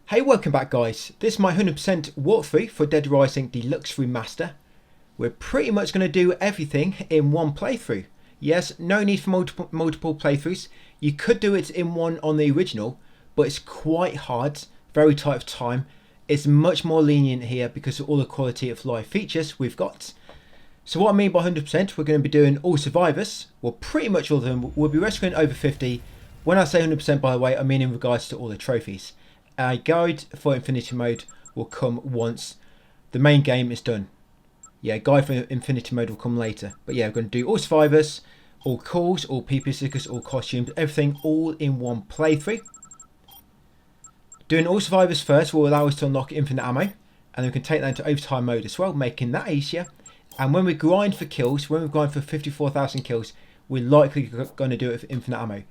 Hey, welcome back guys. This is my 100% walkthrough for Dead Rising Deluxe Remaster. We're pretty much going to do everything in one playthrough. Yes, no need for multiple playthroughs. You could do it in one on the original, but it's quite hard, very tight of time. It's much more lenient here because of all the quality of life features we've got. So what I mean by 100%, we're going to be doing all survivors. Well, pretty much all of them. We'll be rescuing over 50. When I say 100%, by the way, I mean in regards to all the trophies. A guide for Infinity Mode will come once the main game is done. Yeah, guide for Infinity Mode will come later. But yeah, we're going to do all survivors, all calls, all PP stickers, all costumes, everything all in one playthrough. Doing all survivors first will allow us to unlock infinite ammo, and then we can take that into overtime mode as well, making that easier. And when we grind for kills, when we grind for 54,000 kills, we're likely going to do it with infinite ammo.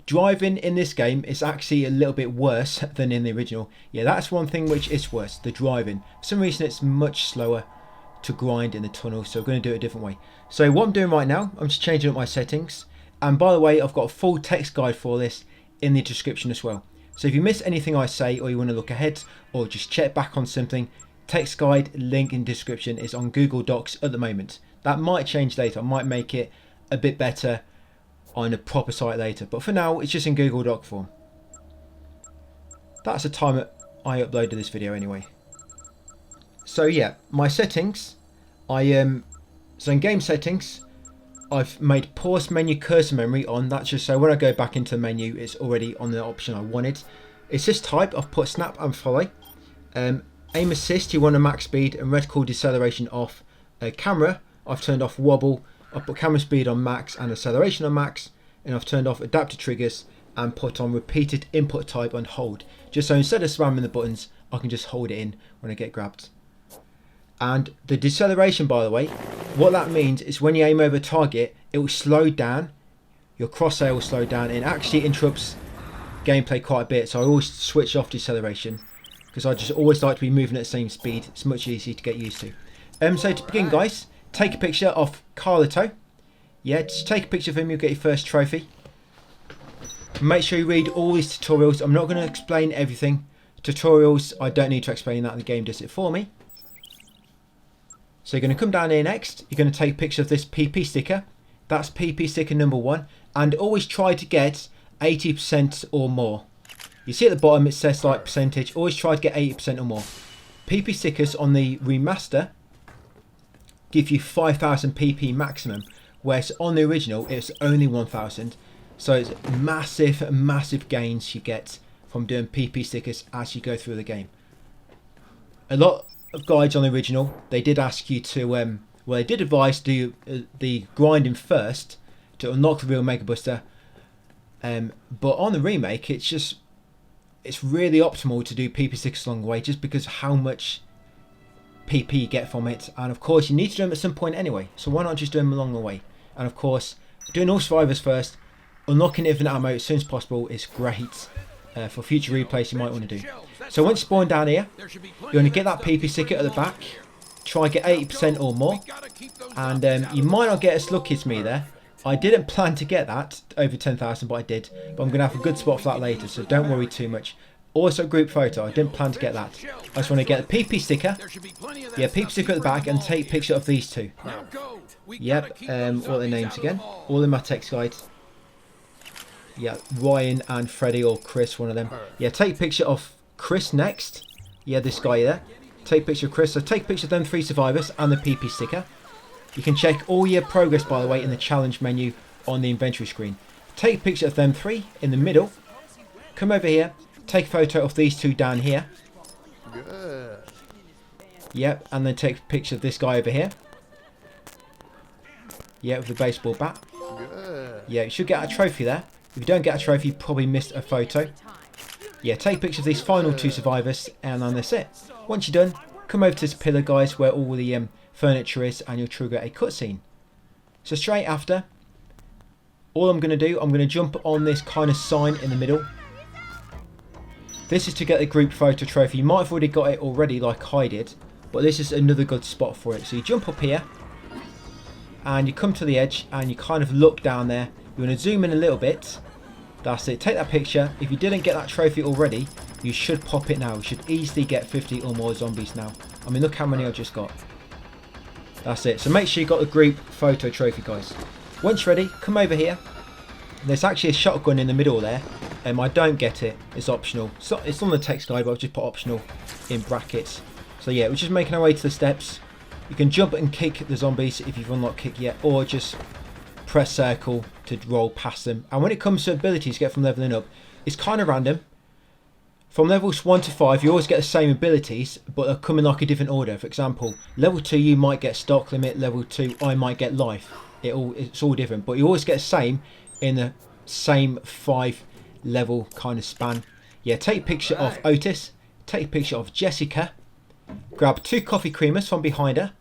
Driving in this game is actually a little bit worse than in the original. Yeah, that's one thing which is worse, the driving. For some reason it's much slower to grind in the tunnel, so we're going to do it a different way. So what I'm doing right now, I'm just changing up my settings. And by the way, I've got a full text guide for this in the description as well. So if you miss anything I say, or you want to look ahead, or just check back on something, text guide link in description is on Google Docs at the moment. That might change later. I might make it a bit better on a proper site later, but for now it's just in Google Doc form. That's the time I uploaded this video anyway. So yeah, my settings, so in game settings I've made pause menu cursor memory on. That's just so when I go back into the menu it's already on the option I wanted. Assist type I've put snap and follow. Aim assist you want a max speed and reticle deceleration off. Camera I've turned off wobble. I've put camera speed on max and acceleration on max, and I've turned off adaptive triggers and put on repeated input type on hold, just so instead of spamming the buttons I can just hold it in when I get grabbed. And the deceleration, by the way, what that means is when you aim over a target it will slow down, your crosshair will slow down, and it actually interrupts gameplay quite a bit, so I always switch off deceleration because I just always like to be moving at the same speed. It's much easier to get used to. So to begin guys, take a picture of Carlito. Yeah, just take a picture of him, you'll get your first trophy. Make sure you read all these tutorials. I'm not going to explain everything. Tutorials, I don't need to explain that, the game does it for me. So you're going to come down here next. You're going to take a picture of this PP sticker. That's PP sticker number 1. And always try to get 80% or more. You see at the bottom it says like percentage. Always try to get 80% or more. PP stickers on the remaster give you 5,000 PP maximum, whereas on the original it's only 1,000. So it's massive gains you get from doing PP stickers as you go through the game. A lot of guides on the original, they did ask you to, well, they did advise do the grinding first to unlock the real Mega Buster, but on the remake it's really optimal to do PP stickers along the way, just because of how much PP you get from it, and of course you need to do them at some point anyway, so why not just do them along the way. And of course doing all survivors first, unlocking infinite ammo as soon as possible is great for future replays you might want to do. So once you spawn down here, you're going to get that PP sticker at the back, try and get 80% or more, and you might not get as lucky as me there. I didn't plan to get that over 10,000, but I did, but I'm going to have a good spot for that later, so don't worry too much. Also group photo, I didn't plan to get that. I just want to get the PP sticker. Yeah, PP sticker at the back, and take a picture of these two. Yep, what are their names again? All in my text guide. Yeah, Ryan and Freddy, or Chris, one of them. Yeah, take a picture of Chris next. Yeah, this guy there. Take a picture of Chris. So take a picture of them 3 survivors and the PP sticker. You can check all your progress, by the way, in the challenge menu on the inventory screen. Take a picture of them 3 in the middle. Come over here. Take a photo of these 2 down here. Good. Yep, and then take a picture of this guy over here. Yeah, with the baseball bat. Good. Yeah, you should get a trophy there. If you don't get a trophy, you probably missed a photo. Yeah, take a picture of these final 2 survivors, and then that's it. Once you're done, come over to this pillar, guys, where all the furniture is, and you'll trigger a cutscene. So straight after, all I'm going to do, I'm going to jump on this kind of sign in the middle. This is to get the group photo trophy. You might have already got it already like I did, but this is another good spot for it. So you jump up here, and you come to the edge, and you kind of look down there. You want to zoom in a little bit. That's it. Take that picture. If you didn't get that trophy already, You should pop it now. You should easily get 50 or more zombies now. I mean, look how many I just got. That's it. So make sure you got the group photo trophy, guys. Once ready, come over here. There's actually a shotgun in the middle there. I don't get it. It's optional. It's on the text guide, but I've just put optional in brackets. So yeah, we're just making our way to the steps. You can jump and kick the zombies if you've unlocked kick yet, or just press circle to roll past them. And when it comes to abilities you get from leveling up, it's kind of random. From levels 1 to 5, you always get the same abilities, but they'll come in like a different order. For example, level 2 you might get stock limit, level 2 I might get life. It's all different, but you always get the same in the same 5 level kind of span. Yeah, take a picture of Otis, take a picture of Jessica, grab 2 coffee creamers from behind her.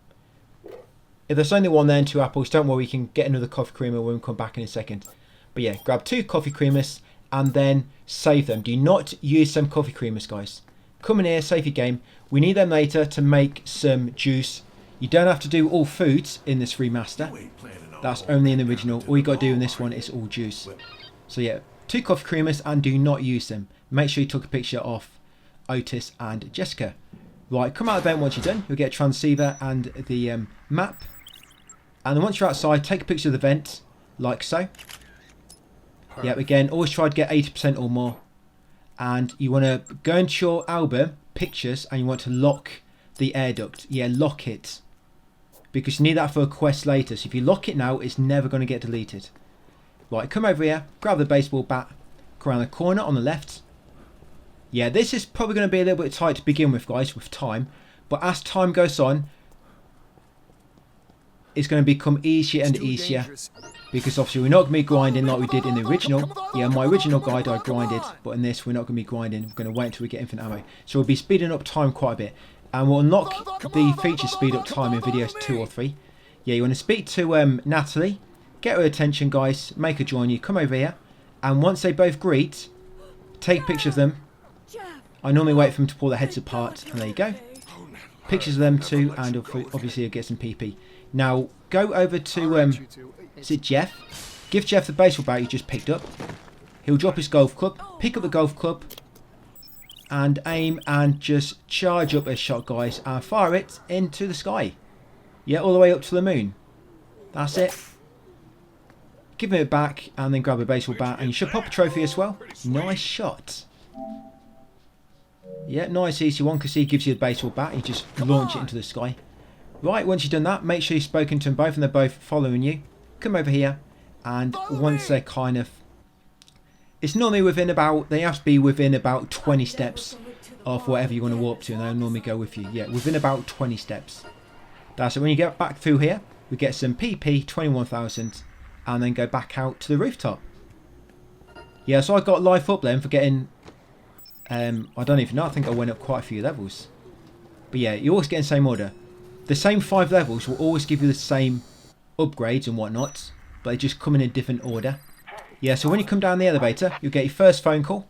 If there's only one there and 2 apples, don't worry, we can get another coffee creamer when we come back in a second. But yeah, grab 2 coffee creamers and then save them. Do not use some coffee creamers, guys. Come in here, save your game. We need them later to make some juice. You don't have to do all foods in this remaster. That's only in the original. All you got to do in this one is all juice. So yeah, 2 coffee creamers and do not use them. Make sure you took a picture of Otis and Jessica. Right, come out of the vent once you're done. You'll get a transceiver and the map. And then once you're outside, take a picture of the vent, like so. Yep, again, always try to get 80% or more. And you want to go into your album, pictures, and you want to lock the air duct. Yeah, lock it. Because you need that for a quest later. So if you lock it now, it's never going to get deleted. Right, come over here, grab the baseball bat, go around the corner on the left. Yeah, this is probably going to be a little bit tight to begin with, guys, with time. But as time goes on, it's going to become easier and easier. Because obviously we're not going to be grinding like we did in the original. Yeah, in my original guide I grinded, but in this we're not going to be grinding. We're going to wait until we get infinite ammo. So we'll be speeding up time quite a bit. And we'll unlock the feature speed up time in videos 2 or 3. Yeah, you want to speak to Natalie. Get her attention, guys. Make her join you. Come over here. And once they both greet, take pictures of them. I normally wait for them to pull their heads apart. And there you go. Pictures of them too. And obviously you'll get some PP. Now, go over to, is it Jeff? Give Jeff the baseball bat you just picked up. He'll drop his golf club. Pick up the golf club. And aim and just charge up a shot, guys. And fire it into the sky. Yeah, all the way up to the moon. That's it. Give it back and then grab a baseball bat. And you should pop a trophy as well. Nice shot. Yeah, nice easy one because he gives you the baseball bat. You just launch it into the sky. Right, once you've done that, make sure you've spoken to them both and they're both following you. Come over here, and once they're kind of... It's normally within about... They have to be within about 20 steps of whatever you want to warp to, and they'll normally go with you. Yeah, within about 20 steps. That's it. When you get back through here, we get some PP, 21,000, and then go back out to the rooftop. Yeah, so I got life up then for getting... I don't even know, I think I went up quite a few levels. But yeah, you always get in the same order. The same 5 levels will always give you the same upgrades and whatnot, but they just come in a different order. Yeah, so when you come down the elevator, you'll get your first phone call.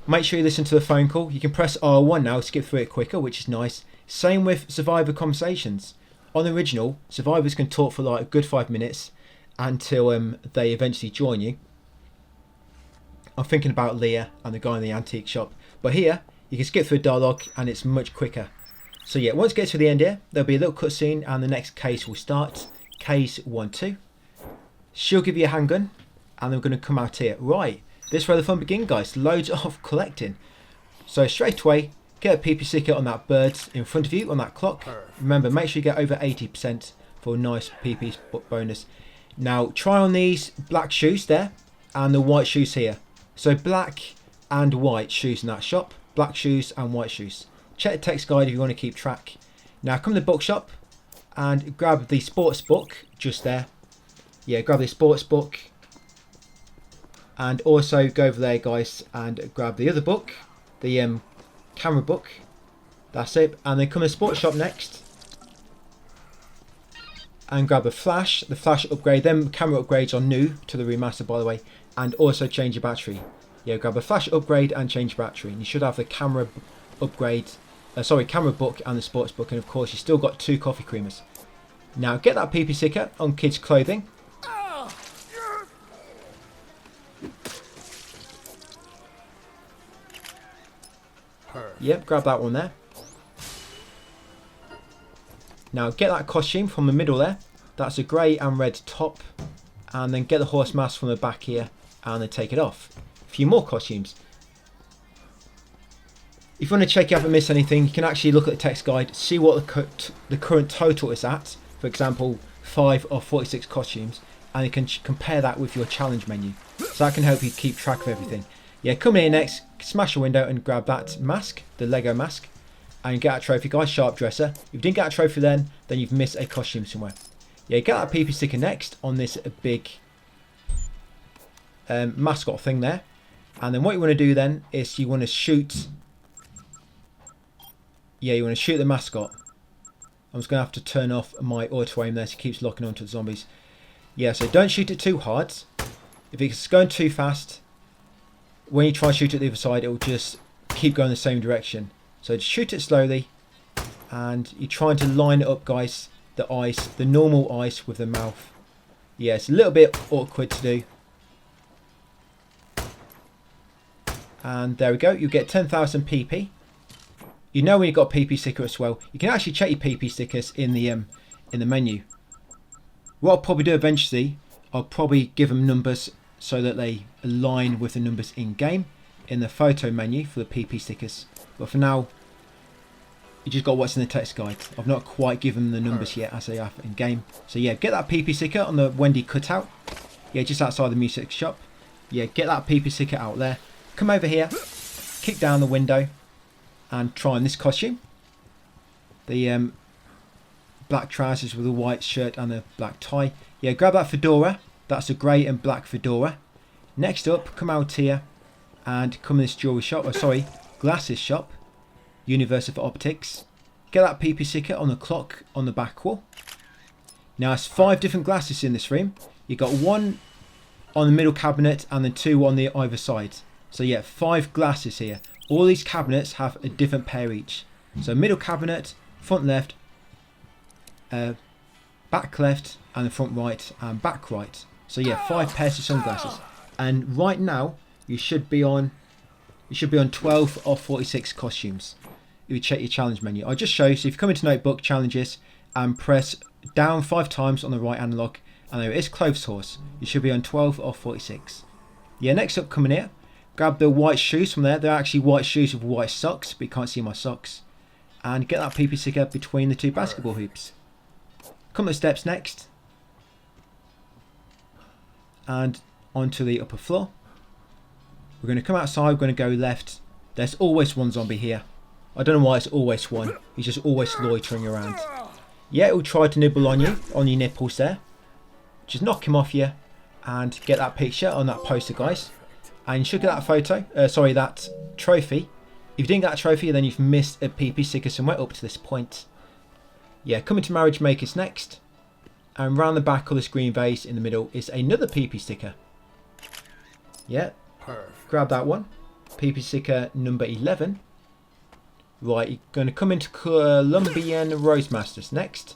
Make sure you listen to the phone call. You can press R1 now to skip through it quicker, which is nice. Same with Survivor conversations. On the original, survivors can talk for like a good 5 minutes until they eventually join you. I'm thinking about Leah and the guy in the antique shop. But here, you can skip through dialogue and it's much quicker. So yeah, once it gets to the end here, there'll be a little cutscene and the next case will start. Case 1-2. She'll give you a handgun and we're going to come out here. Right, this is where the fun begins, guys. Loads of collecting. So straight away, get a PP sticker on that bird in front of you on that clock. Remember, make sure you get over 80% for a nice PP bonus. Now, try on these black shoes there and the white shoes here. So black and white shoes in that shop. Black shoes and white shoes. Check the text guide if you want to keep track. Now come to the bookshop and grab the sports book just there. Yeah, grab the sports book. And also go over there, guys, and grab the other book. The camera book. That's it. And then come to the sports shop next. And grab a flash. The flash upgrade. Them camera upgrades are new to the remaster, by the way. And also change your battery. Yeah, grab a flash upgrade and change your battery. And you should have the camera upgrade... camera book and the sports book, and of course you still got 2 coffee creamers. Now get that PP sticker on kids clothing. Yep, grab that one there. Now get that costume from the middle there. That's a grey and red top. And then get the horse mask from the back here and then take it off. A few more costumes. If you want to check you haven't missed anything, you can actually look at the text guide, see what the current total is at. For example, 5 of 46 costumes, and you can compare that with your challenge menu. So that can help you keep track of everything. Yeah, come in here next, smash a window and grab that mask, the Lego mask, and get a trophy, guys. Sharp dresser. If you didn't get a trophy then you've missed a costume somewhere. Yeah, get that PP sticker next on this big mascot thing there. And then what you want to do then is you want to shoot. Yeah, you want to shoot the mascot. I'm just going to have to turn off my auto aim there so it keeps locking onto the zombies. Yeah, so don't shoot it too hard. If it's going too fast, when you try and shoot it the other side, it will just keep going the same direction. So just shoot it slowly, and you're trying to line it up, guys. The eyes, the normal eyes with the mouth. Yeah, it's a little bit awkward to do. And there we go. You get 10,000 PP. You know when you've got a PP sticker as well. You can actually check your PP stickers in the menu. What I'll probably do eventually, I'll probably give them numbers so that they align with the numbers in game in the photo menu for the PP stickers. But for now, you just got what's in the text guide. I've not quite given them the numbers yet as they have in game. So yeah, get that PP sticker on the Wendy cutout. Yeah, just outside the music shop. Yeah, get that PP sticker out there. Come over here, kick down the window, and try on this costume. The black trousers with a white shirt and a black tie. Yeah, grab that fedora. That's a grey and black fedora. Next up, come out here and come in this jewelry shop. Oh, sorry, glasses shop. Universe of Optics. Get that PP sticker on the clock on the back wall. Now, it's 5 different glasses in this room. You've got 1 on the middle cabinet and then 2 on the either side. So yeah, 5 glasses here. All these cabinets have a different pair each. So middle cabinet, front left, back left, and the front right and back right. So yeah, 5 pairs of sunglasses. And right now you should be on 12 of 46 costumes. If you check your challenge menu, I'll just show you. So if you come into Notebook Challenges and press down 5 times on the right analog, and there is Clothes Horse, you should be on 12 of 46. Yeah, next up, come in here. Grab the white shoes from there. They're actually white shoes with white socks, but you can't see my socks. And get that PP sticker between the 2 basketball hoops. Come up the steps next. And onto the upper floor. We're going to come outside. We're going to go left. There's always one zombie here. I don't know why it's always one. He's just always loitering around. Yeah, he'll try to nibble on you, on your nipples there. Just knock him off you. And get that picture on that poster, guys. And you should get that photo, that trophy. If you didn't get that trophy, then you've missed a PP sticker somewhere up to this point. Yeah, coming to Marriage Makers next. And round the back of this green vase in the middle is another PP sticker. Yeah, grab that one. PP sticker number 11. Right, you're going to come into Colombian Rosemasters next.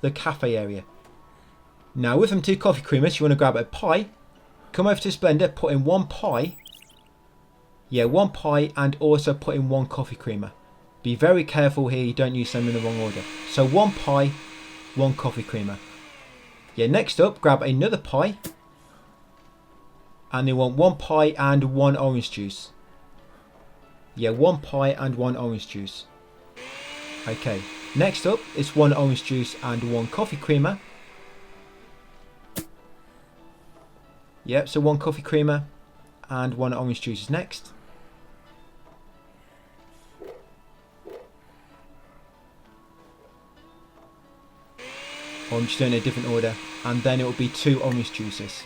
The cafe area. Now with them 2 coffee creamers, you want to grab a pie. Come over to Splendor, put in 1 pie. Yeah, 1 pie and also put in 1 coffee creamer. Be very careful here, you don't use them in the wrong order. So 1 pie, 1 coffee creamer. Yeah, next up, grab another pie. And you want 1 pie and 1 orange juice. Yeah, 1 pie and 1 orange juice. Okay, next up is 1 orange juice and 1 coffee creamer. Yep, so 1 coffee creamer and 1 orange juice is next. I'm just doing it in a different order. And then it will be 2 orange juices.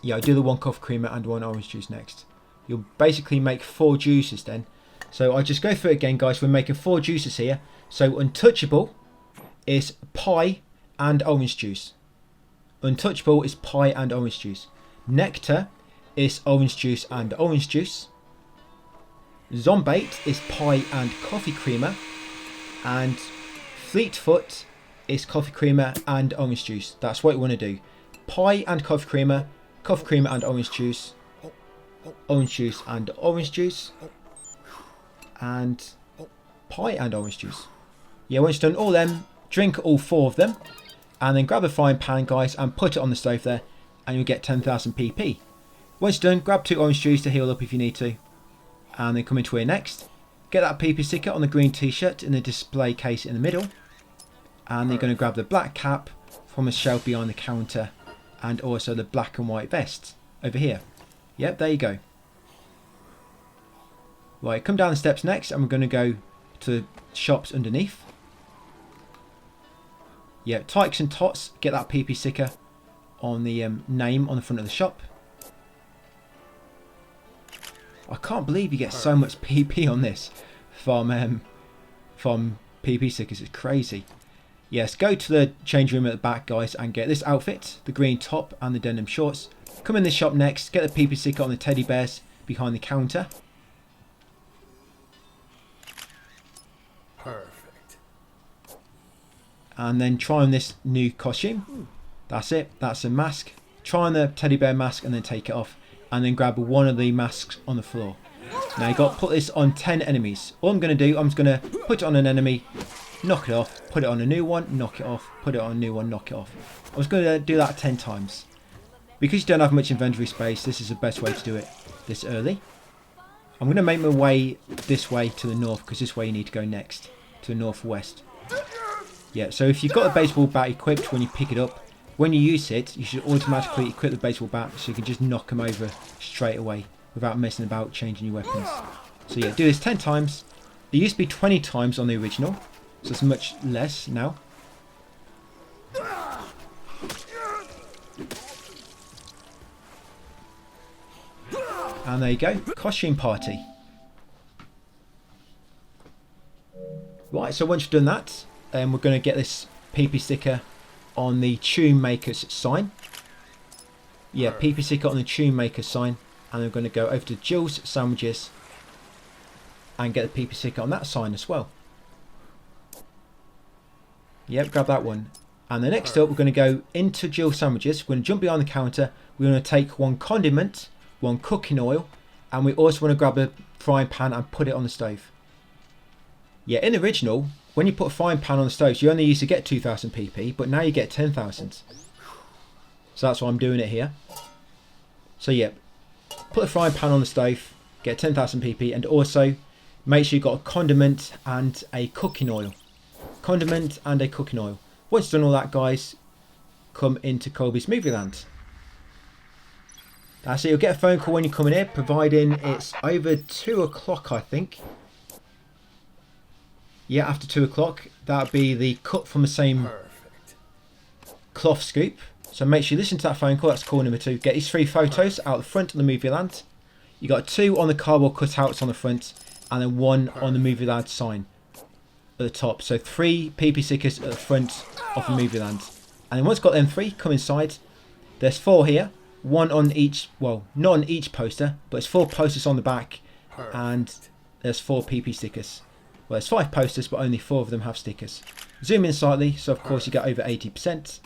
Yeah, I'll do the 1 coffee creamer and 1 orange juice next. You'll basically make 4 juices then. So I'll just go through it again, guys. We're making 4 juices here. So Untouchable is pie and orange juice. Untouchable is pie and orange juice. Nectar is orange juice and orange juice. Zombate is pie and coffee creamer. And Fleetfoot is coffee creamer and orange juice. That's what you want to do. Pie and coffee creamer and orange juice and orange juice. and pie and orange juice. Yeah, once you've done all them, drink all 4 of them, and then grab a frying pan, guys, and put it on the stove there, and you'll get 10,000 PP. Once you're done, grab 2 orange juice to heal up if you need to, and then come into here next. Get that PP sticker on the green t-shirt in the display case in the middle, and then you're going to grab the black cap from a shelf behind the counter, and also the black and white vest over here. Yep, there you go. Right, come down the steps next, and we're going to go to the shops underneath. Yeah, Tykes and Tots, get that PP sticker on the name on the front of the shop. I can't believe you get so much PP on this from PP stickers. It's crazy. Yes, go to the change room at the back, guys, and get this outfit, the green top and the denim shorts. Come in this shop next, get the PP sticker on the teddy bears behind the counter. Perfect. And then try on this new costume. That's it. That's a mask. Try on the teddy bear mask and then take it off. And then grab one of the masks on the floor. Now you got to put this on 10 enemies. All I'm going to do, I'm just going to put it on an enemy, knock it off, put it on a new one, knock it off, put it on a new one, knock it off. I was going to do that 10 times. Because you don't have much inventory space, this is the best way to do it this early. I'm going to make my way this way to the north, because this way you need to go next, to the northwest. Yeah, so if you've got a baseball bat equipped when you pick it up, when you use it, you should automatically equip the baseball bat so you can just knock them over straight away without messing about changing your weapons. So yeah, do this 10 times. It used to be 20 times on the original, so it's much less now. And there you go, costume party. Right, so once you've done that, we're going to get this PP sticker on the Tune Makers sign. Yeah, PP sticker on the Tune Makers sign. And I'm going to go over to Jill's Sandwiches and get the PP sticker on that sign as well. Yep, grab that one. And then next up, we're going to go into Jill's Sandwiches. We're going to jump behind the counter. We're going to take 1 condiment, 1 cooking oil, and we also want to grab a frying pan and put it on the stove. Yeah, in the original, when you put a frying pan on the stove, you only used to get 2,000 PP, but now you get 10,000. So that's why I'm doing it here. So yeah, put a frying pan on the stove, get 10,000 PP, and also make sure you've got a condiment and a cooking oil. Condiment and a cooking oil. Once you've done all that, guys, come into Colby's Movie Land. That's it, you'll get a phone call when you come in here, providing it's over 2 o'clock, I think. Yeah, after 2 o'clock, that'll be the cut from the same cloth scoop. So make sure you listen to that phone call. That's call number 2. Get these 3 photos out the front of the Movie Land. You got 2 on the cardboard cutouts on the front, and then 1 on the Movie Land sign at the top. So 3 PP stickers at the front of the Movie Land. And then once you've got them 3, come inside. There's 4 here. 1 on each, well, not on each poster, but it's 4 posters on the back, and there's 4 PP stickers. Well, there's 5 posters, but only 4 of them have stickers. Zoom in slightly, so of course you get over 80%.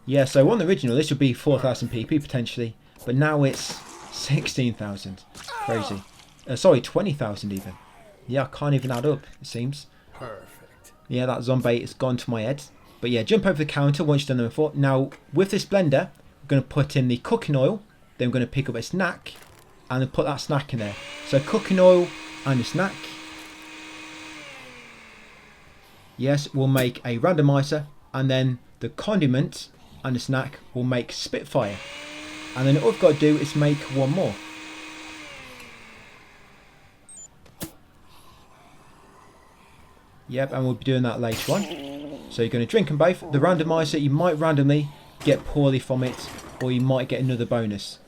Yeah, so on the original, this would be 4,000 PP potentially, but now it's 16,000. Crazy. Sorry, 20,000 even. Yeah, I can't even add up, it seems. Perfect. Yeah, that zombie has gone to my head. But yeah, jump over the counter once you've done number 4. Now, with this blender, we're going to put in the cooking oil. Then we're going to pick up a snack and then put that snack in there. So cooking oil and a snack. Yes, we'll make a randomizer, and then the condiment and the snack will make Spitfire. And then all we've got to do is make 1 more. Yep, and we'll be doing that later on. So you're going to drink them both. The randomizer, you might randomly get poorly from it, or you might get another bonus.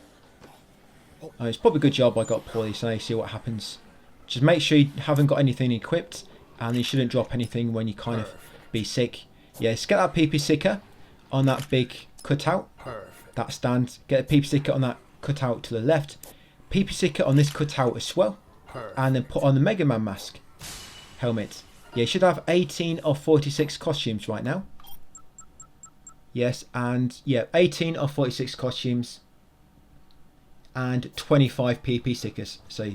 It's probably a good job I got poorly, so now you see what happens. Just make sure you haven't got anything equipped, and you shouldn't drop anything when you kind of be sick. Yes, get that PP sticker on that big cutout, that stand. Get a PP sticker on that cutout to the left. PP sticker on this cutout as well, and then put on the Mega Man mask. Helmet. Yeah, you should have 18 of 46 costumes right now. Yes, and yeah, 18 of 46 costumes. and 25 PP stickers. So,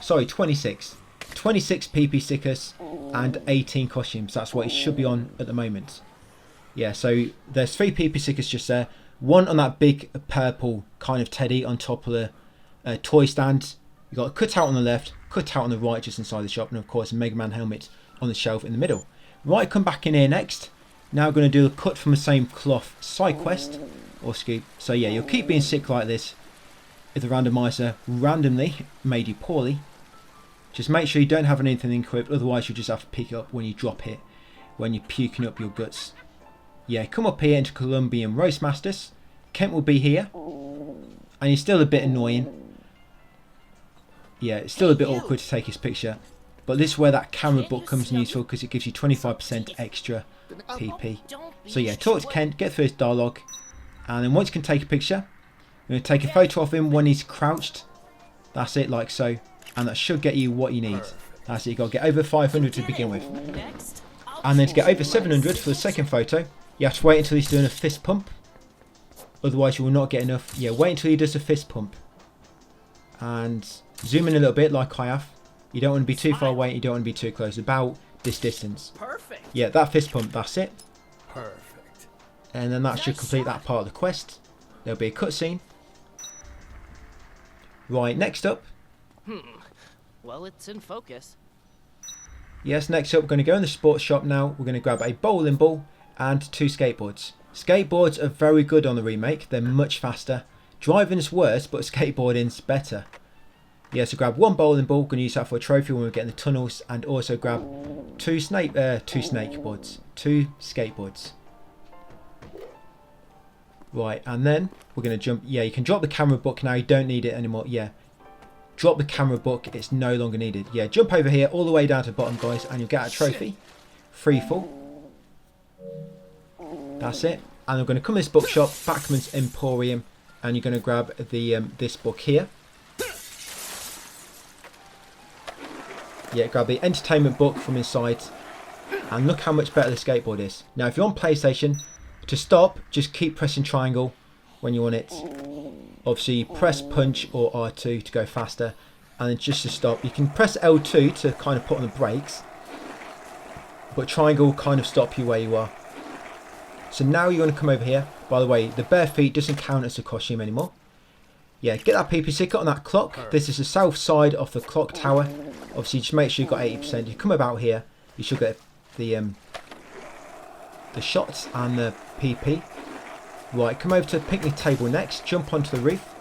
sorry, 26. 26 PP stickers and 18 costumes. That's what it should be on at the moment. Yeah, so there's 3 PP stickers just there. One on that big purple kind of teddy on top of the toy stand. You've got a cutout on the left, cutout on the right just inside the shop, and of course a Mega Man helmet on the shelf in the middle. Right, come back in here next. Now we're going to do a cut from the same cloth side quest or scoop. So yeah, you'll keep being sick like this if the randomizer randomly made you poorly. Just make sure you don't have anything equipped, otherwise you'll just have to pick it up when you drop it, when you're puking up your guts. Yeah, come up here into Colombian Roast Masters. Kent will be here. And he's still a bit annoying. Yeah, it's still a bit awkward to take his picture. But this is where that camera book comes in useful, because it gives you 25% extra PP. So yeah, talk to Kent, get through his dialogue. And then once you can take a picture, you're going to take a photo of him when he's crouched. That's it, like so. And that should get you what you need. That's it, you've got to get over 500 to begin with. And then to get over 700 for the second photo, you have to wait until he's doing a fist pump. Otherwise you will not get enough. Yeah, wait until he does a fist pump. And zoom in a little bit like I have. You don't want to be too far away, you don't want to be too close. About this distance. Perfect. Yeah, that fist pump, that's it. Perfect. And then that should complete that part of the quest. There'll be a cutscene. Right, next up. Well, it's in focus. Yes, next up we're going to go in the sports shop now. We're going to grab a bowling ball and 2 skateboards. Skateboards are very good on the remake. They're much faster. Driving's worse, but skateboarding's better. Yeah, so grab 1 bowling ball. We're going to use that for a trophy when we get in the tunnels. And also grab 2 skateboards. Right, and then we're going to jump. Yeah, you can drop the camera book now. You don't need it anymore. Yeah. Drop the camera book, it's no longer needed. Yeah, jump over here all the way down to the bottom, guys, and you'll get a trophy. Free fall. That's it. And we're going to come to this bookshop, Backman's Emporium, and you're going to grab the this book here. Yeah, grab the entertainment book from inside, and look how much better the skateboard is. Now, if you're on PlayStation, to stop, just keep pressing triangle when you want it. Obviously, press punch or R2 to go faster, and then just to stop, you can press L2 to kind of put on the brakes, but triangle will kind of stop you where you are. So now you're going to come over here. By the way, the bare feet doesn't count as a costume anymore. Yeah, get that PP sticker on that clock. This is the south side of the clock tower. Obviously, just make sure you've got 80%. You come about here, you should get the shots and the PP. Right, come over to the picnic table next, jump onto the roof.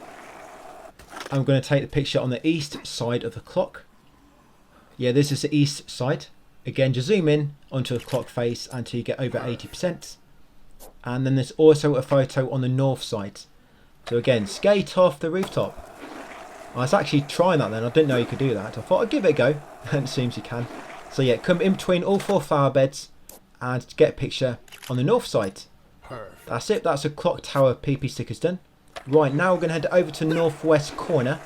I'm going to take the picture on the east side of the clock. Yeah, this is the east side. Again, just zoom in onto the clock face until you get over 80%. And then there's also a photo on the north side. So again, skate off the rooftop. I was actually trying that then, I didn't know you could do that. I thought I'd give it a go, and it seems you can. So yeah, come in between all 4 flower beds and get a picture on the north side. That's it, that's a clock tower PP stickers done. Right, now we're going to head over to the northwest corner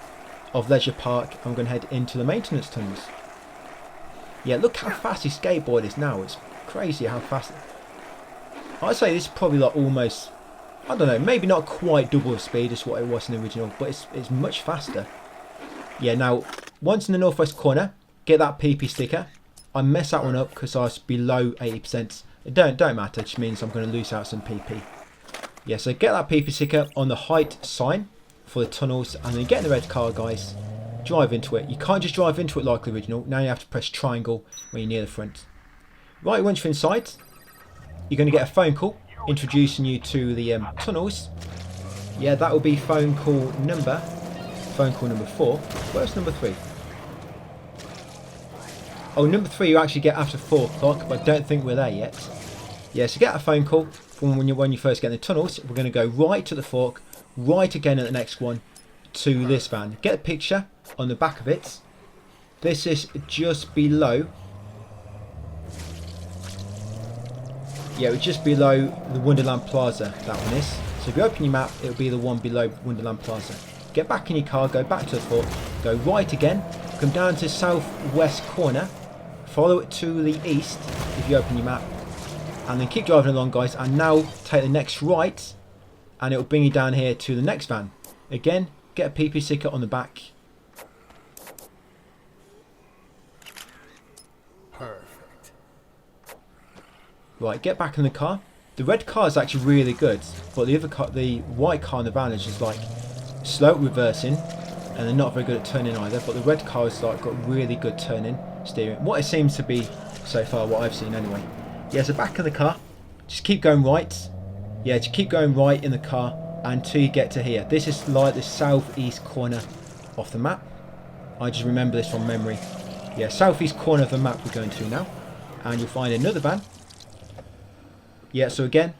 of Leisure Park. I'm going to head into the maintenance tunnels. Yeah, look how fast his skateboard is now. It's crazy how fast. I'd say this is probably like almost, I don't know, maybe not quite double the speed as what it was in the original, but it's much faster. Yeah, now, once in the northwest corner, get that PP sticker. I messed that one up because I was below 80%. It don't matter, it just means I'm going to lose out some PP. Yeah, so get that PP sticker on the height sign for the tunnels, and then get in the red car, guys. Drive into it. You can't just drive into it like the original. Now you have to press triangle when you're near the front. Right, once you're inside, you're going to get a phone call introducing you to the tunnels. Yeah, that will be phone call number 4. Where's number 3? Oh, number 3 you actually get after 4 o'clock, but I don't think we're there yet. Yeah, so get a phone call from when you first get in the tunnels. We're going to go right to the fork, right again at the next one to this van. Get a picture on the back of it. This is just below. Yeah, it's just below the Wonderland Plaza, that one is. So if you open your map, it'll be the one below Wonderland Plaza. Get back in your car, go back to the fork, go right again, come down to the southwest corner, follow it to the east if you open your map, and then keep driving along, guys, and now take the next right, and it will bring you down here to the next van. Again, get a PP sticker on the back. Perfect. Right, get back in the car. The red car is actually really good, but the other car, the white car in the van is just like slow at reversing, and they're not very good at turning either. But the red car is like got really good turning steering. What it seems to be so far, what I've seen anyway. Yeah, so back in the car, just keep going right. Yeah, just keep going right in the car until you get to here. This is like the southeast corner of the map. I just remember this from memory. Yeah, southeast corner of the map we're going to now, and you'll find another van. Yeah, so again,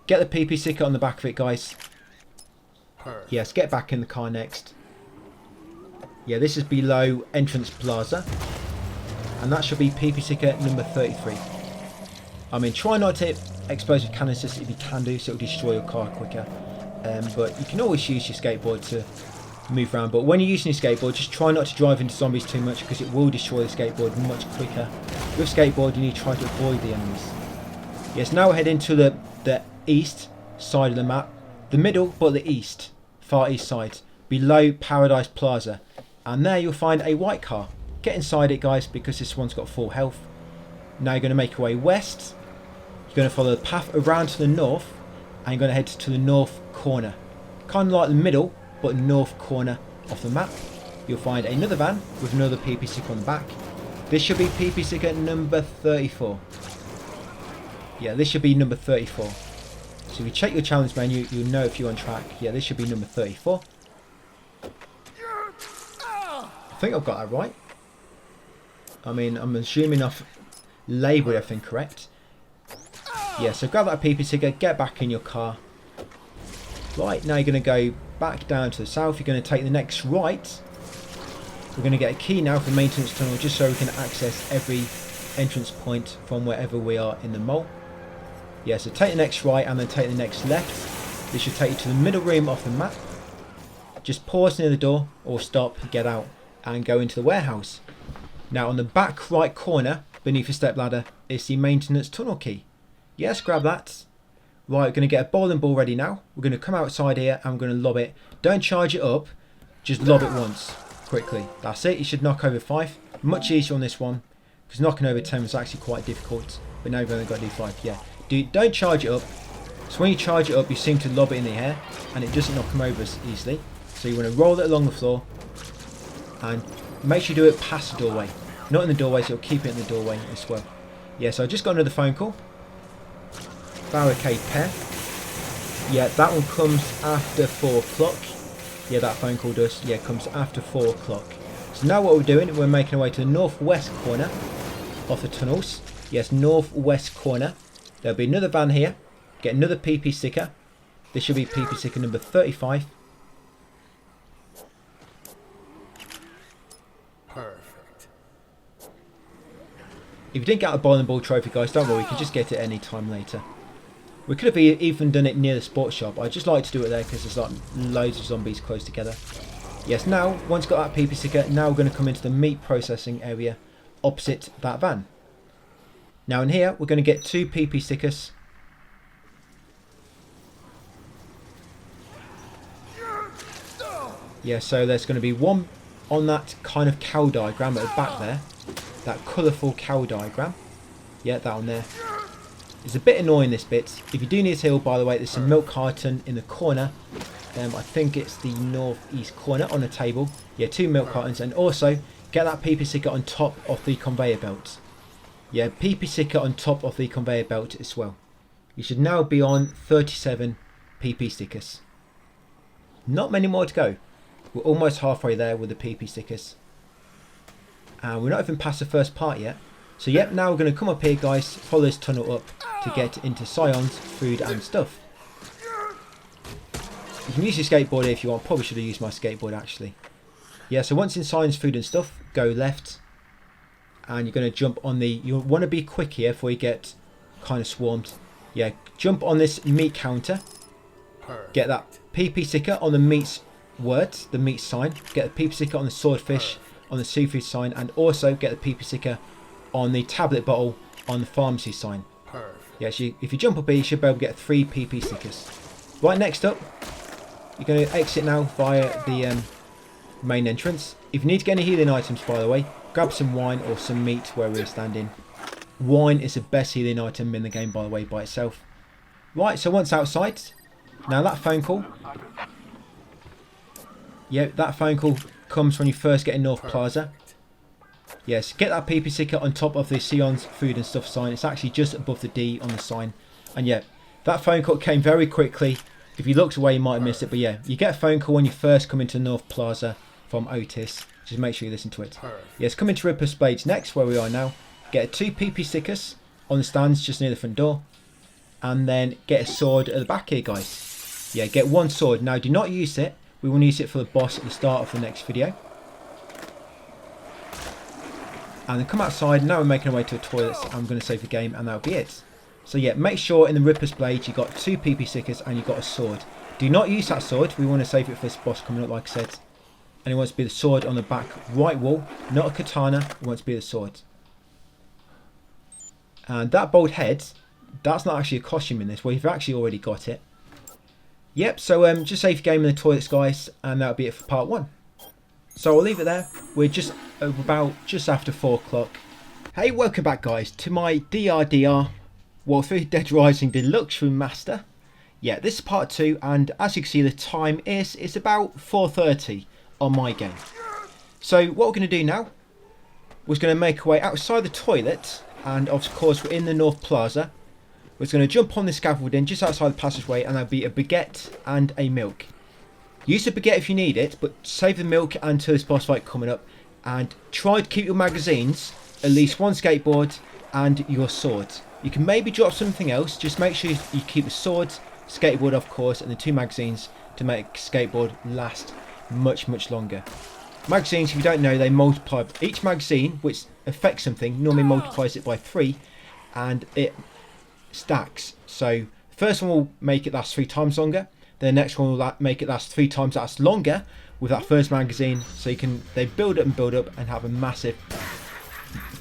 get the PP sticker on the back of it, guys. Perfect. Yes, get back in the car next. Yeah, this is below Entrance Plaza, and that should be PP sticker number 33. I mean, try not to expose your canisters if you can do, so it'll destroy your car quicker. But you can always use your skateboard to move around. But when you're using your skateboard, just try not to drive into zombies too much, because it will destroy the skateboard much quicker. With skateboard, you need to try to avoid the enemies. Yes, now we're heading to the east side of the map. The middle, but the east. Far east side. Below Paradise Plaza. And there you'll find a white car. Get inside it, guys, because this one's got full health. Now you're going to make your way west. You're going to follow the path around to the north. And you're going to head to the north corner. Kind of like the middle, but north corner of the map. You'll find another van with another PP sticker on the back. This should be PP sticker number 34. Yeah, this should be number 34. So if you check your challenge menu, you'll know if you're on track. Yeah, this should be number 34. I think I've got that right. I mean, I'm assuming I've labelled everything correct. Yeah, so grab that PP sticker, get back in your car. Right, now you're going to go back down to the south. You're going to take the next right. We're going to get a key now for the maintenance tunnel, just so we can access every entrance point from wherever we are in the mall. Yeah, so take the next right and then take the next left. This should take you to the middle room of the map. Just pause near the door or stop, get out and go into the warehouse. Now on the back right corner beneath the stepladder is the maintenance tunnel key. Yes, grab that. Right, we're going to get a bowling ball ready now. We're going to come outside here and we're going to lob it. Don't charge it up, just lob it once, quickly. That's it, you should knock over 5. Much easier on this one, because knocking over 10 was actually quite difficult. But now you've only got to do 5, yeah. Don't charge it up. So when you charge it up, you seem to lob it in the air, and it doesn't knock them over as easily. So you want to roll it along the floor, and make sure you do it past the doorway. Not in the doorway, so you'll keep it in the doorway as well. Yeah, so I just got another phone call. Barricade pair. Yeah, that one comes after 4 o'clock. Yeah, that phone call does. Yeah, it comes after 4 o'clock. So now what we're doing, we're making our way to the northwest corner of the tunnels. Yes, northwest corner. There'll be another van here. Get another PP sticker. This should be PP sticker number 35. Perfect. If you didn't get a bowling ball trophy, guys, don't worry, you can just get it any time later. We could have even done it near the sports shop. I just like to do it there because there's like loads of zombies close together. Yes, now, once you've got that PP sticker, now we're going to come into the meat processing area opposite that van. Now in here, we're going to get 2 PP stickers. Yeah, so there's going to be one on that kind of cow diagram at the back there. That colourful cow diagram. Yeah, that one there. It's a bit annoying, this bit. If you do need a heal, by the way, there's some milk carton in the corner. I think it's the northeast corner on the table. Yeah, 2 milk cartons. And also, get that PP sticker on top of the conveyor belt. Yeah, PP sticker on top of the conveyor belt as well. You should now be on 37 PP stickers. Not many more to go. We're almost halfway there with the PP stickers. And we're not even past the first part yet. So yep, now we're going to come up here, guys, follow this tunnel up to get into Scion's food and stuff. You can use your skateboard here if you want. Probably should have used my skateboard actually. Yeah, so once in Scion's food and stuff, go left. And you're going to jump on the... You want to be quick here before you get kind of swarmed. Yeah, jump on this meat counter. Get that PP sticker on the meat word, the meat sign. Get the PP sticker on the swordfish, on the seafood sign. And also get the PP sticker on the tablet bottle on the pharmacy sign. Yeah, so if you jump up here, you should be able to get 3 PP stickers. Right, next up, You're going to exit now via the main entrance. If you need to get any healing items, by the way, grab some wine or some meat where we're standing. Wine is the best healing item in the game, by the way, by itself. Right, so once outside, now that phone call. Yeah, that phone call comes when you first get in North Plaza. Yes, get that PP sticker on top of the Sion's food and stuff sign. It's actually just above the D on the sign. And yeah, that phone call came very quickly. If you looked away, you might have missed it. But yeah, you get a phone call when you first come into North Plaza from Otis. Just make sure you listen to it. Yes, come into Ripper's Blades next, where we are now. Get 2 PP stickers on the stands just near the front door. And then get a sword at the back here, guys. Yeah, get 1 sword. Now, do not use it. We will use it for the boss at the start of the next video. And then come outside. Now we're making our way to the toilets. I'm going to save the game and that'll be it. So yeah, make sure in the Ripper's Blade you got 2 PP stickers and you got a sword. Do not use that sword. We want to save it for this boss coming up, like I said. And it wants to be the sword on the back right wall. Not a katana. It wants to be the sword. And that bald head, that's not actually a costume in this. Well, you've actually already got it. Yep, so just save your game in the toilets, guys. And that'll be it for part 1. So I'll leave it there. We're just just after 4 o'clock. Hey, welcome back, guys, to my DRDR World 3 Dead Rising Deluxe Remaster. Yeah, this is part 2, and as you can see, the time it's about 4:30 on my game. So what we're going to do now, we're going to make our way outside the toilet, and of course we're in the North Plaza. We're going to jump on the scaffolding just outside the passageway, and there'll be a baguette and a milk. Use the baguette if you need it, but save the milk until this boss fight coming up. And try to keep your magazines, at least 1 skateboard and your sword. You can maybe drop something else, just make sure you keep the sword, skateboard of course, and the 2 magazines to make skateboard last much, much longer. Magazines, if you don't know, they multiply. Each magazine, which affects something, normally multiplies it by 3, and it stacks. So first one will make it last 3 times longer. The next one will make it last 3 times that's longer with that first magazine. So they build up and have a massive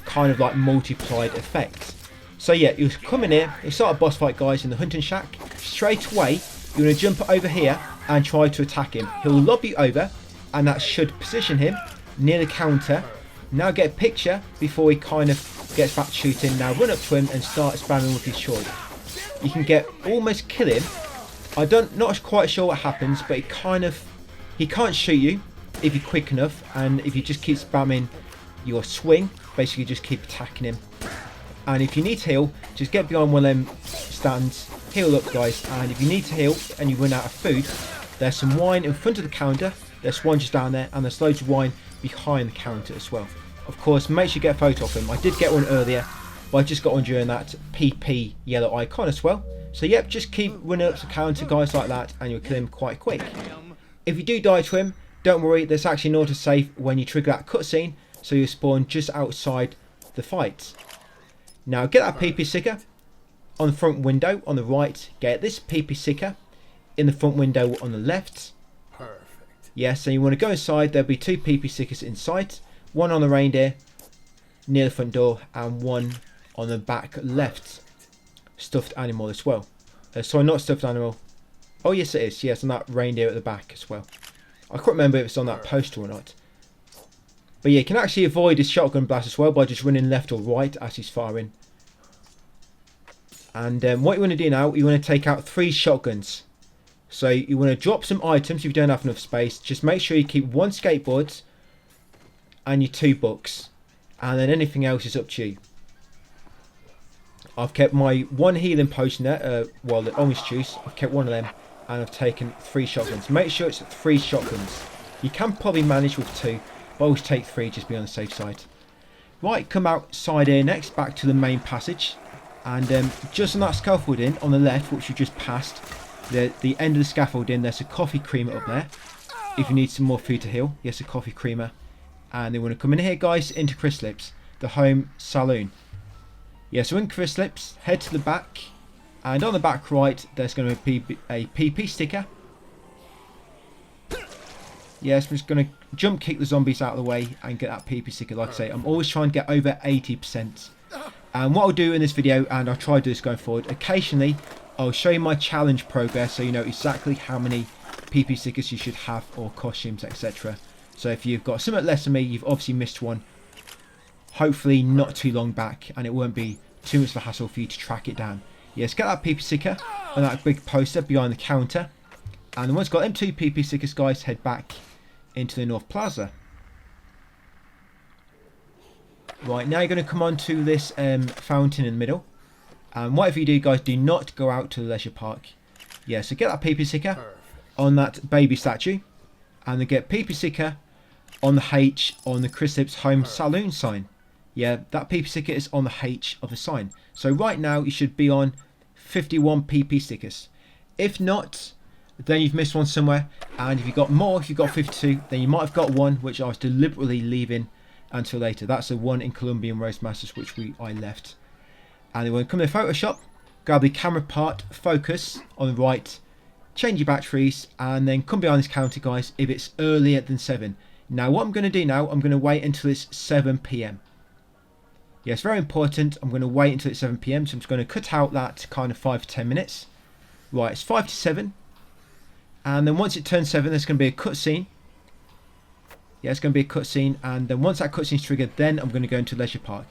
kind of like multiplied effect. So yeah, you come in here, you start a boss fight, guys, in the hunting shack. Straight away, you're going to jump over here and try to attack him. He'll lob you over, and that should position him near the counter. Now get a picture before he kind of gets back to shooting. Now run up to him and start spamming with his sword. You can almost kill him. Not quite sure what happens, but he can't shoot you if you're quick enough, and if you just keep spamming your swing, basically just keep attacking him. And if you need to heal, just get behind one of them stands, heal up, guys. And if you need to heal and you run out of food, there's some wine in front of the counter, there's one just down there, and there's loads of wine behind the counter as well. Of course, make sure you get a photo of him. I did get one earlier, but I just got one during that PP yellow icon as well. So yep, just keep running up to the counter, guys, like that, and you'll kill him quite quick. If you do die to him, don't worry, there's actually an autosave when you trigger that cutscene, so you'll spawn just outside the fight. Now get that PP sticker on the front window on the right, get this PP sticker in the front window on the left. Perfect. Yes, so you want to go inside, there'll be 2 PP stickers inside, one on the reindeer near the front door, and one on the back left stuffed animal as well. Sorry, not stuffed animal. Oh yes it is, yes, on that reindeer at the back as well. I can't remember if it's on that poster or not. But yeah, you can actually avoid his shotgun blast as well by just running left or right as he's firing. And what you want to do now, you want to take out 3 shotguns. So you want to drop some items if you don't have enough space. Just make sure you keep 1 skateboard and your 2 books. And then anything else is up to you. I've kept my 1 healing potion there, well, the orange juice. I've kept 1 of them, and I've taken 3 shotguns. Make sure it's 3 shotguns. You can probably manage with 2, but always take 3, just be on the safe side. Right, come outside here next, back to the main passage. And just on that scaffolding on the left, which you just passed, the end of the scaffolding, there's a coffee creamer up there. If you need some more food to heal, yes, a coffee creamer. And they want to come in here, guys, into Chryslip's, the home saloon. Yeah, so in Chryslip's, head to the back, and on the back right, there's going to be a PP sticker. Yes, we're just going to jump kick the zombies out of the way and get that PP sticker. Like I say, I'm always trying to get over 80%. And what I'll do in this video, and I'll try to do this going forward, occasionally I'll show you my challenge progress so you know exactly how many PP stickers you should have, or costumes, etc. So if you've got something less than me, you've obviously missed one. Hopefully not too long back, and it won't be too much of a hassle for you to track it down. Yes, get that PP sticker on that big poster behind the counter. And once you've got them 2 PP stickers, guys, head back into the North Plaza. Right, now you're going to come on to this fountain in the middle. And whatever you do, guys, do not go out to the leisure park. Yeah, so get that PP sticker on that baby statue. And then get PP sticker on the H on the Chris Lips Home Saloon sign. Yeah, that PP sticker is on the H of the sign. So right now you should be on 51 PP stickers. If not, then you've missed one somewhere. And if you've got more, if you've got 52, then you might have got one which I was deliberately leaving until later. That's the one in Colombian Roast Masters which I left. And then when you come to Photoshop, grab the camera part, focus on the right, change your batteries, and then come behind this counter, guys, if it's earlier than 7. Now what I'm going to do now, I'm going to wait until it's 7 PM. Yeah, it's very important. I'm going to wait until it's 7 PM. So I'm just going to cut out that kind of 5 to 10 minutes. Right, it's 5 to 7. And then once it turns 7, there's going to be a cutscene. Yeah, it's going to be a cutscene. And then once that cutscene's triggered, then I'm going to go into Leisure Park.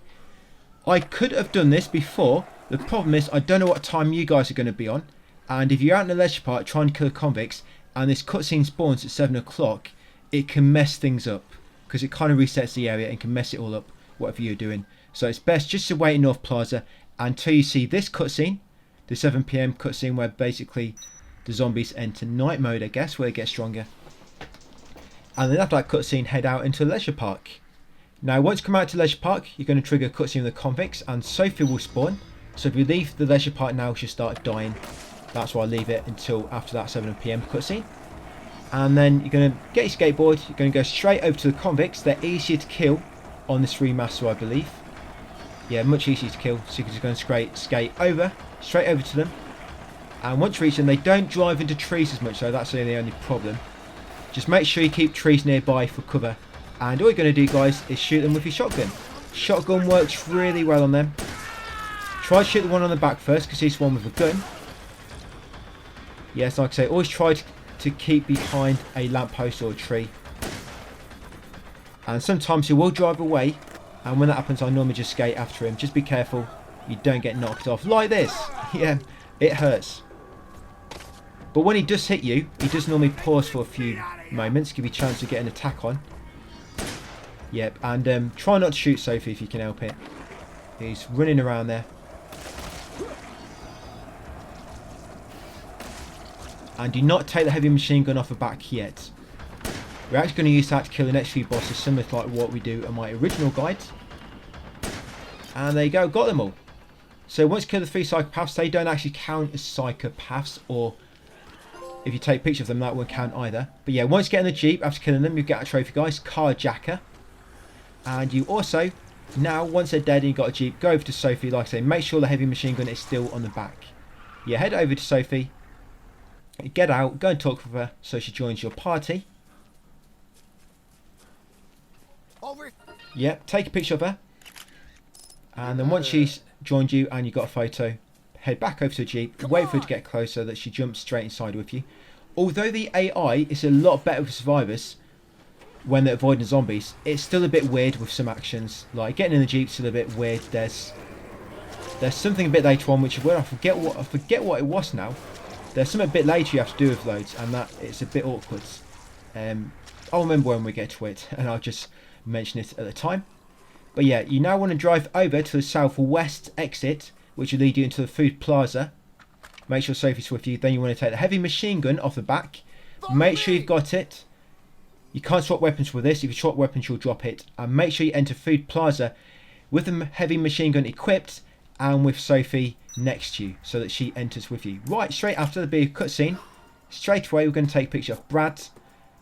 I could have done this before. The problem is I don't know what time you guys are going to be on. And if you're out in the Leisure Park trying to kill convicts and this cutscene spawns at 7 o'clock, it can mess things up. Because it kind of resets the area and can mess it all up, whatever you're doing. So it's best just to wait in North Plaza until you see this cutscene, the 7 PM cutscene where basically the zombies enter night mode, I guess, where they get stronger. And then after that cutscene, head out into Leisure Park. Now once you come out to Leisure Park, you're going to trigger a cutscene with the convicts and Sophie will spawn. So if you leave the Leisure Park now, she'll start dying. That's why I leave it until after that 7 PM cutscene. And then you're going to get your skateboard, you're going to go straight over to the convicts. They're easier to kill on this remaster, I believe. Yeah, much easier to kill, so you're just going to skate over, straight over to them. And once you reach them, they don't drive into trees as much, so that's the only problem. Just make sure you keep trees nearby for cover. And all you're going to do, guys, is shoot them with your shotgun. Shotgun works really well on them. Try to shoot the one on the back first, because he's the one with a gun. Yes, like I say, always try to keep behind a lamppost or a tree. And sometimes he will drive away. And when that happens, I normally just skate after him. Just be careful you don't get knocked off like this. Yeah, it hurts. But when he does hit you, he does normally pause for a few moments, give you a chance to get an attack on. Yep, and try not to shoot Sophie if you can help it. He's running around there. And do not take the heavy machine gun off the back yet. We're actually going to use that to kill the next few bosses, similar to like what we do in my original guide. And there you go, got them all. So once you kill the 3 psychopaths, they don't actually count as psychopaths, or if you take pictures of them, that won't count either. But yeah, once you get in the Jeep, after killing them, you get a trophy, guys, Carjacker. And you also, now, once they're dead and you've got a Jeep, go over to Sophie, like I say, make sure the heavy machine gun is still on the back. Yeah, head over to Sophie, get out, go and talk with her so she joins your party. Over. Yep, take a picture of her. And then once she's joined you and you've got a photo, head back over to the Jeep, wait for her to get closer so that she jumps straight inside with you. Although the AI is a lot better for survivors when they're avoiding zombies, it's still a bit weird with some actions. Like getting in the Jeep's still a bit weird. There's something a bit later on which I forget what it was now. There's something a bit later you have to do with loads, and that it's a bit awkward. I'll remember when we get to it, and I'll just mention it at the time. But yeah, you now want to drive over to the southwest exit, which will lead you into the food plaza. Make sure Sophie's with you. Then you want to take the heavy machine gun off the back. Make sure you've got it. You can't swap weapons with this. If you swap weapons, you'll drop it. And make sure you enter food plaza with the heavy machine gun equipped and with Sophie next to you, so that she enters with you. Right, straight after the big cutscene, straight away we're going to take a picture of Brad.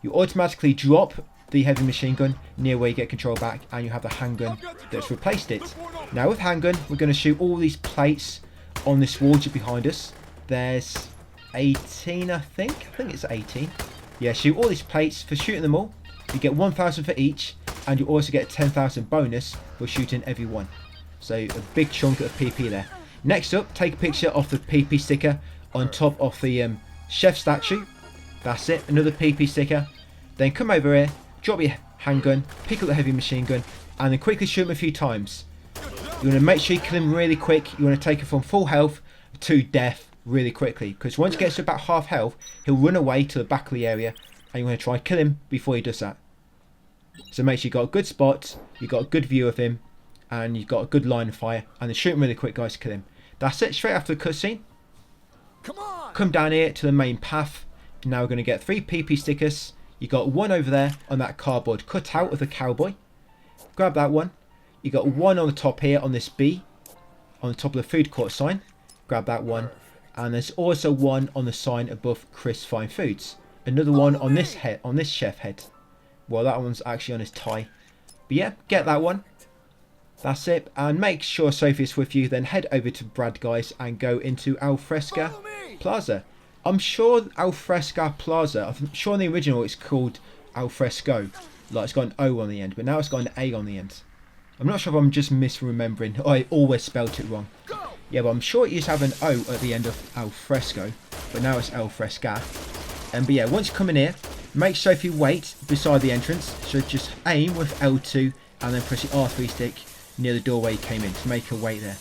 You automatically drop the heavy machine gun near where you get control back, and you have the handgun that's replaced it. Now with handgun, we're going to shoot all these plates on this wall just behind us. There's 18, I think it's 18. Yeah, shoot all these plates. For shooting them all, you get 1,000 for each, and you also get a 10,000 bonus for shooting every one. So a big chunk of PP there. Next up, take a picture of the PP sticker on top of the chef statue. That's it, another PP sticker. Then come over here, drop your handgun, pick up the heavy machine gun, and then quickly shoot him a few times. You want to make sure you kill him really quick. You want to take him from full health to death really quickly, because once he gets to about half health, he'll run away to the back of the area, and you want to try and kill him before he does that. So make sure you've got a good spot, you've got a good view of him, and you've got a good line of fire, and then shoot him really quick, guys, to kill him. That's it, straight after the cutscene. Come on! Come down here to the main path. Now we're going to get 3 PP stickers. You got one over there on that cardboard cutout of the cowboy. Grab that one. You got one on the top here on this B, on the top of the food court sign. Grab that one. And there's also one on the sign above Chris Fine Foods. Another one on this head, on this chef head. Well, that one's actually on his tie. But yeah, get that one. That's it. And make sure Sophie's with you. Then head over to Brad, guys, and go into Alfresca Plaza. I'm sure Alfresca Plaza, I'm sure in the original it's called Alfresco. Like it's got an O on the end, but now it's got an A on the end. I'm not sure if I'm just misremembering. I always spelt it wrong. Yeah, but I'm sure it used to have an O at the end of Alfresco, but now it's Alfresca. But yeah, once you come in here, make sure if you wait beside the entrance, so just aim with L2 and then press the R3 stick near the doorway you came in to make her wait there.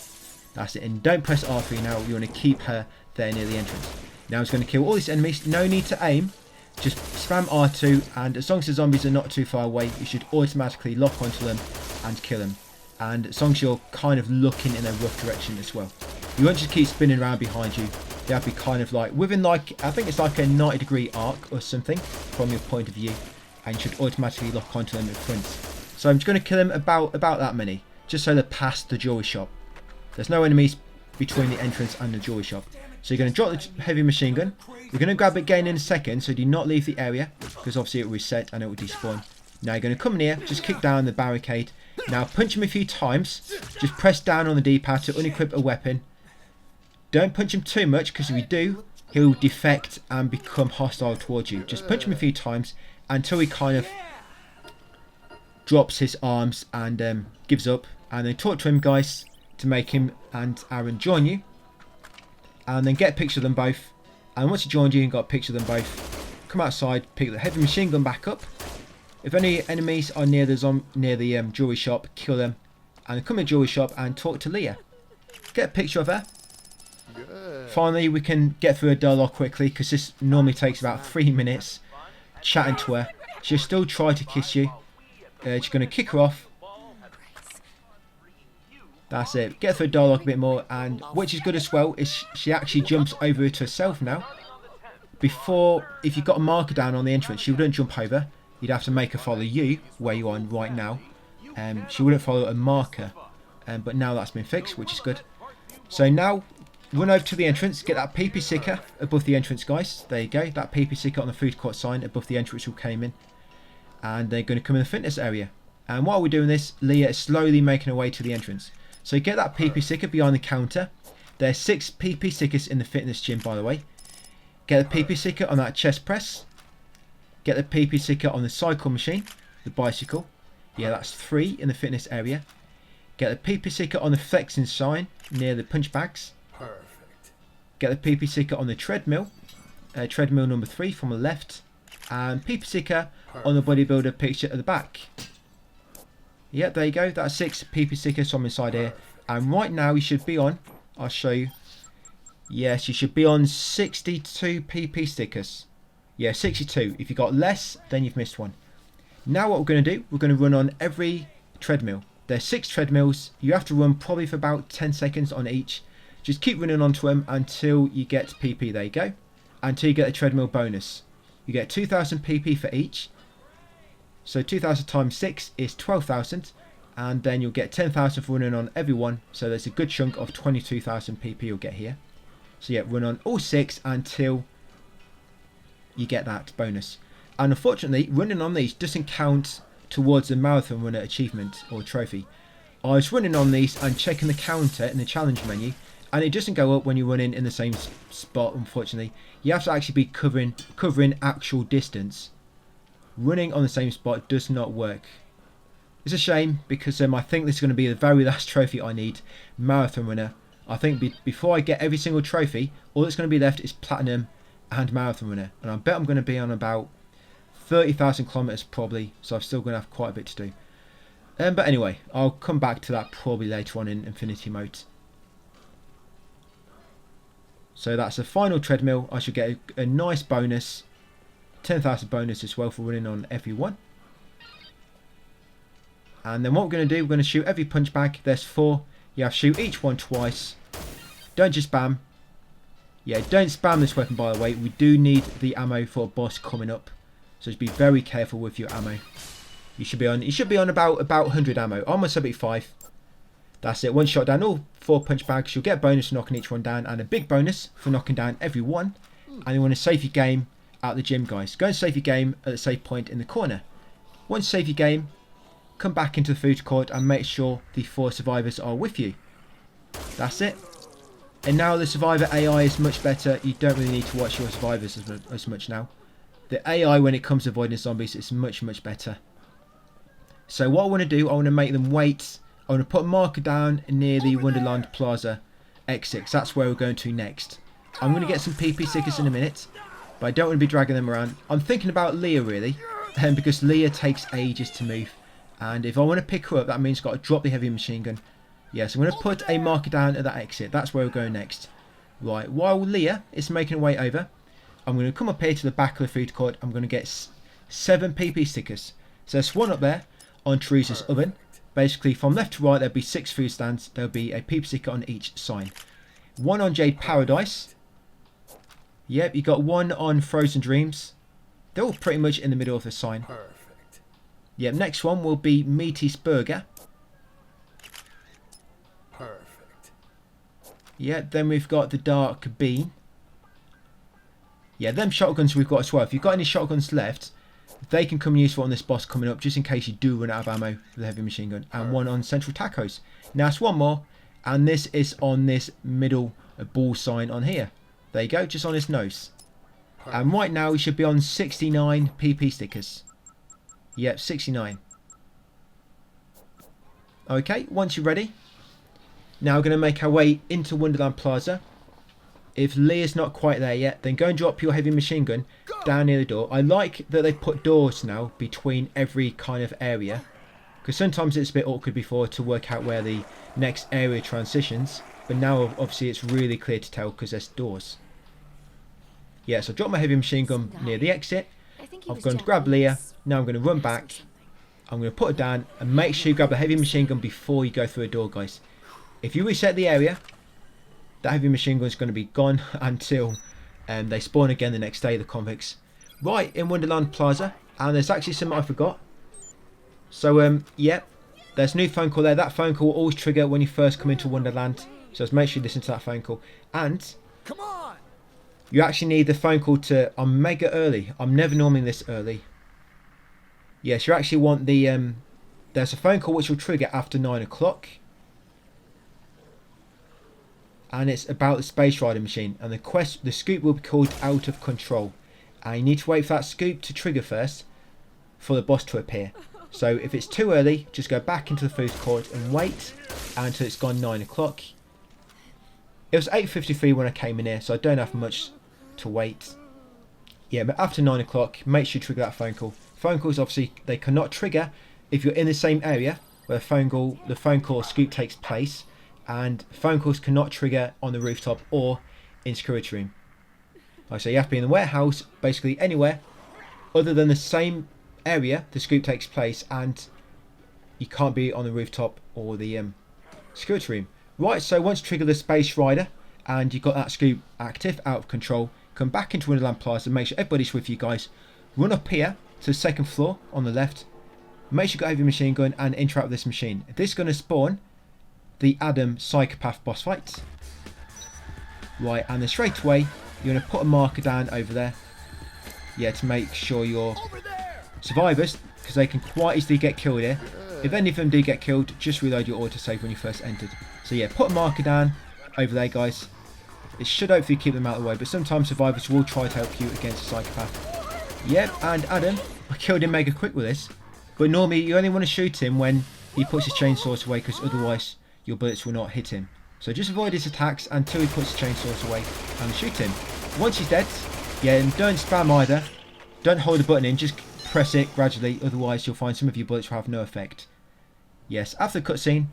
That's it, and don't press R3 now, you want to keep her there near the entrance. Now it's going to kill all these enemies, no need to aim, just spam R2, and as long as the zombies are not too far away, you should automatically lock onto them and kill them. And as long as you're kind of looking in a rough direction as well. You won't just keep spinning around behind you, you have to be kind of like, within like, I think it's like a 90-degree arc or something from your point of view, and you should automatically lock onto them in front. So I'm just going to kill them about that many, just so they're past the jewelry shop. There's no enemies between the entrance and the jewelry shop. So you're going to drop the heavy machine gun. You're going to grab it again in a second, so do not leave the area, because obviously it will reset and it will despawn. Now you're going to come in here, just kick down the barricade. Now punch him a few times. Just press down on the D-pad to unequip a weapon. Don't punch him too much, because if you do, he'll defect and become hostile towards you. Just punch him a few times until he kind of drops his arms and gives up. And then talk to him, guys, to make him and Aaron join you. And then get a picture of them both. And once you joined you and got a picture of them both, come outside, pick the heavy machine gun back up. If any enemies are near the jewelry shop, kill them. And come in the jewelry shop and talk to Leah. Get a picture of her. Good. Finally, we can get through a dialogue quickly, because this normally takes about 3 minutes. Chatting to her. She'll still try to kiss you. She's going to kick her off. That's it. Get through dialogue a bit more, and which is good as well is she actually jumps over to herself now. Before, if you've got a marker down on the entrance, she wouldn't jump over. You'd have to make her follow you where you are right now. She wouldn't follow a marker, but now that's been fixed, which is good. So now run over to the entrance, get that PP sticker above the entrance, guys. There you go. That PP sticker on the food court sign above the entrance we came in, and they're going to come in the fitness area. And while we're doing this, Leah is slowly making her way to the entrance. So get that PP sticker behind the counter. There's 6 PP stickers in the fitness gym, by the way. Get the PP sticker on that chest press. Get the PP sticker on the cycle machine, the bicycle. Yeah, that's 3 in the fitness area. Get the PP sticker on the flexing sign near the punch bags. Perfect. Get the PP sticker on the treadmill. Treadmill number 3 from the left. And PP sticker on the bodybuilder picture at the back. Yeah, there you go. That's 6 PP stickers from inside here. And right now you should be on, I'll show you. Yes, you should be on 62 PP stickers. Yeah, 62. If you got less, then you've missed one. Now what we're going to do, we're going to run on every treadmill. There's 6 treadmills. You have to run probably for about 10 seconds on each. Just keep running onto them until you get PP. There you go. Until you get a treadmill bonus. You get 2,000 PP for each. So 2,000 times 6 is 12,000, and then you'll get 10,000 for running on every one. So there's a good chunk of 22,000 PP you'll get here. So yeah, run on all 6 until you get that bonus. And unfortunately, running on these doesn't count towards the marathon runner achievement or trophy. I was running on these and checking the counter in the challenge menu, and it doesn't go up when you're running in the same spot, unfortunately. You have to actually be covering actual distance. Running on the same spot does not work. It's a shame, because I think this is going to be the very last trophy I need, marathon runner. I think before I get every single trophy, all that's going to be left is platinum and marathon runner. And I bet I'm going to be on about 30,000 kilometers probably. So I'm still going to have quite a bit to do. But anyway, I'll come back to that probably later on in Infinity Mode. So that's the final treadmill. I should get a nice bonus. 10,000 bonus as well for running on every one. And then what we're going to do, we're going to shoot every punch bag. There's 4. You have to shoot each one twice. Don't just spam. Yeah, don't spam this weapon, by the way. We do need the ammo for a boss coming up. So just be very careful with your ammo. You should be on about 100 ammo. Almost 75. That's it. One shot down all 4 punch bags. You'll get a bonus for knocking each one down. And a big bonus for knocking down every one. And you want to save your game at the gym, guys. Go and save your game at the save point in the corner. Once you save your game, come back into the food court and make sure the 4 survivors are with you. That's it. And now the survivor AI is much better. You don't really need to watch your survivors as much now. The AI when it comes to avoiding zombies is much better. So what I want to do, I want to make them wait. I want to put a marker down near the Wonderland Plaza exit. That's where we're going to next. I'm going to get some PP stickers in a minute, but I don't want to be dragging them around. I'm thinking about Leah really, because Leah takes ages to move. And if I want to pick her up, that means I've got to drop the heavy machine gun. Yes, I'm going to put a marker down at that exit. That's where we're going next. Right, while Leah is making her way over, I'm going to come up here to the back of the food court. I'm going to get 7 PP stickers. So there's 1 up there on Teresa's oven. Basically, from left to right, there'll be 6 food stands. There'll be a PP sticker on each sign. 1 on Jade Paradise. Yep, you got 1 on Frozen Dreams. They're all pretty much in the middle of the sign. Perfect. Yep, next one will be Meaty's Burger. Perfect. Yeah, then we've got the Dark Bean. Yeah, them shotguns we've got as well. If you've got any shotguns left, they can come useful on this boss coming up, just in case you do run out of ammo for the heavy machine gun. And 1 on Central Tacos. Now it's 1 more, and this is on this middle ball sign on here. There you go, just on his nose. And right now we should be on 69 PP stickers. Yep, 69. Okay, once you're ready, now we're going to make our way into Wonderland Plaza. If Leah's not quite there yet, then go and drop your heavy machine gun down near the door. I like that they put doors now between every kind of area, because sometimes it's a bit awkward before to work out where the next area transitions, but now obviously it's really clear to tell because there's doors. Yeah, so I dropped my heavy machine gun near the exit. I'm going to grab Leah. Now I'm going to run back. I'm going to put her down and make sure you grab the heavy machine gun before you go through a door, guys. If you reset the area, that heavy machine gun is going to be gone until they spawn again the next day, the convicts. Right, in Wonderland Plaza. And there's actually something I forgot. So, yeah, there's a new phone call there. That phone call will always trigger when you first come into Wonderland. So just make sure you listen to that phone call. And Come on. you actually need the phone call to... I'm mega early. I'm never normally this early. Yes, you actually want the... there's a phone call which will trigger after 9 o'clock. And it's about the Space Rider machine. And the scoop will be called Out of Control. And you need to wait for that scoop to trigger first for the boss to appear. So if it's too early, just go back into the food court and wait until it's gone 9 o'clock. It was 8:53 when I came in here, so I don't have much to wait. Yeah, but after 9 o'clock, make sure you trigger that phone call. Phone calls, obviously, they cannot trigger if you're in the same area where the phone call or scoop takes place. And phone calls cannot trigger on the rooftop or in security room. Like I say, you have to be in the warehouse, basically anywhere other than the same area the scoop takes place, and you can't be on the rooftop or the security room. Right, so once you trigger the Space Rider and you've got that scoop active, Out of Control, come back into Wonderland Plaza, make sure everybody's with you guys. Run up here to the 2nd floor on the left. Make sure you've got a heavy machine gun and interact with this machine. This is going to spawn the Adam Psychopath boss fight. Right, and then straight away you're going to put a marker down over there. Yeah, to make sure your survivors, because they can quite easily get killed here. If any of them do get killed, just reload your autosave when you first entered. So yeah, put a marker down over there, guys. It should hopefully keep them out of the way, but sometimes survivors will try to help you against a psychopath. Yep, and Adam, I killed him mega quick with this. But normally you only want to shoot him when he puts his chainsaws away, because otherwise your bullets will not hit him. So just avoid his attacks until he puts his chainsaws away and shoot him. Once he's dead, Yeah, and don't spam either. Don't hold the button in, just press it gradually, otherwise you'll find some of your bullets will have no effect. Yes, after the cutscene,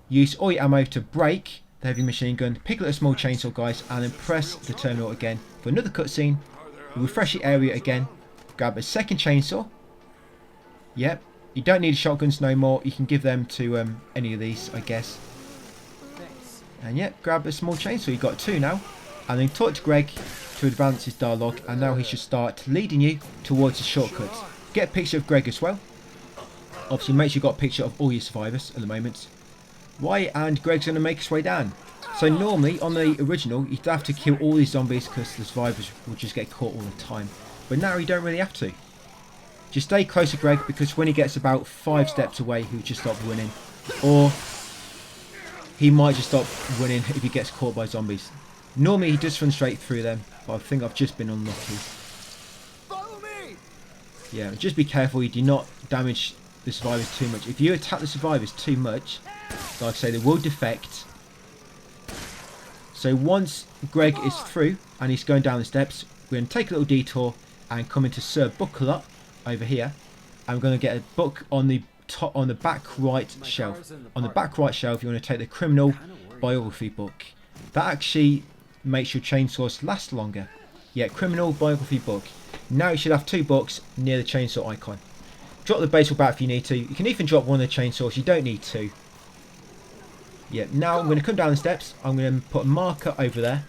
use all your ammo to break the heavy machine gun, pick up a small chainsaw, guys, and then press the terminal again for another cutscene. Refresh the area again, grab a second chainsaw. Yep, you don't need shotguns no more, you can give them to any of these, I guess. And yep, grab a small chainsaw, you've got 2 now. And then talk to Greg to advance his dialogue, and now he should start leading you towards the shortcut. Get a picture of Greg as well. Obviously make sure you've got a picture of all your survivors at the moment. Right, and Greg's going to make his way down. So normally on the original you'd have to kill all these zombies because the survivors will just get caught all the time. But now you don't really have to. Just stay close to Greg, because when he gets about 5 steps away he'll just stop running. Or he might just stop running if he gets caught by zombies. Normally he does run straight through them, but I think I've just been unlucky. Follow me. Yeah, just be careful you do not damage the survivors too much. If you attack the survivors too much, like I say, they will defect. So once Greg is through and he's going down the steps, we're going to take a little detour and come into Sir Buckler over here. And we're going to get a book on the top, on the back right shelf. On the back right shelf, you want to take the criminal biography book. That actually makes your chainsaws last longer. Yeah, criminal biography book. Now you should have 2 books near the chainsaw icon. Drop the baseball bat if you need to. You can even drop one of the chainsaws, you don't need 2. Yeah, now I'm going to come down the steps. I'm going to put a marker over there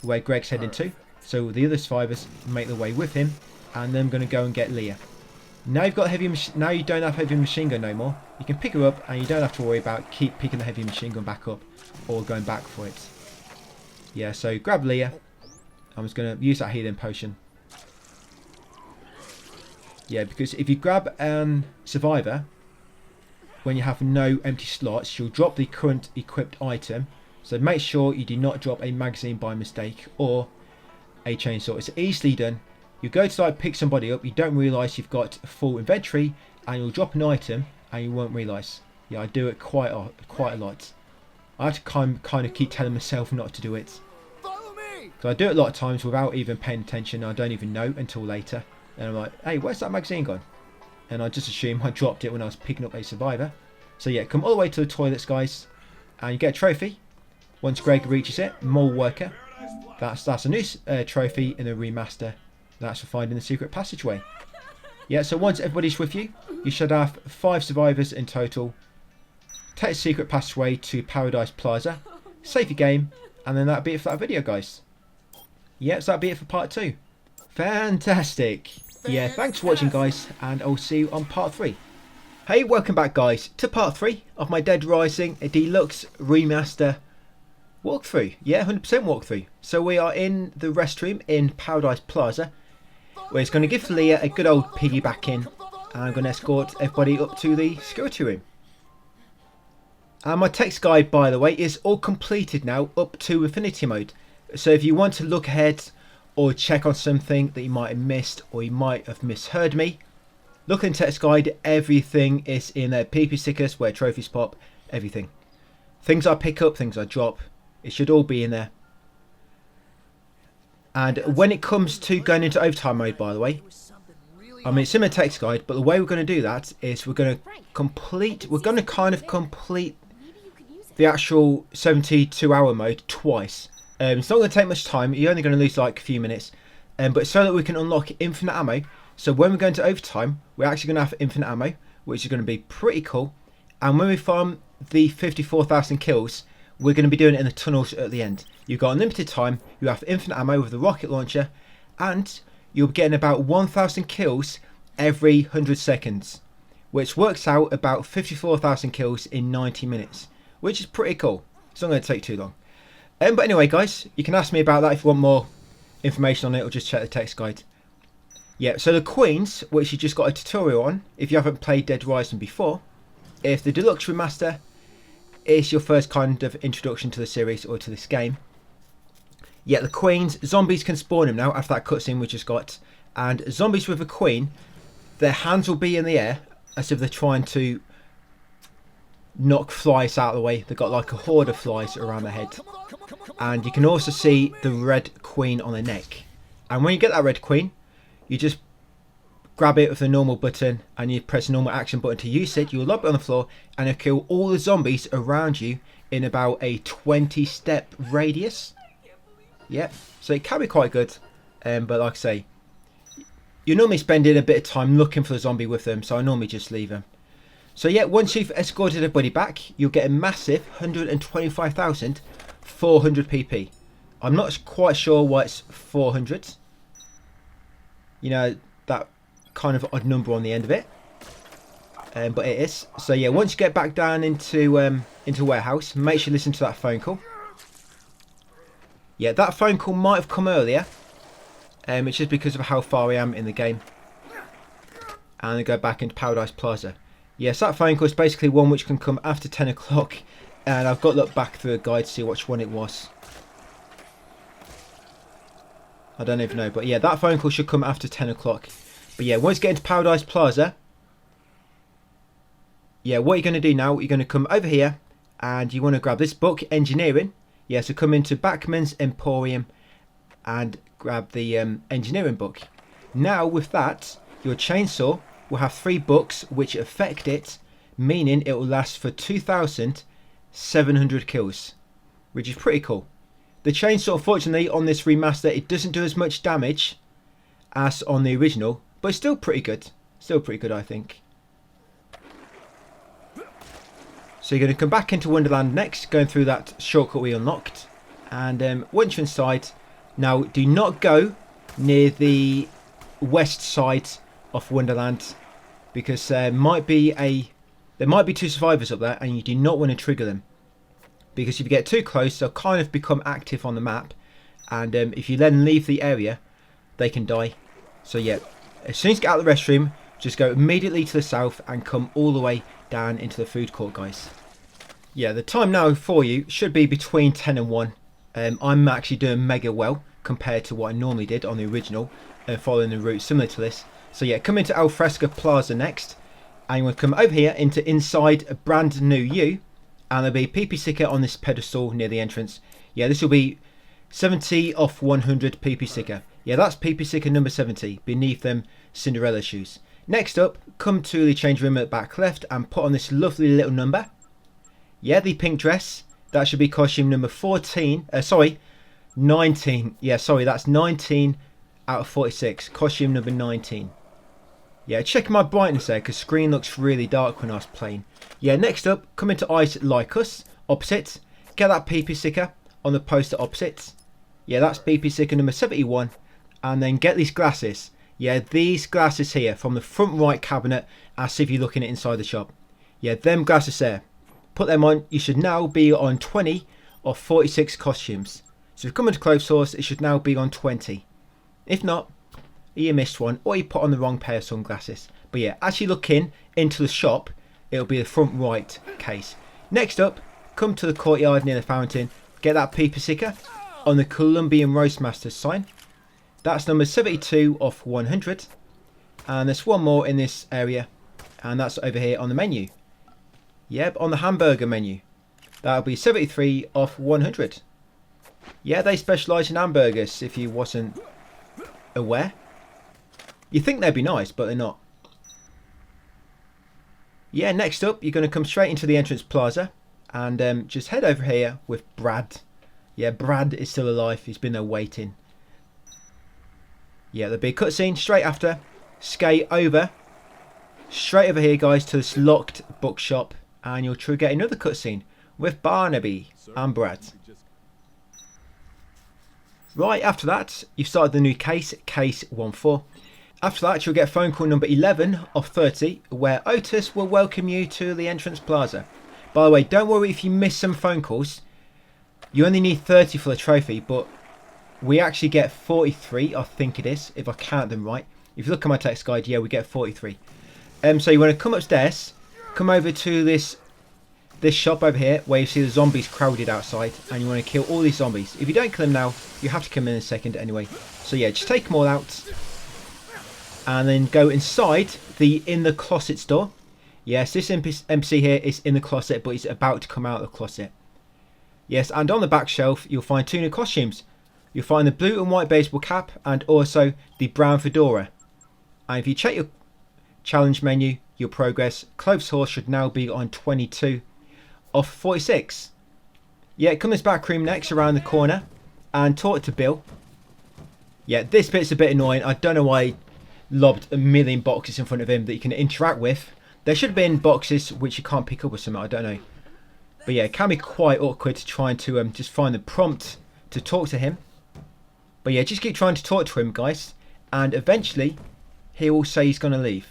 where Greg's heading to, so the other survivors make their way with him, and then I'm going to go and get Leah. Now you've got now you don't have heavy machine gun no more. You can pick her up and you don't have to worry about keep picking the heavy machine gun back up or going back for it. Yeah, so grab Leah. I'm just going to use that healing potion. Yeah, because if you grab survivor when you have no empty slots, you'll drop the current equipped item. So make sure you do not drop a magazine by mistake or a chainsaw. It's easily done. You go to like pick somebody up, you don't realise you've got a full inventory, and you'll drop an item and you won't realise. Yeah, I do it quite a lot. I have to kind of keep telling myself not to do it. Follow me. Because I do it a lot of times without even paying attention. I don't even know until later. And I'm like, hey, where's that magazine gone? And I just assume I dropped it when I was picking up a survivor. So yeah, come all the way to the toilets, guys. And you get a trophy. Once Greg reaches it, Mole Worker. That's a new trophy in the remaster. That's for finding the secret passageway. Yeah, so once everybody's with you, you should have 5 survivors in total. Take the secret passageway to Paradise Plaza. Save your game. And then that'll be it for that video, guys. Yeah, so that'll be it for part 2. Fantastic. Yeah, thanks for watching, guys, and I'll see you on part 3. Hey, welcome back, guys, to part 3 of my Dead Rising Deluxe Remaster walkthrough. Yeah, 100% walkthrough. So we are in the restroom in Paradise Plaza, where it's going to give Leah a good old piggybacking, and I'm going to escort everybody up to the security room. And my text guide, by the way, is all completed now up to Affinity Mode. So if you want to look ahead or check on something that you might have missed or you might have misheard me, look in text guide. Everything is in there. PP stickers, where trophies pop, everything. Things I pick up, things I drop, it should all be in there. And when it comes to going into overtime mode, by the way, I mean, it's in the text guide, but the way we're going to do that is we're going to kind of complete the actual 72-hour mode twice. It's not going to take much time. You're only going to lose like a few minutes, but so that we can unlock infinite ammo. So when we go into overtime, we're actually going to have infinite ammo, which is going to be pretty cool. And when we farm the 54,000 kills, we're going to be doing it in the tunnels at the end. You've got unlimited time, you have infinite ammo with the rocket launcher, and you'll be getting about 1,000 kills every 100 seconds, which works out about 54,000 kills in 90 minutes, which is pretty cool. It's not going to take too long. But anyway, guys, you can ask me about that if you want more information on it, or just check the text guide. Yeah, so the Queens, which you just got a tutorial on, if you haven't played Dead Rising before, if the Deluxe Remaster is your first kind of introduction to the series or to this game. Yeah, the Queens, zombies can spawn them now after that cutscene we just got. And zombies with a Queen, their hands will be in the air as if they're trying to knock flies out of the way. They've got like a horde of flies around their head. And you can also see the red Queen on their neck. And when you get that red queen, you just grab it with the normal button and you press the normal action button to use it. You'll lob it on the floor and it'll kill all the zombies around you in about a 20-step radius. Yep, so it can be quite good. But like I say, you're normally spending a bit of time looking for the zombie with them, so I normally just leave them. So yeah, once you've escorted everybody back, you'll get a massive 125,400 PP. I'm not quite sure why it's 400. You know, that kind of odd number on the end of it. But it is. So yeah, once you get back down into warehouse, make sure you listen to that phone call. Yeah, that phone call might have come earlier. It's just because of how far I am in the game. And I go back into Paradise Plaza. Yes, that phone call is basically one which can come after 10 o'clock. And I've got to look back through a guide to see which one it was. I don't even know. But yeah, that phone call should come after 10 o'clock. But yeah, once you get into Paradise Plaza. Yeah, what you're going to do now, you're going to come over here. And you want to grab this book, Engineering. Yeah, so come into Bachman's Emporium. And grab the engineering book. Now with that, your chainsaw will have 3 books which affect it, meaning it will last for 2,700 kills, which is pretty cool. The chainsaw, unfortunately, on this remaster, it doesn't do as much damage as on the original, but it's still pretty good. Still pretty good, I think. So you're going to come back into Wonderland next, going through that shortcut we unlocked, and once you're inside. Now, do not go near the west side of Wonderland, because there might be 2 survivors up there, and you do not want to trigger them. Because if you get too close, they'll kind of become active on the map, and if you then leave the area, they can die. So yeah, as soon as you get out of the restroom, just go immediately to the south and come all the way down into the food court, guys. Yeah, the time now for you should be between 10 and 1. I'm actually doing mega well compared to what I normally did on the original, following the route similar to this. So yeah, come into Alfresca Plaza next, and you want to come over here into inside a brand new U, and there'll be a PP sticker on this pedestal near the entrance. Yeah, this will be 70 off 100 PP sticker. Yeah, that's PP sticker number 70 beneath them Cinderella shoes. Next up, come to the change room at the back left and put on this lovely little number. Yeah, the pink dress. That should be costume number 19. Yeah, sorry, that's 19 out of 46. Costume number 19. Yeah, check my brightness there, because screen looks really dark when I was playing. Yeah, next up, come into Ice Like Us, opposite. Get that PP sticker on the poster opposite. Yeah, that's PP sticker number 71. And then get these glasses. Yeah, these glasses here from the front right cabinet, as if you're looking at inside the shop. Yeah, them glasses there. Put them on. You should now be on 20 of 46 costumes. So if you come into Clothes Source, it should now be on 20. If not, you missed one, or you put on the wrong pair of sunglasses. But yeah, as you look into the shop, it'll be the front right case. Next up, come to the courtyard near the fountain. Get that PP sticker on the Colombian Roastmasters sign. That's number 72 of 100. And there's one more in this area, and that's over here on the menu. Yep, on the hamburger menu. That'll be 73 off 100. Yeah, they specialise in hamburgers, if you wasn't aware. You think they'd be nice, but they're not. Yeah, next up, you're going to come straight into the entrance plaza. And just head over here with Brad. Yeah, Brad is still alive. He's been there waiting. Yeah, there'll be a cutscene straight after. Skate over. Straight over here, guys, to this locked bookshop. And you'll get another cutscene with Barnaby and Brad. Right, after that, you've started the new case, case 14. After that, you'll get phone call number 11 of 30, where Otis will welcome you to the entrance plaza. By the way, don't worry if you miss some phone calls. You only need 30 for the trophy, but we actually get 43, I think it is, if I count them right. If you look at my text guide, yeah, we get 43. So you want to come upstairs, come over to this shop over here, where you see the zombies crowded outside, and you want to kill all these zombies. If you don't kill them now, you have to come in a second anyway. So yeah, just take them all out, and then go inside the In the Closet store. Yes, this NPC here is in the closet, but he's about to come out of the closet. Yes, and on the back shelf, you'll find 2 new costumes. you'll find the blue and white baseball cap and also the brown fedora. And if you check your challenge menu, your progress, Clovis Horse should now be on 22 off 46. Yeah, come this back room next around the corner and talk to Bill. Yeah, this bit's a bit annoying. I don't know why he lobbed a million boxes in front of him that you can interact with. There should have been boxes which you can't pick up or something, I don't know. But yeah, it can be quite awkward trying to just find the prompt to talk to him. But yeah, just keep trying to talk to him, guys. And eventually, he will say he's going to leave.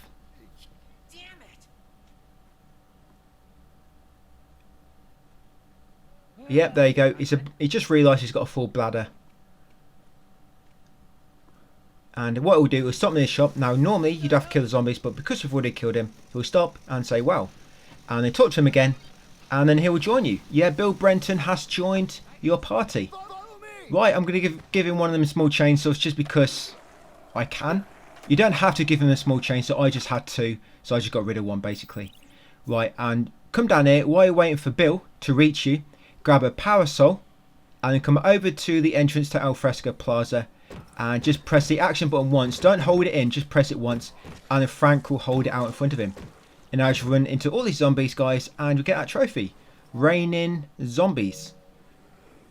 Damn it! Yep, there you go. He just realised he's got a full bladder. And what he'll do is stop in his shop. Now, normally you'd have to kill the zombies, but because we've already killed him, he'll stop and say, well. And then talk to him again, and then he will join you. Yeah, Bill Brenton has joined your party. Follow me! Right, I'm going to give him one of them small chainsaws just because I can. You don't have to give him a small chainsaw. I just had to, so I just got rid of one, basically. Right, and come down here. While you're waiting for Bill to reach you, grab a parasol, and then come over to the entrance to Al Fresco Plaza, and just press the action button once. Don't hold it in, just press it once, and then Frank will hold it out in front of him. And now just run into all these zombies, guys, and you'll get that trophy. Raining zombies.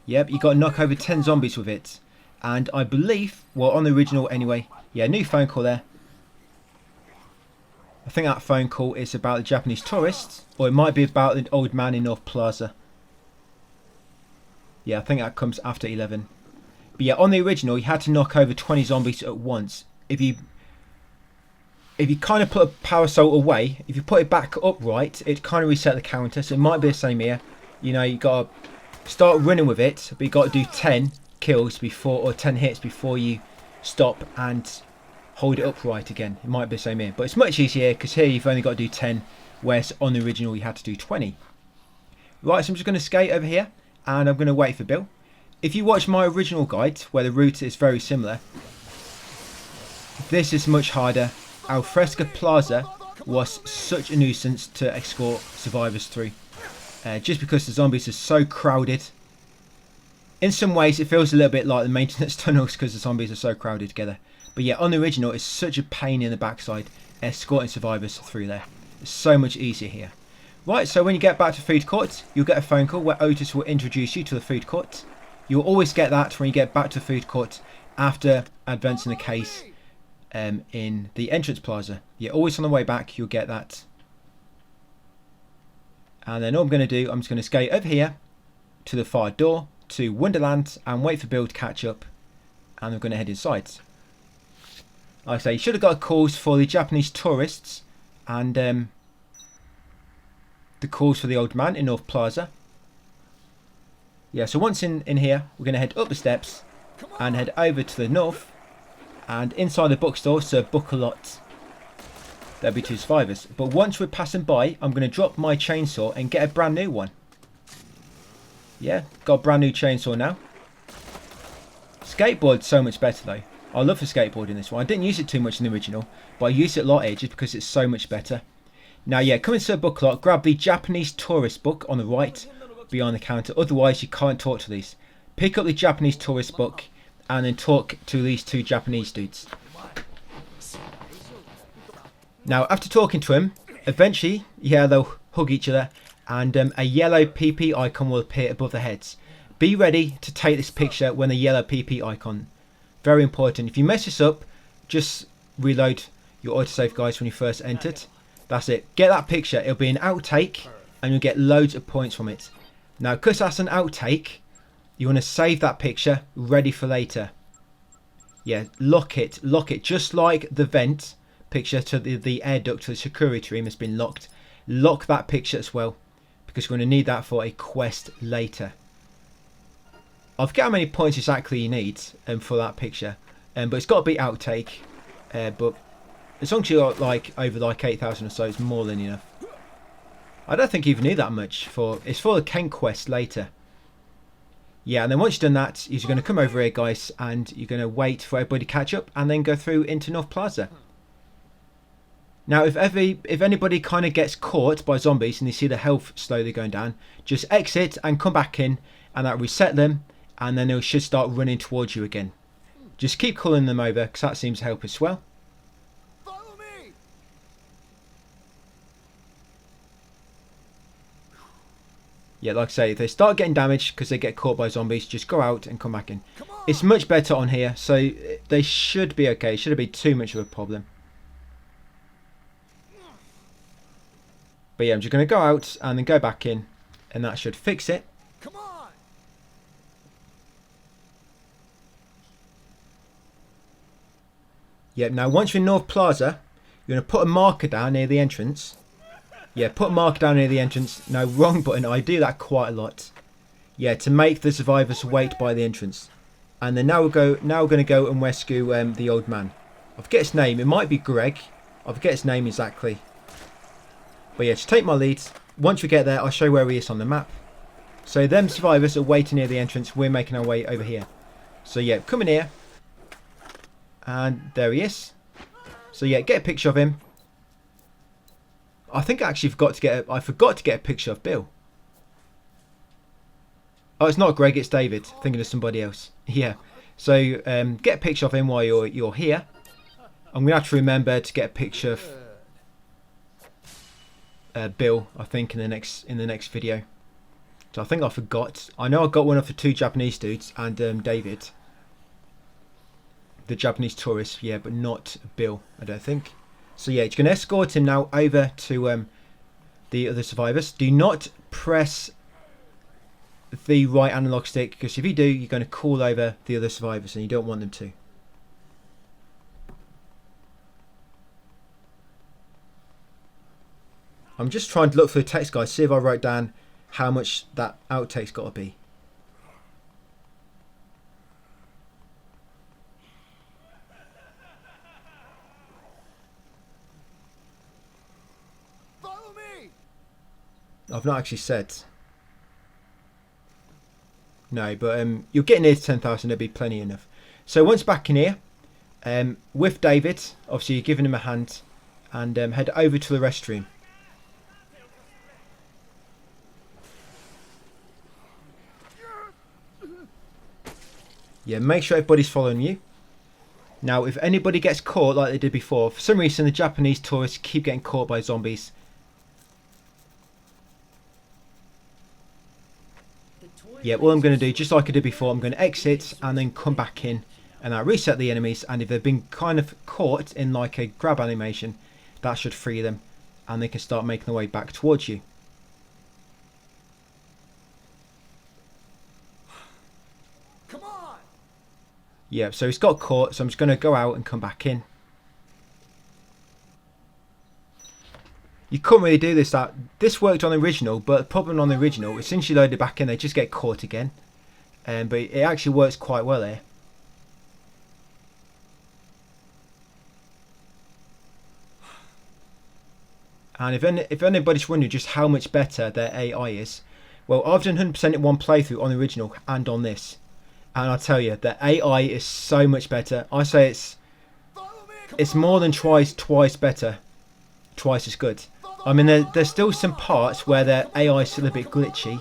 Yep, you got to knock over 10 zombies with it. And I believe, well, on the original anyway, yeah, new phone call there. I think that phone call is about the Japanese tourists, or it might be about the old man in North Plaza. Yeah, I think that comes after 11. But yeah, on the original, you had to knock over 20 zombies at once. If you kind of put a parasol away, if you put it back upright, it kind of reset the counter. So it might be the same here. You know, you got to start running with it, but you got to do 10 kills before, or 10 hits before you stop and hold it upright again. It might be the same here, but it's much easier because here you've only got to do 10, whereas on the original you had to do 20. Right, so I'm just going to skate over here, and I'm going to wait for Bill. If you watch my original guide, where the route is very similar, this is much harder. Al Fresco Plaza was such a nuisance to escort survivors through, just because the zombies are so crowded. In some ways, it feels a little bit like the maintenance tunnels because the zombies are so crowded together. But yeah, on the original, it's such a pain in the backside escorting survivors through there. It's so much easier here. Right, so when you get back to food court, you'll get a phone call where Otis will introduce you to the food court. You'll always get that when you get back to food court after advancing the case in the entrance plaza. You're always on the way back, you'll get that. And then all I'm going to do, I'm just going to skate over here to the far door to Wonderland and wait for Bill to catch up, and I'm going to head inside. Like I say, you should have got calls for the Japanese tourists and the calls for the old man in North Plaza. Yeah, so once in here, we're going to head up the steps and head over to the north, and inside the bookstore, Sir Book-a-Lot, there'll be 2 survivors. But once we're passing by, I'm going to drop my chainsaw and get a brand new one. Yeah, got a brand new chainsaw now. Skateboard's so much better though. I love the skateboard in this one. I didn't use it too much in the original, but I used it a lot here just because it's so much better. Now yeah, come into the book-a-lot, grab the Japanese tourist book on the right behind the counter, otherwise you can't talk to these. Pick up the Japanese tourist book and then talk to these 2 Japanese dudes. Now after talking to him, eventually, yeah, they'll hug each other, and a yellow PP icon will appear above their heads. Be ready to take this picture when the yellow PP icon, very important. If you mess this up, just reload your autosave, guys, when you first entered. That's it. Get that picture. It'll be an outtake and you'll get loads of points from it. Now, because that's an outtake, you want to save that picture ready for later. Yeah, lock it, just like the vent picture to the air duct to the security room has been locked. Lock that picture as well, because we're going to need that for a quest later. I forget how many points exactly you need for that picture, but it's got to be outtake. But as long as you're like over like 8,000 or so, it's more than enough. I don't think you even need that much for. It's for the Ken quest later. Yeah, and then once you've done that, you're going to come over here, guys, and you're going to wait for everybody to catch up, and then go through into North Plaza. Now, if anybody kind of gets caught by zombies and you see the health slowly going down, just exit and come back in, and that'll reset them, and then they should start running towards you again. Just keep calling them over because that seems to help as well. Follow me. Yeah, like I say, if they start getting damaged because they get caught by zombies, just go out and come back in. Come on. It's much better on here, so they should be okay. It shouldn't be too much of a problem. But yeah, I'm just going to go out and then go back in, and that should fix it. Come on. Yeah, now once you're in North Plaza, you're going to put a marker down near the entrance. Yeah, put a marker down near the entrance. No, wrong button. I do that quite a lot. Yeah, to make the survivors wait by the entrance. And then now we're going to go and rescue the old man. I forget his name. It might be Greg. I forget his name exactly. But yeah, just take my lead. Once we get there, I'll show you where he is on the map. So them survivors are waiting near the entrance. We're making our way over here. So yeah, come in here. And there he is. So yeah, get a picture of him. I think I actually forgot to get a picture of Bill. Oh, it's not Greg, it's David. Thinking of somebody else. Yeah. So get a picture of him while you're here. I'm gonna have to remember to get a picture of Bill, I think, in the next video. So I think I forgot. I know I got one of the two Japanese dudes and David, the Japanese tourist. Yeah, but not Bill, I don't think. So yeah, you're gonna escort him now over to the other survivors. Do not press the right analog stick, because if you do, you're going to call over the other survivors, and you don't want them to. I'm just trying to look for the text, guys, see if I wrote down how much that outtake's got to be. Follow me. I've not actually said. No, but you're getting near to 10,000, there'll be plenty enough. So once back in here, with David, obviously you're giving him a hand, and head over to the restroom. Yeah, make sure everybody's following you. Now, if anybody gets caught like they did before, for some reason the Japanese tourists keep getting caught by zombies. Yeah, all I'm going to do, just like I did before, I'm going to exit and then come back in, and I'll reset the enemies, and if they've been kind of caught in like a grab animation, that should free them, and they can start making their way back towards you. Come on. Yeah, so he's got caught, so I'm just going to go out and come back in. You couldn't really do this. This worked on the original, but the problem on the original is since you load it back in, they just get caught again. But it actually works quite well here. And if anybody's wondering just how much better their AI is, well, I've done 100% in one playthrough on the original and on this, and I'll tell you, the AI is so much better. I say it's more than twice better, twice as good. I mean, there's still some parts where their AI is still a bit glitchy,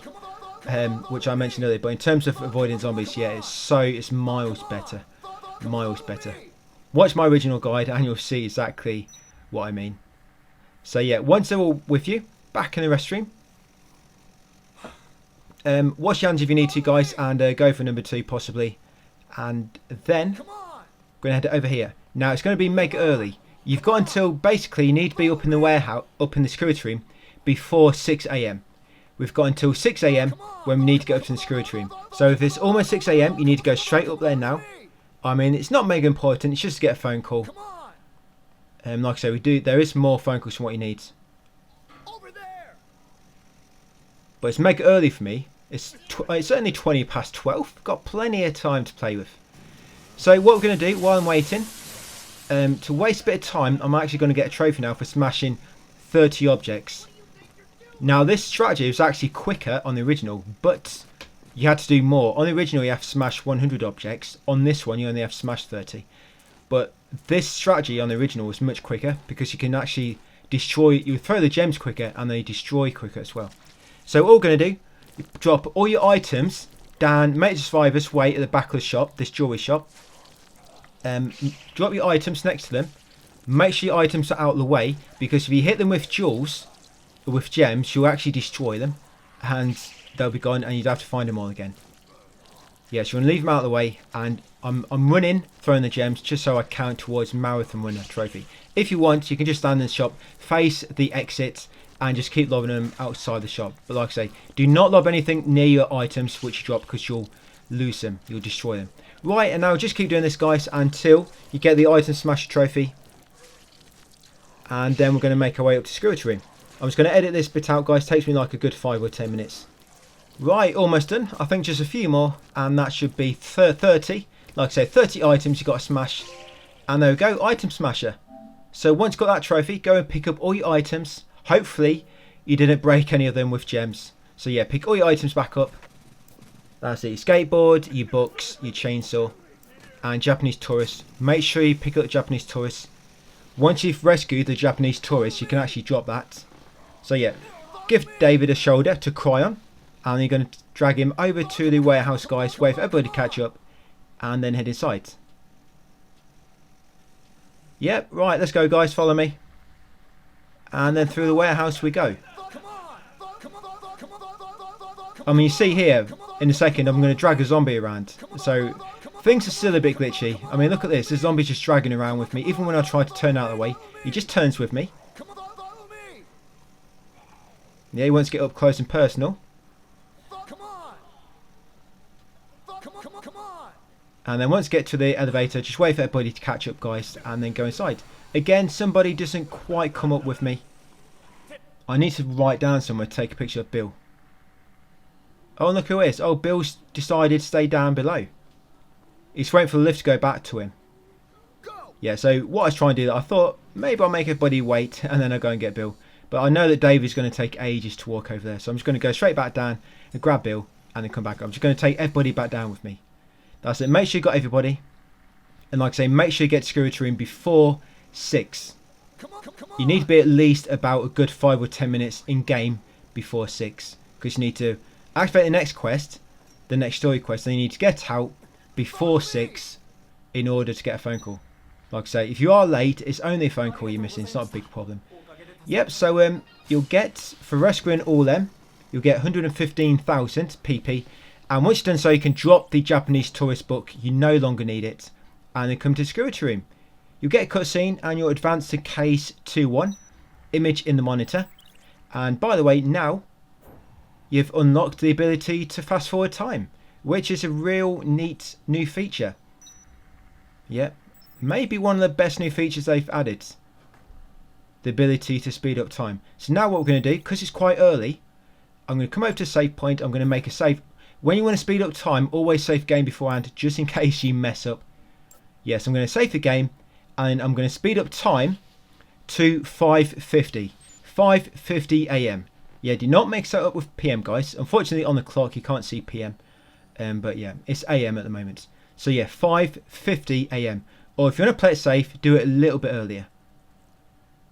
which I mentioned earlier. But in terms of avoiding zombies, yeah, it's miles better, miles better. Watch my original guide, and you'll see exactly what I mean. So yeah, once they're all with you, back in the restroom. Wash your hands if you need to, guys, and go for number 2 possibly. And then we're going to head over here. Now it's going to be mega early. You've got until, basically, you need to be up in the warehouse, up in the security room, before 6 AM. We've got until 6 AM when we need to get up to the security room. So if it's almost 6 AM, you need to go straight up there now. I mean, it's not mega important, it's just to get a phone call. Like I say, there is more phone calls from what you need. Over there. But it's mega early for me. It's only 20 past 12. Got plenty of time to play with. So what we're going to do while I'm waiting, to waste a bit of time, I'm actually going to get a trophy now for smashing 30 objects. Now this strategy was actually quicker on the original, but you had to do more. On the original you have to smash 100 objects. On this one you only have to smash 30. But this strategy on the original was much quicker, because you can actually destroy, you throw the gems quicker and they destroy quicker as well. So all we're going to do, drop all your items Dan, mate survivors wait at the back of the shop, this jewelry shop. Drop your items next to them. Make sure your items are out of the way, because if you hit them with jewels, or with gems, you'll actually destroy them, and they'll be gone, and you'd have to find them all again. Yeah, so you want to leave them out of the way, and I'm running, throwing the gems, just so I count towards Marathon Runner trophy. If you want, you can just stand in the shop, face the exit, and just keep lobbing them outside the shop. But like I say, do not lob anything near your items which you drop, because you'll lose them, you'll destroy them. Right, and now just keep doing this, guys, until you get the Item Smasher trophy. And then we're going to make our way up to Security Room. I'm just going to edit this bit out, guys. Takes me like a good 5 or 10 minutes. Right, almost done. I think just a few more, and that should be 30. Like I say, 30 items you've got to smash. And there we go, Item Smasher. So once you've got that trophy, go and pick up all your items. Hopefully, you didn't break any of them with gems. So yeah, pick all your items back up. That's it, your skateboard, your books, your chainsaw, and Japanese tourist. Make sure you pick up the Japanese tourist. Once you've rescued the Japanese tourist, you can actually drop that. So yeah, give David a shoulder to cry on. And you're going to drag him over to the warehouse, guys. Wait for everybody to catch up. And then head inside. Yep, right, let's go, guys. Follow me. And then through the warehouse we go. I mean, you see here, in a second, I'm going to drag a zombie around. So, things are still a bit glitchy. I mean, look at this. The zombie's just dragging around with me. Even when I try to turn out of the way, he just turns with me. Yeah, he wants to get up close and personal. And then once you get to the elevator, just wait for everybody to catch up, guys, and then go inside. Again, somebody doesn't quite come up with me. I need to write down somewhere to take a picture of Bill. Oh, look who it is. Oh, Bill's decided to stay down below. He's waiting for the lift to go back to him. Yeah, so what I was trying to do, I thought maybe I'll make everybody wait and then I'll go and get Bill. But I know that David's going to take ages to walk over there. So I'm just going to go straight back down and grab Bill and then come back. I'm just going to take everybody back down with me. That's it. Make sure you got everybody. And like I say, make sure you get to Security Room before 6. You need to be at least about a good 5 or 10 minutes in game before 6. Because you need to activate the next quest, the next story quest. And you need to get out before 6 in order to get a phone call. Like I say, if you are late, it's only a phone call you're missing. It's not a big problem. Yep, so you'll get, for rescuing all them, you'll get 115,000 PP. And once you've done so, you can drop the Japanese tourist book. You no longer need it. And then come to the Security Room. You'll get a cutscene and you'll advance to case 2-1. Image in the monitor. And by the way, now you've unlocked the ability to fast forward time, which is a real neat new feature. Yep. Maybe one of the best new features they've added. The ability to speed up time. So now what we're going to do, because it's quite early, I'm going to come over to save point. I'm going to make a save. When you want to speed up time, always save game beforehand, just in case you mess up. Yes, I'm going to save the game, and I'm going to speed up time to 5:50. 5:50 AM. Yeah, do not mix that up with PM, guys. Unfortunately, on the clock, you can't see PM. But yeah, it's AM at the moment. So yeah, 5:50 AM. Or if you want to play it safe, do it a little bit earlier.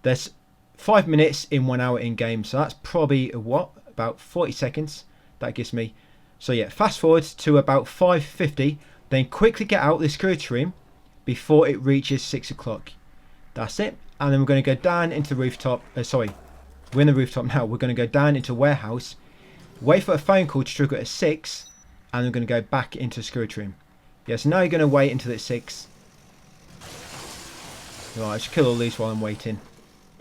There's 5 minutes in 1 hour in game, so that's probably about 40 seconds. That gives me. So yeah, fast forward to about 5:50, then quickly get out the Security Room before it reaches 6 o'clock. That's it. And then we're going to go down into the rooftop. Sorry, we're in the rooftop now. We're going to go down into warehouse, wait for a phone call to trigger at 6, and we're going to go back into the Security Room. Yeah, so now you're going to wait until it's 6. Right, I should kill all these while I'm waiting.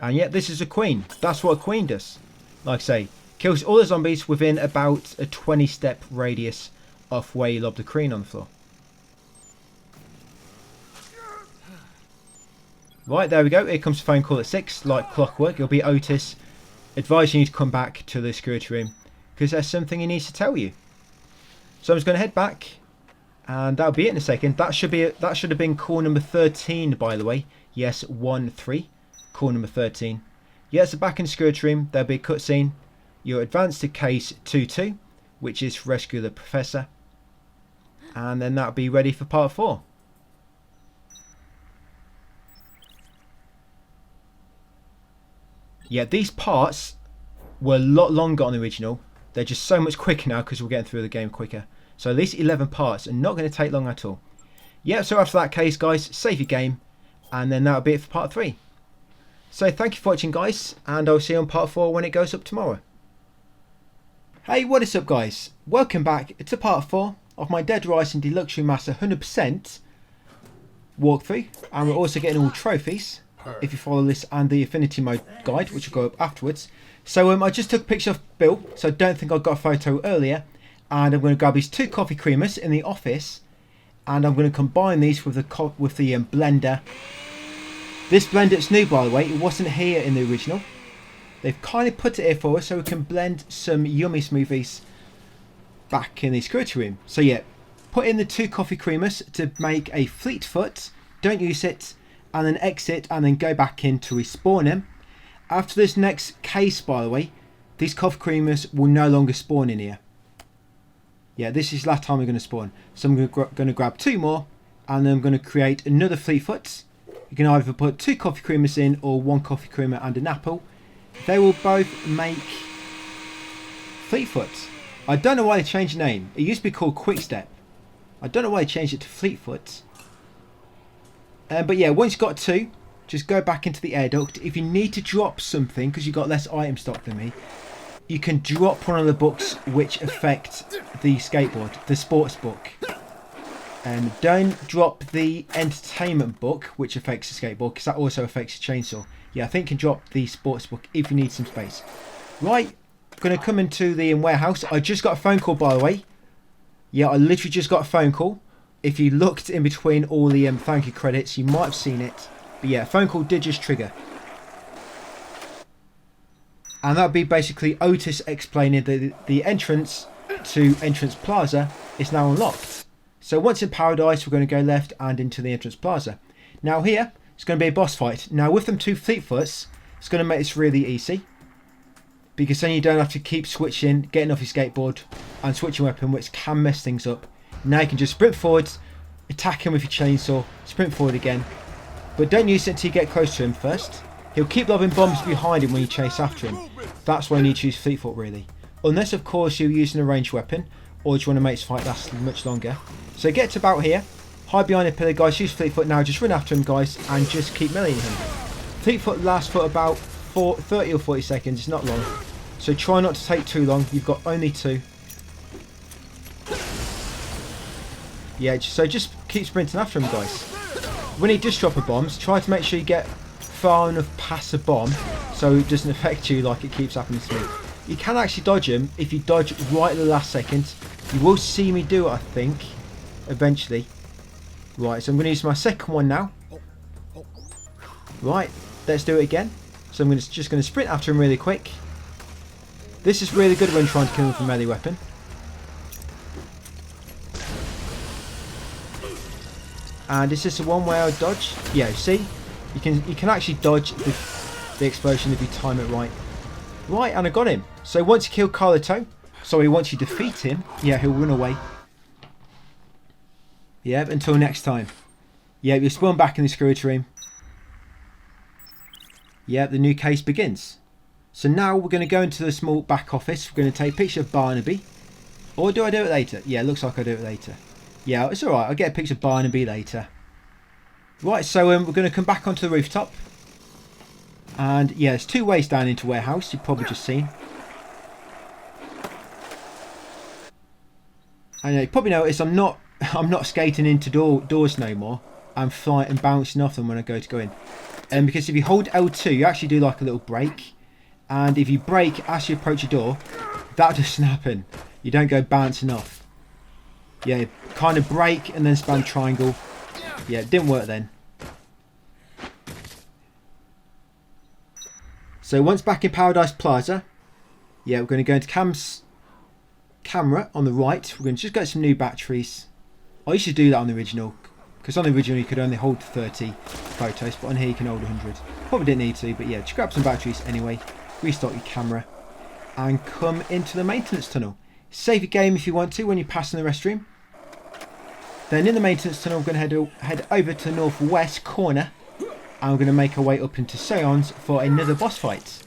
And yeah, this is a queen. That's what a queen does. Like I say, kills all the zombies within about a 20-step radius of where you lob the queen on the floor. Right, there we go. Here comes the phone call at 6, like clockwork. It'll be Otis advising you to come back to the Security Room because there's something he needs to tell you. So I'm just going to head back, and that'll be it in a second. That should have been call number 13, by the way. Yes, 1-3. Call number 13. Yeah, so back in the Security Room, there'll be a cutscene. You'll advance to case 2-2, which is rescue the professor. And then that'll be ready for part 4. Yeah, these parts were a lot longer on the original. They're just so much quicker now because we're getting through the game quicker. So at least 11 parts, and not going to take long at all. Yeah, so after that case, guys, save your game, and then that'll be it for part 3. So thank you for watching, guys, and I'll see you on part 4 when it goes up tomorrow. Hey, what is up, guys? Welcome back to part 4 of my Dead Rising Deluxe Remaster 100% walkthrough, and we're also getting all trophies if you follow this and the Affinity Mode guide, which will go up afterwards. So I just took a picture of Bill, so I don't think I got a photo earlier, and I'm going to grab these 2 coffee creamers in the office, and I'm going to combine these with the blender. This blender is new, by the way. It wasn't here in the original. They've kind of put it here for us so we can blend some yummy smoothies back in the security room. So yeah, put in the 2 coffee creamers to make a Fleetfoot. Don't use it, and then exit, and then go back in to respawn him. After this next case, by the way, these coffee creamers will no longer spawn in here. Yeah, this is the last time we're going to spawn. So I'm going to grab 2 more, and then I'm going to create another Fleetfoot. You can either put 2 coffee creamers in, or 1 coffee creamer and an apple. They will both make Fleetfoot. I don't know why they changed the name. It used to be called Quickstep. I don't know why they changed it to Fleetfoot. But yeah, once you've got 2, just go back into the air duct. If you need to drop something, because you've got less item stock than me, you can drop one of the books which affect the skateboard, the sports book. Don't drop the entertainment book, which affects the skateboard, because that also affects the chainsaw. Yeah, I think you can drop the sports book if you need some space. Right, I'm going to come into the warehouse. I just got a phone call, by the way. Yeah, I literally just got a phone call. If you looked in between all the thank you credits, you might have seen it. But yeah, a phone call did just trigger. And that would be basically Otis explaining that the entrance to Entrance Plaza is now unlocked. So once in Paradise, we're going to go left and into the Entrance Plaza. Now here, it's going to be a boss fight. Now with them 2 Fleetfoots, it's going to make this really easy. Because then you don't have to keep switching, getting off your skateboard and switching weapon, which can mess things up. Now you can just sprint forwards, attack him with your chainsaw, sprint forward again. But don't use it until you get close to him first. He'll keep lobbing bombs behind him when you chase after him. That's when you choose Fleetfoot, really. Unless of course you're using a ranged weapon, or you want to make this fight last much longer. So get to about here, hide behind a pillar, guys, use Fleetfoot now, just run after him, guys, and just keep meleeing him. Fleetfoot lasts for about 30 or 40 seconds, it's not long. So try not to take too long, you've got only 2. Yeah, so just keep sprinting after him, guys. When he does drop a bomb, try to make sure you get far enough past the bomb so it doesn't affect you like it keeps happening to me. You can actually dodge him if you dodge right at the last second. You will see me do it, I think, eventually. Right, so I'm going to use my second one now. Right, let's do it again. So I'm just going to sprint after him really quick. This is really good when trying to kill him with a melee weapon. And is this a one-way I dodge? Yeah, see? You can actually dodge the explosion if you time it right. Right, and I got him. So once you kill Carlito, once you defeat him, yeah, he'll run away. Yeah, until next time. Yeah, you'll spawn back in the security room. Yeah, the new case begins. So now we're going to go into the small back office. We're going to take a picture of Barnaby. Or do I do it later? Yeah, it looks like I do it later. Yeah, it's alright. I'll get a picture of Barnaby later. Right, so we're going to come back onto the rooftop. And yeah, there's 2 ways down into warehouse. You've probably just seen. And you probably notice I'm not skating into doors no more. I'm flying and bouncing off them when I go in. And because if you hold L2, you actually do like a little break. And if you break as you approach a door, that doesn't happen. You don't go bouncing off. Yeah, kind of break and then spam triangle. Yeah, it didn't work then. So once back in Paradise Plaza, yeah, we're going to go into Cam's camera on the right. We're going to just get some new batteries. I used to do that on the original, because on the original you could only hold 30 photos, but on here you can hold 100. Probably didn't need to, but yeah, just grab some batteries anyway. Restart your camera and come into the maintenance tunnel. Save your game if you want to when you're passing the restroom. Then in the maintenance tunnel, we're going to head over to the northwest corner, and we're going to make our way up into Seance for another boss fight.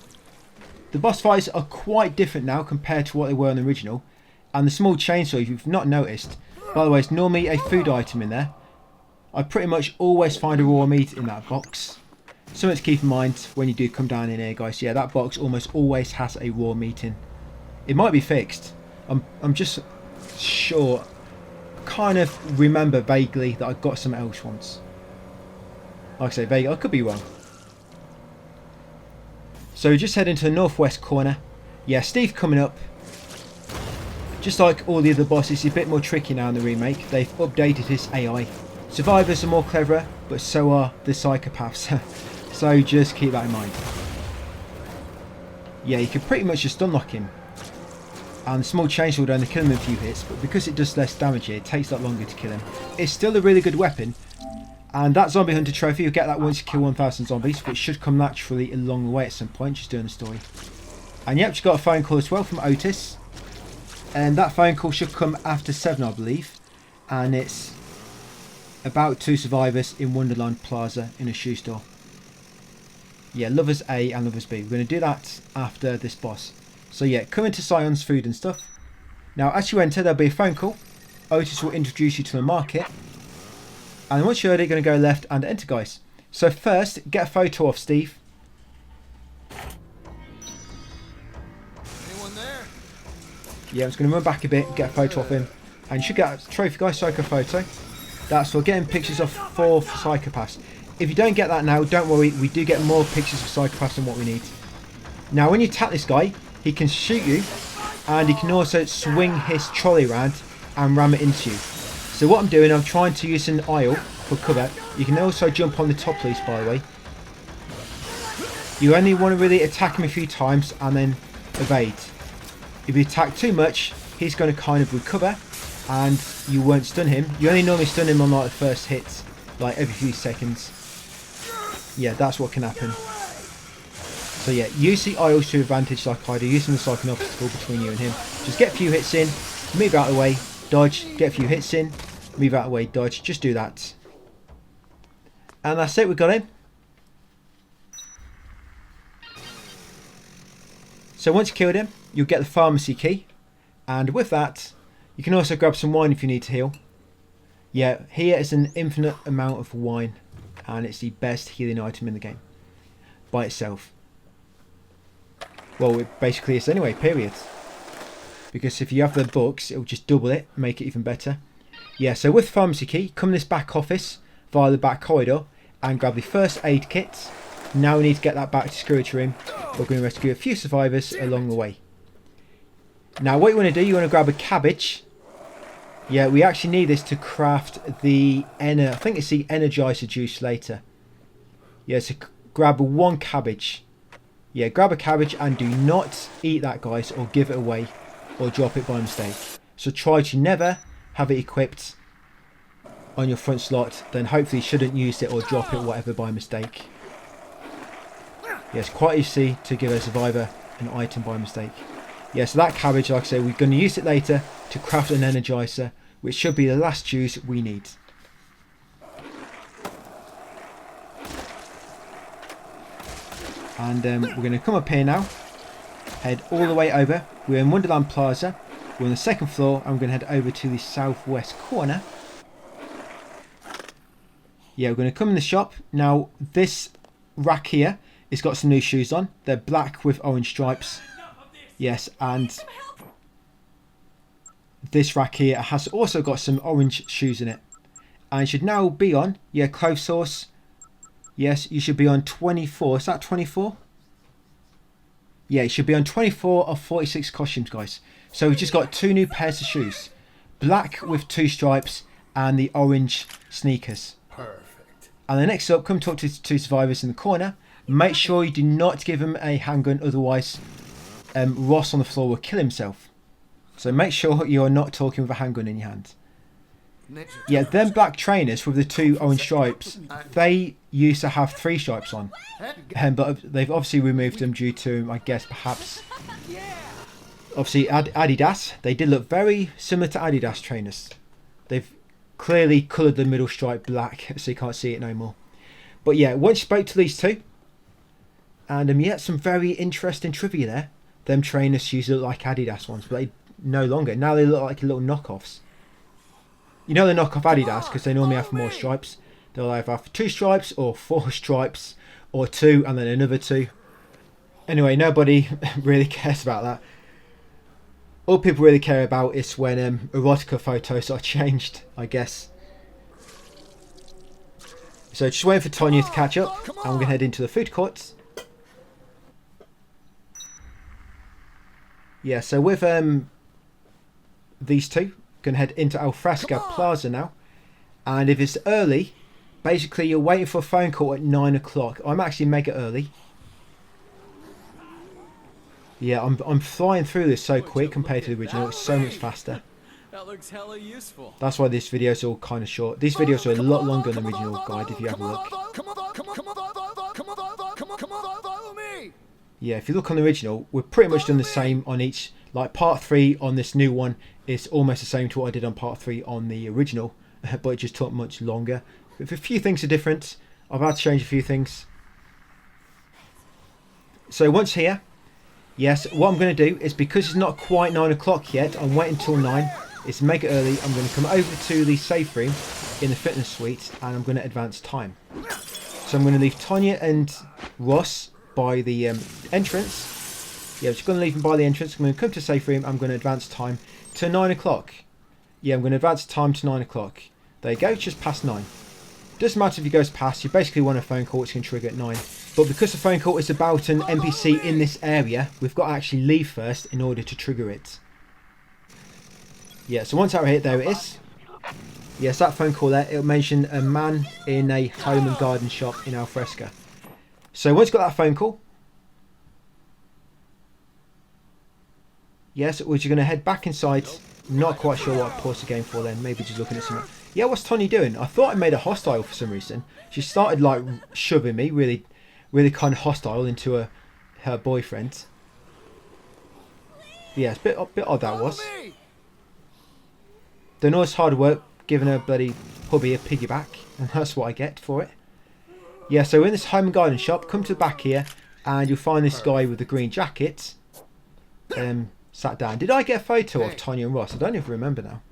The boss fights are quite different now compared to what they were in the original. And the small chainsaw, if you've not noticed, by the way, it's normally a food item in there. I pretty much always find a raw meat in that box. Something to keep in mind when you do come down in here, guys. Yeah, that box almost always has a raw meat in. It might be fixed. I'm just sure, kind of remember vaguely that I got something else once. Like I say, vaguely, I could be wrong. So we just head into the northwest corner. Yeah, Steve coming up. Just like all the other bosses, he's a bit more tricky now in the remake. They've updated his AI. Survivors are more cleverer, but so are the psychopaths. So just keep that in mind. Yeah, you can pretty much just unlock him. And the small chainsaw will only kill him in a few hits, but because it does less damage here, it takes a lot longer to kill him. It's still a really good weapon. And that zombie hunter trophy, you'll get that once you kill 1,000 zombies, which should come naturally along the way at some point, just doing the story. And yep, she got a phone call as well from Otis. And that phone call should come after 7, I believe. And it's about 2 survivors in Wonderland Plaza in a shoe store. Yeah, Lovers A and Lovers B. We're going to do that after this boss. So yeah, come into Scion's food and stuff. Now as you enter, there'll be a phone call. Otis will introduce you to the market. And once you're ready, you're going to go left and enter, guys. So first, get a photo of Steve. Anyone there? Yeah, I'm just going to run back a bit, get a photo of him. And you should get a Trophy Guy Psycho photo. That's for getting pictures of 4 psychopaths. If you don't get that now, don't worry, we do get more pictures of psychopaths than what we need. Now when you tap this guy, he can shoot you, and he can also swing his trolley around and ram it into you. So what I'm doing, I'm trying to use an aisle for cover. You can also jump on the top piece, by the way. You only want to really attack him a few times and then evade. If you attack too much, he's going to kind of recover and you won't stun him. You only normally stun him on like the first hit, like every few seconds. Yeah, that's what can happen. So yeah, use the aisles to your advantage like I do, using this like an obstacle between you and him. Just get a few hits in, move out of the way, dodge, get a few hits in, move out of the way, dodge, just do that. And that's it, we got him. So once you killed him, you'll get the pharmacy key. And with that, you can also grab some wine if you need to heal. Yeah, here is an infinite amount of wine. And it's the best healing item in the game. By itself. Well, it basically is anyway, period. Because if you have the books, it'll just double it, make it even better. Yeah, so with pharmacy key, come in this back office via the back corridor and grab the first aid kit. Now we need to get that back to security room. We're going to rescue a few survivors along the way. Now what you want to do, you want to grab a cabbage. Yeah, we actually need this to craft the I think it's the Energizer juice later. Yeah, so grab 1 cabbage. Yeah, grab a cabbage and do not eat that, guys, or give it away or drop it by mistake. So try to never have it equipped on your front slot, then hopefully you shouldn't use it or drop it whatever by mistake. Yeah, it's quite easy to give a survivor an item by mistake. Yeah, so that cabbage, like I say, we're going to use it later to craft an Energizer, which should be the last juice we need. And we're going to come up here now, head all the way over. We're in Wonderland Plaza, we're on the 2nd floor, and we're going to head over to the southwest corner. Yeah, we're going to come in the shop. Now, this rack here, it's got some new shoes on. They're black with orange stripes. Yes, and this rack here has also got some orange shoes in it. And it should now be on, yeah, clove sauce. Yes, you should be on 24. Is that 24? Yeah, it should be on 24 of 46 costumes, guys. So we've just got 2 new pairs of shoes. Black with 2 stripes and the orange sneakers. Perfect. And then next up, come talk to 2 survivors in the corner. Make sure you do not give them a handgun, otherwise Ross on the floor will kill himself. So make sure you're not talking with a handgun in your hand. Yeah, them black trainers with the 2 orange stripes, they used to have 3 stripes on. But they've obviously removed them due to, I guess, perhaps... Obviously, Adidas, they did look very similar to Adidas trainers. They've clearly coloured the middle stripe black, so you can't see it no more. But yeah, once you spoke to these 2, and yeah, some very interesting trivia there. Them trainers usually look like Adidas ones, but no longer. Now they look like little knockoffs. You know the knockoff Adidas, because they normally have more stripes. They'll either have 2 stripes or 4 stripes, or 2 and then another 2. Anyway, nobody really cares about that. All people really care about is when erotica photos are changed, I guess. So just waiting for Tonya to catch up, and we're going to head into the food courts. Yeah, so with these two, going to head into Al Fresco Plaza now. And if it's early, basically you're waiting for a phone call at 9 o'clock. I'm actually mega early. Yeah, I'm flying through this so quick compared to the original. It's so much faster. That looks hella useful. That's why this video's all kind of short. These videos are a lot longer than the original guide if you have a look. Follow me. Yeah, if you look on the original, we're pretty much done the same on each. Like part 3 on this new one is almost the same to what I did on part 3 on the original, but it just took much longer. If a few things are different, I've had to change a few things. So once here, yes, what I'm going to do is, because it's not quite 9 o'clock yet, I'm waiting until 9. It's mega early. I'm going to come over to the safe room in the fitness suite, and I'm going to advance time. So I'm going to leave Tonya and Ross by the entrance. Yeah, I'm just going to leave them by the entrance. I'm going to come to the safe room. I'm going to advance time to 9 o'clock. Yeah, I'm going to advance time to 9 o'clock. There you go, it's just past 9. Doesn't matter if it goes past, you basically want a phone call which can trigger at 9. But because the phone call is about an NPC in this area, we've got to actually leave first in order to trigger it. Yeah, so once out here, there it is. Yes, that phone call there, it'll mention a man in a home and garden shop in Al Fresco. So once you've got that phone call, yes, we're just going to head back inside. Not quite sure what I paused the game for then. Maybe just looking at something. Yeah, what's Tonya doing? I thought I made her hostile for some reason. She started like shoving me, really kind of hostile into her boyfriend. Yeah, it's a bit odd that was. Don't know it's hard work giving her bloody hubby a piggyback, and that's what I get for it. Yeah, so in this home and garden shop, come to the back here, and you'll find this guy with the green jacket. Sat down. Did I get a photo of Tonya and Ross? I don't even remember now.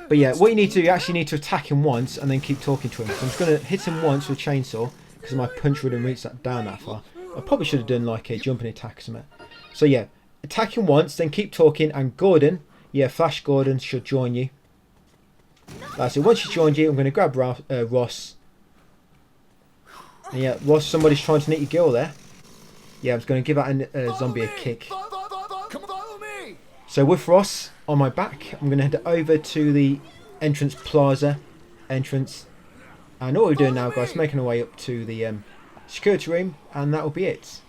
But yeah, what you need to do, you actually need to attack him once and then keep talking to him. So I'm just going to hit him once with a chainsaw, because my punch wouldn't reach that down that far. I probably should have done like a jumping attack or something. So yeah, attack him once, then keep talking, and Gordon, yeah, Flash Gordon should join you. So once he's joined you, I'm going to grab Ross. And yeah, Ross, somebody's trying to nick your girl there. Yeah, I was going to give that zombie a kick. So with Ross on my back, I'm going to head over to the entrance plaza entrance. And all we're doing now, guys, making our way up to the security room, and that will be it.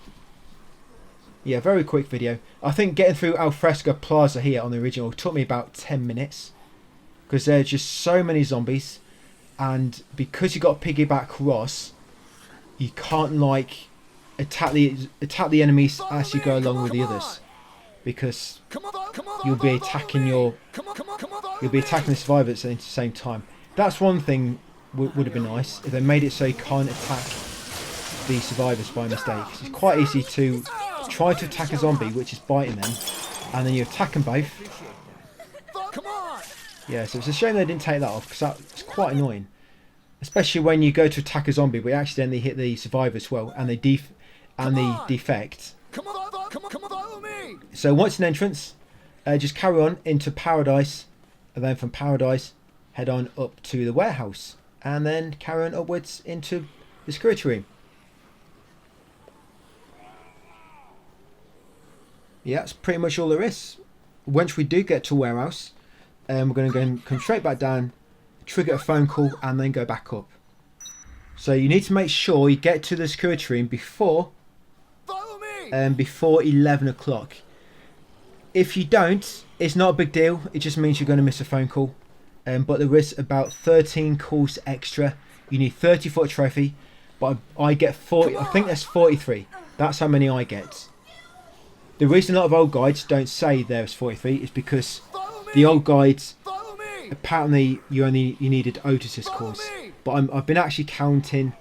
Yeah, very quick video. I think getting through Al Fresco Plaza here on the original took me about 10 minutes. Because there's just so many zombies. And because you got piggyback Ross, you can't like attack the enemies as you go along with the others. Because you'll be attacking the survivors at the same time. That's one thing would have been nice if they made it so you can't attack the survivors by mistake. It's quite easy to try to attack a zombie which is biting them, and then you attack them both. Yeah, so it's a shame they didn't take that off, because that's quite annoying, especially when you go to attack a zombie but you accidentally hit the survivor as well, and they defect. So once an entrance, just carry on into Paradise, and then from Paradise head on up to the warehouse, and then carry on upwards into the security room. Yeah, that's pretty much all there is. Once we do get to warehouse, we're going to go and come straight back down, trigger a phone call, and then go back up. So you need to make sure you get to the security room before 11 o'clock. If you don't, it's not a big deal. It just means you're going to miss a phone call. But there is about 13 calls extra. You need 30 for a trophy, but I get 40. I think that's 43. That's how many I get. The reason a lot of old guides don't say there's 43 is because the old guides, apparently you needed Otis's course. But I've been actually counting.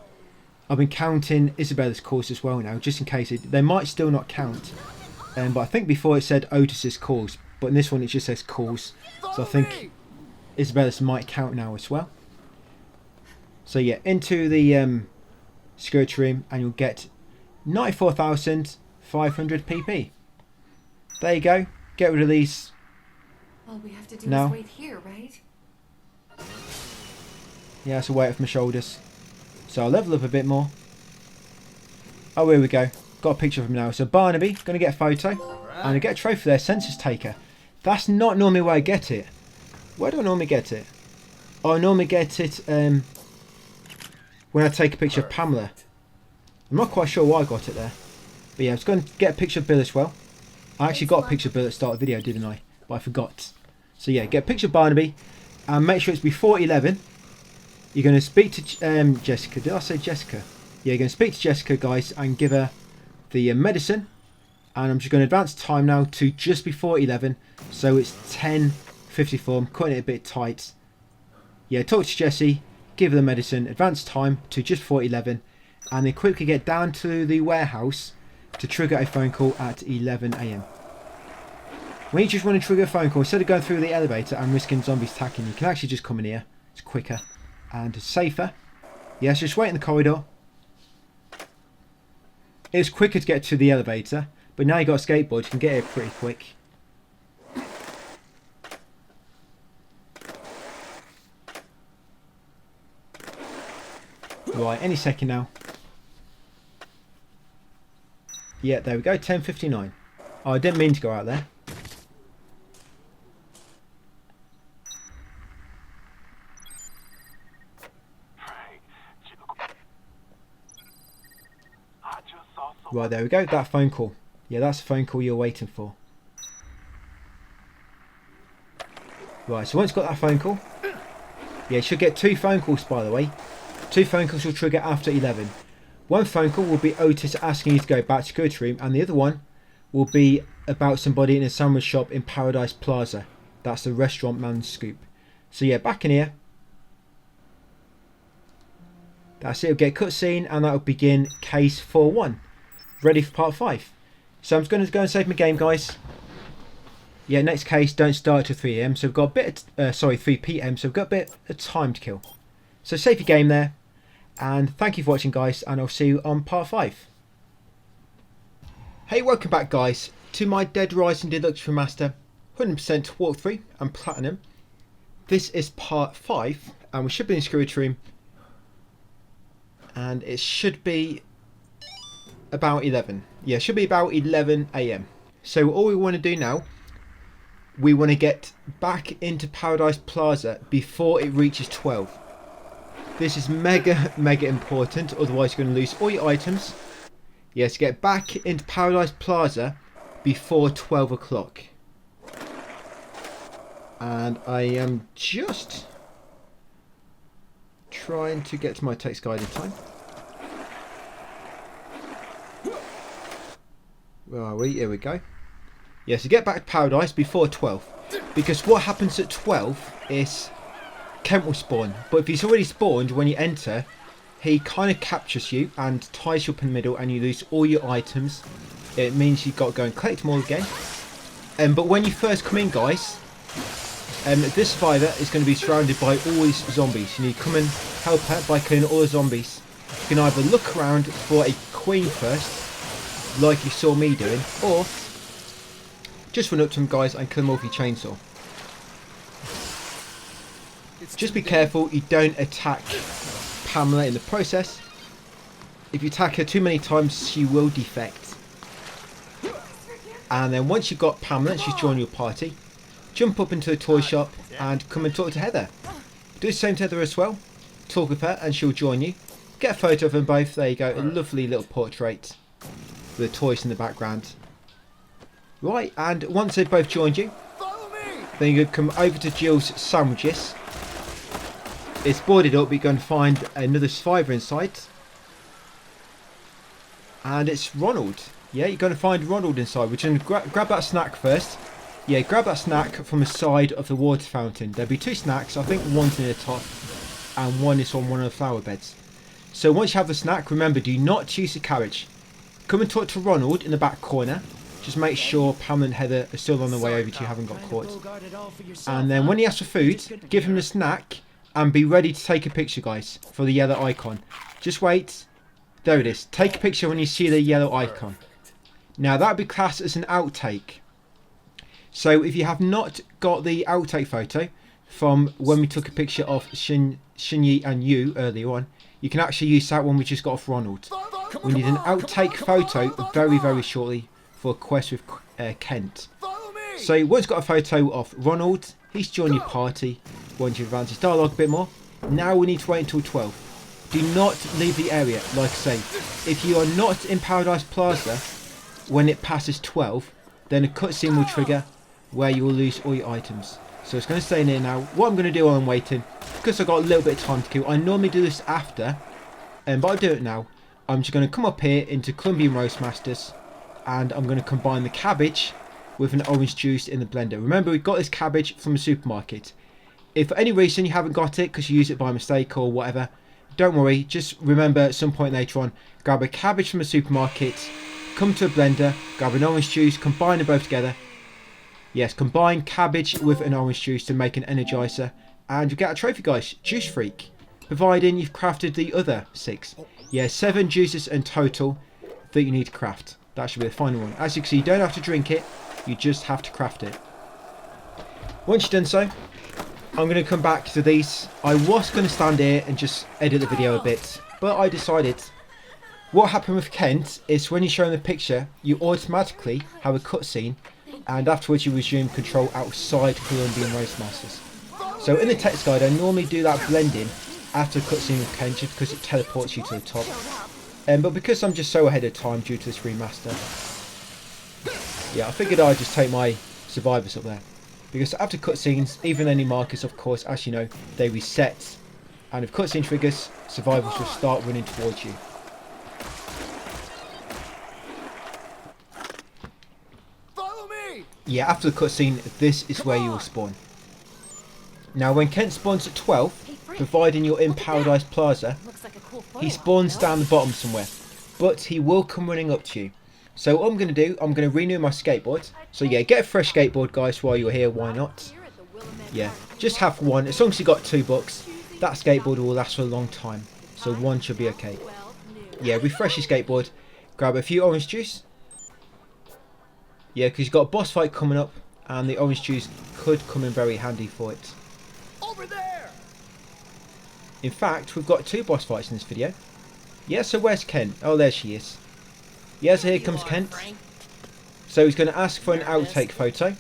I've been counting Isabella's course as well now, just in case they might still not count. But I think before it said Otis's calls, but in this one it just says calls. So I think Isabella's might count now as well. So yeah, into the security room and you'll get 94,500 PP. There you go. Get rid of these. All we have to do No. is wait here, right? Yeah, it's a weight off my shoulders. So I'll level up a bit more. Oh, here we go. Got a picture of him now. So Barnaby, going to get a photo. And I get a trophy there, census taker. That's not normally where I get it. Where do I normally get it? Oh, I normally get it when I take a picture of Pamela. I'm not quite sure why I got it there. But yeah, I was going to get a picture of Bill as well. I actually got a picture of Bill at the start of the video, didn't I? But I forgot. So yeah, get a picture of Barnaby. And make sure it's before 11. You're going to speak to Jessica. Did I say Jessica? Yeah, you're going to speak to Jessica, guys, and give her the medicine. And I'm just going to advance time now to just before 11. So it's 10:54. I'm cutting it a bit tight. Yeah, talk to Jessie, give her the medicine, advance time to just before 11. And then quickly get down to the warehouse to trigger a phone call at 11 AM. When you just want to trigger a phone call, instead of going through the elevator and risking zombies attacking, you can actually just come in here. It's quicker and safer. Yes, just wait in the corridor. It's quicker to get to the elevator, but now you've got a skateboard, you can get here pretty quick. Right, any second now. Yeah, there we go, 10:59. Oh, I didn't mean to go out there. Right, there we go, that phone call. Yeah, that's the phone call you're waiting for. Right, so once you've got that phone call, yeah, you should get 2 phone calls, by the way. 2 phone calls will trigger after 11. One phone call will be Otis asking you to go back to the security room, and the other one will be about somebody in a sandwich shop in Paradise Plaza. That's the restaurant man's scoop. So yeah, back in here. That's it, it'll get cutscene, and that'll begin case 4-1. Ready for part 5. So I'm just going to go and save my game, guys. Yeah, next case don't start till 3 AM, so we've got a bit, 3 PM, so we've got a bit of time to kill. So save your game there, and thank you for watching, guys, and I'll see you on part 5. Hey, welcome back, guys, to my Dead Rising Deluxe Remaster 100% walkthrough and platinum. This is part 5, and we should be in the security room, and it should be about 11. Yeah, it should be about 11 AM. So all we want to do now, we want to get back into Paradise Plaza before it reaches 12. This is mega important, otherwise you're going to lose all your items. Yes, get back into Paradise Plaza before 12 o'clock. And I am just trying to get to my text guide in time. Where are we? Here we go. Yeah, so get back to Paradise before 12. Because what happens at 12 is Kent will spawn. But if he's already spawned when you enter, he kind of captures you and ties you up in the middle and you lose all your items. It means you've got to go and collect them all again. But when you first come in, guys, this survivor is going to be surrounded by all these zombies. You need to come and help her by killing all the zombies. You can either look around for a queen first, like you saw me doing, or just run up to them, guys, and kill them all with your chainsaw. Just be careful you don't attack Pamela in the process. If you attack her too many times, she will defect. And then once you've got Pamela, she's joined your party, jump up into the toy shop and come and talk to Heather. Do the same to Heather as well. Talk with her and she'll join you. Get a photo of them both. There you go, a lovely little portrait with the toys in the background. Right, and once they've both joined you, then you're going to come over to Jill's sandwiches. It's boarded up, but you're going to find another survivor inside. And it's Ronald. Yeah, you're going to find Ronald inside. We're going to grab that snack first. Yeah, grab that snack from the side of the water fountain. There'll be 2 snacks. I think one's near the top and one is on one of the flower beds. So once you have the snack, remember, do not choose the carriage. Come and talk to Ronald in the back corner. just make sure Pamela and Heather are still on the way over to you, haven't got caught. And then when he asks for food, give him the snack and be ready to take a picture, guys, for the yellow icon. Just wait. There it is. Take a picture when you see the yellow icon. Now that would be classed as an outtake. So if you have not got the outtake photo from when we took a picture of Shinyi and Yu earlier on, you can actually use that one we just got off Ronald. We need an outtake photo very, very shortly for a quest with Kent. So once you've got a photo of Ronald, he's joined your party. Once you advance his dialogue a bit more, now we need to wait until 12. Do not leave the area, like I say. If you are not in Paradise Plaza when it passes 12, then a cutscene will trigger where you will lose all your items. So it's going to stay in here now. What I'm going to do while I'm waiting, because I've got a little bit of time to kill, I normally do this after, but I'll do it now. I'm just going to come up here into Colombian Roast Masters, and I'm going to combine the cabbage with an orange juice in the blender. Remember, we got this cabbage from the supermarket. If for any reason you haven't got it because you used it by mistake or whatever, don't worry, just remember at some point later on, grab a cabbage from the supermarket, come to a blender, grab an orange juice, combine them both together. Yes, combine cabbage with an orange juice to make an energizer, and you get a trophy, guys, Juice Freak, providing you've crafted the other 6. Yeah, 7 juices in total that you need to craft. That should be the final one. As you can see, you don't have to drink it, you just have to craft it. Once you've done so, I'm going to come back to these. I was going to stand here and just edit the video a bit, but I decided what happened with Kent is when you show him the picture, you automatically have a cutscene, and afterwards you resume control outside Colombian Roast Masters. So in the text guide, I normally do that blending after a cutscene with Kent just because it teleports you to the top. But because I'm just so ahead of time due to this remaster, yeah, I figured I'd just take my survivors up there. Because after cutscenes, even any markers, of course, as you know, they reset. And if cutscene triggers, survivors will start running towards you. Follow me! Yeah, after the cutscene, this is where you will spawn. Now, when Kent spawns at 12, providing you're in Paradise Plaza, he spawns down the bottom somewhere. But he will come running up to you. So what I'm going to do, I'm going to renew my skateboard. So yeah, get a fresh skateboard, guys, while you're here, why not? Yeah, just have one. As long as you got $2, that skateboard will last for a long time. So one should be okay. Yeah, refresh your skateboard. Grab a few orange juice. Yeah, because you've got a boss fight coming up, and the orange juice could come in very handy for it. Over there! In fact, we've got 2 boss fights in this video. Yeah, so where's Kent? Oh, there she is. Yeah, so here comes Kent. So he's going to ask for an outtake photo.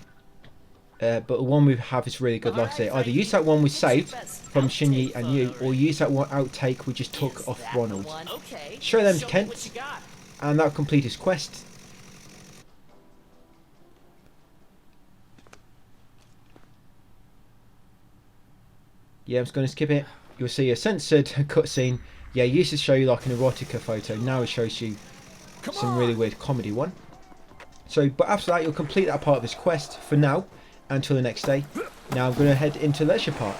But the one we have is really good, like I say. Either use that one we saved from Shinyi and Yu, or use that one outtake we just took off Ronald. Show them to Kent, and that'll complete his quest. Yeah, I'm just going to skip it. You'll see a censored cutscene. Yeah, it used to show you like an erotica photo. Now it shows you some really weird comedy one. So, but after that, you'll complete that part of this quest for now, until the next day. Now I'm going to head into Leisure Park.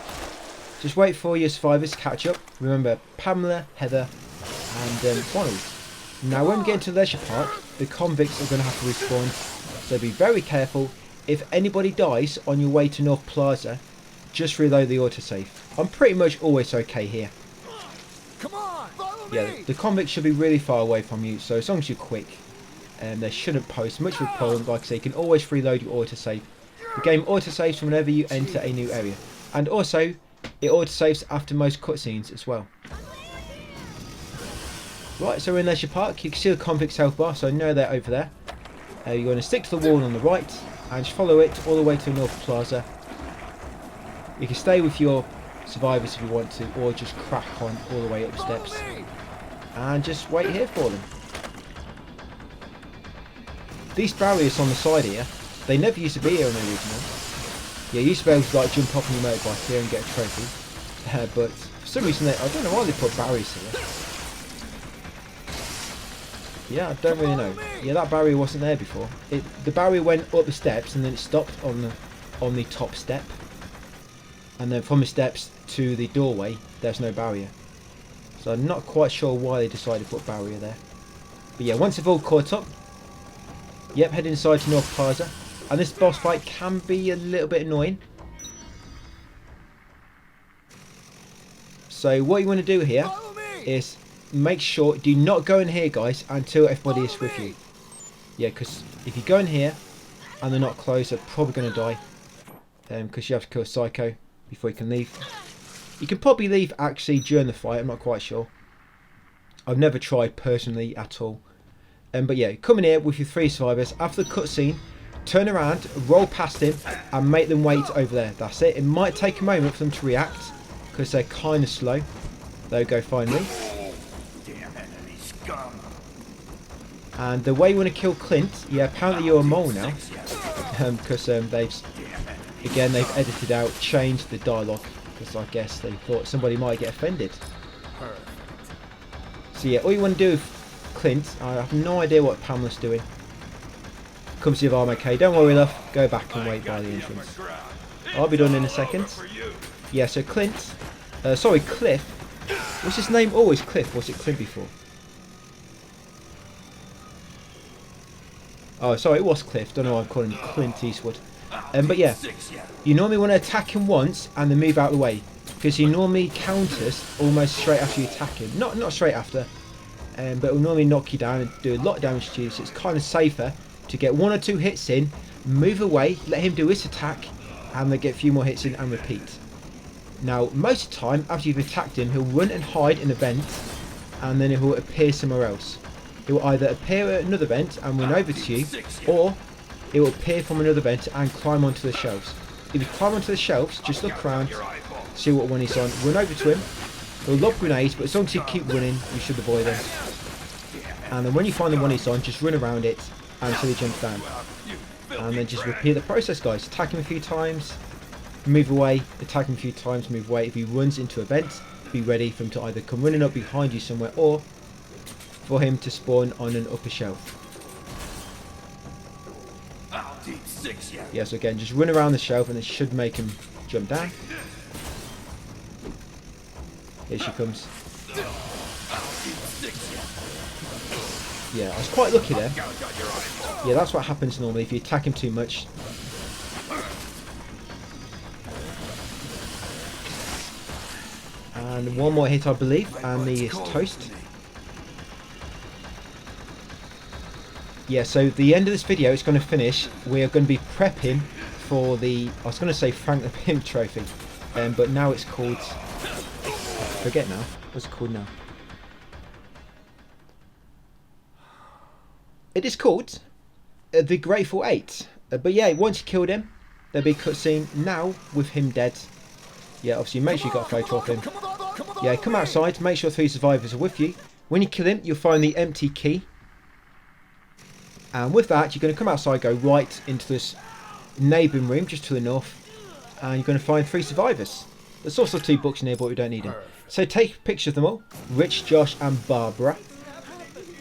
Just wait for your survivors to catch up. Remember, Pamela, Heather, and Ronald. Now when we get into Leisure Park, the convicts are going to have to respawn. So be very careful. If anybody dies on your way to North Plaza, just reload the autosave. I'm pretty much always okay here. Come on! Follow Yeah, me! the convicts should be really far away from you, so as long as you're quick, they shouldn't pose much of a problem. Like I say, you can always reload your autosave. The game autosaves whenever you enter a new area, and also it autosaves after most cutscenes as well. Right, so we're in Leisure Park. You can see the convicts health bar, so I know they're over there. You're going to stick to the wall on the right and just follow it all the way to North Plaza. You can stay with your survivors if you want to, or just crack on all the way up the steps and just wait here for them. These barriers on the side here, they never used to be here on the original. Yeah, you used to be able to like jump off on your motorbike here and get a trophy, but for some reason I don't know why they put barriers here. Yeah, I don't really know. Yeah, that barrier wasn't there before. The barrier went up the steps and then it stopped on the top step. And then from the steps to the doorway, there's no barrier. So I'm not quite sure why they decided to put a barrier there. But yeah, once they've all caught up, Yep, head inside to North Plaza. And this boss fight can be a little bit annoying. So what you want to do here Follow me! is make sure, do not go in here, guys, until everybody is with you. Yeah, because if you go in here and they're not close, they're probably going to die. Because you have to kill a Psycho before you can leave. You can probably leave actually during the fight, I'm not quite sure. I've never tried personally at all. But yeah, come in here with your 3 survivors. After the cutscene, turn around, roll past him, and make them wait over there. That's it. It might take a moment for them to react, because they're kind of slow. There we go, finally. And the way you want to kill Clint, yeah, apparently you're a mole now. Because they've edited out, changed the dialogue. Because I guess they thought somebody might get offended. So yeah, all you want to do with Clint, I have no idea what Pamela's doing. Come see if I'm okay. Don't worry, love. Go back and wait by the entrance. I'll be done in a second. Yeah, so Clint. Sorry, Cliff. What's his name? Always Cliff. Was it Clint before? Oh, sorry, it was Cliff. Don't know why I'm calling him Clint Eastwood. But yeah, you normally want to attack him once and then move out of the way, because he normally counters almost straight after you attack him. Not straight after, but it will normally knock you down and do a lot of damage to you. So it's kind of safer to get 1 or 2 hits in, move away, let him do his attack, and then get a few more hits in and repeat. Now, most of the time, after you've attacked him, he'll run and hide in a vent, and then he will appear somewhere else. He will either appear at another vent and run over to you, or it will appear from another vent and climb onto the shelves. If you climb onto the shelves, just look around, see what one he's on, run over to him. He'll lob grenades, but as long as you keep running, you should avoid them. And then when you find the one he's on, just run around it until he jumps down. And then just repeat the process, guys. Attack him a few times, move away, attack him a few times, move away. If he runs into a vent, be ready for him to either come running up behind you somewhere, or for him to spawn on an upper shelf. Yeah, so again, just run around the shelf and it should make him jump down. Here she comes. Yeah, I was quite lucky there. Yeah, that's what happens normally if you attack him too much. And one more hit, I believe, and he is toast. Yeah, so the end of this video is going to finish. We are going to be prepping for the, I was going to say Frank the Pimp trophy, but now it's called, I forget now, what's it called now? It is called the Grateful 8. But yeah, once you killed him, there'll be a cutscene now with him dead. Yeah, obviously make sure you got a photo of him. Yeah, come outside, make sure 3 survivors are with you. When you kill him, you'll find the empty key. And with that, you're going to come outside, go right into this neighbouring room just to the north. And you're going to find 3 survivors. There's also 2 books in here, but we don't need them. So take a picture of them all. Rich, Josh and Barbara.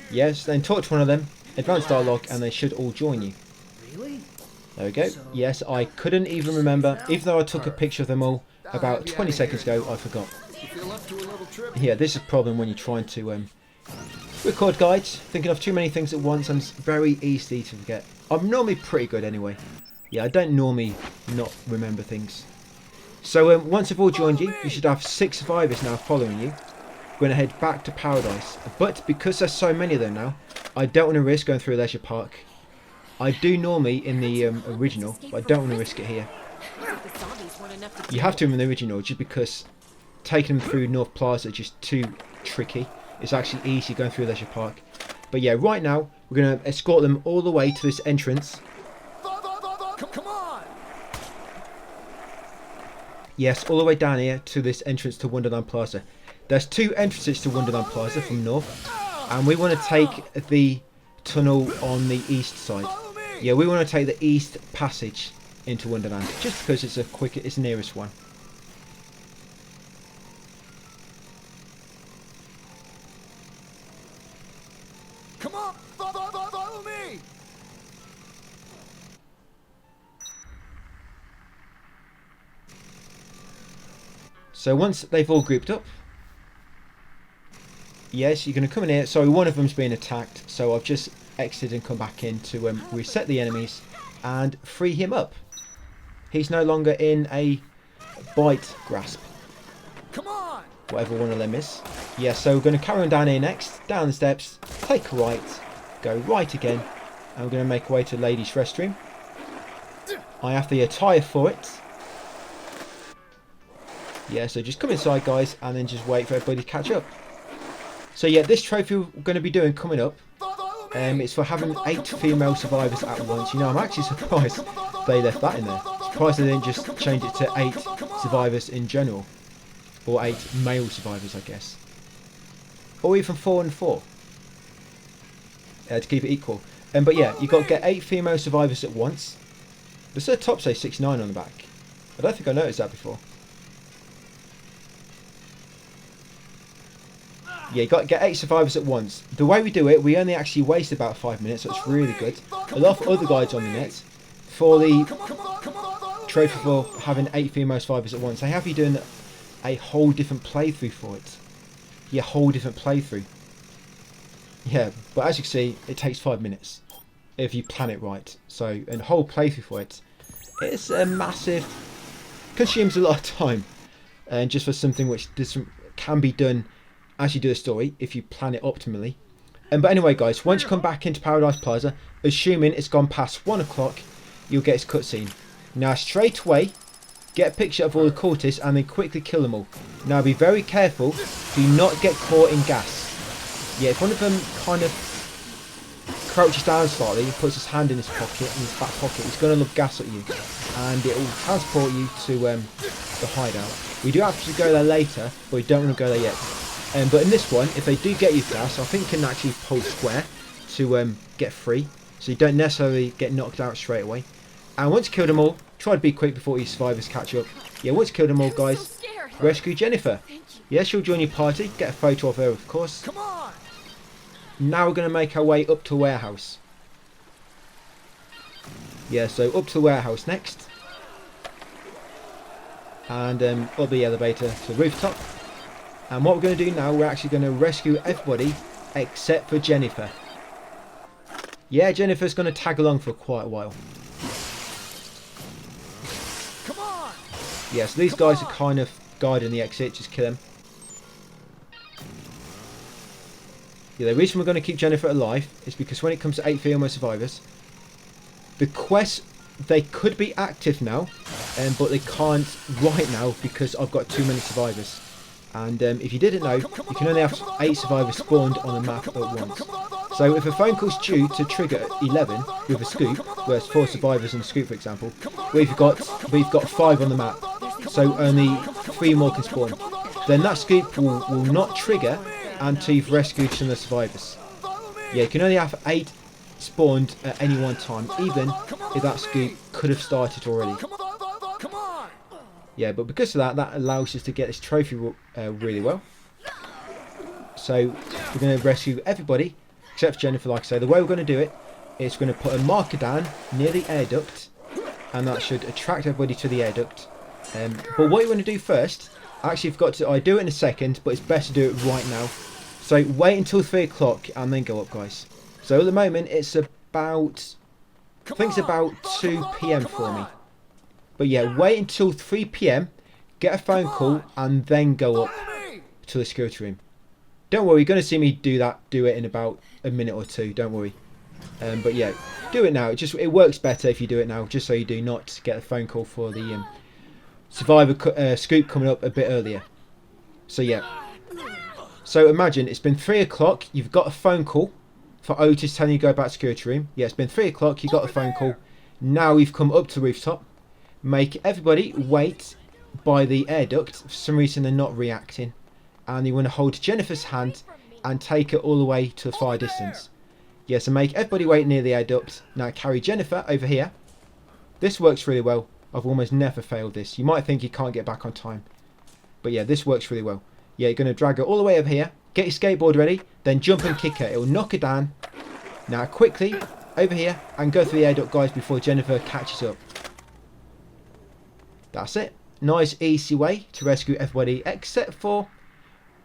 Yes, then talk to one of them. Advanced dialogue, and they should all join you. There we go. Yes, I couldn't even remember. Even though I took a picture of them all about 20 seconds ago, I forgot. Yeah, this is a problem when you're trying to record guides. Thinking of too many things at once, and it's very easy to forget. I'm normally pretty good anyway. Yeah, I don't normally not remember things. So once they've all joined you, you should have 6 survivors now following you. We're going to head back to Paradise. But because there's so many of them now, I don't want to risk going through Leisure Park. I do normally in the original, but I don't want to risk it here. You have to in the original just because taking them through North Plaza is just too tricky. It's actually easy going through Leisure Park. But yeah, right now we're going to escort them all the way to this entrance. Come on! Yes, all the way down here to this entrance to Wonderland Plaza. There's 2 entrances to Wonderland Plaza from north, and we want to take the tunnel on the east side. Yeah, we want to take the east passage into Wonderland, just because it's it's the nearest one. Come on! Follow me! So once they've all grouped up, yes, you're going to come in here. Sorry, one of them's being attacked, so I've just exit and come back in to reset the enemies and free him up. He's no longer in a bite grasp, Come on! whatever one of them is. Yeah, so we're going to carry on down here next, down the steps, take a right, go right again, and we're going to make our way to the ladies' restroom. I have the attire for it. Yeah, so just come inside, guys, and then just wait for everybody to catch up. So yeah, this trophy we're going to be doing coming up, it's for having 8 female survivors at once. You know, I'm actually surprised they left that in there. Surprised they didn't just change it to 8 survivors in general. Or 8 male survivors, I guess. Or even 4 and 4. To keep it equal. But yeah, you've got to get 8 female survivors at once. Does the top say 69 on the back? I don't think I noticed that before. Yeah, you got to get 8 survivors at once. The way we do it, we only actually waste about 5 minutes, so it's really good. A lot of other guides on the net for the trophy for having 8 female survivors at once, they have you doing a whole different playthrough for it. Yeah, whole different playthrough. Yeah, but as you can see, it takes 5 minutes if you plan it right. So, a whole playthrough for it, it's a massive, consumes a lot of time, and just for something which can be done as you do a story if you plan it optimally. But anyway, guys, once you come back into Paradise Plaza, assuming it's gone past 1 o'clock, you'll get this cutscene. Now, straight away, get a picture of all the cultists and then quickly kill them all. Now, be very careful. Do not get caught in gas. Yeah, if one of them kind of crouches down slightly and puts his hand in his pocket, in his back pocket, he's going to look gas at you. And it will transport you to the hideout. We do have to go there later, but we don't want to go there yet. But in this one, if they do get you gas, I think you can actually pull square to get free. So you don't necessarily get knocked out straight away. And once you kill them all, try to be quick before your survivors catch up. Yeah, once you kill them all, guys, rescue Jennifer. Yeah, she'll join your party. Get a photo of her, of course. Come on! Now we're going to make our way up to the warehouse. Yeah, so up to the warehouse next. And up the elevator to the rooftop. And what we're going to do now, we're actually going to rescue everybody except for Jennifer. Yeah, Jennifer's going to tag along for quite a while. Come on! Yeah, so these guys are kind of guarding the exit. Just kill them. Yeah, the reason we're going to keep Jennifer alive is because when it comes to 8 female survivors, the quests, they could be active now, but they can't right now because I've got too many survivors. And if you didn't know, you can only have 8 survivors spawned on the map at once. So if a phone call's due to trigger 11 with a scoop, where it's 4 survivors in the scoop, for example, we've got 5 on the map, so only 3 more can spawn. Then that scoop will not trigger until you've rescued some of the survivors. Yeah, you can only have 8 spawned at any one time, even if that scoop could have started already. Yeah, but because of that, that allows us to get this trophy really well. So we're going to rescue everybody except Jennifer. Like I say, the way we're going to do it is we're going to put a marker down near the air duct, and that should attract everybody to the air duct. But what you want to do first, I actually forgot to, I do it in a second, but it's best to do it right now. So wait until 3 o'clock and then go up, guys. So at the moment it's about, I think it's about 2 PM for me. But yeah, wait until 3 PM, get a phone call, and then go up to the security room. Don't worry, you're going to see me do it in about a minute or 2, don't worry. But yeah, do it now. It works better if you do it now, just so you do not get a phone call for the survivor scoop coming up a bit earlier. So yeah. So imagine it's been 3 o'clock, you've got a phone call for Otis telling you to go back to the security room. Yeah, it's been 3 o'clock, you got a phone call. Now we've come up to the rooftop. Make everybody wait by the air duct. For some reason they're not reacting. And you want to hold Jennifer's hand and take her all the way to a far distance. Yeah, so make everybody wait near the air duct. Now carry Jennifer over here. This works really well. I've almost never failed this. You might think you can't get back on time. But yeah, this works really well. Yeah, you're going to drag her all the way over here. Get your skateboard ready. Then jump and kick her. It'll knock her down. Now quickly over here and go through the air duct, guys, before Jennifer catches up. That's it. Nice, easy way to rescue everybody except for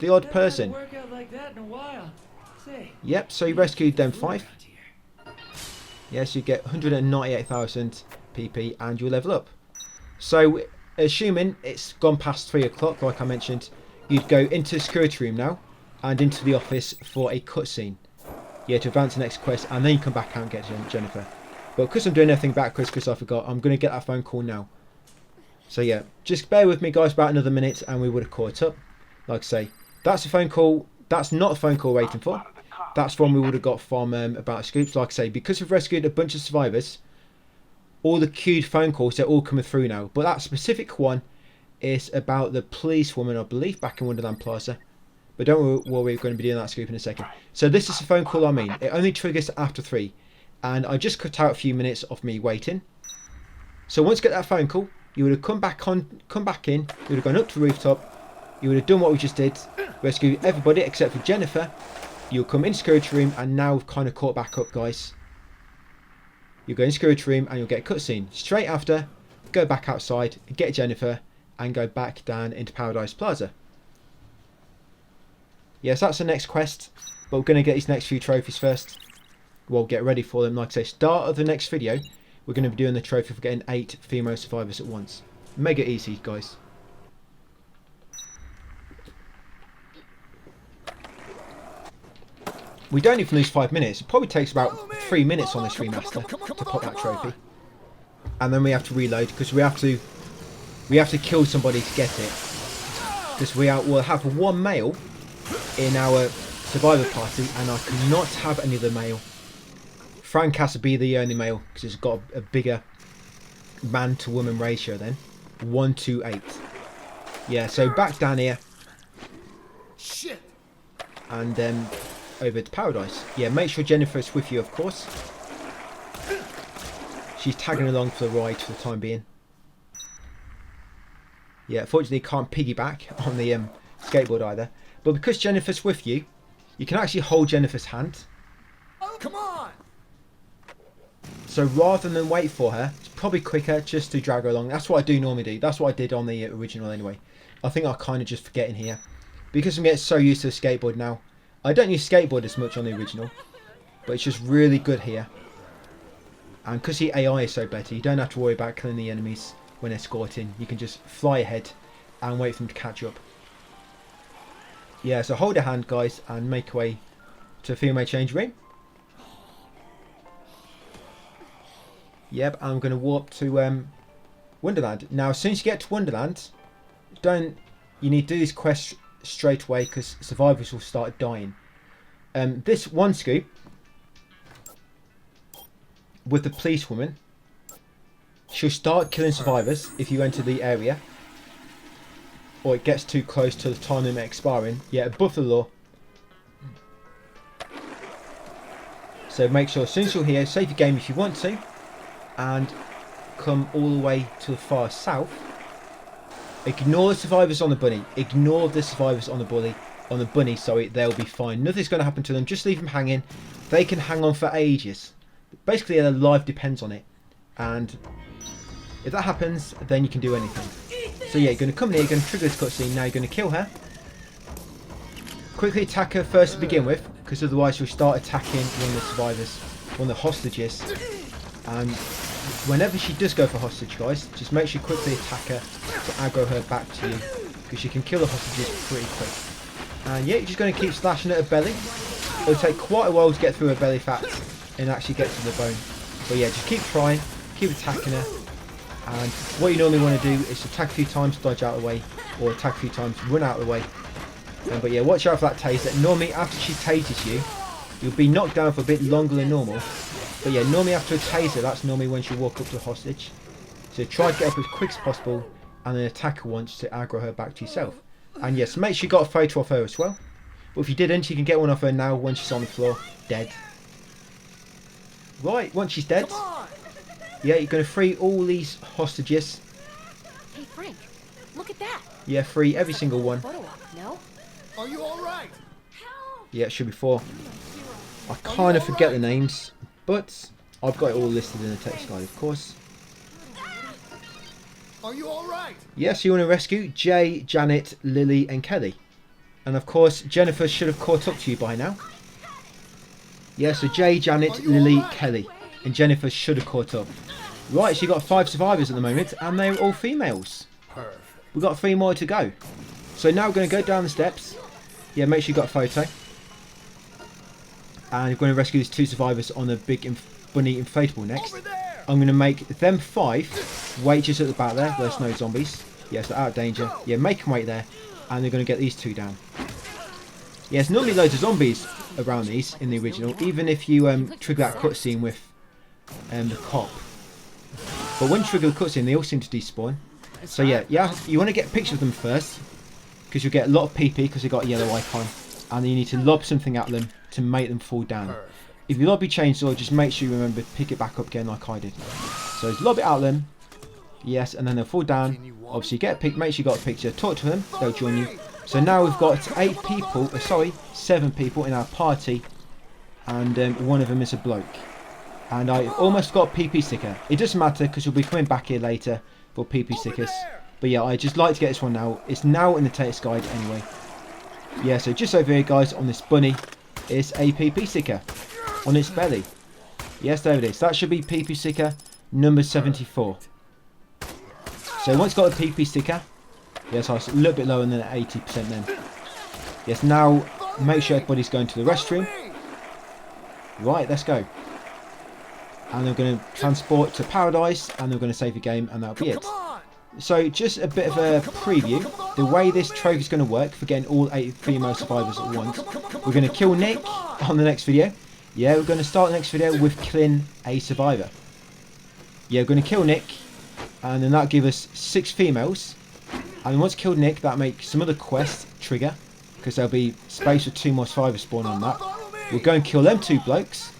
the odd person. Work out like that in a while. Say, Yep, so you rescued them 5. Yes, you get 198,000 PP and you'll level up. So, assuming it's gone past 3 o'clock, like I mentioned, you'd go into the security room now and into the office for a cutscene. Yeah, to advance the next quest, and then you come back out and get Jennifer. But because I'm doing everything backwards because I forgot, I'm going to get that phone call now. So yeah, just bear with me guys about another minute and we would have caught up. Like I say, that's a phone call. That's not a phone call waiting for. That's one we would have got from About Scoops. Like I say, because we've rescued a bunch of survivors, all the queued phone calls, they're all coming through now. But that specific one is about the policewoman, I believe, back in Wonderland Plaza. But don't worry, we're going to be doing that scoop in a second. So this is the phone call I mean. It only triggers after 3. And I just cut out a few minutes of me waiting. So once you get that phone call, you would have come back in, you would have gone up to the rooftop, you would have done what we just did, rescue everybody except for Jennifer. You'll come in security room, and now we've kind of caught back up, guys. You go in security room and you'll get a cutscene. Straight after, go back outside, get Jennifer, and go back down into Paradise Plaza. Yes, that's the next quest, but we're going to get these next few trophies first. We'll get ready for them. Like I say, start of the next video, we're going to be doing the trophy for getting 8 female survivors at once. Mega easy, guys. We don't even lose 5 minutes. It probably takes about 3 minutes on this remaster to pop that trophy. And then we have to reload because we have to kill somebody to get it. Because we'll have 1 male in our survivor party, and I cannot have any other male. Frank has to be the only male because it's got a bigger man to woman ratio then. 1 to 8. Yeah, so back down here. Shit. And then over to Paradise. Yeah, make sure Jennifer's with you, of course. She's tagging along for the ride for the time being. Yeah, fortunately can't piggyback on the skateboard either. But because Jennifer's with you, you can actually hold Jennifer's hand. Come on. So rather than wait for her, it's probably quicker just to drag her along. That's what I do normally do. That's what I did on the original anyway. I think I kind of just forget in here. Because I'm getting so used to the skateboard now. I don't use skateboard as much on the original. But it's just really good here. And because the AI is so better, you don't have to worry about killing the enemies when escorting. You can just fly ahead and wait for them to catch up. Yeah, so hold a hand, guys, and make your way to female change room. Yep, I'm going to warp to Wonderland. Now, as soon as you get to Wonderland, you need to do this quest straight away because survivors will start dying. This one scoop with the policewoman, she'll start killing survivors if you enter the area, or it gets too close to the time limit expiring. Yeah, above the law. So make sure as soon as you're here, save your game if you want to, and come all the way to the far south. Ignore the survivors on the bunny. Ignore the survivors on the bunny. Sorry, they'll be fine. Nothing's going to happen to them. Just leave them hanging. They can hang on for ages. Basically, their life depends on it. And if that happens, then you can do anything. So yeah, you're going to come here, you're going to trigger this cutscene. Now you're going to kill her. Quickly attack her first to begin with, because otherwise you'll start attacking one of the survivors, one of the hostages. And whenever she does go for hostage, guys, just make sure you quickly attack her to aggro her back to you, because you can kill the hostages pretty quick. And yeah, you're just going to keep slashing at her belly. It'll take quite a while to get through her belly fat and actually get to the bone. But yeah, just keep trying, keep attacking her. And what you normally want to do is attack a few times, dodge out of the way, or attack a few times, run out of the way. But yeah, watch out for that taser. Normally after she tases you, you'll be knocked down for a bit longer than normal. But yeah, normally after a taser, that's normally when she'll walk up to the hostage. So try to get up as quick as possible and then attack her once to aggro her back to yourself. And yes, make sure you got a photo of her as well. But if you didn't, you can get one of her now when she's on the floor, dead. Right, once she's dead, yeah, you're going to free all these hostages. Hey Frank, look at that. Yeah, free every single one. Photo op, no? Are you all right? Yeah, it should be 4. I kind of forget the names, but I've got it all listed in the text guide, of course. Are you all right? Yes, you want to rescue Jay, Janet, Lily and Kelly. And of course, Jennifer should have caught up to you by now. Yeah, so Jay, Janet, Lily, Kelly. and Jennifer should have caught up. Right, so you got 5 survivors at the moment, and they're all females. Perfect. We've got 3 more to go. So now we're going to go down the steps. Yeah, make sure you got a photo. And we're going to rescue these 2 survivors on a big bunny inflatable next. Over there. I'm going to make them 5 wait just at the back there. There's no zombies. Yes, they're out of danger. Yeah, make them wait there. And they're going to get these 2 down. Yes, normally loads of zombies around these in the original, even if you trigger that cutscene with the cop. But when you trigger the cutscene, they all seem to despawn. So yeah, you want to get a picture of them first, because you'll get a lot of PP because they've got a yellow icon, and then you need to lob something at them to make them fall down. Perfect. If you lob your chainsaw, just make sure you remember to pick it back up again like I did. So lob it at them, yes, and then they'll fall down. Obviously, get a pic. Make sure you got a picture. Talk to them; they'll join you. So now we've got 7 people in our party, and one of them is a bloke. And I almost got a PP sticker. It doesn't matter because we'll be coming back here later for PP stickers. But yeah, I just like to get this one now. It's now in the Taste Guide anyway. Yeah, so just over here, guys, on this bunny is a PP sticker on its belly. Yes, there it is. That should be PP sticker number 74. So once got a PP sticker, yes, I was a little bit lower than 80% then. Yes, now make sure everybody's going to the restroom. Right, let's go. And they're going to transport to Paradise, and they're going to save the game, and that'll be it. Come on. So just a bit of a preview. The way this trophy is going to work for getting all 8 female survivors at once. We're going to kill Nick on the next video. Yeah, we're going to start the next video with killing a survivor. Yeah, we're going to kill Nick, and then that'll give us 6 females. And once killed Nick, that'll make some other quests trigger, because there'll be space for 2 more survivors spawn on that. We'll go and kill them 2 blokes,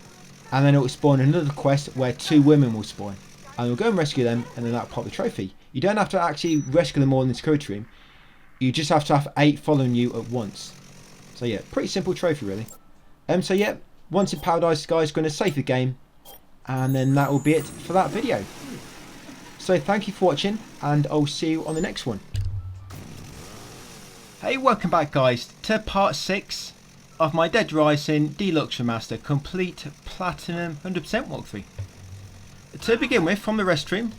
and then it will spawn another quest where 2 women will spawn. And we'll go and rescue them, and then that'll pop the trophy. You don't have to actually rescue them all in the security room. You just have to have 8 following you at once. So yeah, pretty simple trophy really. So yeah, once in Paradise, guys, going to save the game, and then that will be it for that video. So thank you for watching, and I'll see you on the next one. Hey, welcome back, guys, to part 6 of my Dead Rising Deluxe Remaster Complete Platinum 100% walkthrough. To begin with, from the restroom,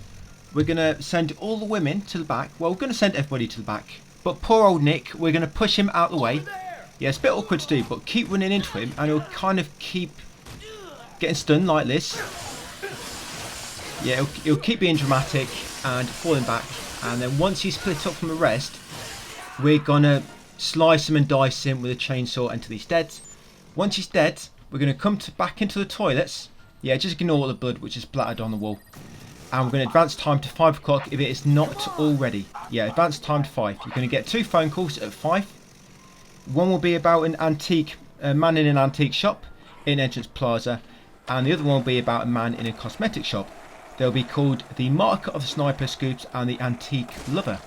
we're going to send all the women to the back. Well, we're going to send everybody to the back. But poor old Nick, we're going to push him out of the way. Yeah, it's a bit awkward to do, but keep running into him, and he'll kind of keep getting stunned like this. Yeah, he'll keep being dramatic and falling back. And then once he's split up from the rest, we're going to slice him and dice him with a chainsaw until he's dead. Once he's dead, we're going to come back into the toilets. Yeah, just ignore all the blood which is splattered on the wall. And we're going to advance time to 5 o'clock if it is not already. Yeah, advance time to 5. You're going to get 2 phone calls at 5. One will be about an antique, a man in an antique shop in Entrance Plaza. And the other one will be about a man in a cosmetic shop. They'll be called the Mark of the Sniper Scoops and the Antique Lover.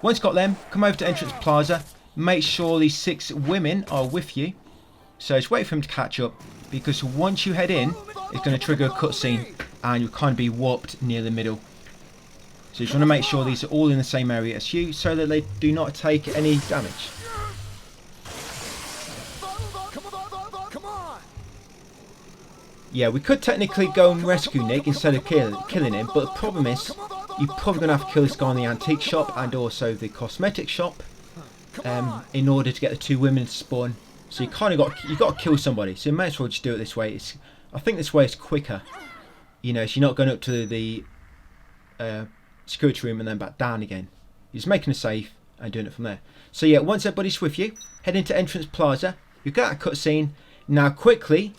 Once you've got them, come over to Entrance Plaza. Make sure these 6 women are with you. So just wait for them to catch up, because once you head in, it's going to trigger a cutscene and you'll kind of be warped near the middle. So you just want to make sure these are all in the same area as you, so that they do not take any damage. Come on. Yeah, we could technically go and rescue Nick instead of killing him, but the problem is you're probably going to have to kill this guy in the antique shop and also the cosmetic shop in order to get the 2 women to spawn. So you kind of got to kill somebody. So you may as well just do it this way. I think this way is quicker. You know, so you're not going up to the security room and then back down again. You're just making a save and doing it from there. So yeah, once everybody's with you, head into Entrance Plaza. You get a cutscene. Now quickly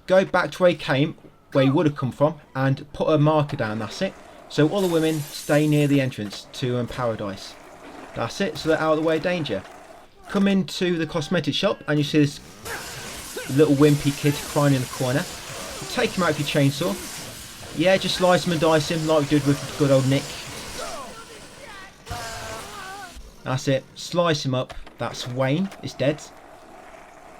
go back to where you came, where you would have come from, and put a marker down. That's it. So all the women stay near the entrance to Paradise. That's it. So they're out of the way of danger. Come into the cosmetic shop and you see this little wimpy kid crying in the corner. Take him out with your chainsaw. Yeah, just slice him and dice him like we did with good old Nick. That's it. Slice him up. That's Wayne. It's dead.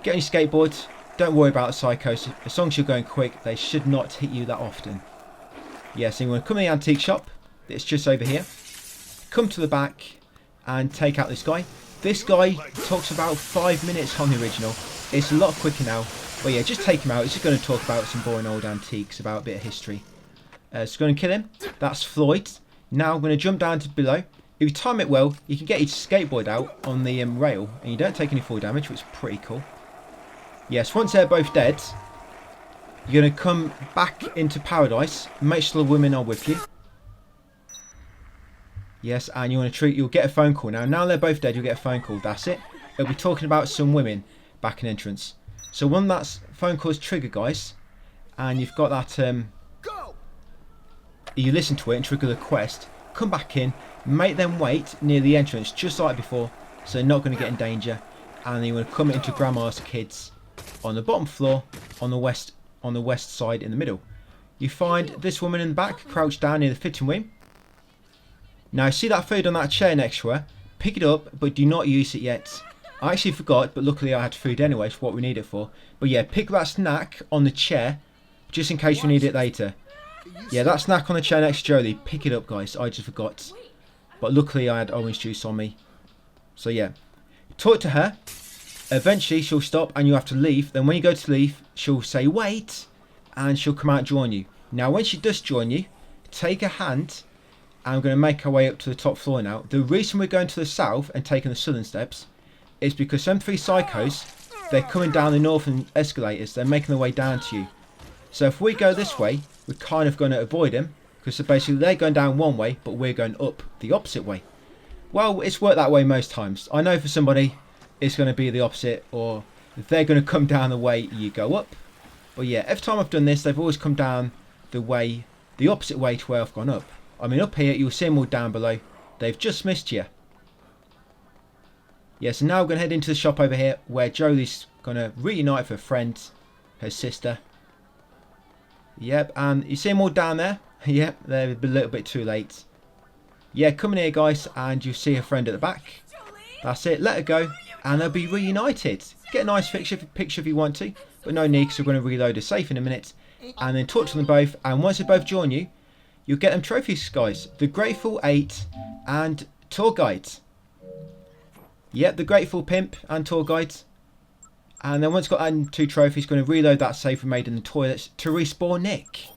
Get on your skateboard. Don't worry about the psychos. As long as you're going quick, they should not hit you that often. Yeah, so you want to come in the antique shop. It's just over here. Come to the back and take out this guy. This guy talks about 5 minutes on the original. It's a lot quicker now. But yeah, just take him out. He's just going to talk about some boring old antiques, about a bit of history. So going to kill him. That's Floyd. Now I'm going to jump down to below. If you time it well, you can get your skateboard out on the rail, and you don't take any fall damage, which is pretty cool. Yes, once they're both dead, you're going to come back into paradise. Make sure the women are with you. Yes, and you want to you'll get a phone call. Now they're both dead, you'll get a phone call. That's it. It'll be talking about some women back in entrance. So when that phone call is triggered, guys, and you've got that, you listen to it and trigger the quest, come back in, make them wait near the entrance, just like before, so they're not going to get in danger. And then you want to come into Grandma's kids on the bottom floor, on the west side in the middle. You find this woman in the back, crouched down near the fitting room. Now, see that food on that chair next to her? Pick it up, but do not use it yet. I actually forgot, but luckily I had food anyway for what we need it for. But yeah, pick that snack on the chair, just in case you need it later. Yeah, that snack on the chair next to Jolie, pick it up, guys. I just forgot. But luckily I had orange juice on me. So yeah, talk to her. Eventually she'll stop and you have to leave. Then when you go to leave, she'll say wait, and she'll come out and join you. Now when she does join you, take her hand. I'm going to make our way up to the top floor now. The reason we're going to the south and taking the southern steps is because some three psychos, they're coming down the northern escalators. They're making their way down to you. So if we go this way, we're kind of going to avoid them, because basically they're going down one way, but we're going up the opposite way. Well, it's worked that way most times. I know for somebody it's going to be the opposite, or if they're going to come down the way you go up. But yeah, every time I've done this, they've always come down the opposite way to where I've gone up. I mean, up here, you'll see them all down below. They've just missed you. Yeah, so now we're going to head into the shop over here, where Jolie's going to reunite with her friend, her sister. Yep, and you see them all down there? Yep, they're a little bit too late. Yeah, come in here, guys, and you'll see her friend at the back. That's it, let her go, and they'll be reunited. Get a nice picture if you want to, but no need, because we're going to reload a safe in a minute. And then talk to them both, and once they both join you, you'll get them trophies, guys. The Grateful 8 and Tour Guide. Yep, the Grateful Pimp and Tour Guide. And then once you've got that 2 trophies, going to reload that save we made in the toilets to respawn Nick.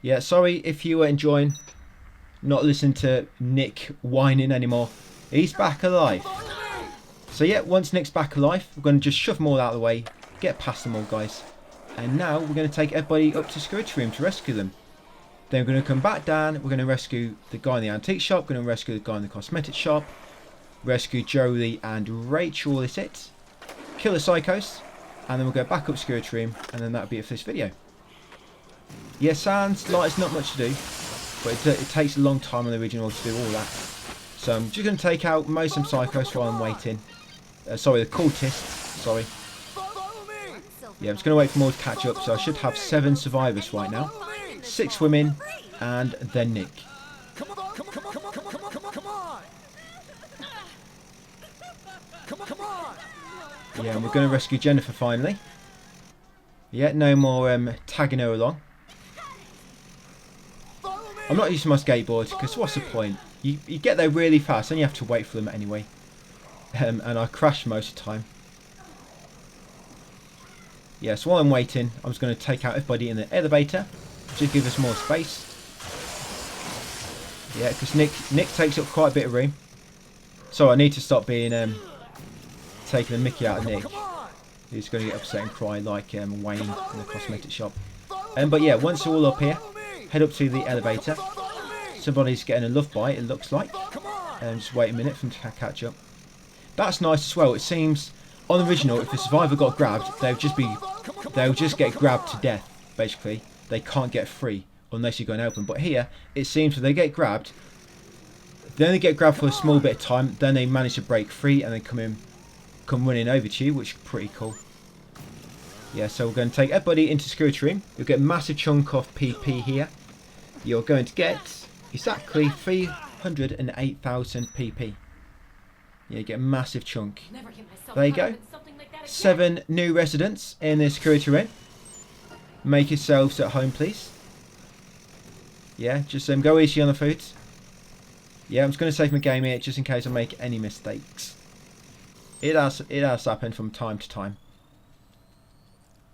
Yeah, sorry if you were enjoying not listening to Nick whining anymore. He's back alive. So yeah, once Nick's back alive, we're going to just shove them all out of the way. Get past them all, guys. And now we're going to take everybody up to the security room to rescue them. Then we're going to come back down. We're going to rescue the guy in the antique shop. We're going to rescue the guy in the cosmetic shop. Rescue Jolie and Rachel, is it? Kill the psychos. And then we'll go back up security room. And then that'll be it for this video. Yeah, sounds like it's not much to do. But it takes a long time on the original to do all that. So I'm just going to take out most of them psychos while I'm waiting. Sorry, the cultists. Sorry. Yeah, I'm just going to wait for more to catch up. So I should have 7 survivors right now. 6 women, and then Nick. Come on! Yeah, and we're going to rescue Jennifer finally. Yeah, no more tagging her along. I'm not using my skateboard, because what's the point? You get there really fast, and you have to wait for them anyway. And I crash most of the time. Yeah, so while I'm waiting, I'm just going to take out everybody in the elevator. Just give us more space. Yeah, because Nick takes up quite a bit of room. So I need to stop being taking the mickey out of Nick. He's going to get upset and cry like Wayne in the cosmetic shop. But yeah, once you're all up here, head up to the elevator. Somebody's getting a love bite, it looks like. Just wait a minute for them to catch up. That's nice as well. It seems on the original, if the survivor got grabbed, they'll just get grabbed to death. Basically, they can't get free unless you go and help them. But here, it seems that they get grabbed. They only get grabbed for a small bit of time. Then they manage to break free and then come running over to you, which is pretty cool. Yeah, so we're going to take everybody into security room. You'll get a massive chunk of PP here. You're going to get exactly 308,000 PP. Yeah, you get a massive chunk. There you go. 7 new residents in the security room. Make yourselves at home, please. Yeah, just go easy on the food. Yeah, I'm just going to save my game here just in case I make any mistakes. It has happened from time to time.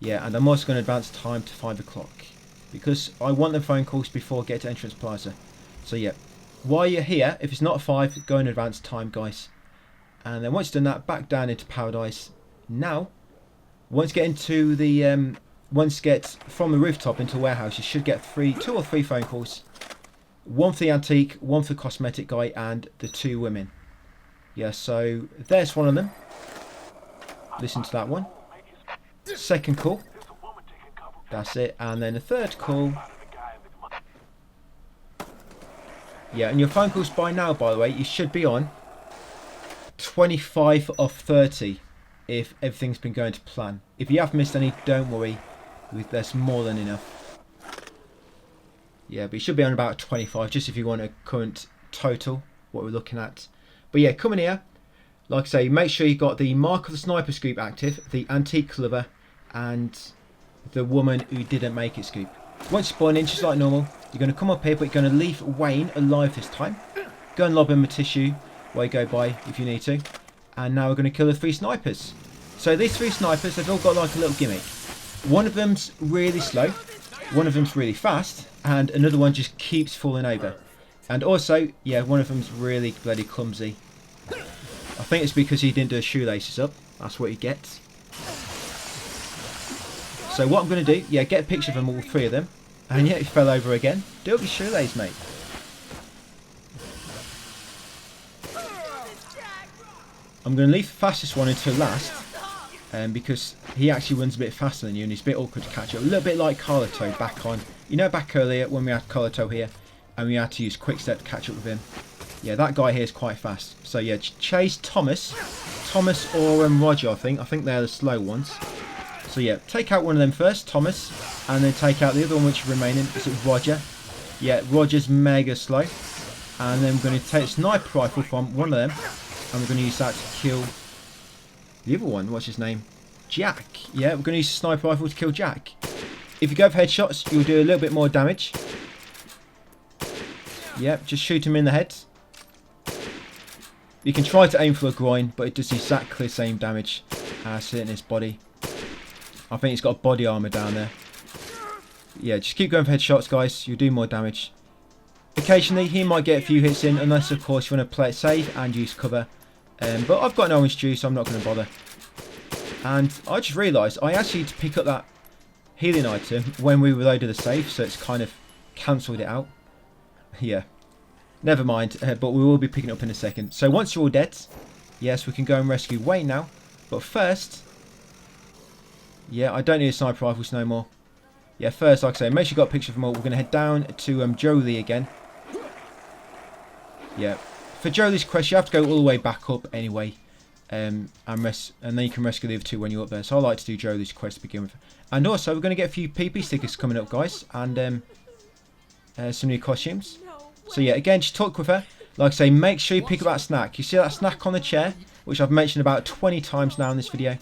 Yeah, and I'm also going to advance time to 5 o'clock. Because I want the phone calls before I get to Entrance Plaza. So yeah, while you're here, if it's not 5, go in advance time, guys. And then once you've done that, back down into Paradise. Now, once you get into the, once you get from the rooftop into the warehouse, you should get 2 or 3 phone calls. One for the antique, one for the cosmetic guy, and the 2 women. Yeah, so there's one of them. Listen to that one. Second call. That's it. And then the third call. Yeah, and your phone calls by now, by the way, you should be on 25 of 30 if everything's been going to plan. If you have missed any, don't worry. There's more than enough. Yeah, but you should be on about 25, just if you want a current total, what we're looking at. But yeah, coming here, like I say, make sure you've got the Mark of the Sniper scoop active, the antique lover, and the woman who didn't make it scoop. Once you spawn in, just like normal, you're going to come up here, but you're going to leave Wayne alive this time. Go and lob him a tissue while you go by if you need to. And now we're going to kill the 3 snipers. So these 3 snipers, they've all got like a little gimmick. One of them's really slow, one of them's really fast, and another one just keeps falling over. And also, yeah, one of them's really bloody clumsy. I think it's because he didn't do his shoelaces up. That's what he gets. So what I'm going to do, yeah, get a picture of them, all 3 of them. And yeah, he fell over again. Do up your shoelace, mate. I'm going to leave the fastest one until last. Because he actually runs a bit faster than you and he's a bit awkward to catch up. A little bit like Carlito back on. You know back earlier when we had Carlito here and we had to use Quickstep to catch up with him. Yeah, that guy here is quite fast. So yeah, chase Thomas or Roger, I think they're the slow ones. So yeah, take out one of them first, Thomas, and then take out the other one which is remaining. Is it Roger? Yeah, Roger's mega slow. And then we're going to take a sniper rifle from one of them and we're going to use that to kill the other one. What's his name? Jack. Yeah, we're going to use a sniper rifle to kill Jack. If you go for headshots, you'll do a little bit more damage. Yep, just shoot him in the head. You can try to aim for a groin, but it does exactly the same damage as hitting his body. I think he's got body armor down there. Yeah, just keep going for headshots, guys. You'll do more damage. Occasionally, he might get a few hits in, unless, of course, you want to play it safe and use cover. But I've got an orange juice, so I'm not going to bother. And I just realised I actually need to pick up that healing item when we reloaded the safe, so it's kind of cancelled it out. Yeah, never mind, but we will be picking it up in a second. So once you're all dead, yes, we can go and rescue Wayne now. But first, yeah, I don't need a sniper rifles no more. Yeah, first, like I say, make sure you got a picture of them all. We're going to head down to Jolie again. Yeah, for Jolie's quest, you have to go all the way back up anyway. And then you can rescue the other 2 when you're up there. So I like to do Jolie's quest to begin with. And also, we're going to get a few PP stickers coming up, guys. And some new costumes. So yeah, again, just talk with her. Like I say, make sure you pick up that snack. You see that snack on the chair? Which I've mentioned about 20 times now in this video.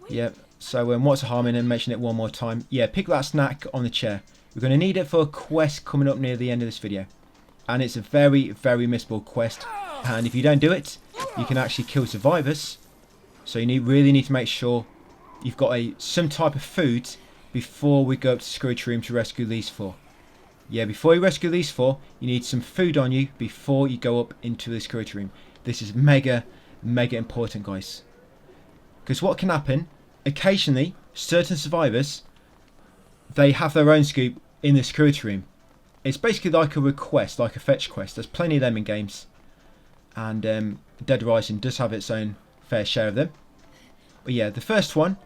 Yeah, so what's the harm in mention it one more time? Yeah, pick that snack on the chair. We're going to need it for a quest coming up near the end of this video. And it's a very, very missable quest. And if you don't do it, you can actually kill survivors. So you really need to make sure you've got some type of food before we go up to the security room to rescue these 4. Yeah, before you rescue these 4, you need some food on you before you go up into the security room. This is mega, mega important, guys. Because what can happen, occasionally, certain survivors, they have their own scoop in the security room. It's basically like a request, like a fetch quest. There's plenty of them in games. And Dead Rising does have its own fair share of them. But yeah, the first one,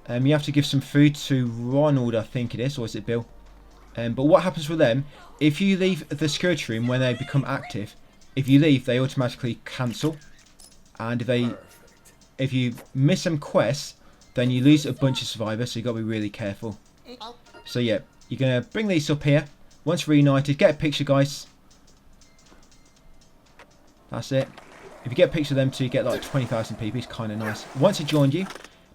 you have to give some food to Ronald, I think it is, or is it Bill? But what happens with them, if you leave the security room when they become active, if you leave, they automatically cancel. And if you miss some quests, then you lose a bunch of survivors, so you've got to be really careful. So yeah, you're going to bring these up here. Once reunited, get a picture, guys. That's it. If you get a picture of them too, you get like 20,000 people. It's kind of nice. Once he joined you,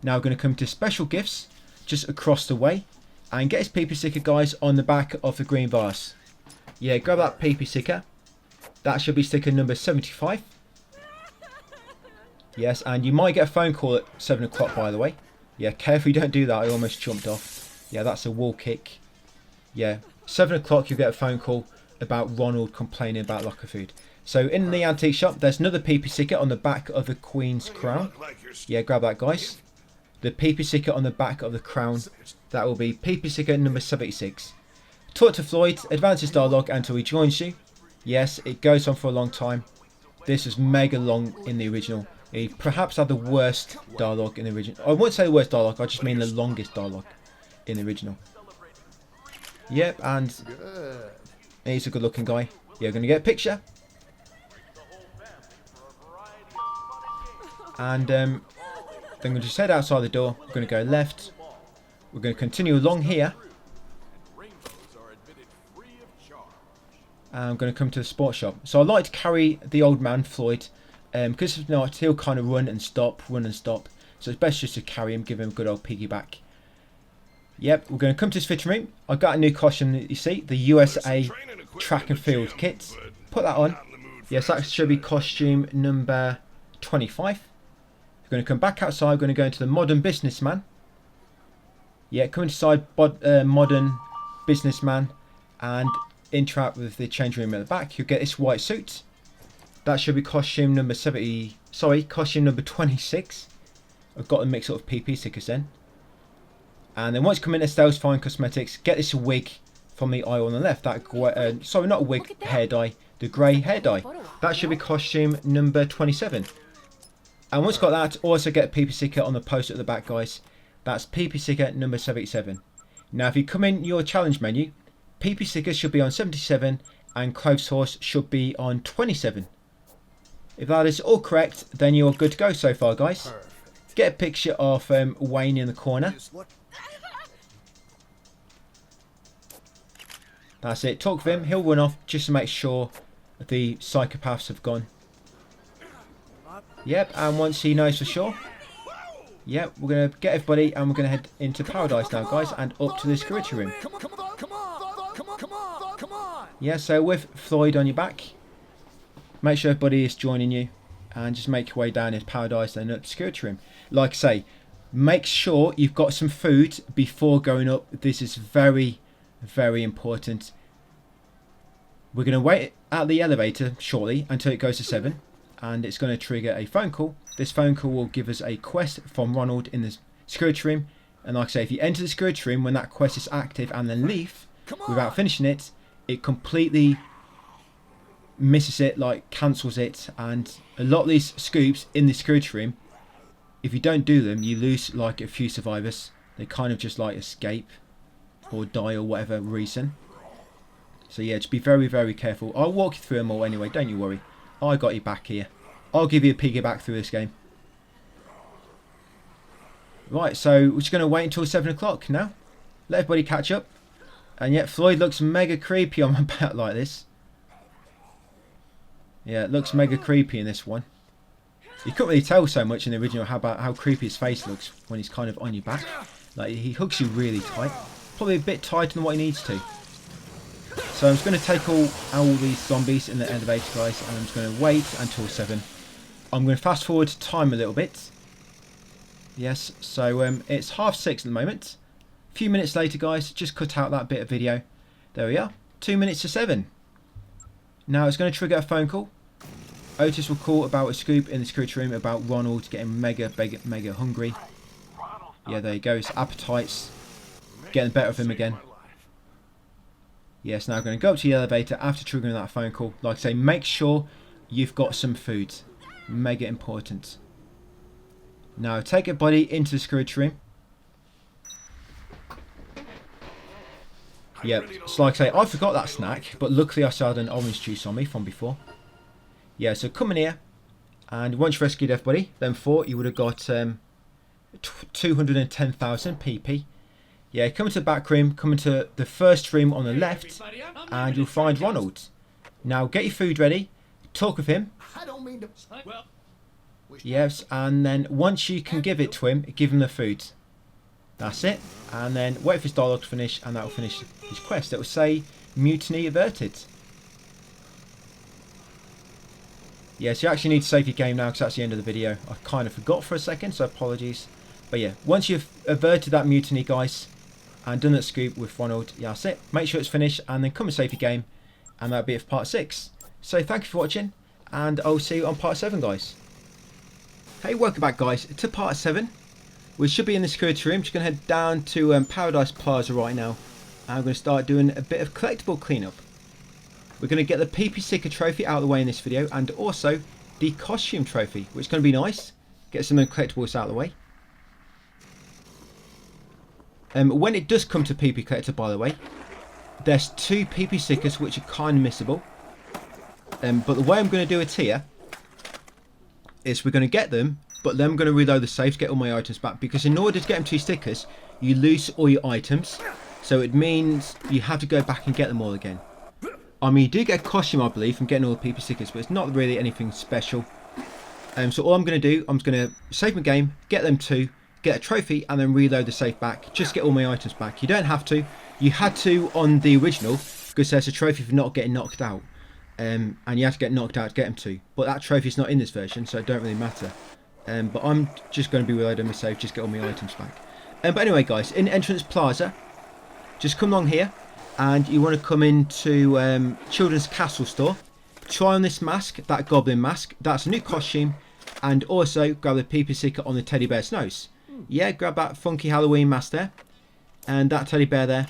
now we're going to come to special gifts just across the way. And get his PP sticker, guys, on the back of the green vase. Yeah, grab that PP sticker. That should be sticker number 75. Yes, and you might get a phone call at 7 o'clock, by the way. Yeah, careful you don't do that. I almost jumped off. Yeah, that's a wall kick. Yeah, 7 o'clock you'll get a phone call about Ronald complaining about lack of food. So in the antique shop, there's another PP sticker on the back of the Queen's crown. Yeah, grab that, guys. The PP sticker on the back of the crown, that will be PP sticker number 76. Talk to Floyd, advance his dialogue until he joins you. Yes, it goes on for a long time. This is mega long in the original. He perhaps had the worst dialogue in the original. I won't say the worst dialogue, I just mean the longest dialogue in the original. Yep, and he's a good looking guy. Yeah, we're going to get a picture. And then we'll just head outside the door. We're going to go left. We're going to continue along here. And I'm going to come to the sports shop. So I like to carry the old man, Floyd. Because if not, he'll kind of run and stop. So it's best just to carry him, give him a good old piggyback. Yep, we're going to come to this fitting room. I got a new costume that you see, the USA track and field kit. Put that on. Yes, that should be costume number 25. We're going to come back outside. We're going to go into the modern businessman. Yeah, come inside modern businessman and interact with the change room at the back. You'll get this white suit. That should be costume number 70. Sorry, costume number 26. I've got a mix of PP stickers then. And then once you come into Stell's Fine Cosmetics, get this wig from the eye on the left. That sorry, not a wig, hair dye. The grey hair dye. That should be costume number 27. And once you got that, also get a PP sticker on the poster at the back, guys. That's PP sticker number 77. Now, if you come in your challenge menu, PP stickers should be on 77 and Clothes Horse should be on 27. If that is all correct, then you're good to go so far, guys. Get a picture of Wayne in the corner. That's it. Talk with him. He'll run off just to make sure the psychopaths have gone. Yep, and once he knows for sure. Yep, we're going to get everybody and we're going to head into Paradise now, guys, and up to the security room. Yeah, so with Floyd on your back, make sure everybody is joining you and just make your way down into Paradise and up to the security room. Like I say, make sure you've got some food before going up. This is very, very important. We're going to wait at the elevator shortly until it goes to 7 and it's going to trigger a phone call. This phone call will give us a quest from Ronald in the security room, and like I say, if you enter the security room when that quest is active and then leave without finishing it, it completely misses it, like cancels it. And a lot of these scoops in the security room, if you don't do them, you lose like a few survivors. They kind of just like escape or die or whatever reason. So yeah, just be very, very careful. I'll walk you through them all anyway, don't you worry. I got you back here. I'll give you a piggyback through this game. Right, so we're just going to wait until 7 o'clock now. Let everybody catch up. And yet Floyd looks mega creepy on my back like this. Yeah, it looks mega creepy in this one. You couldn't really tell so much in the original how creepy his face looks when he's kind of on your back. Like, he hugs you really tight. Probably a bit tighter than what he needs to. So I'm just going to take all these zombies in the elevator, guys, and I'm just going to wait until 7. I'm going to fast forward time a little bit. Yes, so it's 6:30 at the moment. A few minutes later, guys, just cut out that bit of video. There we are, 2 minutes to 7. Now it's going to trigger a phone call. Otis will call about a scoop in the security room about Ronald getting mega hungry. Yeah, there you go, his appetite's getting the better of him again. Yes, now I'm going to go up to the elevator after triggering that phone call. Like I say, make sure you've got some food. Mega important. Now take everybody into the security room. Yep, so like I say, I forgot that snack, but luckily I still had an orange juice on me from before. Yeah, so come in here, and once you rescued everybody, then 4, you would have got 210,000 PP. Yeah, come into the back room, come into the first room on the left, and you'll find Ronald. Now get your food ready, talk with him. I don't mean to. Yes, and then once you can give it to him, give him the food. That's it. And then wait for his dialogue to finish, and that will finish his quest. It will say mutiny averted. Yeah, so you actually need to save your game now because that's the end of the video. I kind of forgot for a second, so apologies. But yeah, once you've averted that mutiny, guys, and done that scoop with Ronald, yeah, that's it. Make sure it's finished and then come and save your game. And that'll be it for part 6. So thank you for watching, and I'll see you on part 7, guys. Hey, welcome back, guys, to part 7. We should be in the security room. Just going to head down to Paradise Plaza right now. And I'm going to start doing a bit of collectible cleanup. We're going to get the PP Sticker trophy out of the way in this video, and also the costume trophy, which is going to be nice. Get some of the collectibles out of the way. When it does come to PP Collector, by the way, there's 2 PP stickers which are kind of missable. But the way I'm going to do it here is we're going to get them, but then I'm going to reload the save to get all my items back. Because in order to get them 2 stickers, you lose all your items. So it means you have to go back and get them all again. I mean, you do get a costume, I believe, from getting all the PP stickers, but it's not really anything special. So all I'm going to do, I'm just going to save my game, get them 2, get a trophy, and then reload the save back. Just get all my items back. You don't have to. You had to on the original, because there's a trophy for not getting knocked out. And you have to get knocked out to get them 2. But that trophy's not in this version, so it don't really matter. But I'm just going to be reloading my save, just get all my items back. But anyway, guys, in Entrance Plaza, just come along here. And you want to come into Children's Castle store. Try on this mask, that goblin mask. That's a new costume. And also grab the PP sticker on the teddy bear's nose. Yeah, grab that funky Halloween mask there. And that teddy bear there.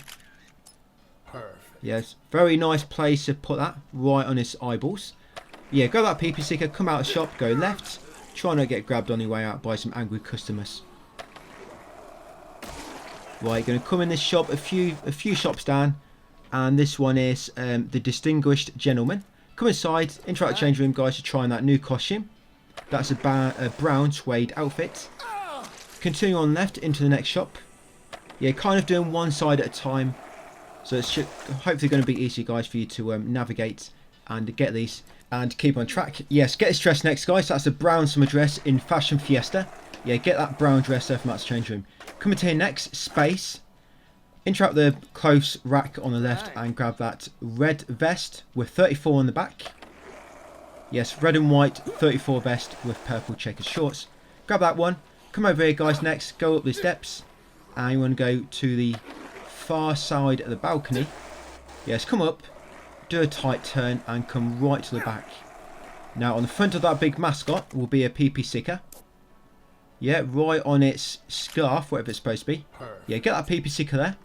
Perfect. Yes, very nice place to put that. Right on his eyeballs. Yeah, grab that PP sticker, come out of the shop, go left. Try not to get grabbed on your way out by some angry customers. Right, going to come in this shop a few shops down. And this one is the Distinguished Gentleman. Come inside, interact change room, guys, to try on that new costume. That's a brown suede outfit. Continue on left into the next shop. Yeah, kind of doing one side at a time. So it's hopefully going to be easy, guys, for you to navigate and get these and keep on track. Yes, get this dress next, guys. That's a brown summer dress in Fashion Fiesta. Yeah, get that brown dress there from that change room. Come into here next, space. Interact the clothes rack on the left and grab that red vest with 34 on the back. Yes, red and white 34 vest with purple checkered shorts. Grab that one. Come over here, guys, next. Go up the steps. And you want to go to the far side of the balcony. Yes, come up. Do a tight turn and come right to the back. Now, on the front of that big mascot will be a PP sticker. Yeah, right on its scarf, whatever it's supposed to be. Yeah, get that PP sticker there.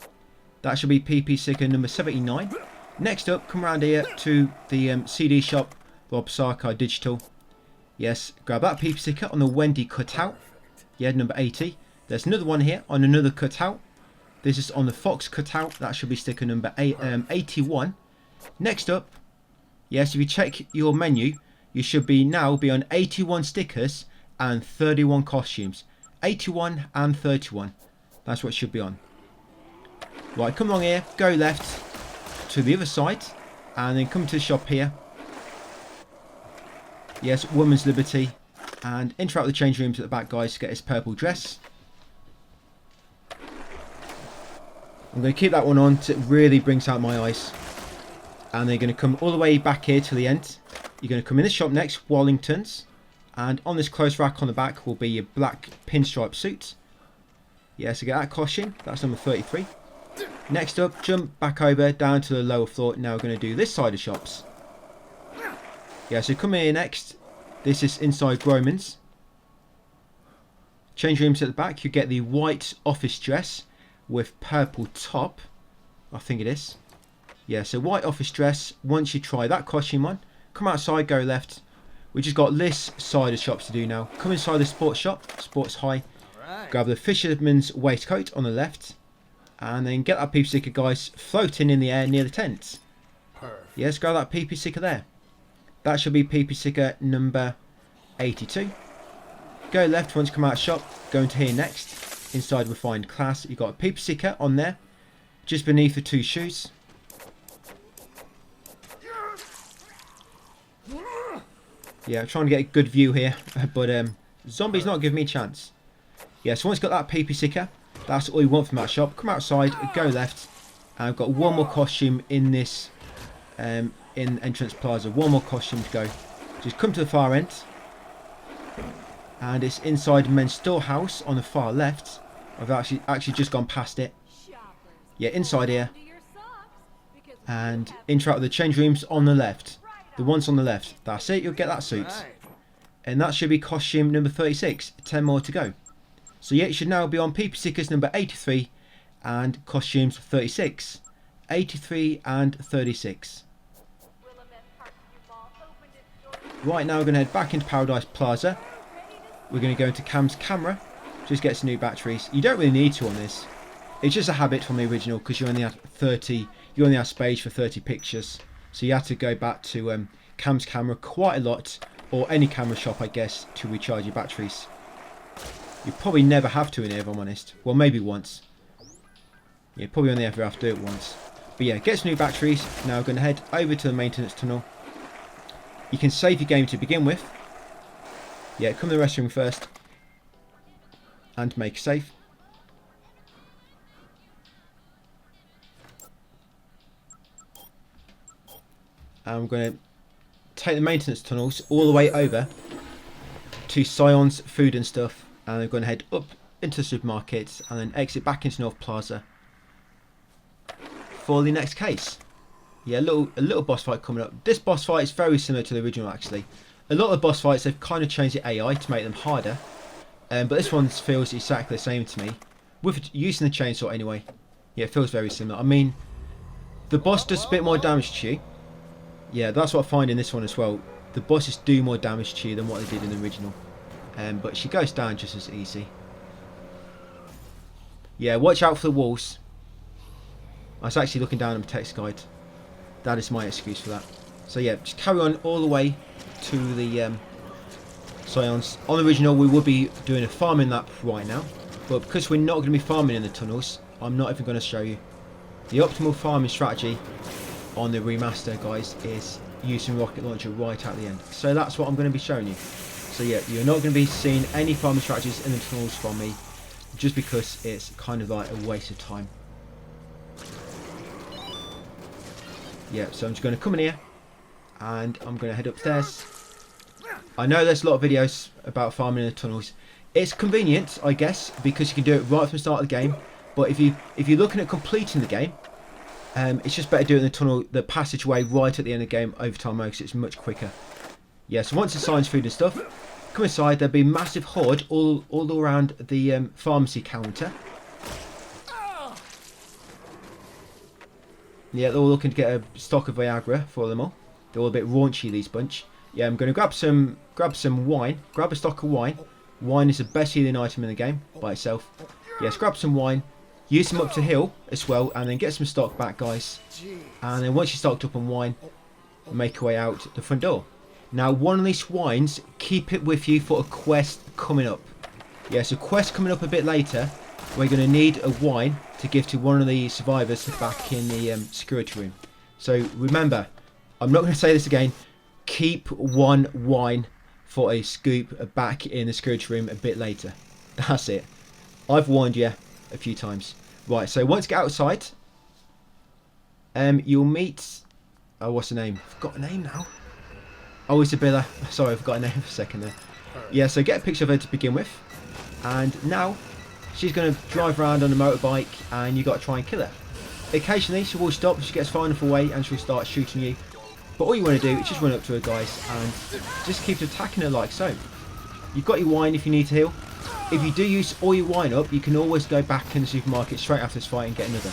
That should be PP sticker number 79. Next up, come around here to the CD shop, Rob Sarkar Digital. Yes, grab that PP sticker on the Wendy cutout. Yeah, number 80. There's another one here on another cutout. This is on the Fox cutout. That should be sticker number 81. Next up, yes, if you check your menu, you should now be on 81 stickers and 31 costumes. 81 and 31. That's what it should be on. Right, come along here, go left to the other side, and then come to the shop here. Yes, Woman's Liberty. And interact with the change rooms at the back, guys, to get his purple dress. I'm going to keep that one on because it really brings out my eyes. And they're going to come all the way back here to the end. You're going to come in the shop next, Wallingtons. And on this clothes rack on the back will be your black pinstripe suit. Yeah, so get that costume. That's number 33. Next up, jump back over down to the lower floor. Now we're going to do this side of shops. Yeah, so come here next. This is inside Groman's. Change rooms at the back. You get the white office dress with purple top. I think it is. Yeah, so white office dress. Once you try that costume on, come outside, go left. We just got this side of shops to do now. Come inside the sports shop, Sports High. Grab the fisherman's waistcoat on the left. And then get that PP sticker, guys, floating in the air near the tents. Perfect. Yes, grab that PP sticker there. That should be PP sticker number 82. Go left once you come out of shop. Go into here next. Inside Refined Class. You've got a PP sticker on there. Just beneath the 2 shoes. Yeah, I'm trying to get a good view here. But Zombie's not giving me a chance. Yeah, so once you've got that PP sticker, that's all you want from that shop. Come outside, go left. And I've got one more costume in this in Entrance Plaza. One more costume to go. Just come to the far end. And it's inside men's storehouse on the far left. I've actually just gone past it. Yeah, inside here. And interact with the change rooms on the left. The ones on the left. That's it, you'll get that suit. Right. And that should be costume number 36. 10 more to go. So yeah, it should now be on PP stickers number 83 and costumes 36. 83 and 36. Right now we're going to head back into Paradise Plaza. We're going to go into Cam's camera. Just get some new batteries. You don't really need to on this. It's just a habit from the original because you only have 30. You only have space for 30 pictures. So you have to go back to Cam's camera quite a lot, or any camera shop I guess, to recharge your batteries. You probably never have to in here if I'm honest. Well, maybe once. You probably only ever have to do it once. But yeah, get some new batteries. Now we're going to head over to the maintenance tunnel. You can save your game to begin with. Yeah, come to the restroom first. And make a save. And I'm going to take the maintenance tunnels all the way over to Scion's Food and Stuff. And I'm going to head up into the supermarkets and then exit back into North Plaza for the next case. Yeah, a little boss fight coming up. This boss fight is very similar to the original actually. A lot of the boss fights, they've kind of changed the AI to make them harder. But this one feels exactly the same to me. With using the chainsaw anyway. Yeah, it feels very similar. I mean, the boss does a bit more damage to you. Yeah, that's what I find in this one as well. The bosses do more damage to you than what they did in the original. But she goes down just as easy. Yeah, watch out for the walls. I was actually looking down at my text guide. That is my excuse for that. So yeah, just carry on all the way to the Scions. On the original, we would be doing a farming lap right now. But because we're not going to be farming in the tunnels, I'm not even going to show you. The optimal farming strategy on the remaster, guys, is using rocket launcher right at the end. So that's what I'm going to be showing you. So yeah, you're not going to be seeing any farming strategies in the tunnels from me, just because it's kind of like a waste of time. Yeah, so I'm just going to come in here and I'm going to head upstairs. I know there's a lot of videos about farming in the tunnels. It's convenient, I guess, because you can do it right from the start of the game. But if you're looking at completing the game, it's just better doing the passageway right at the end of the game over time mode, because it's much quicker. Yeah, so once the Science Food and Stuff, come inside, there'll be a massive horde all around the pharmacy counter. Yeah, they're all looking to get a stock of Viagra for them all. They're all a bit raunchy, these bunch. Yeah, I'm going to grab some wine. Grab a stock of wine. Wine is the best healing item in the game by itself. Yes, grab some wine. Use them up to heal as well, and then get some stock back, guys. And then once you're stocked up on wine, make your way out the front door. Now, one of these wines, keep it with you for a quest coming up. Yes, a quest coming up a bit later. We're going to need a wine to give to one of the survivors back in the security room. So remember, I'm not going to say this again. Keep one wine for a scoop back in the security room a bit later. That's it. I've warned you a few times. Right, so once you get outside, you'll meet... Oh, what's the name? I've got a name now. Oh, Isabella. Sorry, I forgot a name for a second there. Yeah, so get a picture of her to begin with. And now, she's going to drive around on a motorbike and you got to try and kill her. Occasionally, she will stop, she gets far enough away and she'll start shooting you. But all you want to do is just run up to her, guys, and just keep attacking her like so. You've got your wine if you need to heal. If you do use all your wine up, you can always go back in the supermarket straight after this fight and get another.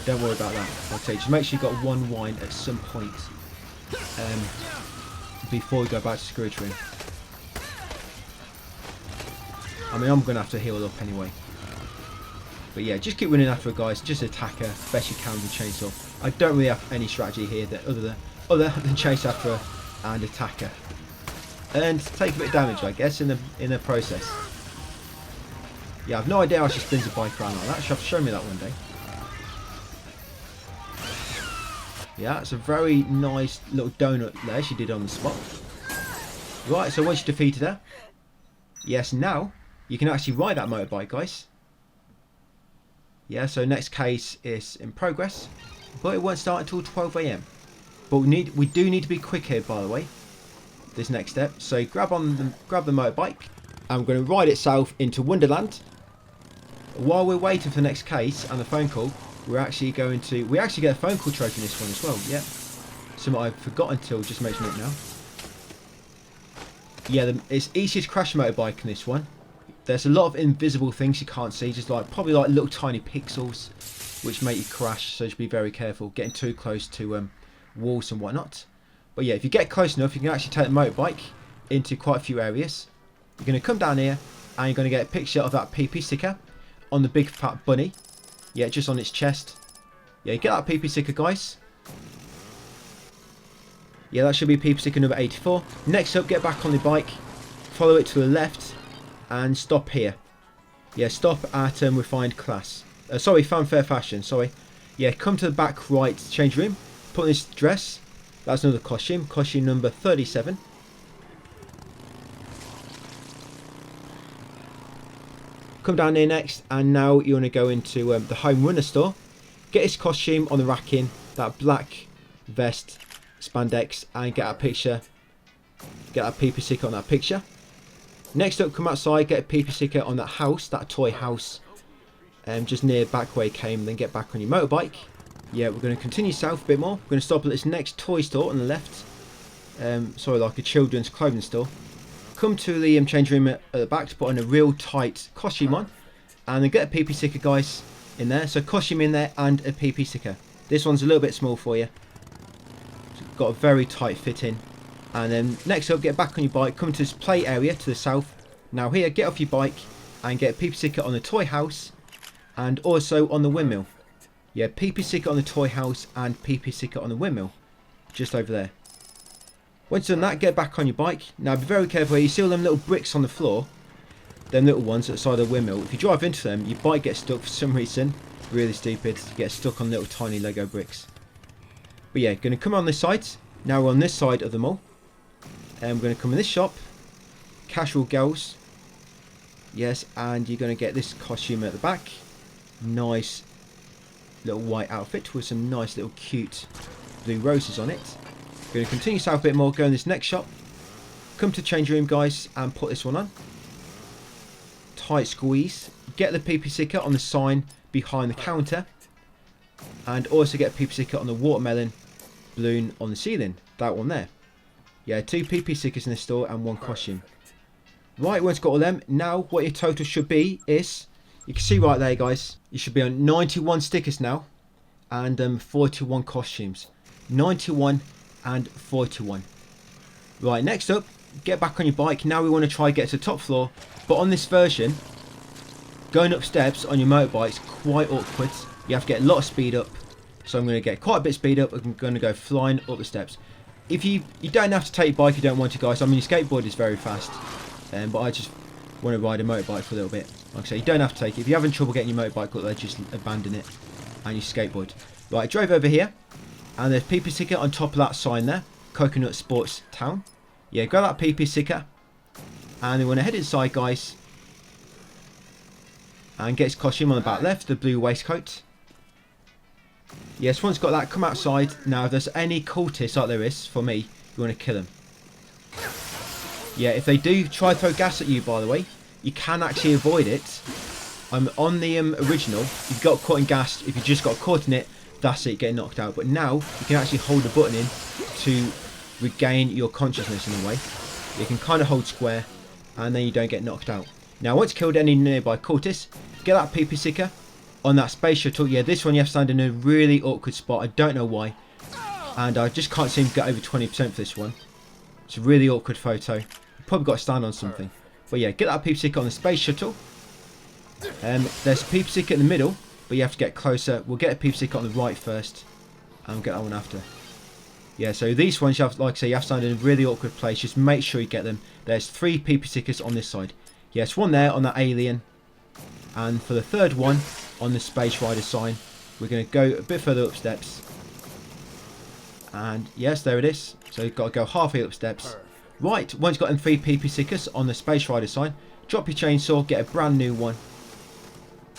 Don't worry about that. I'll tell you, just make sure you've got one wine at some point before we go back to the security room. I mean, I'm going to have to heal up anyway. But yeah, just keep running after her, guys. Just attack her best you can with a chainsaw. I don't really have any strategy here that other than chase after her and attack her. And take a bit of damage, I guess, in the process. Yeah, I've no idea how she spins a bike around like that. She'll have to show me that one day. Yeah, it's a very nice little donut there she did on the spot. Right, so once you defeated her, yes, now you can actually ride that motorbike, guys. Yeah, so next case is in progress, but it won't start until 12 AM. But we do need to be quick here, by the way, this next step. So grab the motorbike, and we're going to ride it south into Wonderland. While we're waiting for the next case and the phone call, we actually get a phone call trophy in this one as well. Yeah, something I've forgotten till just mention it now. Yeah, it's easy to crash a motorbike in this one. There's a lot of invisible things you can't see, just probably little tiny pixels, which make you crash. So just be very careful getting too close to walls and whatnot. But yeah, if you get close enough, you can actually take the motorbike into quite a few areas. You're going to come down here, and you're going to get a picture of that PP sticker on the big fat bunny. Yeah, just on its chest. Yeah, you get that PP sticker, guys. Yeah, that should be PP sticker number 84. Next up, get back on the bike, follow it to the left, and stop here. Yeah, stop at Refined Class. Sorry, Fanfare Fashion, sorry. Yeah, come to the back right change room, put on this dress. That's another costume number 37. Come down here next, and now you want to go into the Home Runner store. Get his costume on the racking, that black vest, spandex, and get a picture. Get that PP sticker on that picture. Next up, come outside, get a PP sticker on that house, that toy house, just near back where you came. Then get back on your motorbike. Yeah, we're going to continue south a bit more. We're going to stop at this next toy store on the left. Sorry, like a children's clothing store. Come to the change room at the back to put on a real tight costume on, and then get a PP sticker, guys, in there. So costume in there and a PP sticker. This one's a little bit small for you. It's got a very tight fit in. And then next up, get back on your bike, come to this play area to the south. Now here, get off your bike and get a PP sticker on the toy house and also on the windmill. Yeah, PP sticker on the toy house and PP sticker on the windmill, just over there. Once you've done that, get back on your bike. Now be very careful here. You see all them little bricks on the floor? Them little ones at the side of the windmill. If you drive into them, your bike gets stuck for some reason. Really stupid. You get stuck on little tiny Lego bricks. But yeah, going to come on this side. Now we're on this side of the mall. And we're going to come in this shop. Casual girls. Yes, and you're going to get this costume at the back. Nice little white outfit with some nice little cute blue roses on it. Going to continue south a bit more, go in this next shop, come to change room, guys, and put this one on. Tight squeeze. Get the PP sticker on the sign behind the counter, and also get a PP sticker on the watermelon balloon on the ceiling. That one there. Yeah, 2 PP stickers in the store and 1 costume. Right, once got all them, now what your total should be is, you can see right there, guys, you should be on 91 stickers now, and 41 costumes. 91 and 41. Right, next up, get back on your bike. Now we want to try and get to the top floor, but on this version, going up steps on your motorbike is quite awkward. You have to get a lot of speed up, so I'm going to get quite a bit of speed up. I'm going to go flying up the steps. If you don't have to take your bike if you don't want to, guys. I mean, your skateboard is very fast, but I just want to ride a motorbike for a little bit. Like I say, you don't have to take it. If you're having trouble getting your motorbike up there, just abandon it and your skateboard. Right, I drove over here, and there's PP sticker on top of that sign there, Coconut Sports Town. Yeah, grab that PP sticker, and then we're going to head inside, guys, and get his costume on the back left, the blue waistcoat. Yes, once got that, come outside. Now, if there's any cultists like there is for me, you want to kill them. Yeah, if they do try to throw gas at you, by the way, you can actually avoid it. On the original, you've got caught in gas. If you just got caught in it, that's it, getting knocked out. But now you can actually hold the button in to regain your consciousness in a way. You can kind of hold square, and then you don't get knocked out. Now, once killed any nearby cultists, get that PP sticker on that space shuttle. Yeah, this one you have to stand in a really awkward spot. I don't know why, and I just can't seem to get over 20% for this one. It's a really awkward photo. You've probably got to stand on something. But yeah, get that PP sticker on the space shuttle. There's a PP sticker in the middle, but you have to get closer. We'll get a PP sticker on the right first, and we'll get that one after. Yeah, so these ones, you have, like I say, you have to stand in a really awkward place. Just make sure you get them. There's 3 PP stickers on this side. Yes, one there on that alien. And for the third one, on the Space Rider sign, we're going to go a bit further up steps. And yes, there it is. So you've got to go halfway up steps. Right, once you've got them 3 PP stickers on the Space Rider sign, drop your chainsaw, get a brand new one.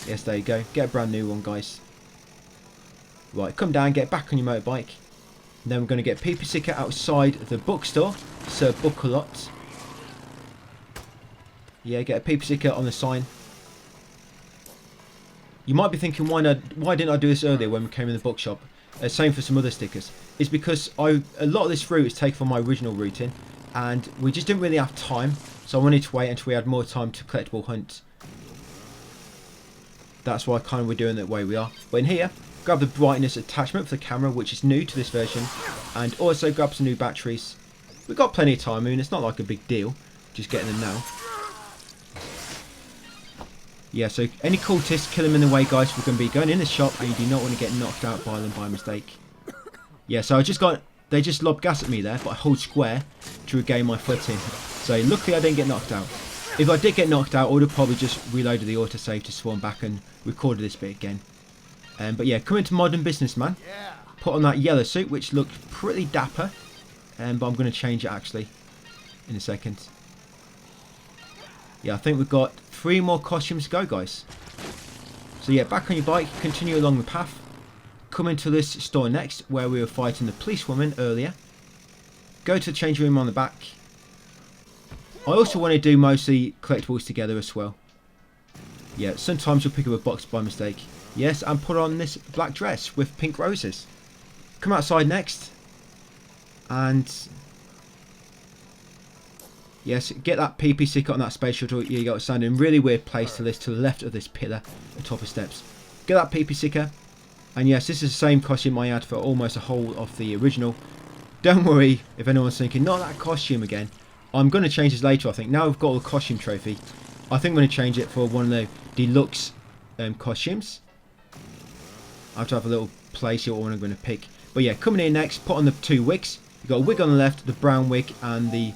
Yes, there you go. Get a brand new one, guys. Right, come down, get back on your motorbike. then we're going to get PP sticker outside the bookstore, Sir Bookalot. Yeah, get a PP sticker on the sign. You might be thinking, why didn't I do this earlier when we came in the bookshop? Same for some other stickers. It's because a lot of this route is taken from my original routing, and we just didn't really have time, so I wanted to wait until we had more time to collectible hunt. That's why kind of we're doing it the way we are. But in here, grab the brightness attachment for the camera, which is new to this version, and also grab some new batteries. We've got plenty of time. I mean, it's not like a big deal, just getting them now. Yeah, so any cultists, kill them in the way, guys. We're going to be going in the shop, and you do not want to get knocked out by them by mistake. Yeah, so they just lobbed gas at me there, but I hold square to regain my footing. So luckily I didn't get knocked out. If I did get knocked out, I would have probably just reloaded the autosave to spawn back and recorded this bit again. But yeah, come into Modern Businessman. Put on that yellow suit, which looked pretty dapper. But I'm going to change it actually in a second. Yeah, I think we've got 3 more costumes to go, guys. So yeah, back on your bike, continue along the path. Come into this store next, where we were fighting the policewoman earlier. Go to the change room on the back. I also want to do mostly collectibles together as well. Yeah, sometimes you'll pick up a box by mistake. Yes, and put on this black dress with pink roses. Come outside next. And yes, get that PP sticker on that space shuttle. You got standing in a really weird place to the left of this pillar at the top of steps. Get that PP sticker. And yes, this is the same costume I had for almost the whole of the original. Don't worry if anyone's thinking, not that costume again. I'm going to change this later, I think. Now we've got the costume trophy, I think I'm going to change it for one of the deluxe costumes. I have to have a little place here what I'm going to pick. But yeah, coming in next, put on the 2 wigs. You've got a wig on the left, the brown wig, and the,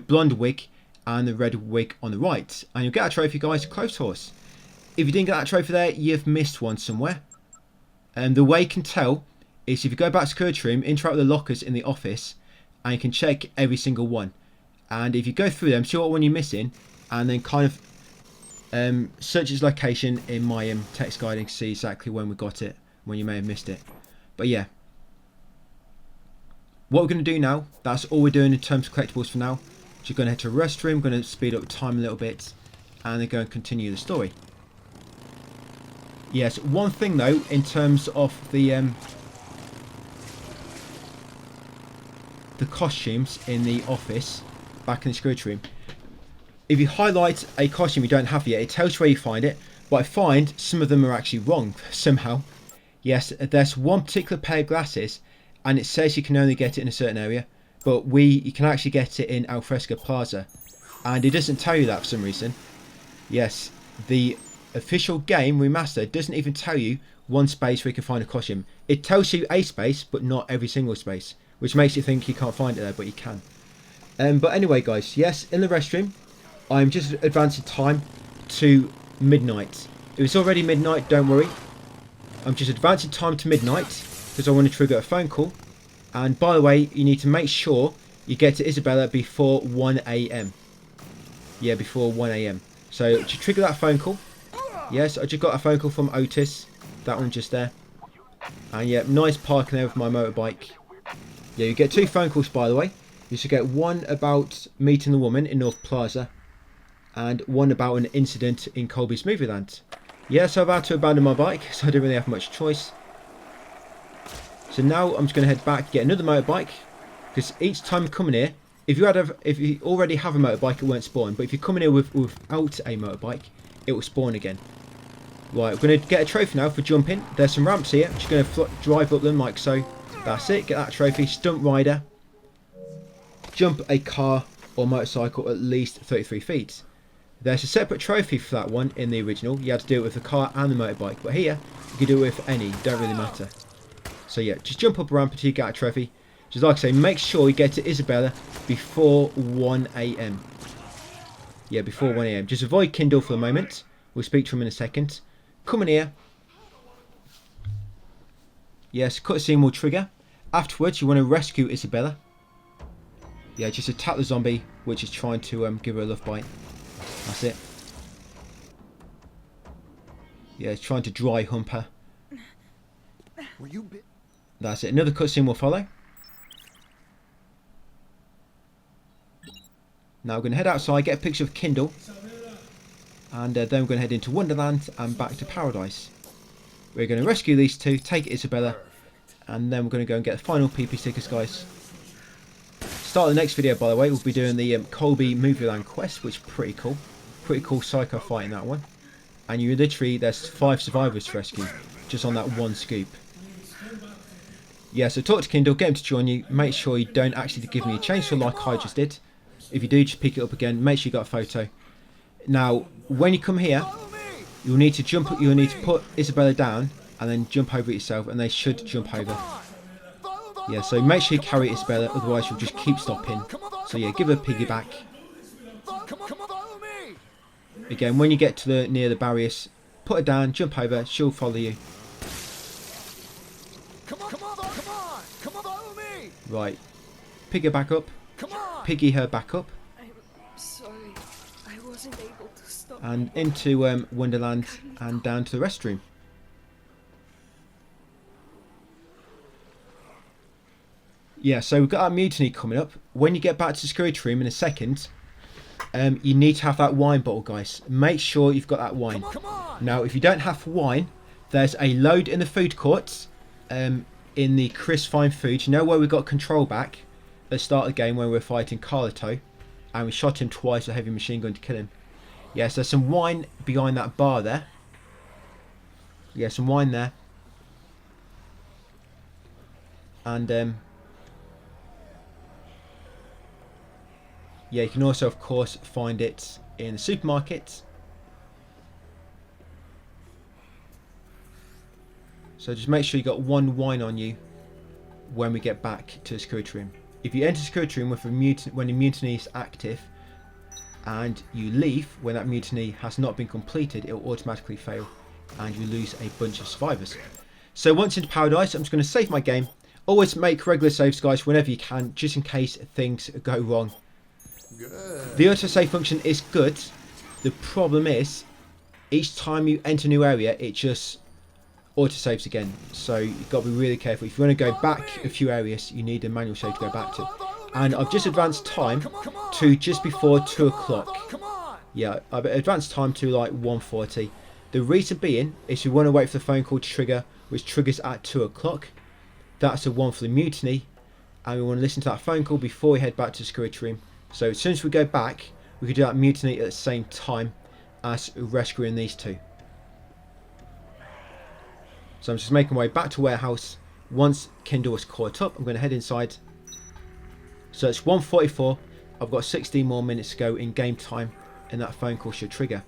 blonde wig, and the red wig on the right. And you'll get a trophy, guys, Clothes Horse. If you didn't get that trophy there, you've missed one somewhere. And the way you can tell is if you go back to security room, interact with the lockers in the office, and you can check every single one. And if you go through them, see what one you're missing, and then kind of search its location in my text guiding to see exactly when we got it, when you may have missed it. But yeah, what we're going to do now, that's all we're doing in terms of collectibles for now. Just going to head to a restroom, going to speed up time a little bit, and then go and continue the story. Yes, one thing though, in terms of the costumes in the office, back in the security room, if you highlight a costume you don't have yet, it tells you where you find it, but I find some of them are actually wrong somehow. Yes, there's one particular pair of glasses, and it says you can only get it in a certain area, but you can actually get it in Alfresco Plaza, and it doesn't tell you that for some reason. Yes, the official game remaster doesn't even tell you one space where you can find a costume. It tells you a space, but not every single space, which makes you think you can't find it there, but you can. But anyway, guys, yes, in the restroom, I'm just advancing time to midnight. If it's already midnight, don't worry. I'm just advancing time to midnight because I want to trigger a phone call. And by the way, you need to make sure you get to Isabella before 1 AM. Yeah, before 1 AM. So to trigger that phone call, yes, I just got a phone call from Otis. That one just there. And yeah, nice parking there with my motorbike. Yeah, you get 2 phone calls, by the way. You should get one about meeting the woman in North Plaza, and one about an incident in Colby's Movie Land. Yeah, so I've had to abandon my bike, so I didn't really have much choice. So now I'm just going to head back, get another motorbike, because each time you come in here, if you already have a motorbike, it won't spawn, but if you come in here without a motorbike, it will spawn again. Right, we're going to get a trophy now for jumping. There's some ramps here, I'm just going to drive up them like so. That's it, get that trophy. Stunt rider. Jump a car or motorcycle at least 33 feet. There's a separate trophy for that one in the original. You had to do it with the car and the motorbike, but here you can do it with any, don't really matter. So yeah, just jump up a ramp until you get a trophy. Just like I say, make sure you get to Isabella before 1 AM. Yeah, before 1 AM. Just avoid Kindle for the moment. We'll speak to him in a second. Come in here. Yes, cutscene will trigger. Afterwards, you want to rescue Isabella. Yeah, just attack the zombie, which is trying to give her a love bite. That's it. Yeah, it's trying to dry hump her. Were you That's it. Another cutscene will follow. Now we're going to head outside, get a picture of Kindle, and then we're going to head into Wonderland and back to Paradise. We're going to rescue these two, take Isabella, and then we're going to go and get the final PP stickers, guys. Start of the next video, by the way, we'll be doing the Colby Movieland quest, which is pretty cool. Pretty cool psycho fight in that one. And you literally, there's 5 survivors to rescue, just on that one scoop. Yeah, so talk to Kindle, get him to join you. Make sure you don't actually give me a chainsaw like I just did. If you do, just pick it up again. Make sure you got a photo. Now, when you come here, you'll need to put Isabella down and then jump over it yourself, and they should jump over. Yeah, so make sure you carry Isabella, otherwise you'll just keep stopping. So yeah, give her a piggyback. Again, when you get to near the barriers, put her down, jump over, she'll follow you. Right, pick her back up, piggy her back up, I'm sorry. I wasn't able to stop. and into Wonderland and down to the restroom. Yeah, so we've got our mutiny coming up. When you get back to the security room in a second, you need to have that wine bottle, guys. Make sure you've got that wine. Now, if you don't have wine, there's a load in the food courts, in the Chris Fine Foods. You know where we got control back at the start of the game when we were fighting Carlito, and we shot him twice with a heavy machine gun to kill him. Yes, there's some wine behind that bar there. Yeah, some wine there. And yeah, you can also, of course, find it in the supermarket. So just make sure you got one wine on you when we get back to the security room. If you enter the security room with when the mutiny is active, and you leave when that mutiny has not been completed, it will automatically fail, and you lose a bunch of survivors. So once into Paradise, I'm just going to save my game. Always make regular saves, guys, whenever you can, just in case things go wrong. The autosave function is good. The problem is, each time you enter a new area, it just autosaves again. So you've got to be really careful. If you want to go back a few areas, you need a manual save to go back to. And I've just advanced time to just before 2 o'clock. Yeah, I've advanced time to like 1:40. The reason being is we want to wait for the phone call to trigger, which triggers at 2 o'clock. That's the one for the mutiny. And we want to listen to that phone call before we head back to the security room. So as soon as we go back, we can do that mutiny at the same time as rescuing these two. So I'm just making my way back to warehouse. Once Kindle is caught up, I'm going to head inside. So it's 1:44. I've got 16 more minutes to go in game time, and that phone call should trigger.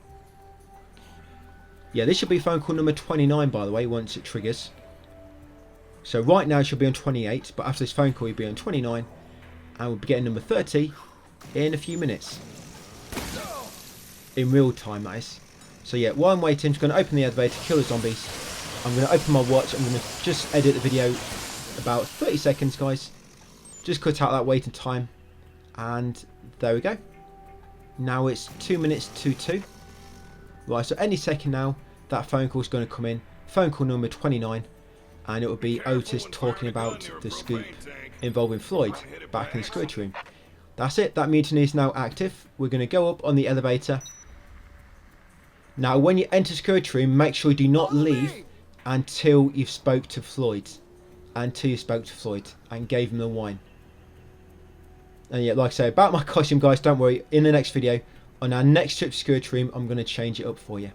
Yeah, this should be phone call number 29, by the way, once it triggers. So right now it should be on 28, but after this phone call you'll be on 29, and we'll be getting number 30 in a few minutes. In real time, that is. So yeah, while I'm waiting, I'm just going to open the elevator, kill the zombies. I'm going to open my watch. I'm going to just edit the video about 30 seconds, guys. Just cut out that waiting time. And there we go. Now it's 2 minutes to 2. Right, so any second now, that phone call is going to come in. Phone call number 29. And it will be Otis talking about the scoop involving Floyd back in the security room. That's it. That mutiny is now active. We're going to go up on the elevator. Now, when you enter the security room, make sure you do not leave until you've spoke to Floyd. Until you spoke to Floyd and gave him the wine. And yeah, like I say, about my costume, guys, don't worry. In the next video, on our next trip to security room, I'm going to change it up for you.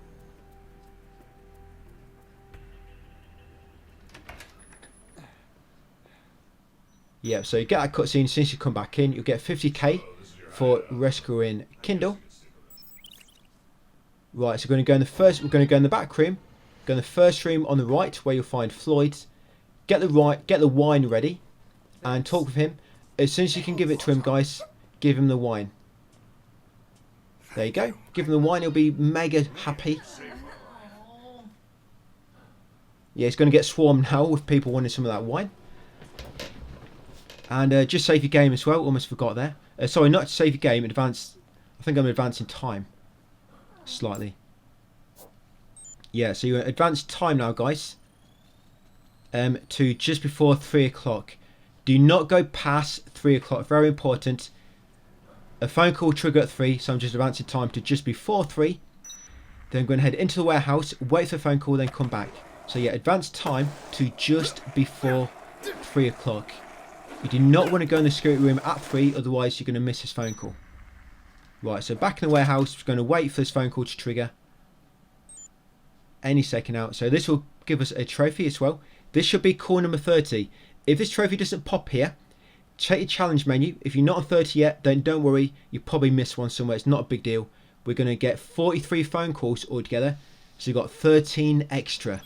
Yeah, so you get that cutscene since you come back in. You'll get 50k for rescuing Kindle. Right, so we're going to go in the first. We're going to go in the back room. Go in the first room on the right, where you'll find Floyd. Get the wine ready, and talk with him. As soon as you can give it to him, guys, give him the wine. There you go. Give him the wine. He'll be mega happy. Yeah, he's going to get swarmed now with people wanting some of that wine. And just save your game as well. Almost forgot there. Sorry, not to save your game. Advance. I think I'm advancing time slightly. Yeah, so you're advanced time now, guys. To just before 3 o'clock. Do not go past 3 o'clock. Very important. A phone call trigger at 3, so I'm just advancing time to just before 3. Then I'm going to head into the warehouse, wait for a phone call, then come back. So yeah, advance time to just before 3 o'clock. You do not want to go in the security room at 3, otherwise you're going to miss this phone call. Right, so back in the warehouse, we're going to wait for this phone call to trigger. Any second out. So this will give us a trophy as well. This should be call number 30. If this trophy doesn't pop here, check your challenge menu. If you're not on 30 yet, then don't worry. You probably missed one somewhere. It's not a big deal. We're going to get 43 phone calls altogether. So you've got 13 extra.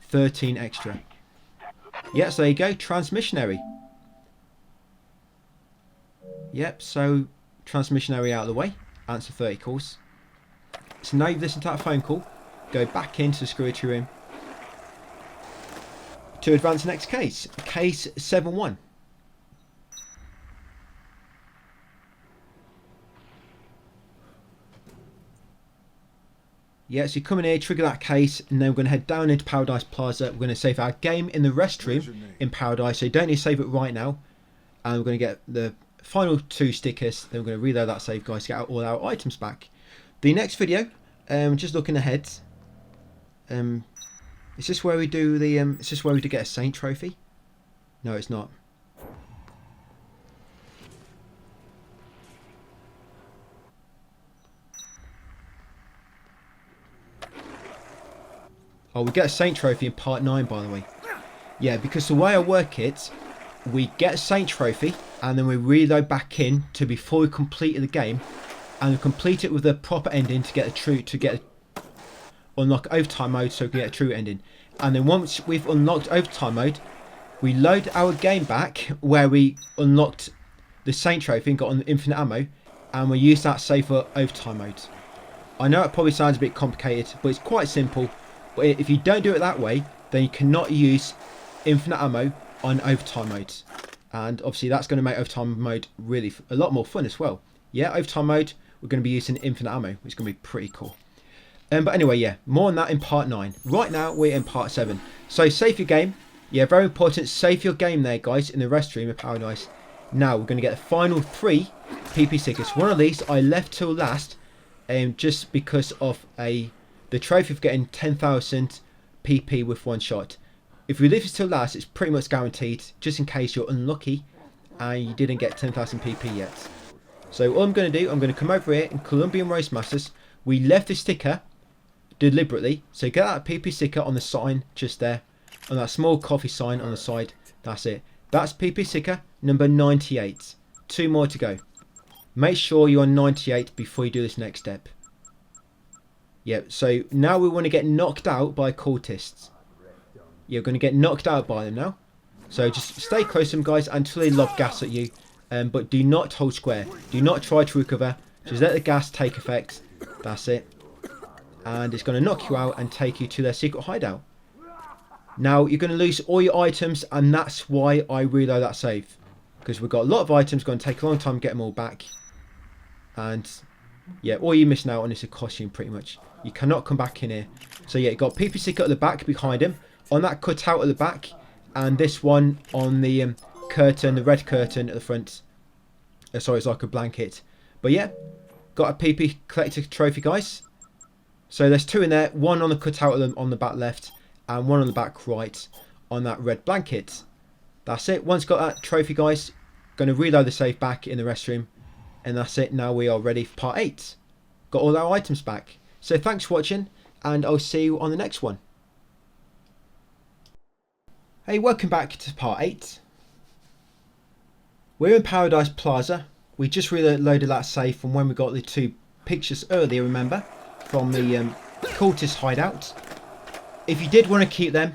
13 extra. Yeah, so there you go. Transmissionary. Yep, so transmissionary out of the way. Answer 30 calls. So now you've listened to that phone call. Go back into the security room to advance the next case. Case 7-1. Yeah, so you come in here, trigger that case, and then we're going to head down into Paradise Plaza. We're going to save our game in the restroom in Paradise, so you don't need to save it right now. And we're going to get the final 2 stickers, then we're going to reload that save, guys, to get all our items back. The next video, just looking ahead, is this where we do the, is this where we do get a Saint trophy? No, it's not. Oh, we get a Saint trophy in part 9, by the way. Yeah, because the way I work it, we get a Saint trophy and then we reload back in to before we completed the game, and we complete it with a proper ending to get a true, unlock overtime mode so we can get a true ending. And then once we've unlocked overtime mode, we load our game back where we unlocked the Saint trophy and got on infinite ammo, and we use that save for overtime mode. I know it probably sounds a bit complicated, but it's quite simple. But if you don't do it that way, then you cannot use infinite ammo on overtime mode. And obviously that's going to make overtime mode really a lot more fun as well. Yeah, overtime mode, we're going to be using infinite ammo, which is going to be pretty cool. But anyway, yeah, more on that in part 9. Right now, we're in part 7. So save your game. Yeah, very important. Save your game there, guys, in the restroom of Paradise. Now, we're going to get the final 3 PP stickers. One of these I left till last, just because of the trophy of getting 10,000 PP with one shot. If we leave this till last, it's pretty much guaranteed, just in case you're unlucky and you didn't get 10,000 PP yet. So all I'm going to do, I'm going to come over here in Colombian Roast Masters. We left the sticker deliberately, so get that PP sticker on the sign just there, on that small coffee sign on the side. That's it. That's PP sticker number 98. 2 more to go. Make sure you're on 98 before you do this next step. Yep, so now we want to get knocked out by cultists. You're going to get knocked out by them now. So just stay close to them, guys, until they lob gas at you. But do not hold square. Do not try to recover. Just let the gas take effect. That's it. And it's going to knock you out and take you to their secret hideout. Now, you're going to lose all your items, and that's why I reload that save. Because we've got a lot of items, going to take a long time to get them all back. And yeah, all you're missing out on is a costume, pretty much. You cannot come back in here. So yeah, you've got PP sticker at the back behind him, on that cutout at the back, and this one on the curtain, the red curtain at the front. Sorry, it's like a blanket. But yeah, got a PP collector trophy, guys. So there's 2 in there, one on the cutout on the back left, and one on the back right on that red blanket. That's it. Once got that trophy, guys, going to reload the save back in the restroom, and that's it. Now we are ready for part 8. Got all our items back. So thanks for watching, and I'll see you on the next one. Hey, welcome back to part 8. We're in Paradise Plaza. We just reloaded that save from when we got the 2 pictures earlier, remember? From the cultist hideout. If you did want to keep them,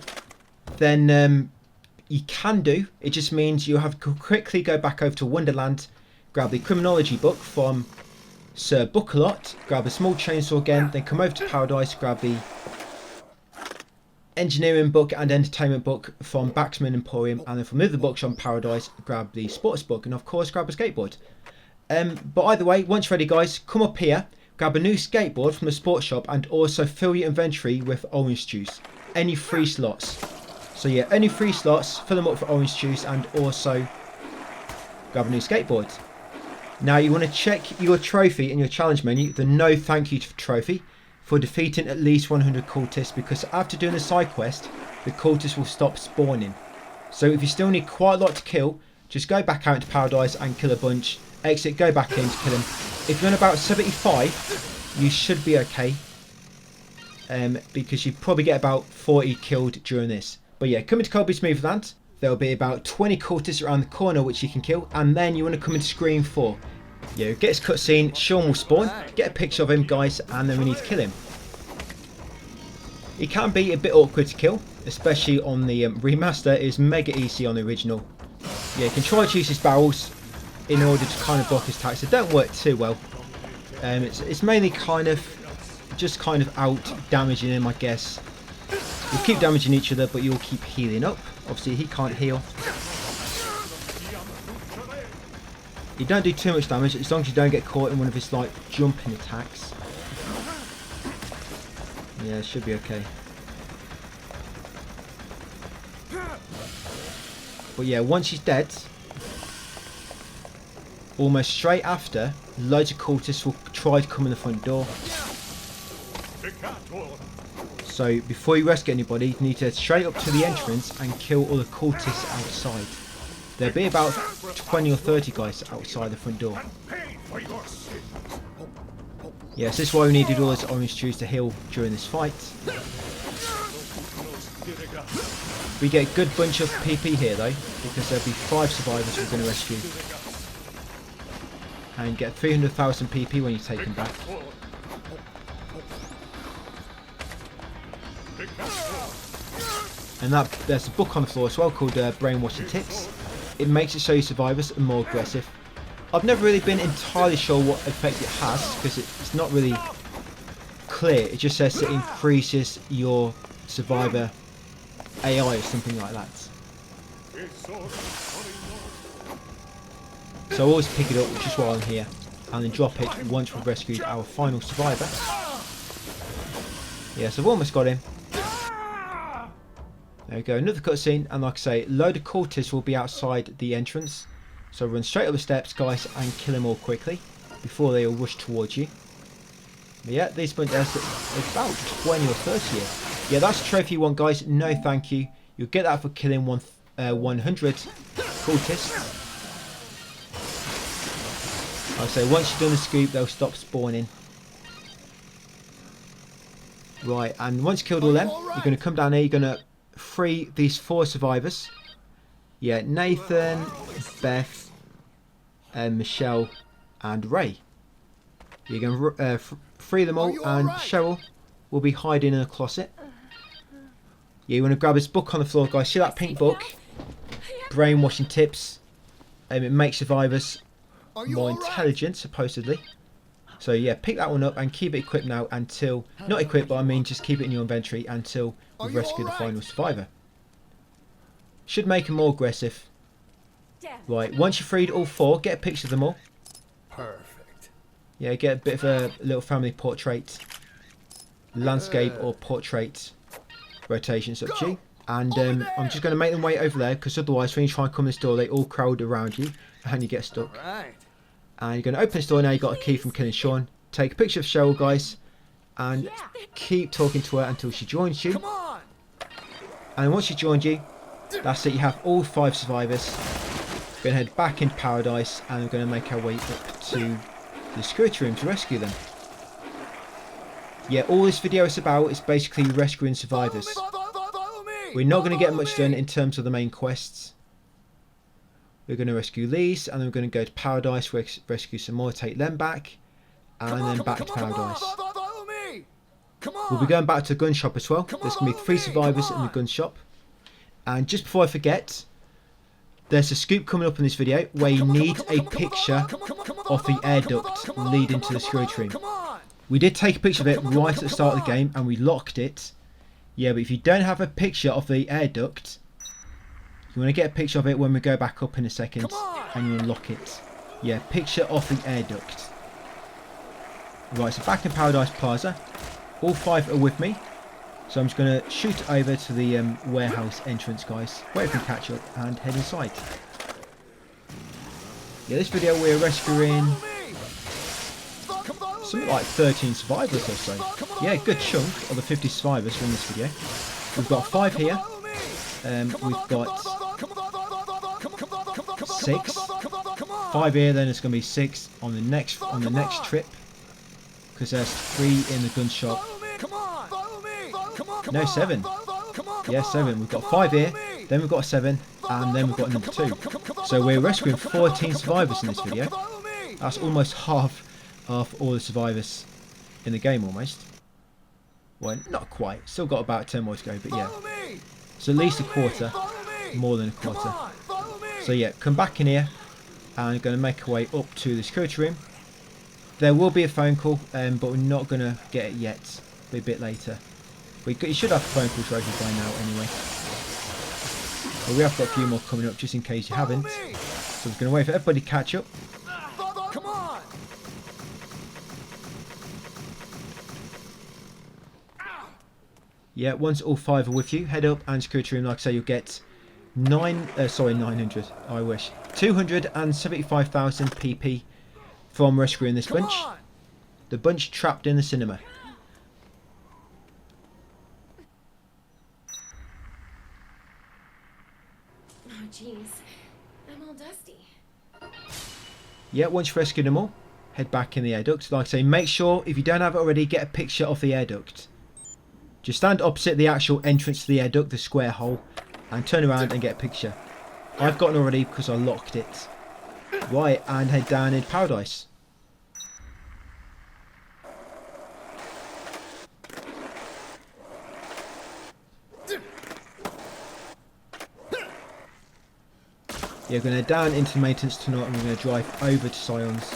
then you can do. It just means you have to quickly go back over to Wonderland, grab the criminology book from Sir Bookalot, grab a small chainsaw again, then come over to Paradise, grab the engineering book and entertainment book from Baxman Emporium, and then from the other bookshop in Paradise, grab the sports book, and of course grab a skateboard. But either way, once you're ready, guys, come up here, grab a new skateboard from the sports shop, and also fill your inventory with orange juice. Any 3 slots. So yeah, any 3 slots, fill them up for orange juice, and also grab a new skateboard. Now you want to check your trophy in your challenge menu, the no thank you trophy, for defeating at least 100 cultists, because after doing the side quest, the cultists will stop spawning. So if you still need quite a lot to kill, just go back out into Paradise and kill a bunch, exit, go back in to kill them. If you're on about 75, you should be okay, because you probably get about 40 killed during this. But yeah, coming to Colby Smoothland, there'll be about 20 cultists around the corner which you can kill, and then you want to come into Screen 4. Yeah, get his cutscene, Sean will spawn, get a picture of him guys, and then we need to kill him. He can be a bit awkward to kill, especially on the remaster. It's mega easy on the original. Yeah, you can try to use his barrels in order to kind of block his attacks. They don't work too well. It's mainly kind of out damaging him, I guess. You'll keep damaging each other, but you'll keep healing up. Obviously he can't heal. You don't do too much damage as long as you don't get caught in one of his like jumping attacks. Yeah, it should be okay. But yeah, once he's dead, almost straight after, loads of cultists will try to come in the front door. So before you rescue anybody, you need to head straight up to the entrance and kill all the cultists outside. There'll be about 20 or 30 guys outside the front door. Yes, this is why we needed all those orange juice to heal during this fight. We get a good bunch of PP here though, because there'll be 5 survivors we're going to rescue. And get 300,000 PP when you take them back. And there's a book on the floor as well called Brainwashing Tips. It makes it so your survivors are more aggressive. I've never really been entirely sure what effect it has, because it's not really clear. It just says it increases your survivor AI or something like that. So I always pick it up just while I'm here, and then drop it once we've rescued our final survivor. Yes, I've almost got him. There we go, another cutscene, and like I say, load of cultists will be outside the entrance. So run straight up the steps, guys, and kill them all quickly before they all rush towards you. But yeah, these bunch there's about 20 or 30 here. Yeah, that's trophy 1, guys. No thank you. You'll get that for killing 100 cultists. Like I say, once you've done the scoop, they'll stop spawning. Right, and once you killed all them, you're going to come down here. You're going to free these 4 survivors. Yeah, Nathan, Beth, Michelle, and Ray. You're going to free them all, and Cheryl will be hiding in a closet. Yeah, you want to grab this book on the floor, guys. See that pink book? Brainwashing Tips. It makes survivors more intelligent, supposedly. So yeah, pick that one up and keep it equipped now until, not equipped, but I mean just keep it in your inventory until we rescue the final survivor. Should make them more aggressive. Right, once you've freed all 4, get a picture of them all. Perfect. Yeah, get a bit of a little family portrait. Landscape or portrait rotation, it's up to you. And I'm just going to make them wait over there, because otherwise when you try and come in this door, they all crowd around you and you get stuck. And you're going to open this door now. You've got a key from killing Sean. Take a picture of Cheryl, guys, and keep talking to her until she joins you. And once she joined you, that's it. You have all 5 survivors. We're going to head back into Paradise, and we're going to make our way up to the security room to rescue them. Yeah, all this video is about is basically rescuing survivors. We're not going to get much done in terms of the main quests. We're going to rescue these, and then we're going to go to Paradise, rescue some more, take them back, and then back to Paradise. We'll be going back to the gun shop as well. There's going to be 3 survivors in the gun shop. And just before I forget, there's a scoop coming up in this video where you need a picture of the air duct leading to the security room. We did take a picture of it right at the start of the game, and we locked it. Yeah, but if you don't have a picture of the air duct, you want to get a picture of it when we go back up in a second, and you unlock it. Yeah, picture of the air duct. Right, so back in Paradise Plaza, all 5 are with me. So I'm just going to shoot over to the warehouse entrance, guys. Wait for them to catch up and head inside. Yeah, this video we're rescuing something like 13 survivors or so. Yeah, good chunk of the 50 survivors from this video. We've got 5 here. We've got 6. 5 here, then it's going to be 6 on the next trip. Because there's 3 in the gun shop. No, 7. Yeah, 7. We've got 5 here, then we've got a 7, and then we've got number 2. So we're rescuing 14 survivors in this video. That's almost half of all the survivors in the game, almost. Well, not quite. Still got about 10 more to go, but yeah. So at least a quarter, more than a quarter. So yeah, come back in here, and I'm going to make our way up to the security room. There will be a phone call, but we're not going to get it yet. Be a bit later. You should have a phone call trophy by now anyway. But we have got a few more coming up just in case you haven't. So we're going to wait for everybody to catch up. Yeah, once all 5 are with you, head up and security room. Like I say, you'll get 900. I wish 275,000 PP from rescuing this bunch. The bunch trapped in the cinema. Oh, jeez. I'm all dusty. Yeah, once you've rescued them all, head back in the air duct. Like I say, make sure, if you don't have it already, get a picture of the air duct. Just stand opposite the actual entrance to the air duct, the square hole, and turn around and get a picture. I've gotten already because I locked it. Right, and head down into Paradise. Yeah, we're going to head down into the maintenance tunnel and we're going to drive over to Scions.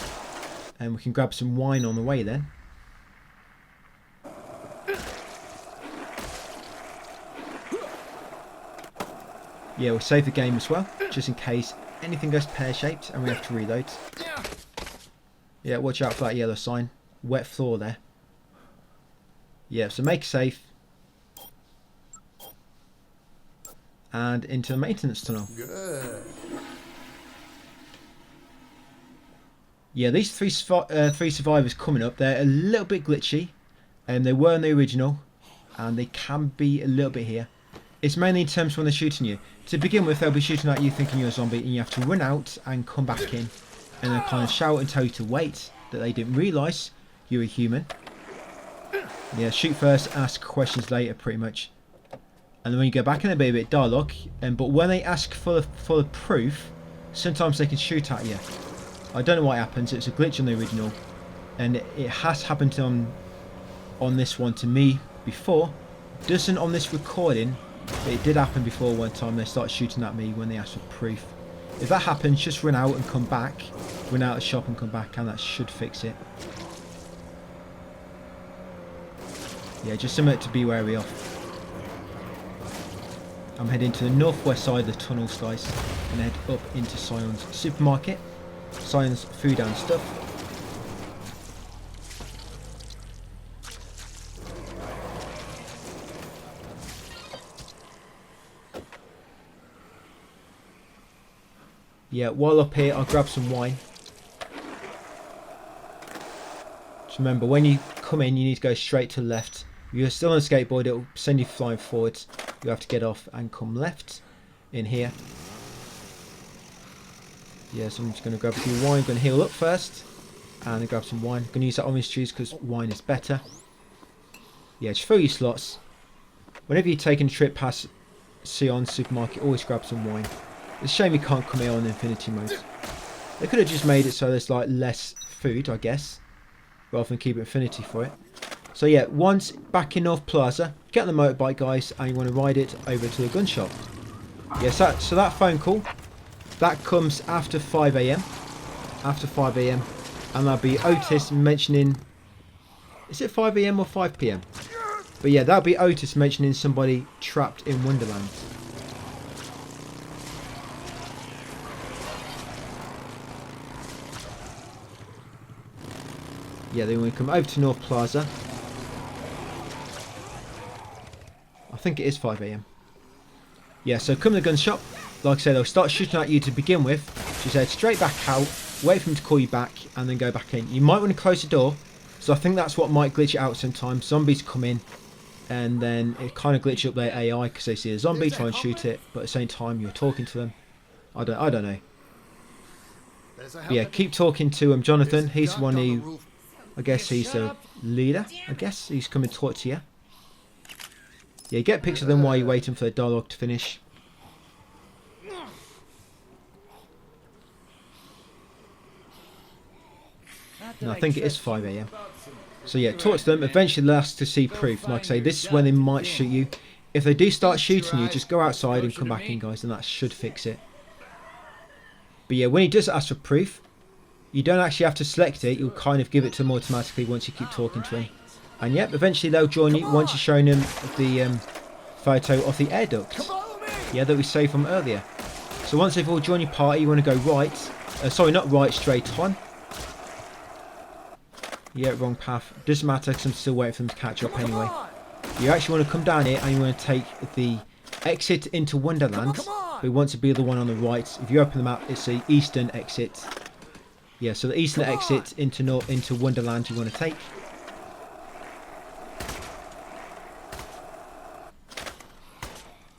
And we can grab some wine on the way then. Yeah, we'll save the game as well, just in case anything goes pear-shaped and we have to reload. Yeah, watch out for that yellow sign. Wet floor there. Yeah, so make safe. And into the maintenance tunnel. Good. Yeah, these three survivors coming up, they're a little bit glitchy. They were in the original, and they can be a little bit here. It's mainly in terms of when they're shooting you. To begin with, they'll be shooting at you thinking you're a zombie, and you have to run out and come back in. And they'll kind of shout and tell you to wait, that they didn't realise you're a human. Yeah, shoot first, ask questions later, pretty much. And then when you go back in, there'll be a bit of dialogue. But when they ask for proof, sometimes they can shoot at you. I don't know what happens. It's a glitch on the original, and it has happened on this one to me before. Doesn't on this recording, but it did happen before one time. They started shooting at me when they asked for proof. If that happens, just run out and come back. Run out of the shop and come back, and that should fix it. Yeah, just something to be wary of. I'm heading to the northwest side of the tunnels, guys, and head up into Scions supermarket. Scions food and stuff. Yeah, while up here, I'll grab some wine. Just remember, when you come in, you need to go straight to the left. If you're still on a skateboard, it'll send you flying forwards. You have to get off and come left in here. Yeah, so I'm just going to grab a few wine. I'm going to heal up first. And then grab some wine. I'm going to use that orange juice because wine is better. Yeah, just fill your slots. Whenever you're taking a trip past Scions supermarket, always grab some wine. It's a shame you can't come here on infinity mode. They could have just made it so there's like less food, I guess, rather than keep infinity for it. So yeah, once back in North Plaza, get on the motorbike, guys, and you want to ride it over to the gun shop. Yes, yeah, so that phone call, that comes after 5 AM. After 5 AM, and that'll be Otis mentioning. Is it 5 AM or 5 PM? But yeah, that'll be Otis mentioning somebody trapped in Wonderland. Yeah, then we come over to North Plaza. I think it is 5 AM. Yeah, so come to the gun shop. Like I said, they'll start shooting at you to begin with. Just head straight back out wait for him to call you back, and then go back in. You might want to close the door. So I think that's what might glitch it out sometimes. Zombies come in, and then it kind of glitches up their AI because they see a zombie, try and shoot it, but at the same time you're talking to them. I don't know. But yeah, keep talking to Jonathan. He's the one who, I guess he's the leader. I guess he's come and talk to you. Yeah, get pictures of them while you're waiting for the dialogue to finish. And I think it is 5 AM. So yeah, talk to them. Eventually they'll ask to see proof. Like I say, this is when they might shoot you. If they do start shooting you, just go outside and come back in, guys, and that should fix it. But yeah, when he does ask for proof, you don't actually have to select it. You'll kind of give it to them automatically once you keep talking to him. And yep, eventually they'll join you once you've shown them the photo of the air duct. Yeah, that we saved from earlier. So once they've all joined your party, you want to go right. Sorry, not right, straight on. Yeah, wrong path. Doesn't matter because I'm still waiting for them to catch up anyway. You actually want to come down here and you want to take the exit into Wonderland. But you want to be the one on the right. If you open the map, it's the eastern exit. Yeah, so the eastern exit into Wonderland you want to take.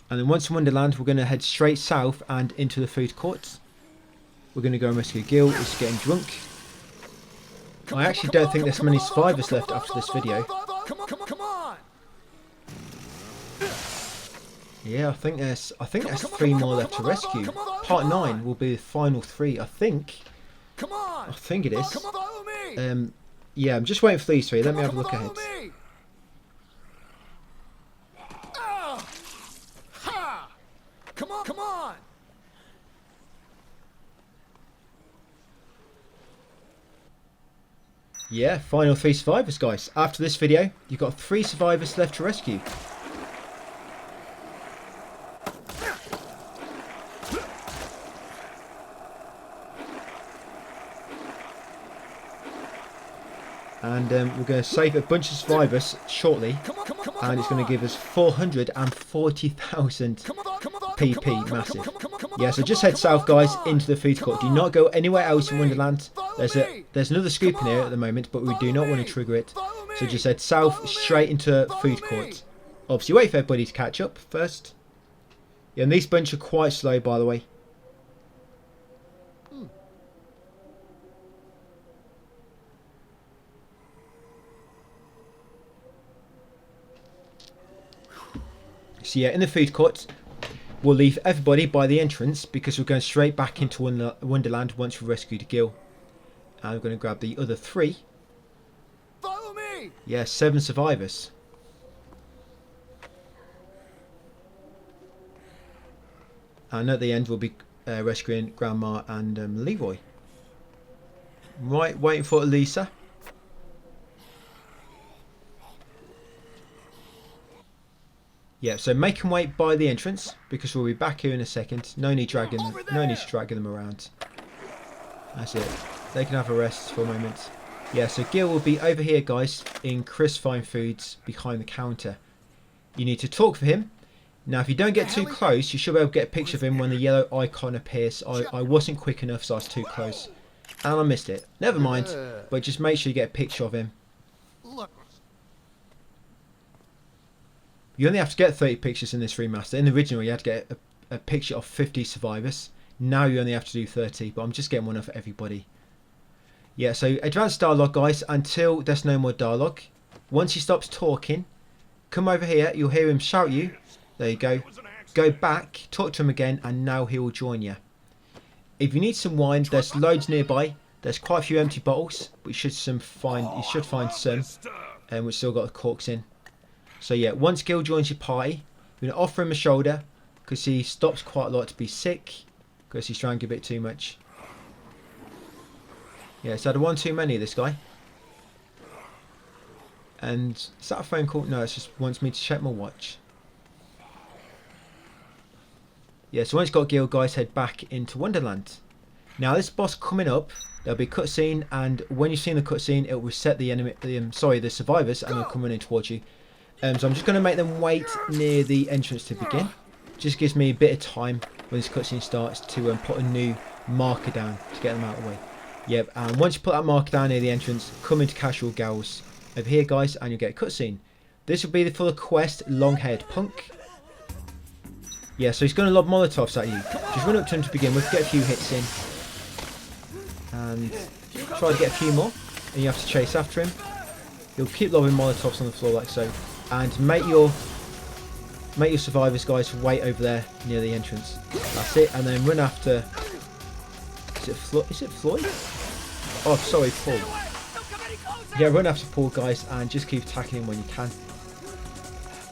And then once in Wonderland, we're going to head straight south and into the food court. We're going to go and rescue Gil, who's getting drunk. I actually don't think there's many survivors left after this video. Yeah, I think there's 3 more left to rescue. Part 9 will be the final 3, I think. I think it is. Yeah, I'm just waiting for these 3. Let me have a look ahead. Come on! Yeah, final 3 survivors, guys. After this video, you've got 3 survivors left to rescue. And we're going to save a bunch of survivors shortly, and it's going to give us 440,000 PP, massive. Yeah, so just head south, guys, into the food court. Do not go anywhere else in Wonderland. There's another scoop in here at the moment, but we do not want to trigger it. So just head south, straight into food court. Obviously, wait for everybody to catch up first. Yeah, and these bunch are quite slow, by the way. So yeah, in the food court, we'll leave everybody by the entrance because we're going straight back into Wonderland once we've rescued Gil. And we're going to grab the other 3. Follow me! Yeah, 7 survivors. And at the end, we'll be rescuing Grandma and Leroy. Right, waiting for Elisa. Yeah, so make them wait by the entrance because we'll be back here in a second. No need to drag them around. That's it. They can have a rest for a moment. Yeah, so Gil will be over here, guys, in Chris Fine Foods behind the counter. You need to talk for him. Now, if you don't get too close, you should be able to get a picture of him when the yellow icon appears. I wasn't quick enough, so I was too close. And I missed it. Never mind, but just make sure you get a picture of him. Look. You only have to get 30 pictures in this remaster. In the original, you had to get a picture of 50 survivors. Now you only have to do 30, but I'm just getting one of everybody. Yeah, so advanced dialogue, guys, until there's no more dialogue. Once he stops talking, come over here. You'll hear him shout you. There you go. Go back, talk to him again, and now he will join you. If you need some wine, there's loads nearby. There's quite a few empty bottles, but you should find some, and we've still got the corks in. So yeah, once Gil joins your party, you're going to offer him a shoulder because he stops quite a lot to be sick because he's drank a bit too much. Yeah, so I had one too many of this guy. And is that a phone call? No, it just wants me to check my watch. Yeah, so once you've got Gil, guys, head back into Wonderland. Now this boss coming up, there'll be a cutscene, and when you've seen the cutscene, it will reset the the survivors, and they'll come running towards you. So I'm just going to make them wait near the entrance to begin. Just gives me a bit of time when this cutscene starts to put a new marker down to get them out of the way. Yep, and once you put that marker down near the entrance, come into Casual Gals over here, guys, and you'll get a cutscene. This will be for the quest Long-Haired Punk. Yeah, so he's going to lob Molotovs at you. Just run up to him to begin with, get a few hits in, and try to get a few more, and you have to chase after him. He'll keep lobbing Molotovs on the floor like so, and make your survivors, guys, wait over there near the entrance. That's it, and then run after. Is it Floyd? Oh, sorry, Paul. Yeah, run after Paul, guys, and just keep attacking him when you can.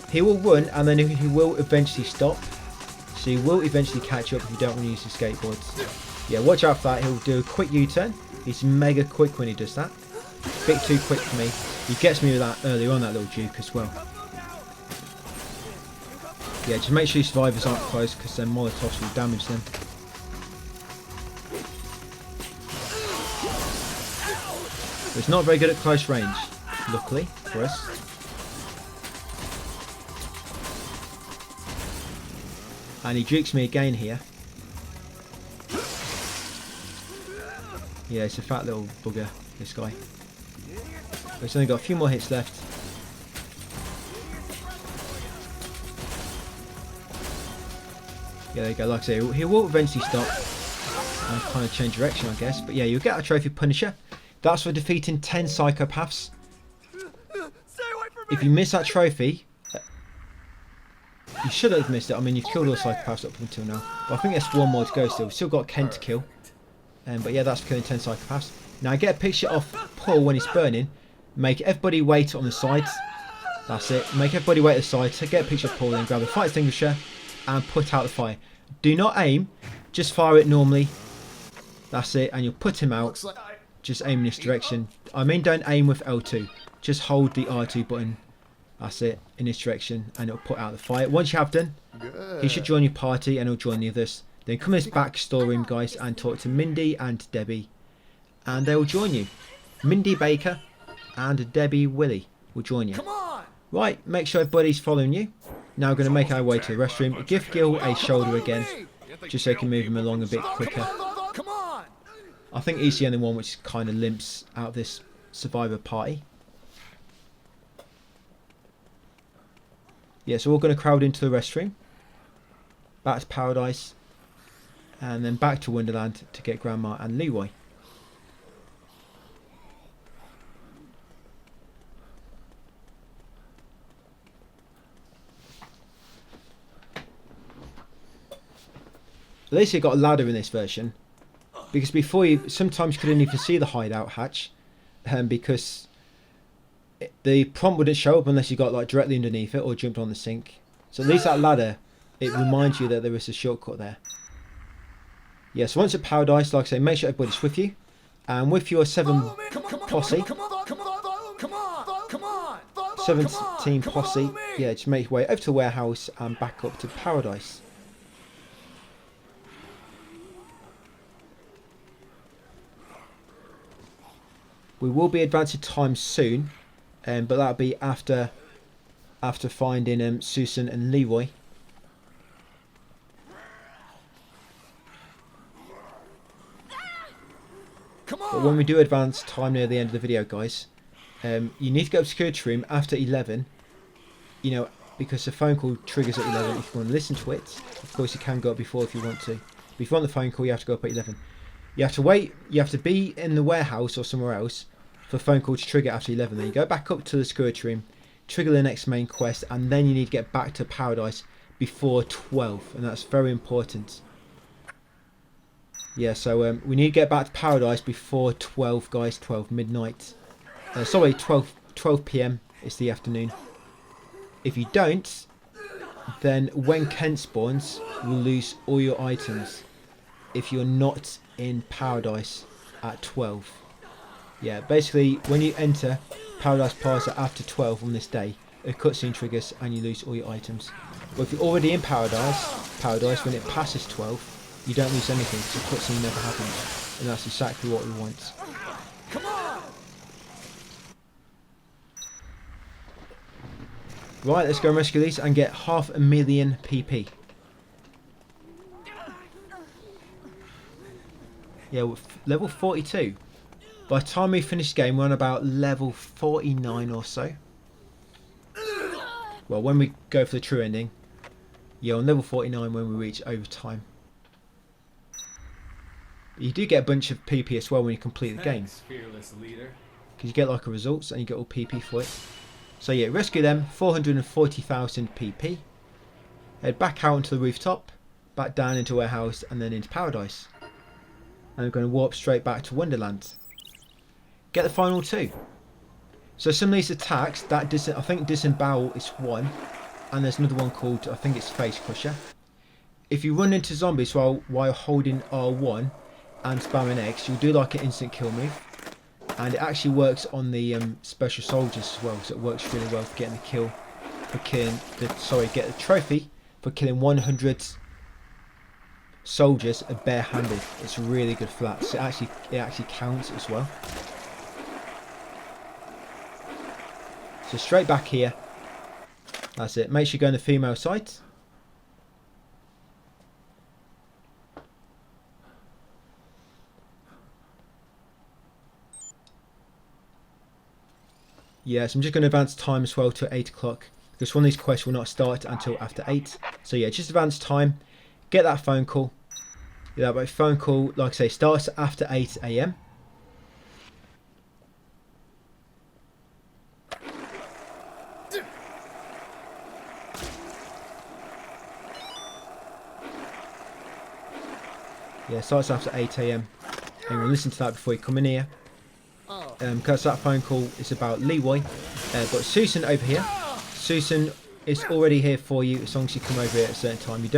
He will run, and then he will eventually stop. So he will eventually catch up if you don't want to use the skateboards. Yeah, watch out for that. He'll do a quick U-turn. He's mega quick when he does that. Bit too quick for me. He gets me with that earlier on, that little Duke as well. Yeah, just make sure your survivors aren't close, because then Molotovs will damage them. But it's not very good at close range, luckily for us. And he jukes me again here. Yeah, it's a fat little bugger, this guy. But he's only got a few more hits left. Yeah, there you go. Like I say, he will eventually stop and kind of change direction, I guess. But yeah, you'll get a trophy Punisher. That's for defeating 10 psychopaths. If you miss that trophy, you should have missed it. I mean, you've killed all the psychopaths up until now. But I think there's one more to go still. We've still got Ken to kill. But yeah, that's for killing 10 psychopaths. Now, I get a picture of Paul when he's burning. Make everybody wait on the sides. That's it. Make everybody wait at the sides. So get a picture of Paul, then grab a fire extinguisher and put out the fire. Do not aim. Just fire it normally. That's it. And you'll put him out. Just aim in this direction. I mean, don't aim with L2. Just hold the R2 button. That's it. In this direction. And it'll put out the fire. Once you have done, he should join your party and he'll join the others. Then come in this back storeroom, guys, and talk to Mindy and Debbie. And they'll join you. Mindy Baker and Debbie Willie will join you. Right, make sure everybody's following you. Now we're going to make our way to the restroom. Give Gil a shoulder again, just so you can move him along a bit quicker. I think he's the only one which kind of limps out of this survivor party. Yeah, so we're going to crowd into the restroom. Back to Paradise. And then back to Wonderland to get Grandma and Leroy. At least you got a ladder in this version, because before sometimes you couldn't even see the hideout hatch, because the prompt wouldn't show up unless you got like directly underneath it or jumped on the sink. So at least that ladder, it reminds you that there is a shortcut there. Yeah, so once at Paradise, like I say, make sure everybody's with you, and with your 17 posse, yeah, just make your way over to the warehouse and back up to Paradise. We will be advancing time soon, but that'll be after finding Susan and Leroy. But when we do advance time near the end of the video, guys, you need to go to the security room after 11. You know, because the phone call triggers at 11. If you want to listen to it, of course you can go up before if you want to. But if you want the phone call, you have to go up at 11. You have to wait. You have to be in the warehouse or somewhere else for a phone call to trigger after 11. Then you go back up to the security room, trigger the next main quest, and then you need to get back to Paradise before 12, and that's very important. Yeah, so we need to get back to Paradise before 12, guys. 12 midnight. Sorry, 12 p.m. It's the afternoon. If you don't, then when Kent spawns, you'll lose all your items if you're not in Paradise at 12. Yeah, basically when you enter Paradise Plaza after 12 on this day, a cutscene triggers and you lose all your items. But if you're already in Paradise when it passes 12, you don't lose anything, so cutscene never happens, and that's exactly what we want. Come on! Right, let's go and rescue these and get 500,000 PP. Yeah, we're level 42. By the time we finish the game, we're on about level 49 or so. Well, when we go for the true ending, yeah, on level 49 when we reach overtime. You do get a bunch of PP as well when you complete the game. Thanks, fearless leader. Because you get like a results and you get all PP for it. So yeah, rescue them, 440,000 PP. Head back out onto the rooftop, back down into warehouse and then into paradise. And we're going to warp straight back to Wonderland. Get the final 2. So some of these attacks, that I think disembowel is one, and there's another one called, I think it's Face Crusher. If you run into zombies while holding R1 and spamming X, you'll do like an instant kill move, and it actually works on the special soldiers as well, so it works really well for getting the kill, for killing get the trophy for killing 100 soldiers barehanded. It's really good for that. So it actually counts as well. So straight back here. That's it. Make sure you go on the female side. Yes, I'm just going to advance time as well to 8 o'clock, because one of these quests will not start until after 8. So yeah, just advance time. Get that phone call. Yeah, that phone call, like I say, starts after 8 AM. Yeah, starts after 8 AM. And we'll listen to that before you come in here. Because that phone call is about Leroy. But Susan over here. Susan is already here for you as long as you come over here at a certain time. You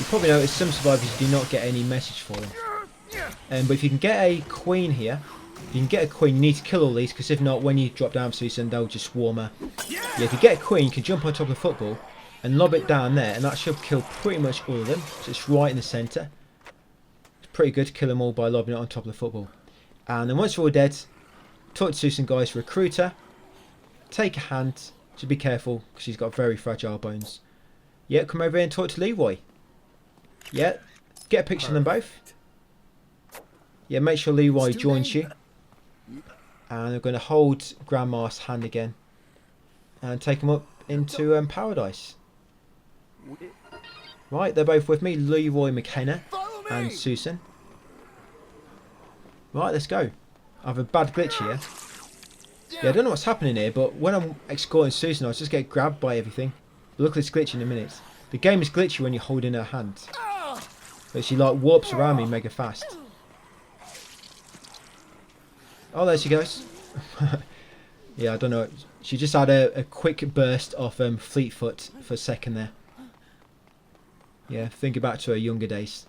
probably notice some survivors do not get any message for them. But if you can get a queen here, if you can get a queen, you need to kill all these, because if not, when you drop down Susan, they'll just swarm her. Yeah, if you get a queen, you can jump on top of the football and lob it down there, and that should kill pretty much all of them. So it's right in the centre. It's pretty good to kill them all by lobbing it on top of the football. And then once you're all dead, talk to Susan, guys, recruit her, take a hand, so be careful because she's got very fragile bones. Yeah, come over here and talk to Leroy. Yeah, get a picture of them both. Yeah, make sure Leroy joins you. And we're going to hold Grandma's hand again and take them up into paradise. Right, they're both with me, Leroy McKenna and Susan. Right, let's go. I have a bad glitch here. Yeah, I don't know what's happening here, but when I'm escorting Susan, I just get grabbed by everything. Look at this glitch in a minute. The game is glitchy when you're holding her hand. But she like warps around me mega fast. Oh, there she goes. Yeah, I don't know. She just had a quick burst of Fleetfoot for a second there. Yeah, thinking back to her younger days.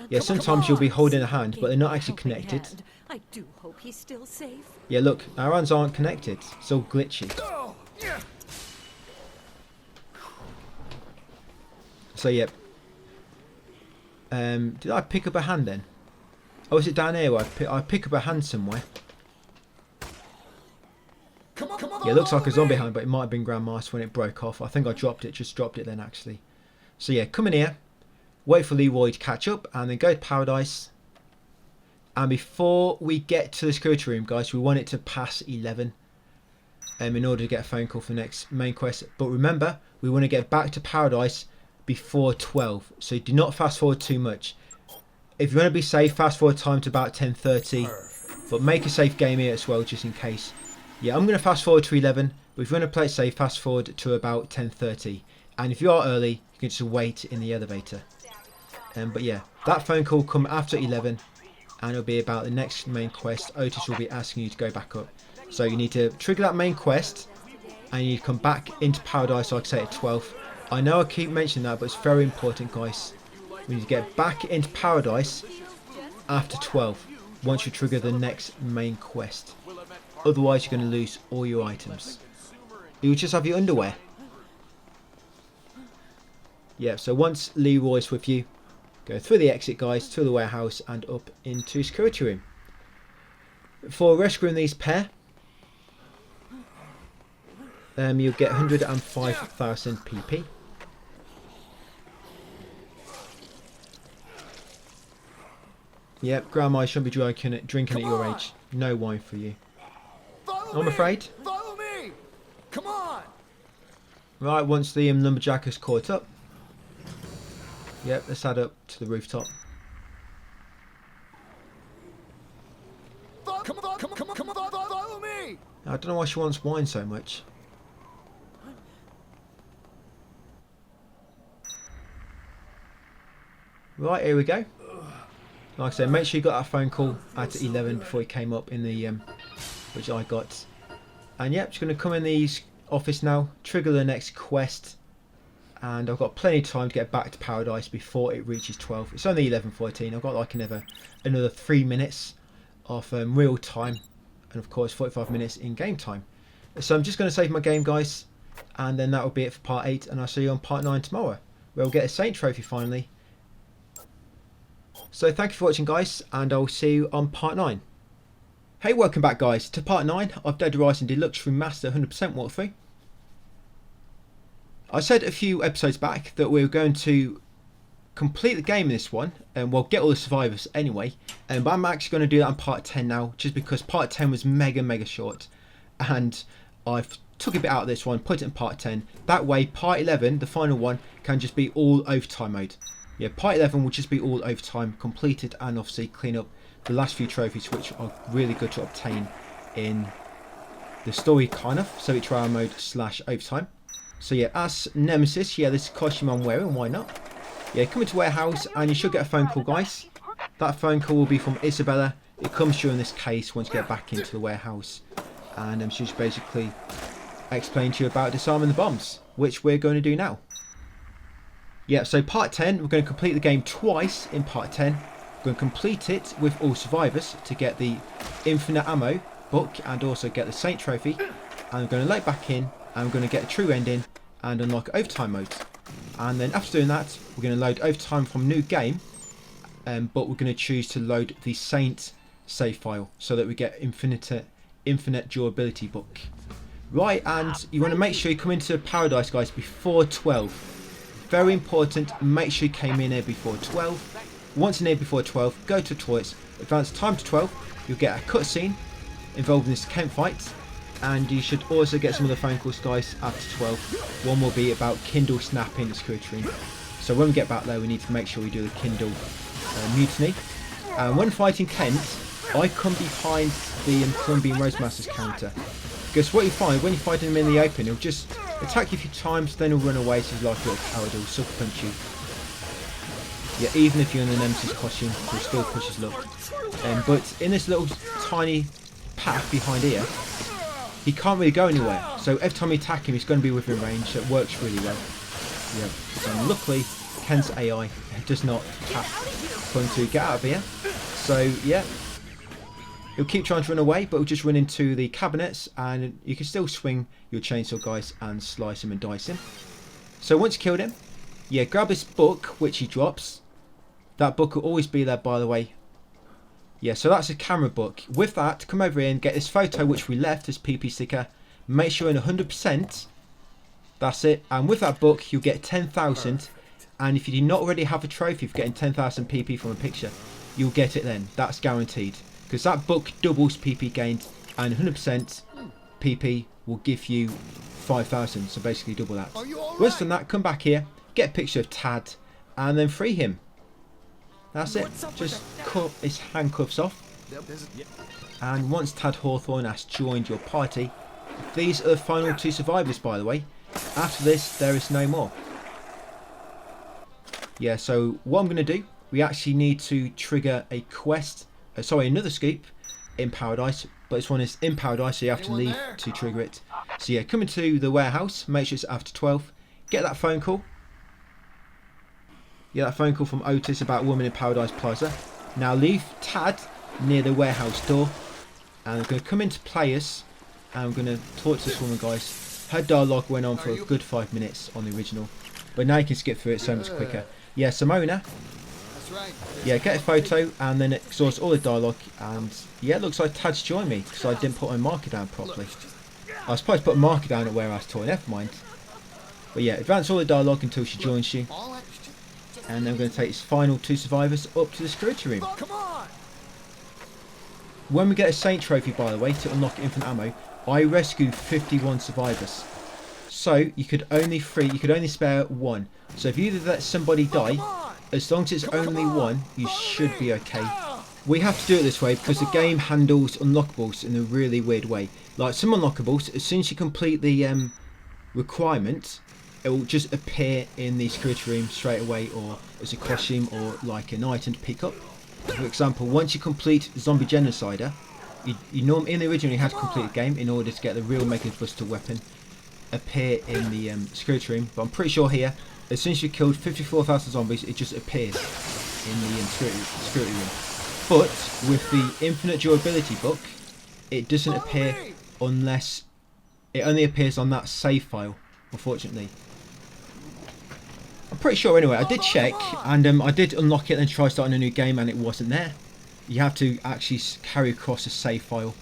Yeah, sometimes you'll be holding a hand, but they're not actually connected. I do hope he's still safe. Yeah, look, our hands aren't connected. It's all glitchy. So, yep. Did I pick up a hand then? Oh, is it down here where I pick up a hand somewhere? Yeah, it looks like a zombie hand, but it might have been Grandma's when it broke off. I think I just dropped it then actually. So yeah, come in here. Wait for Leroy to catch up and then go to paradise. And before we get to the security room, guys, we want it to pass 11 in order to get a phone call for the next main quest. But remember, we want to get back to paradise before 12. So do not fast forward too much. If you want to be safe, fast forward time to about 10:30. But make a safe game here as well, just in case. Yeah, I'm going to fast forward to 11. But if you want to play it safe, fast forward to about 10:30. And if you are early, you can just wait in the elevator. But yeah, that phone call will come after 11. And it'll be about the next main quest. Otis will be asking you to go back up. So you need to trigger that main quest. And you need to come back into paradise, like I say, at 12. I know I keep mentioning that, but it's very important, guys. We need to get back into paradise after 12. Once you trigger the next main quest. Otherwise, you're going to lose all your items. You'll just have your underwear. Yeah, so once Leroy's with you, go through the exit, guys, to the warehouse and up into security room. For rescuing these pair, you'll get 105,000 PP. Yep, Grandma shouldn't be drinking at your age. No wine for you. Follow I'm me! afraid. Follow me! Come on! Right, once the lumberjack has caught up. Yep, let's head up to the rooftop. Come on, follow me! I don't know why she wants wine so much. Right, here we go. Like I said, make sure you got that phone call at 11 before he came up in the, which I got. And yep, just going to come in the office now, trigger the next quest. And I've got plenty of time to get back to Paradise before it reaches 12. It's only 11:14. I've got like another 3 minutes of real time. And of course 45 minutes in game time. So I'm just going to save my game, guys. And then that will be it for part 8. And I'll see you on part 9 tomorrow, where we'll get a Saint Trophy finally. So thank you for watching, guys, and I'll see you on part 9. Hey, welcome back, guys, to part 9 of Dead Rising Deluxe Remaster 100% walkthrough. I said a few episodes back that we were going to complete the game in this one, and we'll get all the survivors anyway, but I'm actually going to do that in part 10 now, just because part 10 was mega short, and I've took a bit out of this one, put it in part 10. That way, part 11, the final one, can just be all overtime mode. Yeah, part 11 will just be all overtime, completed, and obviously clean up the last few trophies, which are really good to obtain in the story, kind of. So it's trial mode / overtime. So yeah, as Nemesis, yeah, this costume I'm wearing, why not? Yeah, come into warehouse, and you should get a phone call, guys. That phone call will be from Isabella. It comes during this case once you get back into the warehouse, and she's basically explain to you about disarming the bombs, which we're going to do now. Yeah, so part 10, we're going to complete the game twice in part 10. We're going to complete it with all survivors to get the infinite ammo book and also get the Saint Trophy. And we're going to load back in, and we're going to get a true ending and unlock overtime mode. And then after doing that, we're going to load overtime from new game, but we're going to choose to load the Saint save file so that we get infinite durability book. Right, and you want to make sure you come into Paradise, guys, before 12. Very important, make sure you came in here before 12. Once in here before 12, go to the toilets, advance time to 12, you'll get a cutscene involving this Kent fight, and you should also get some of the phone calls, guys, after 12. One will be about Kindle snapping the security room. So when we get back there, we need to make sure we do the Kindle mutiny. And when fighting Kent, I come behind the Colombian Roastmaster's counter. Because what you find, when you're fighting him in the open, he'll just attack you a few times, then he'll run away, so he's like a little coward, he'll sucker punch you. Yeah, even if you're in the Nemesis costume, he'll still push his luck. But in this little tiny path behind here, he can't really go anywhere. So every time you attack him, he's going to be within range, so it works really well. Yeah. And luckily, Ken's AI does not have fun to get out of here. So yeah. He'll keep trying to run away, but he'll just run into the cabinets, and you can still swing your chainsaw, guys, and slice him and dice him. So once you killed him, yeah, grab this book, which he drops. That book will always be there, by the way. Yeah, so that's a camera book. With that, come over here and get this photo, which we left, this PP sticker. Make sure you're in 100%. That's it. And with that book, you'll get 10,000. And if you do not already have a trophy for getting 10,000 PP from a picture, you'll get it then. That's guaranteed. Because that book doubles PP gained, and 100% PP will give you 5,000, so basically double that. Once done that, come back here, get a picture of Tad, and then free him. That's it. Just cut his handcuffs off. And once Tad Hawthorne has joined your party, these are the final 2 survivors, by the way. After this, there is no more. Yeah, so what I'm going to do, we actually need to trigger a quest. Sorry, another scoop in Paradise, but this one is in Paradise, so you have to leave to trigger it. So yeah, come into the warehouse, make sure it's after 12, get that phone call. Yeah, that phone call from Otis about a woman in Paradise Plaza. Now leave Tad near the warehouse door, and I'm going to come into players, and I'm going to talk to this woman, guys. Her dialogue went on for a good 5 minutes on the original, but now you can skip through it so much quicker. Yeah, Simona. Yeah, get a photo and then exhaust all the dialogue, and yeah, it looks like Tad's joined me because I didn't put my marker down properly. I was supposed to put a marker down at warehouse toy, never mind. But yeah, advance all the dialogue until she joins you, and then we're going to take his final 2 survivors up to the security room. Come on! when we get a Saint trophy, by the way, to unlock infinite ammo, I rescue 51 survivors. So you could only spare one. So if you let somebody die, as long as it's only one, you should be okay. We have to do it this way because the game handles unlockables in a really weird way. Like some unlockables, as soon as you complete the requirement, it will just appear in the security room straight away, or as a costume, or like an item to pick up. For example, once you complete Zombie Genocider, you in the original you had to complete the game in order to get the real Mega Buster weapon appear in the security room. But I'm pretty sure here, as soon as you killed 54,000 zombies, it just appears in the security room. But with the Infinite Durability book, it doesn't appear unless it only appears on that save file, unfortunately. I'm pretty sure anyway. I did check, and I did unlock it and try starting a new game, and it wasn't there. You have to actually carry across a save file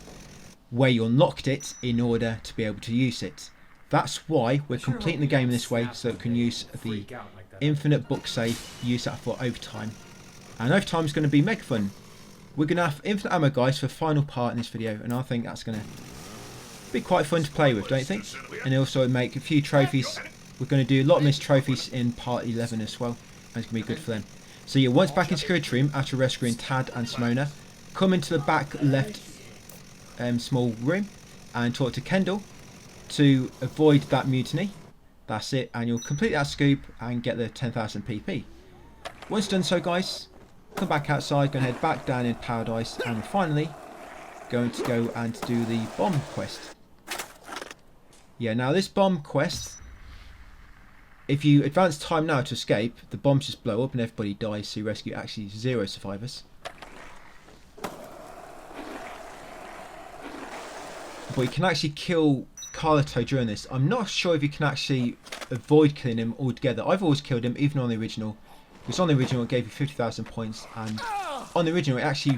where you unlocked it in order to be able to use it. That's why we're completing the game in this way, so it can use the infinite book save, use that for overtime. And overtime is going to be mega fun. We're going to have infinite ammo, guys, for the final part in this video, and I think that's going to be quite fun to play with, don't you think? And also make a few trophies. We're going to do a lot of missed trophies in part 11 as well, and it's going to be good for them. So yeah, once back in security room after rescuing Tad and Simona, come into the back left small room and talk to Kendall to avoid that mutiny. That's it, and you'll complete that scoop and get the 10,000 PP. Once done so, guys, come back outside, going to head back down in Paradise, and we're finally going to go and do the bomb quest. Yeah, now this bomb quest, if you advance time now to escape, the bombs just blow up and everybody dies, so you rescue actually 0 survivors. But you can actually kill Carlito during this. I'm not sure if you can actually avoid killing him altogether. I've always killed him, even on the original. Because on the original it gave you 50,000 points, and on the original it actually,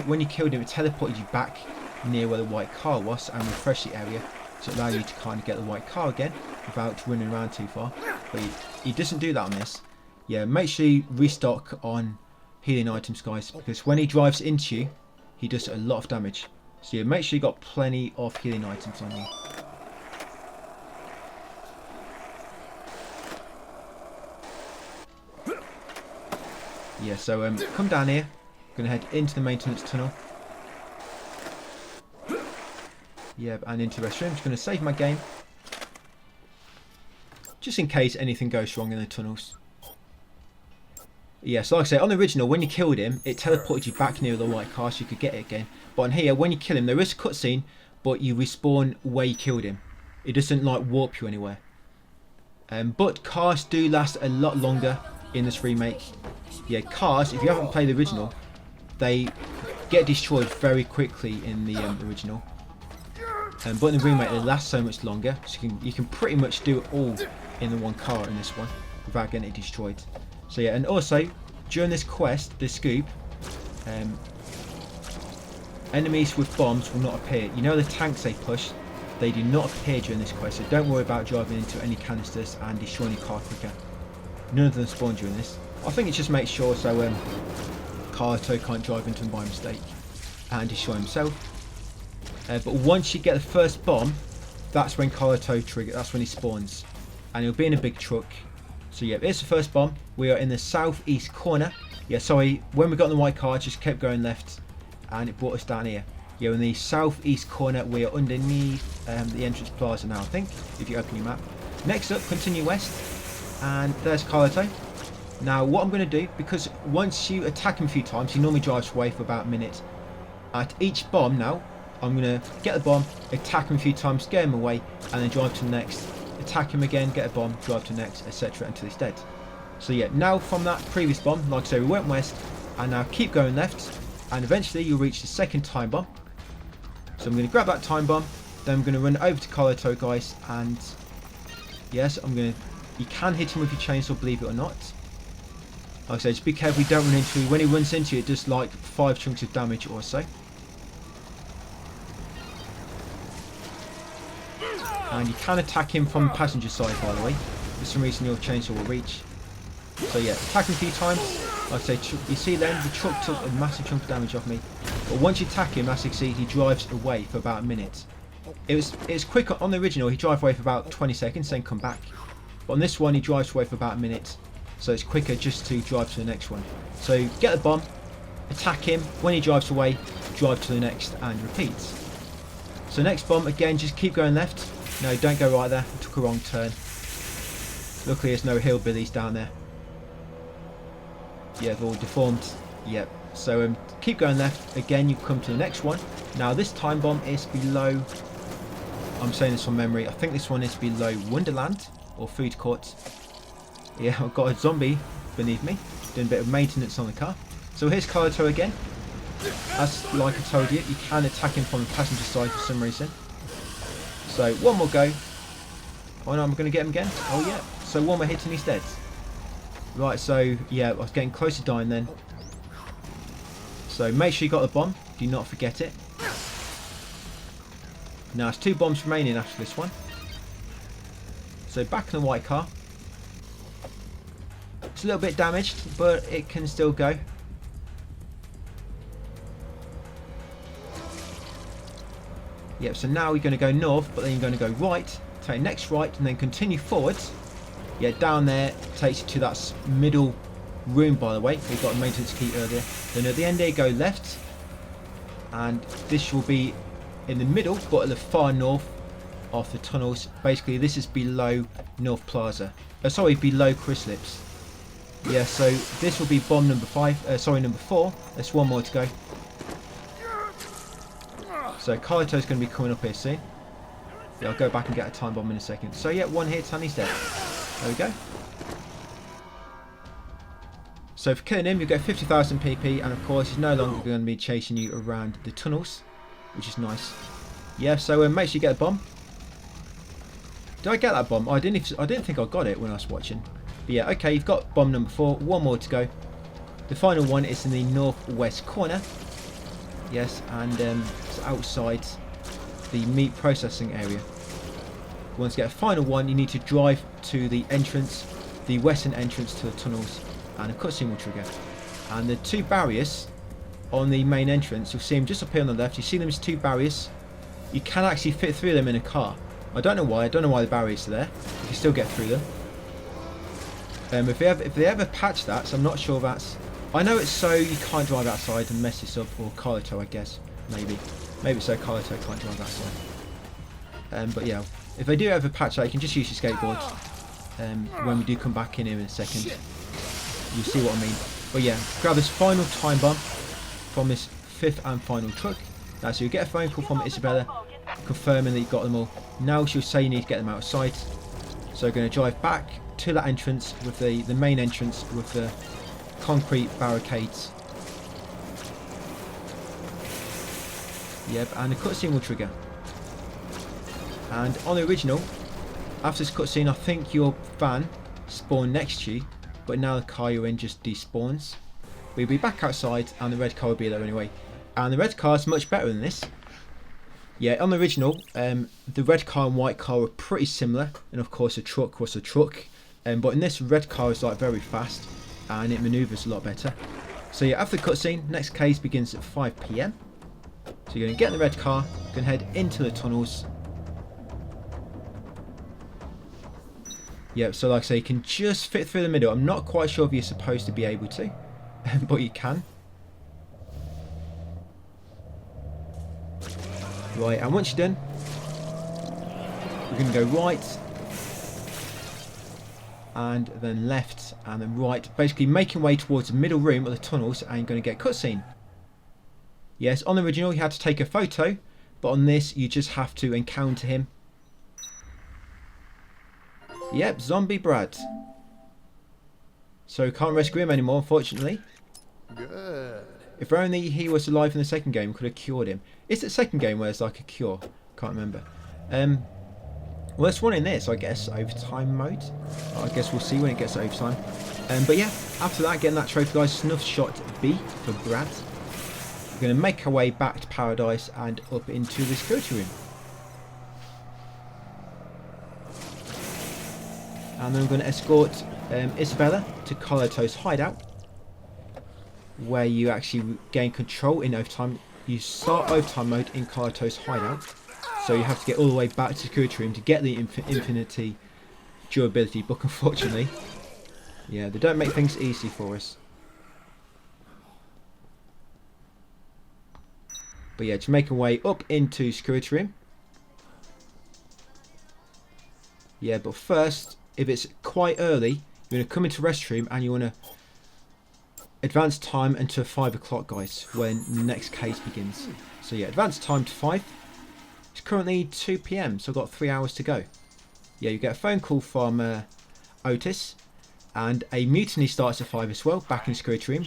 when you killed him, it teleported you back near where the white car was and refreshed the area. So it allowed you to kind of get the white car again without running around too far. But he doesn't do that on this. Yeah, make sure you restock on healing items, guys, because when he drives into you, he does a lot of damage. So yeah, make sure you got plenty of healing items on you. Yeah, so come down here. Gonna head into the maintenance tunnel. Yeah, and into the restroom. Just gonna save my game, just in case anything goes wrong in the tunnels. Yeah, so like I say, on the original, when you killed him, it teleported you back near the white car so you could get it again. But on here, when you kill him, there is a cutscene, but you respawn where you killed him. It doesn't like warp you anywhere. But cars do last a lot longer in this remake. Yeah, cars, if you haven't played the original, they get destroyed very quickly in the original. But in the remake, they last so much longer, so you can pretty much do it all in the one car in this one without getting it destroyed. So yeah, and also during this quest, this scoop, enemies with bombs will not appear. You know the tanks they push, they do not appear during this quest, so don't worry about driving into any canisters and destroying your car quicker. None of them spawn during this. I think it just makes sure so Carlito can't drive into them by mistake and destroy himself. But once you get the first bomb, that's when Carlito triggers, that's when he spawns. And he'll be in a big truck. So yeah, here's the first bomb. We are in the southeast corner. Yeah, sorry, when we got in the white car, it just kept going left and it brought us down here. Yeah, in the southeast corner, we are underneath the entrance plaza now, I think, if you open your map. Next up, continue west, and there's Carlito. Now, what I'm going to do, because once you attack him a few times, he normally drives away for about a minute. At each bomb now, I'm going to get the bomb, attack him a few times, scare him away, and then drive to the next. Attack him again, get a bomb, drive to the next, etc. until he's dead. So yeah, now from that previous bomb, like I say, we went west, and now keep going left, and eventually you'll reach the second time bomb. So I'm going to grab that time bomb, then I'm going to run over to Carlito, guys, and yes, you can hit him with your chainsaw, believe it or not. Like I say, just be careful you don't run into him. When he runs into you, it does like 5 chunks of damage or so. And you can attack him from the passenger side, by the way. For some reason your chainsaw will reach. So yeah, attack him a few times. Like I say, you see then, the truck took a massive chunk of damage off me. But once you attack him, as you can see, he drives away for about a minute. It's quicker on the original. He drives away for about 20 seconds, then come back. But on this one, he drives away for about a minute. So it's quicker just to drive to the next one. So get the bomb, attack him. When he drives away, drive to the next and repeat. So next bomb, again, just keep going left. No, don't go right there. I took a wrong turn. Luckily, there's no hillbillies down there. Yeah, they're all deformed. Yep. So keep going left. Again, you come to the next one. Now this time bomb is below. I'm saying this from memory. I think this one is below Wonderland or Food Court. Yeah, I've got a zombie beneath me doing a bit of maintenance on the car. So here's Carlito again. As like I told you, you can attack him from the passenger side for some reason. So one more go. Oh no, I'm going to get him again. Oh yeah. So one more hit and he's dead. Right, so yeah, I was getting close to dying then. So make sure you got the bomb. Do not forget it. Now there's 2 bombs remaining after this one. So back in the white car. It's a little bit damaged, but it can still go. Yep, so now you're going to go north, but then you're going to go right. Take next right and then continue forwards. Yeah, down there takes you to that middle room, by the way. We got a maintenance key earlier. Then at the end there, go left. And this will be in the middle, but at the far north of the tunnels. Basically, this is below North Plaza. Sorry, below Chryslips. Yeah, so this will be bomb number 4. There's one more to go. So Carlito's going to be coming up here soon. Yeah, I'll go back and get a time bomb in a second. So yeah, one hit and he's dead. There we go. So for killing him, you get 50,000 PP, and of course he's no longer going to be chasing you around the tunnels, which is nice. Yeah, so make sure you get a bomb. Did I get that bomb? I didn't think I got it when I was watching. But yeah, okay, you've got bomb number 4. One more to go. The final one is in the northwest corner. Yes, and it's outside the meat processing area. Once you get a final one, you need to drive to the entrance, the western entrance to the tunnels, and a cutscene will trigger. And the 2 barriers on the main entrance, you'll see them just up here on the left. You see them as 2 barriers. You can actually fit through them in a car. I don't know why. I don't know why the barriers are there. You can still get through them. If they ever patch that, so I'm not sure that's. I know it's so you can't drive outside and mess this up, or Carlito, I guess. Maybe it's so Carlito can't drive outside. But yeah, if they do ever patch that, you can just use your skateboard. When we do come back in here in a second, you'll see what I mean. But yeah, grab this final time bomb from this 5th and final truck. Now, so you get a phone call from Isabella confirming that you've got them all. Now she'll say you need to get them outside. So we're going to drive back to that entrance with the main entrance with the concrete barricades. Yep, and the cutscene will trigger. And on the original, after this cutscene, I think your van spawned next to you, but now the car you're in just despawns. We'll be back outside, and the red car will be there anyway. And the red car is much better than this. Yeah, on the original, the red car and white car were pretty similar, and of course the truck was a truck. But in this, red car is like very fast, and it manoeuvres a lot better. So yeah, after the cutscene, next case begins at 5 PM. So you're going to get in the red car, you can head into the tunnels. Yeah, so like I say, you can just fit through the middle. I'm not quite sure if you're supposed to be able to, but you can. Right, and once you're done, we're going to go right, and then left, and then right, basically making way towards the middle room of the tunnels, and you're going to get a cutscene. Yes, on the original you had to take a photo, but on this you just have to encounter him. Yep, Zombie Brad. So can't rescue him anymore, unfortunately. Good. If only he was alive in the second game, could have cured him. Is it the second game where it's like a cure? Can't remember. Well, there's one in this, I guess, overtime mode. I guess we'll see when it gets to overtime. But yeah, after that, getting that trophy, guys, snuff shot B for Brad. We're going to make our way back to Paradise and up into the security room. And then we're going to escort Isabella to Carlito's hideout, where you actually gain control in overtime. you start overtime mode in Carto's hideout. So you have to get all the way back to the security room to get the infinity durability book, unfortunately. Yeah, they don't make things easy for us. But yeah, just make our way up into security room. Yeah, but first, if it's quite early, you're going to come into restroom and you want to advance time until 5 o'clock, guys, when the next case begins. So yeah, advance time to 5. It's currently 2 PM, so I've got 3 hours to go. Yeah, you get a phone call from Otis, and a mutiny starts at 5 as well, back in the security room,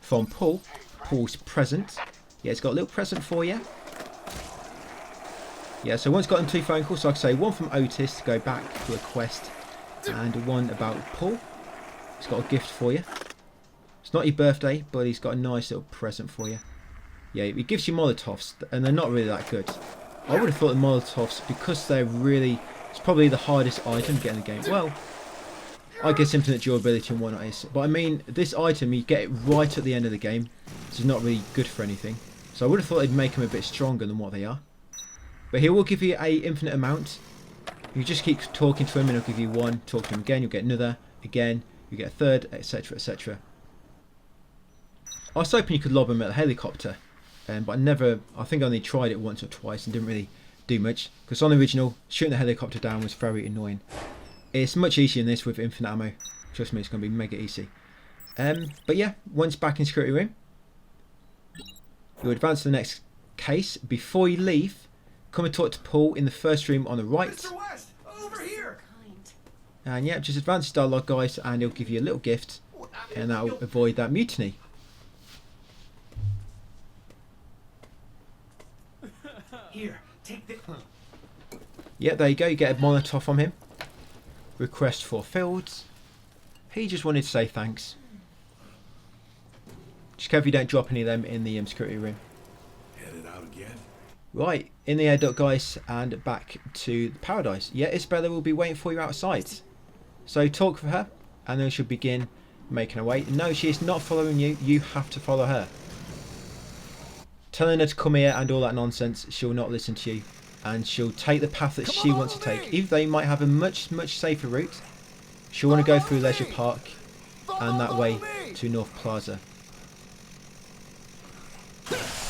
from Paul. Paul's present. Yeah, it's got a little present for you. Yeah, so one's gotten 2 phone calls, so like I say, one from Otis to go back to a quest, and one about Paul. He's got a gift for you. It's not your birthday, but he's got a nice little present for you. Yeah, he gives you Molotovs, and they're not really that good. I would have thought the Molotovs, because they're really... It's probably the hardest item to get in the game. Well, I guess infinite durability and whatnot is. But I mean, this item, you get it right at the end of the game. So it's not really good for anything. So I would have thought it'd make them a bit stronger than what they are. But he will give you a infinite amount. You just keep talking to him and he'll give you one. Talk to him again, you'll get another. Again, you get a third, etc, etc. I was hoping you could lob him at a helicopter. But I think I only tried it once or twice and didn't really do much. Because on the original, shooting the helicopter down was very annoying. It's much easier in this with infinite ammo. Trust me, it's going to be mega easy. But yeah, once back in security room, you'll advance to the next case. Before you leave, come and talk to Paul in the first room on the right. Mr. West, over here. And yeah, just advance his dialogue, guys, and he'll give you a little gift. And that'll avoid that mutiny. Here, take the... Yeah, there you go. You get a Molotov from him. Request fulfilled. He just wanted to say thanks. Just careful you don't drop any of them in the security room. Headed out again. Right, in the air duct, guys, and back to paradise. Yeah, Isabella will be waiting for you outside. So talk for her, and then she'll begin making her way. No, she is not following you. You have to follow her. Telling her to come here and all that nonsense, she'll not listen to you. And she'll take the path that she wants to take. Even though you might have a much safer route, she'll want to go through Leisure Park and that way to North Plaza.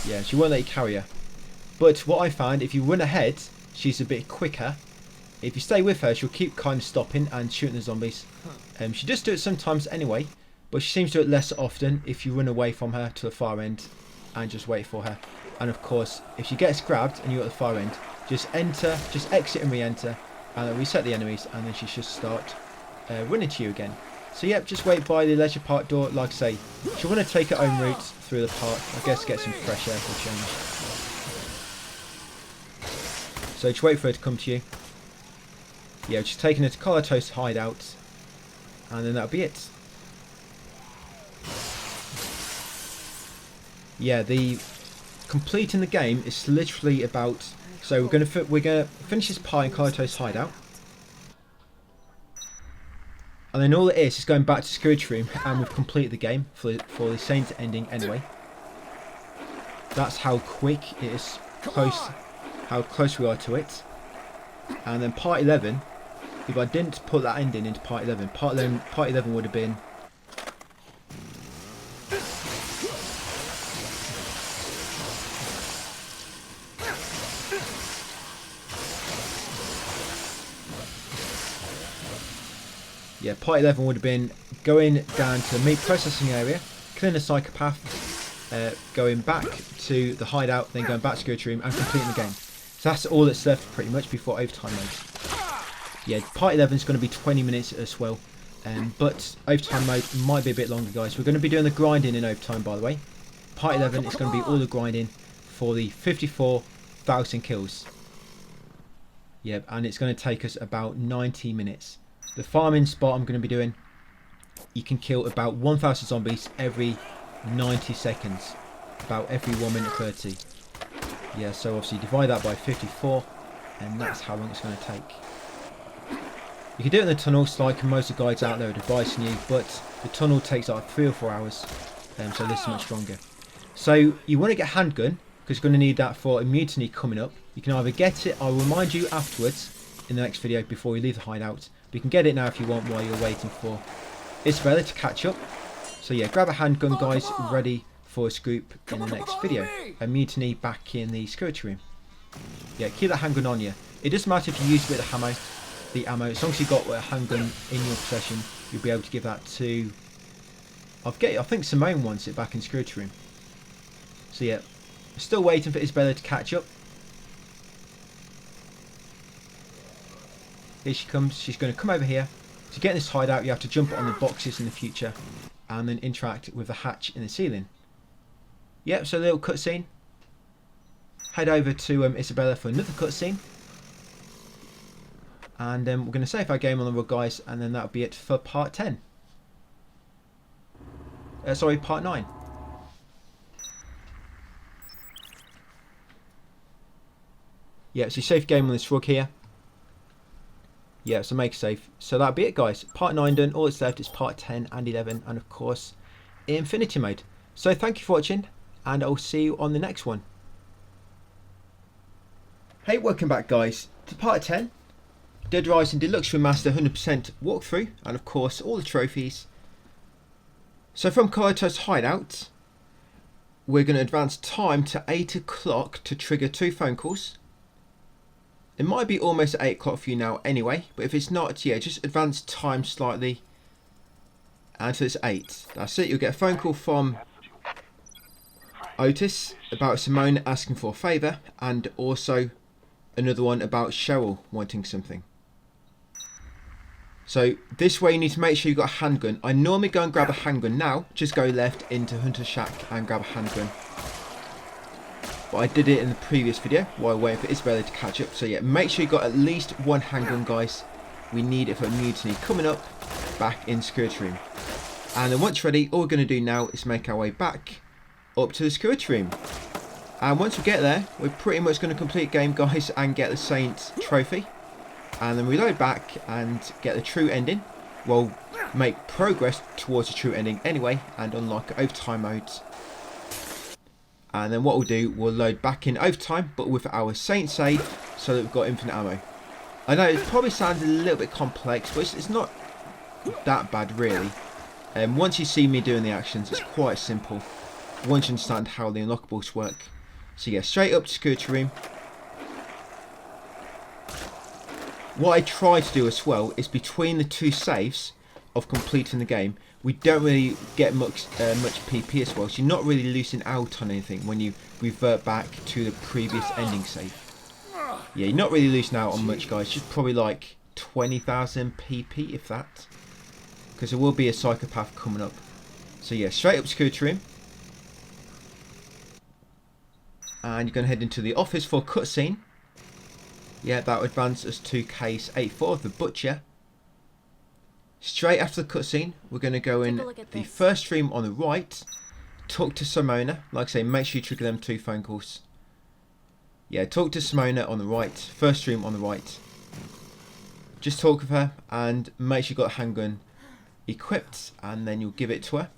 Yeah, she won't let you carry her. But what I found, if you run ahead, she's a bit quicker. If you stay with her, she'll keep kind of stopping and shooting the zombies. She does do it sometimes anyway, but she seems to do it less often if you run away from her to the far end and just wait for her. And of course, if she gets grabbed and you're at the far end, just exit and re-enter, and it'll reset the enemies, and then she should start running to you again. So yep, just wait by the Leisure Park door. Like I say, she'll want to take her own route through the park. I guess get some fresh air for a change. So just wait for her to come to you. Yeah, just taking her to Carto's hideout, and then that'll be it. Yeah, the completing the game is literally about. So we're gonna finish this part in Carto's hideout, and then all it is going back to security room, and we've completed the game for the Saints ending anyway. That's how quick it is, how close we are to it. And then part 11. If I didn't put that ending into part 11, part 11 would have been. Yeah, part 11 would have been going down to the meat processing area, killing a psychopath, going back to the hideout, then going back to security room and completing the game. So that's all that's left pretty much before overtime mode. Yeah, part 11 is going to be 20 minutes as well, but overtime mode might be a bit longer, guys. We're going to be doing the grinding in overtime, by the way. Part 11 is going to be all the grinding for the 54,000 kills. Yep, and it's going to take us about 90 minutes. The farming spot I'm going to be doing, you can kill about 1,000 zombies every 90 seconds. About every 1 minute 30. Yeah, so obviously divide that by 54, and that's how long it's going to take. You can do it in the tunnels like most of the guides out there are advising you, but the tunnel takes like 3 or 4 hours, so this is much longer. So you want to get handgun because you're going to need that for a mutiny coming up. You can either get it, I'll remind you afterwards in the next video before you leave the hideout. But you can get it now if you want while you're waiting for Isabella to catch up. So yeah, grab a handgun guys, ready for a scoop in the next video. A mutiny back in the security room. Yeah, keep that handgun on you. It doesn't matter if you use a bit of the ammo, as long as you've got a handgun in your possession, you'll be able to give that to... I think Simone wants it back in the security room. So yeah, still waiting for Isabella to catch up. Here she comes. She's going to come over here. To get in this hideout, you have to jump on the boxes in the future and then interact with the hatch in the ceiling. Yep, so a little cutscene. Head over to Isabella for another cutscene. And we're going to save our game on the rug, guys, and then that'll be it for part 10. Sorry, part 9. Yeah, so save game on this rug here. Yeah, so make a save. So that'll be it, guys. Part 9 done. All that's left is part 10 and 11, and of course, Infinity Mode. So thank you for watching, and I'll see you on the next one. Hey, welcome back, guys, to part 10. Dead Rising Deluxe Remaster 100% walkthrough, and of course, all the trophies. So from Carlito's hideout, we're going to advance time to 8 o'clock to trigger 2 phone calls. It might be almost 8 o'clock for you now anyway, but if it's not, yeah, just advance time slightly until it's 8. That's it. You'll get a phone call from Otis about Simone asking for a favour, and also another one about Cheryl wanting something. So this way you need to make sure you've got a handgun. I normally go and grab a handgun now. Just go left into Hunter Shack and grab a handgun. But I did it in the previous video while waiting for Isabella to catch up. So yeah, make sure you've got at least one handgun, guys. We need it for a mutiny coming up back in security room. And then once ready, all we're going to do now is make our way back up to the security room. And once we get there, we're pretty much going to complete game, guys, and get the Saint trophy. And then reload back and get the true ending. We'll make progress towards the true ending anyway and unlock overtime modes. And then what we'll do, we'll load back in overtime, but with our Saint save, so that we've got infinite ammo. I know it probably sounds a little bit complex, but it's not that bad really. Once you see me doing the actions, it's quite simple. Once you understand how the unlockables work. So yeah, straight up to security room. What I try to do as well is between the 2 saves of completing the game, we don't really get much PP as well, so you're not really losing out on anything when you revert back to the previous ending save. Yeah, you're not really losing out on much, guys, just probably like 20,000 PP if that, because there will be a psychopath coming up. So yeah, straight up security room, and you're going to head into the office for a cutscene. Yeah, that will advance us to case 84 of the Butcher. Straight after the cutscene, we're going to go in the first room on the right, talk to Simona. Like I say, make sure you trigger them 2 phone calls. Yeah, talk to Simona on the right, first room on the right. Just talk with her and make sure you've got a handgun equipped, and then you'll give it to her.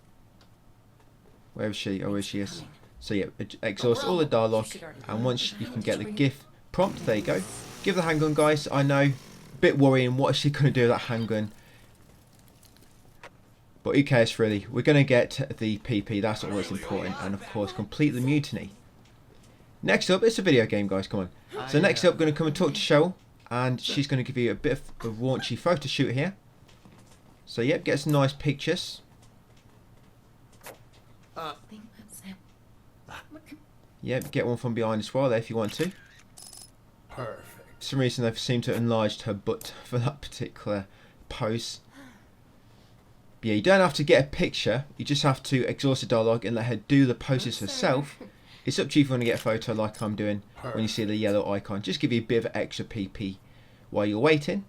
Where is she? Oh, where she is. So yeah, exhaust all the dialogue, and once you can get the GIF prompt, there you go. Give the handgun, guys. I know, a bit worrying, what is she going to do with that handgun? But who cares really? We're going to get the PP, that's all that's important, and of course complete the mutiny. Next up, it's a video game, guys, come on. So next up, we're going to come and talk to Cheryl, and she's going to give you a bit of a raunchy photo shoot here. So yep, get some nice pictures. Yep, get one from behind as well there if you want to. Perfect. For some reason they've seemed to enlarge her butt for that particular pose. But yeah, you don't have to get a picture, you just have to exhaust the dialogue and let her do the poses herself. It's up to you if you want to get a photo like I'm doing when you see the yellow icon. Just give you a bit of extra PP while you're waiting.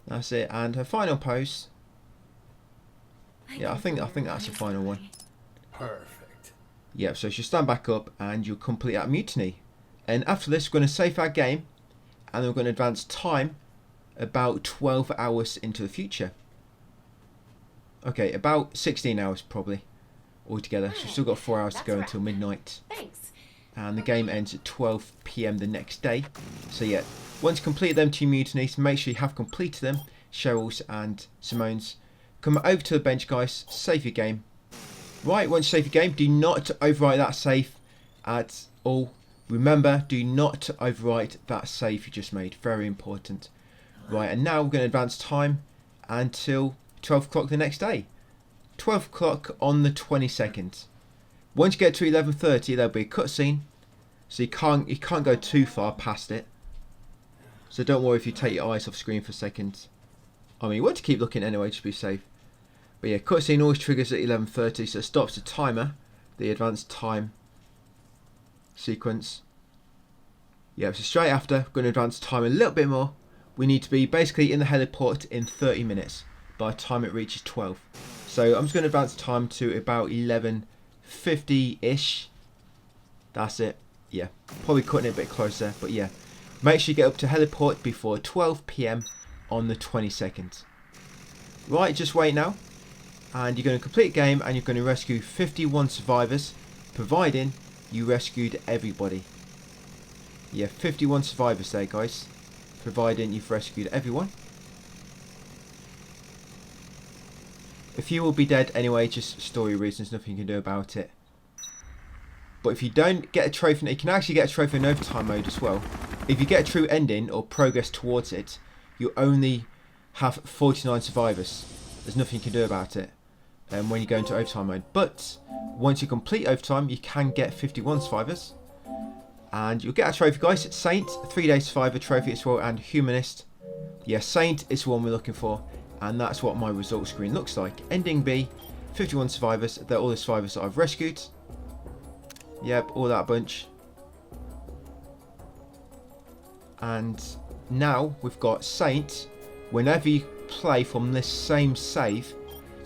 That's it, and her final pose. Yeah, I think that's the final one. Perfect. Yeah, so she'll stand back up and you'll complete that mutiny. And after this, we're going to save our game, and then we're going to advance time about 12 hours into the future. Okay, about 16 hours probably. altogether. So you've still got 4 hours to That's go right. until midnight. Thanks. And the game ends at 12 PM the next day. So yeah, once you complete them 2 mutinies, make sure you have completed them, Cheryl's and Simone's. Come over to the bench, guys, save your game. Right, once you save your game, do not overwrite that save at all. Remember, do not overwrite that save you just made, very important. Right, and now we're going to advance time until 12 o'clock the next day. 12 o'clock on the 22nd. Once you get to 11:30, there'll be a cutscene, so you can't go too far past it. So don't worry if you take your eyes off screen for a second. I mean, you want to keep looking anyway, just be safe. But yeah, cutscene always triggers at 11:30, so it stops the timer, the advanced time sequence. Yeah, so straight after, we're going to advance time a little bit more. We need to be basically in the heliport in 30 minutes by the time it reaches 12. So I'm just going to advance time to about 11:50-ish. That's it. Yeah, probably cutting it a bit closer, but yeah. Make sure you get up to heliport before 12 PM on the 22nd. Right, just wait now. And you're going to complete a game and you're going to rescue 51 survivors, providing you rescued everybody. Yeah, 51 survivors there, guys, providing you've rescued everyone. A few will be dead anyway, just story reasons, nothing you can do about it. But if you don't get a trophy, you can actually get a trophy in overtime mode as well. If you get a true ending or progress towards it, you only have 49 survivors. There's nothing you can do about it when you go into overtime mode. But once you complete overtime, you can get 51 survivors. And you'll get a trophy, guys. It's Saint, 3-day survivor trophy as well, and Humanist. Yeah, Saint is the one we're looking for. And that's what my result screen looks like. Ending B, 51 survivors. They're all the survivors that I've rescued. Yep, all that bunch. And now we've got Saint. Whenever you play from this same save,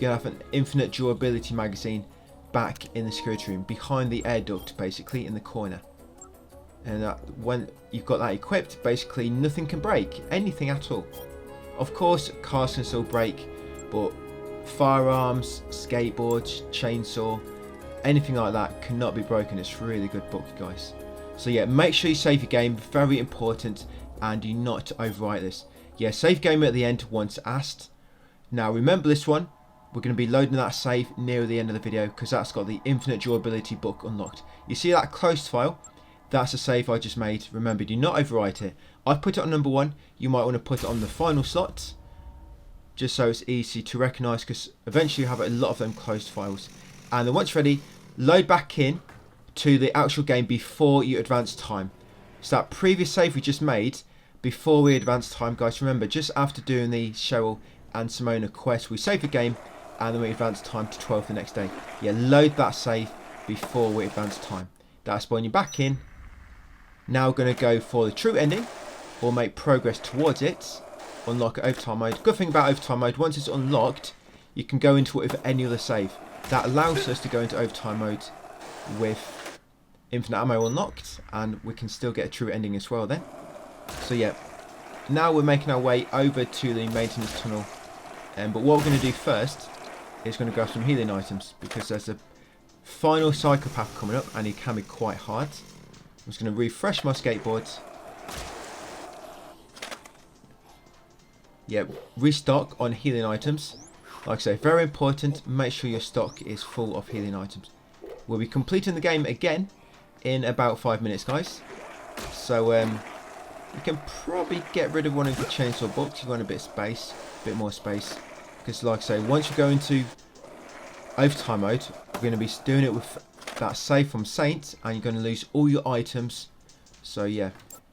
you're going to have an infinite durability magazine back in the security room, behind the air duct, basically, in the corner. And when you've got that equipped, basically nothing can break, anything at all. Of course, cars can still break, but firearms, skateboards, chainsaw, anything like that cannot be broken. It's a really good book, guys. So yeah, make sure you save your game, very important, and do not overwrite this. Yeah, save game at the end once asked. Now remember this one, we're going to be loading that save near the end of the video, because that's got the infinite durability book unlocked. You see that closed file? That's a save I just made. Remember, do not overwrite it. I put it on number 1. You might want to put it on the final slot, just so it's easy to recognise, because eventually you have a lot of them closed files. And then once ready, load back in to the actual game before you advance time. So that previous save we just made, before we advance time, guys, remember, just after doing the Cheryl and Simona quest, we save the game, and then we advance time to 12 the next day. Yeah, load that save before we advance time. That's when you're back in. Now we're going to go for the true ending, or make progress towards it. Unlock overtime mode. Good thing about overtime mode, once it's unlocked, you can go into it with any other save. That allows us to go into overtime mode with infinite ammo unlocked, and we can still get a true ending as well then. So yeah, now we're making our way over to the maintenance tunnel. But what we're going to do first is going to grab some healing items, because there's a final psychopath coming up and he can be quite hard. I'm just going to refresh my skateboards. Yeah, restock on healing items. Like I say, very important, make sure your stock is full of healing items. We'll be completing the game again in about 5 minutes, guys. So you can probably get rid of one of the chainsaw books. You want a bit of space, a bit more space. Because like I say, once you go into overtime mode, we're going to be doing it with that save from Saint, and you're going to lose all your items. So yeah,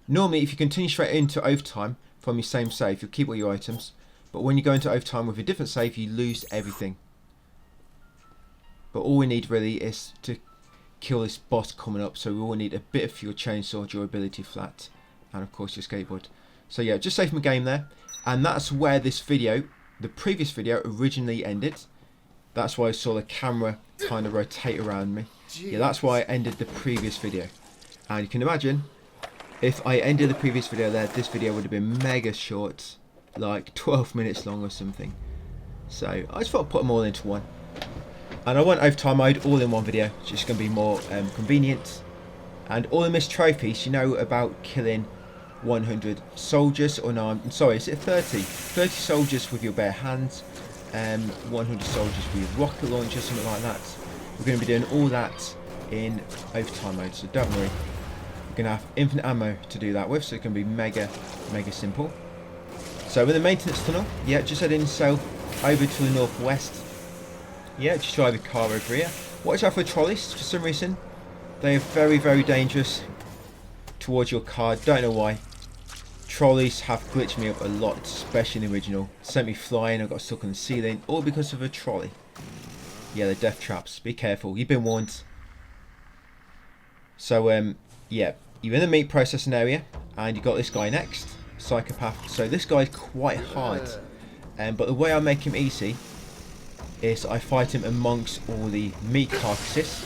normally if you continue straight into overtime from your same save, you'll keep all your items. But when you go into overtime with a different save, you lose everything. But all we need really is to kill this boss coming up. So we all need a bit of your chainsaw, durability flat, and of course your skateboard. So yeah, just save my game there. And that's where this video, the previous video, originally ended. That's why I saw the camera kind of rotate around me. Yeah, that's why I ended the previous video. And you can imagine, if I ended the previous video there, this video would have been mega short, like 12 minutes long or something. So I just thought I'd put them all into one. And I want overtime mode all in one video. It's just going to be more convenient. And all the missed trophies, you know about killing 100 soldiers, or no, I'm sorry, is it 30? 30 soldiers with your bare hands, 100 soldiers with rocket launcher, something like that. We're going to be doing all that in overtime mode, so don't worry. We're going to have infinite ammo to do that with, so it's going to be mega simple. So in the maintenance tunnel, yeah, just heading south over to the northwest. Yeah, just drive a car over here. Watch out for trolleys. For some reason, they are very dangerous towards your car. Don't know why. Trolleys have glitched me up a lot, especially in the original. Sent me flying, I got stuck on the ceiling, all because of a trolley. Yeah, they're death traps. Be careful. You've been warned. So, yeah, you're in the meat processing area, and you got this guy next, Psychopath. So this guy's quite hard, but the way I make him easy is I fight him amongst all the meat carcasses,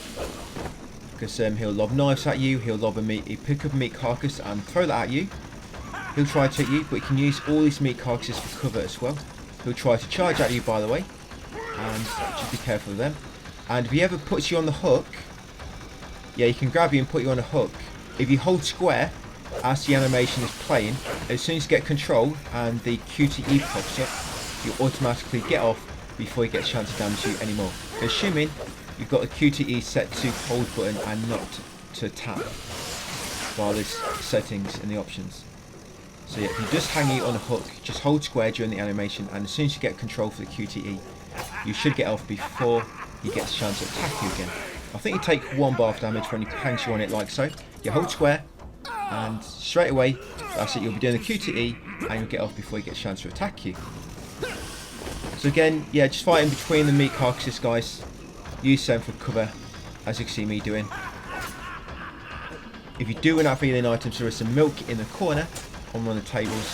because he'll lob knives at you, he'll pick up a meat carcass and throw that at you. He'll try to hit you, but he can use all these meat carcasses for cover as well. He'll try to charge at you, by the way, and just be careful of them. And if he ever puts you on the hook, yeah, he can grab you and put you on a hook. If you hold square as the animation is playing, as soon as you get control and the QTE pops up, you automatically get off before he gets a chance to damage you anymore. Assuming you've got the QTE set to hold button and not to tap while there's settings in the options. So yeah, if you just hang you on a hook, just hold square during the animation, and as soon as you get control for the QTE, you should get off before he gets a chance to attack you again. I think you take 1 bar of damage when he hangs you on it like so. You hold square, and straight away, that's it, you'll be doing the QTE, and you'll get off before he gets a chance to attack you. So again, yeah, just fighting between the meat carcasses, guys. Use them for cover, as you can see me doing. If you do run out of healing items, there is some milk in the corner on one of the tables.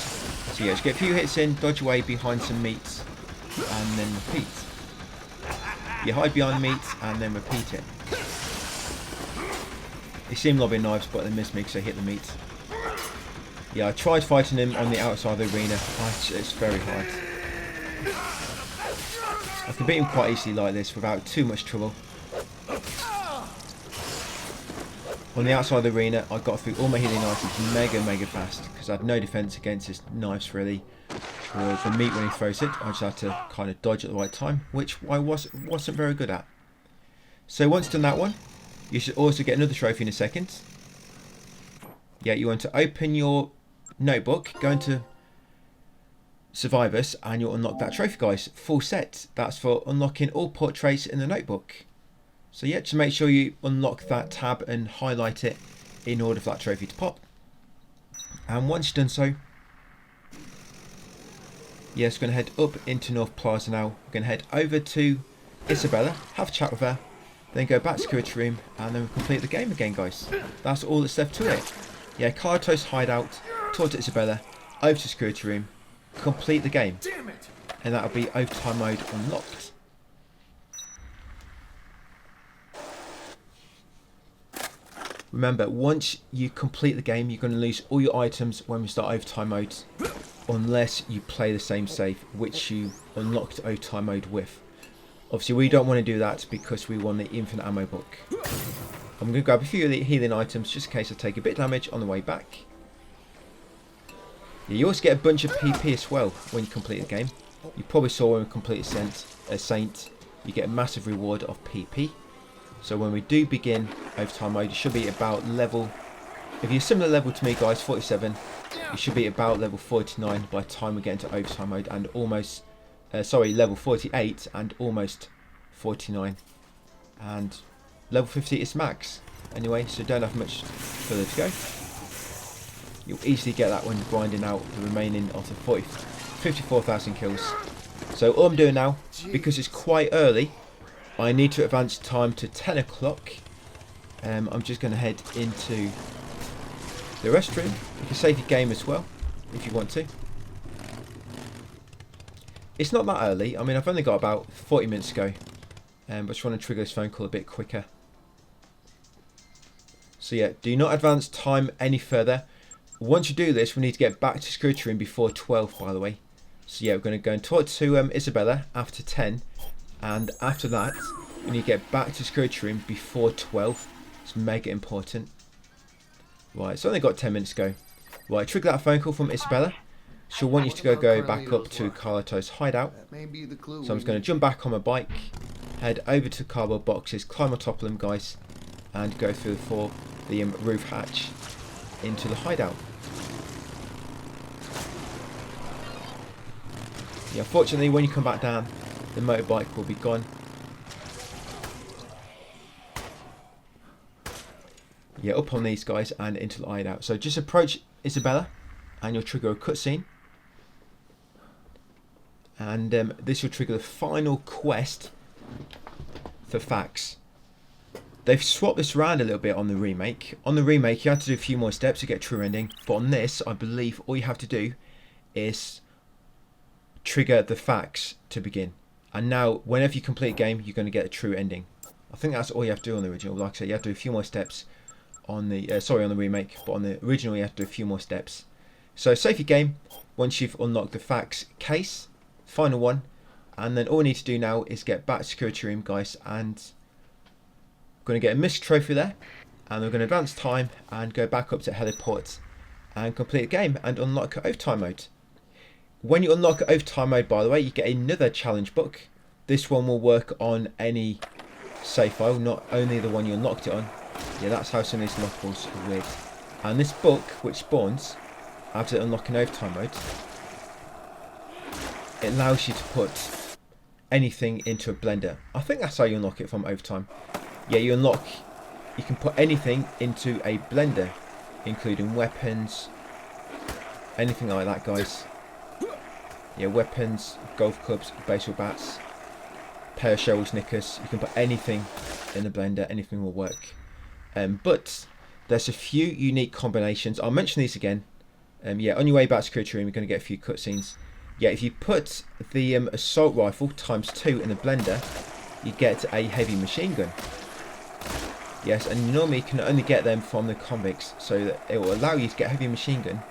So yeah, just get a few hits in, dodge away behind some meat, and then repeat. You hide behind meat, and then repeat it. They seem lobbing knives, but they missed me because I hit the meat. Yeah, I tried fighting him on the outside of the arena. It's very hard. I can beat him quite easily like this without too much trouble. On the outside of the arena, I got through all my healing items mega fast because I had no defense against his knives really. Or the meat when he throws it, I just had to kind of dodge at the right time, which I wasn't very good at. So once done that one, you should also get another trophy in a second. Yeah, you want to open your notebook, go into Survivors, and you'll unlock that trophy, guys. Full set. That's for unlocking all portraits in the notebook. So yeah, just make sure you unlock that tab and highlight it in order for that trophy to pop. And once you've done so, yes, we're going to head up into North Plaza now. We're going to head over to Isabella, have a chat with her, then go back to security room, and then we'll complete the game again, guys. That's all that's left to it. Yeah, Carto's hideout, talk to Isabella, over to security room, complete the game, and that'll be overtime mode unlocked. Remember, once you complete the game, you're going to lose all your items when we start overtime mode, unless you play the same save which you unlocked overtime mode with. Obviously we don't want to do that because we want the infinite ammo book. I'm going to grab a few of the healing items just in case I take a bit of damage on the way back. Yeah, you also get a bunch of PP as well when you complete the game. You probably saw when we completed Saint, you get a massive reward of PP. So when we do begin overtime mode, you should be about level, if you're similar level to me guys, 47, you should be about level 49 by the time we get into overtime mode, and almost, level 48 and almost 49. And level 50 is max. Anyway, so don't have much further to go. You'll easily get that when grinding out the remaining of the 54,000 kills. So all I'm doing now, because it's quite early, I need to advance time to 10 o'clock. I'm just going to head into the restroom. You can save your game as well, if you want to. It's not that early. I mean, I've only got about 40 minutes to go. But I just want to trigger this phone call a bit quicker. So yeah, do not advance time any further. Once you do this, we need to get back to security room before 12, by the way. So yeah, we're going to go and talk to Isabella after 10. And after that, We need to get back to security room before 12. It's mega important. Right, it's only got 10 minutes to go. Right, trigger that phone call from Isabella. She'll want you to go back up to Carlito's hideout. That may be the clue. So I'm just going to jump back on my bike, head over to cardboard boxes, climb on top of them, guys, and go through the roof hatch into the hideout. Yeah, fortunately, when you come back down, the motorbike will be gone. Yeah, up on these guys and into the hideout. So just approach Isabella, and you'll trigger a cutscene. And this will trigger the final quest for Fax. They've swapped this around a little bit on the remake. On the remake, you had to do a few more steps to get a true ending. But on this, I believe all you have to do is trigger the Fax to begin. And now, whenever you complete a game, you're going to get a true ending. I think that's all you have to do on the original. Like I said, you have to do a few more steps on the on the remake. But on the original, you have to do a few more steps. So save your game once you've unlocked the Fax case. Final one, and then all we need to do now is get back to security room, guys, and we're going to get a missed trophy there, and we're going to advance time and go back up to heliport and complete the game and unlock overtime mode. When you unlock overtime mode, by the way, you get another challenge book. This one will work on any save file, not only the one you unlocked it on. Yeah, that's how some of these unlockables are weird. And this book, which spawns after unlocking overtime mode, it allows you to put anything into a blender. I think that's how you unlock it from overtime. Yeah, you can put anything into a blender, including weapons, anything like that, guys. Yeah, weapons, golf clubs, baseball bats, pair of Cheryl's knickers. You can put anything in the blender, anything will work. But there's a few unique combinations. I'll mention these again. Yeah, on your way back to security room, you're going to get a few cutscenes. Yeah, if you put the assault rifle ×2 in the blender, you get a heavy machine gun. Yes, and normally you can only get them from the convicts, so that it will allow you to get heavy machine gun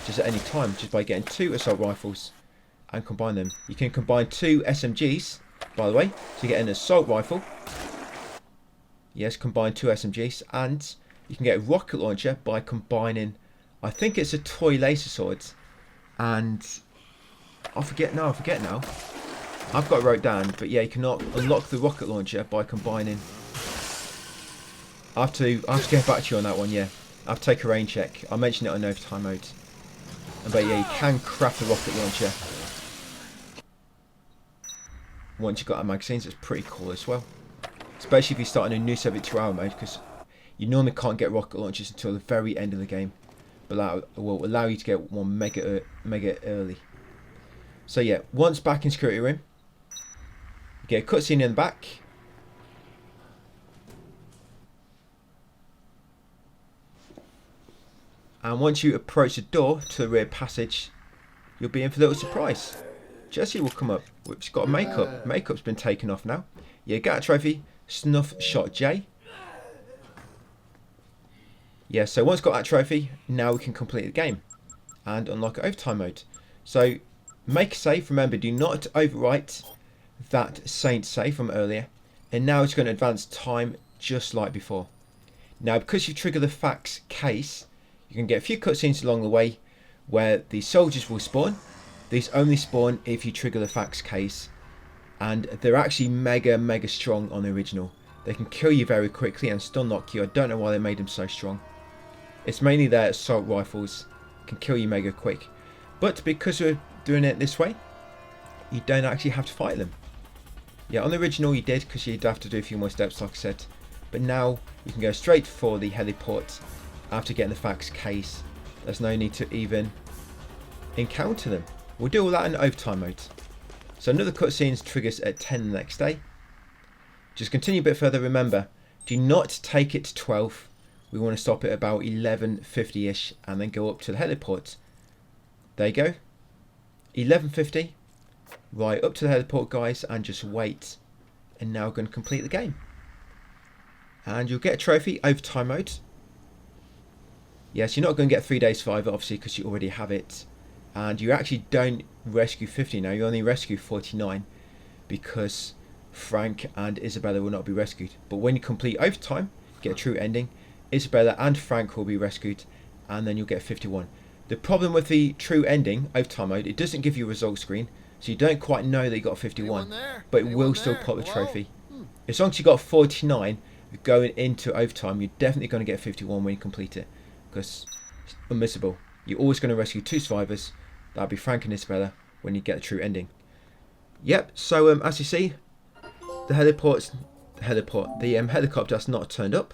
just at any time, just by getting 2 assault rifles and combine them. You can combine 2 SMGs, by the way, to get an assault rifle. Yes, combine 2 SMGs, and you can get a rocket launcher by combining, I think it's a toy laser sword. And I forget now. I've got it wrote down, but yeah, you cannot unlock the rocket launcher by combining. I have to get back to you on that one. Yeah, I have to take a rain check. I'll mention it on overtime mode. But yeah, you can craft the rocket launcher once you've got our magazines. It's pretty cool as well, especially if you start in a new 72-hour mode, because you normally can't get rocket launchers until the very end of the game. But that will allow you to get one mega early. So yeah, once back in security room, you get a cutscene in the back. And once you approach the door to the rear passage, you'll be in for a little surprise. Jessie will come up. She's got a makeup. Makeup's been taken off now. Yeah, get a trophy. Snuff Shot J. Yeah, so once got that trophy, now we can complete the game and unlock overtime mode. So make a save. Remember, do not overwrite that Saint save from earlier. And now it's going to advance time just like before. Now, because you trigger the Fax case, you can get a few cutscenes along the way where the soldiers will spawn. These only spawn if you trigger the Fax case. And they're actually mega strong on the original. They can kill you very quickly and stun lock you. I don't know why they made them so strong. It's mainly their assault rifles can kill you mega quick. But because we're doing it this way, you don't actually have to fight them. Yeah, on the original you did, because you'd have to do a few more steps like I said. But now you can go straight for the heliport after getting the Fax case. There's no need to even encounter them. We'll do all that in overtime mode. So another cutscene triggers at 10 the next day. Just continue a bit further. Remember, do not take it to 12. We want to stop it about 11:50ish and then go up to the heliport. There you go. 11:50. Right up to the heliport, guys, and just wait. And now we're going to complete the game. And you'll get a trophy, overtime mode. Yes, you're not going to get 3 days survivor, obviously, because you already have it. And you actually don't rescue 50 now. You only rescue 49. Because Frank and Isabella will not be rescued. But when you complete overtime, get a true ending, Isabella and Frank will be rescued, and then you'll get 51. The problem with the true ending overtime mode, it doesn't give you a result screen, so you don't quite know that you got 51, but it will still pop the trophy. As long as you got 49 going into overtime, you're definitely going to get 51 when you complete it, because it's unmissable. You're always going to rescue 2 survivors. That'll be Frank and Isabella when you get the true ending. Yep. So as you see, the helicopter's not turned up.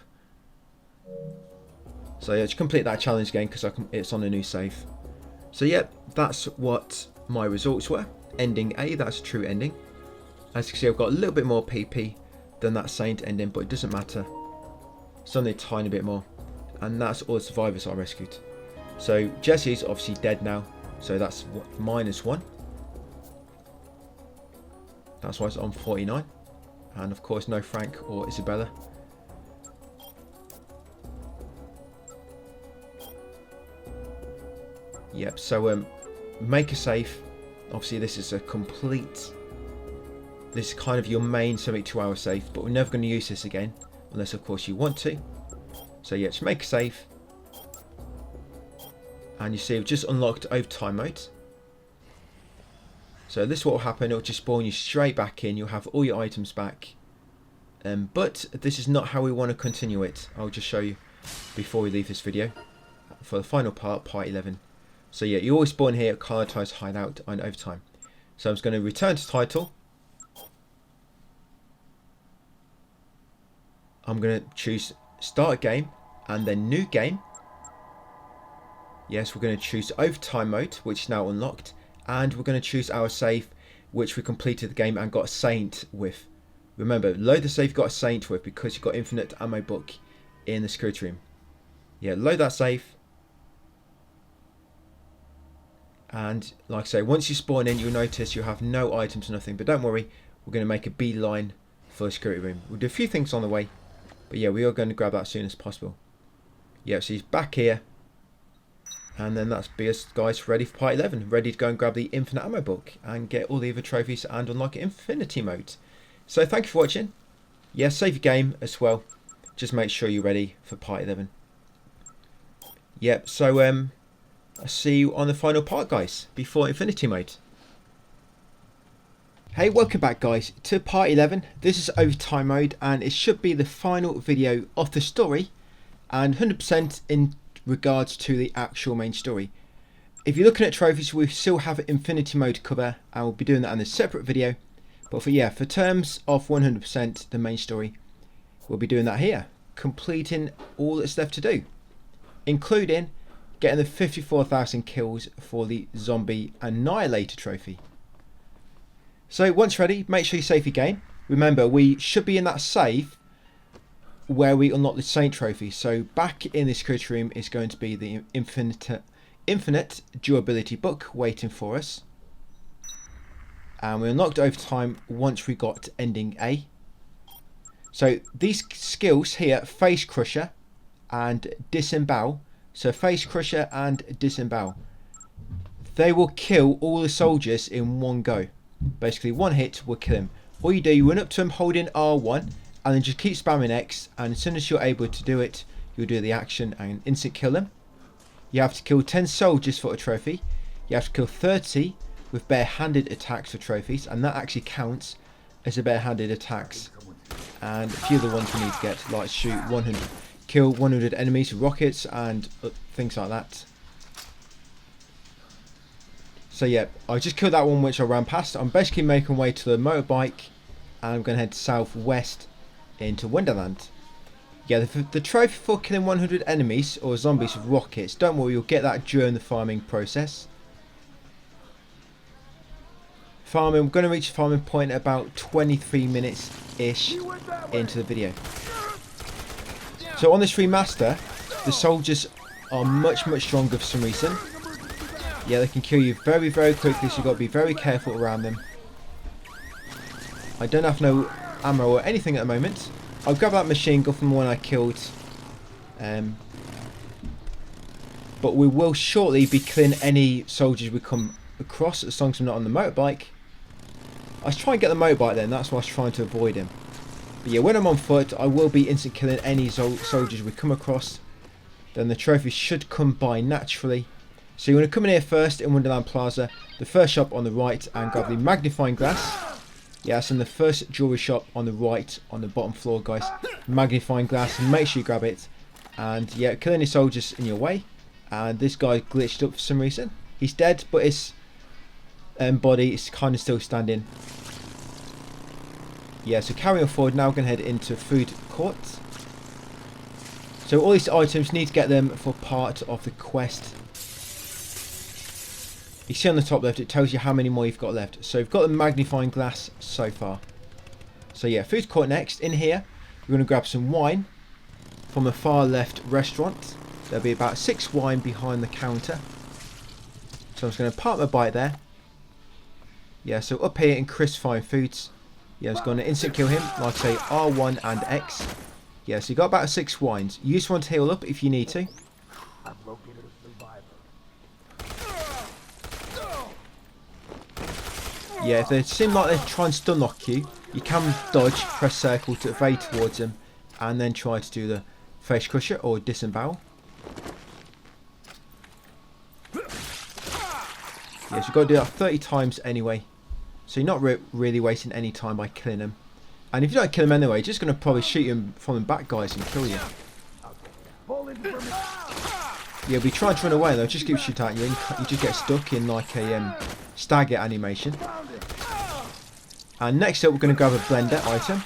So yeah, to complete that challenge again, because it's on a new save. So yeah, that's what my results were. Ending A, that's a true ending. As you can see, I've got a little bit more PP than that Saint ending, but it doesn't matter. It's only a tiny bit more. And that's all the survivors I rescued. So Jesse's obviously dead now, so that's -1. That's why it's on 49. And of course no Frank or Isabella. Yep, so make a save. Obviously this is this is kind of your main 72-hour save, but we're never going to use this again unless of course you want to. So yeah, just make a save. And you see we've just unlocked overtime mode. So this is what will happen, it'll just spawn you straight back in, you'll have all your items back. But this is not how we want to continue it. I'll just show you before we leave this video. For the final part 11. So yeah, you always spawn here at Carlotta's hideout on overtime. So I'm just going to return to title. I'm going to choose start game and then new game. Yes, we're going to choose overtime mode, which is now unlocked. And we're going to choose our save, which we completed the game and got a Saint with. Remember, load the save you got a Saint with because you've got infinite ammo book in the security room. Yeah, load that save. And like I say, once you spawn in, you'll notice you have no items, nothing. But don't worry, we're going to make a beeline for the security room. We'll do a few things on the way. But yeah, we are going to grab that as soon as possible. Yeah, so he's back here. And then that's us guys ready for part 11. Ready to go and grab the infinite ammo book and get all the other trophies and unlock infinity mode. So thank you for watching. Yeah, save your game as well. Just make sure you're ready for part 11. Yep, so I'll see you on the final part, guys, before infinity mode. Hey, welcome back, guys, to part 11. This is overtime mode, and it should be the final video of the story, and 100% in regards to the actual main story. If you're looking at trophies, we still have infinity mode to cover. I will be doing that in a separate video. But for terms of 100% the main story, we'll be doing that here, completing all that's left to do, including getting the 54,000 kills for the Zombie Annihilator trophy. So once ready, make sure you save your game. Remember, we should be in that save where we unlock the Saint trophy. So back in the security room is going to be the infinite durability book waiting for us. And we unlocked overtime once we got ending A. So these skills here, Face Crusher and Disembowel. So Face Crusher and Disembowel, they will kill all the soldiers in one go. Basically one hit will kill him. All you do, you run up to him holding R1 and then just keep spamming X, and as soon as you're able to do it, you'll do the action and instant kill them. You have to kill 10 soldiers for a trophy. You have to kill 30 with bare-handed attacks for trophies, and that actually counts as a bare-handed attacks. And a few of the ones we need to get, like shoot 100, kill 100 enemies with rockets and things like that. So yeah, I just killed that one which I ran past. I'm basically making way to the motorbike, and I'm going to head southwest into Wonderland. Yeah, the trophy for killing 100 enemies or zombies with rockets, don't worry, you'll get that during the farming process. Farming, we're going to reach the farming point at about 23 minutes-ish into the video. So on this remaster, the soldiers are much stronger for some reason. Yeah, they can kill you very quickly, so you've got to be very careful around them. I don't have no ammo or anything at the moment. I'll grab that machine gun from the one I killed. But we will shortly be killing any soldiers we come across, as long as I'm not on the motorbike. I was trying to get the motorbike then, that's why I was trying to avoid him. But yeah, when I'm on foot, I will be instant killing any soldiers we come across. Then the trophies should come by naturally. So you want to come in here first in Wonderland Plaza, the first shop on the right, and grab the magnifying glass. Yes, and the first jewelry shop on the right, on the bottom floor, guys. Magnifying glass, make sure you grab it. And yeah, kill any soldiers in your way. And this guy glitched up for some reason. He's dead, but his body is kind of still standing. Yeah, so carrying on forward, now we're going to head into food court. So all these items, need to get them for part of the quest. You see on the top left, it tells you how many more you've got left. So you've got the magnifying glass so far. So yeah, food court next. In here, we're going to grab some wine from the far left restaurant. There'll be about 6 wine behind the counter. So I'm just going to park my bike there. Yeah, so up here in Crisp Fine Foods. Yeah, I was going to instant kill him, like I say, R1 and X. Yeah, so you got about 6 wines. Use one to heal up if you need to. Yeah, if they seem like they're trying to stun lock you, you can dodge, press circle to evade towards them, and then try to do the face crusher or disembowel. Yeah, so you've got to do that 30 times anyway. So you're not really wasting any time by killing them. And if you don't kill them anyway, you're just going to probably shoot them from the back, guys, and kill you. Yeah, if you try to run away though, just keep shooting at you, and you just get stuck in like a stagger animation. And next up, we're going to grab a blender item.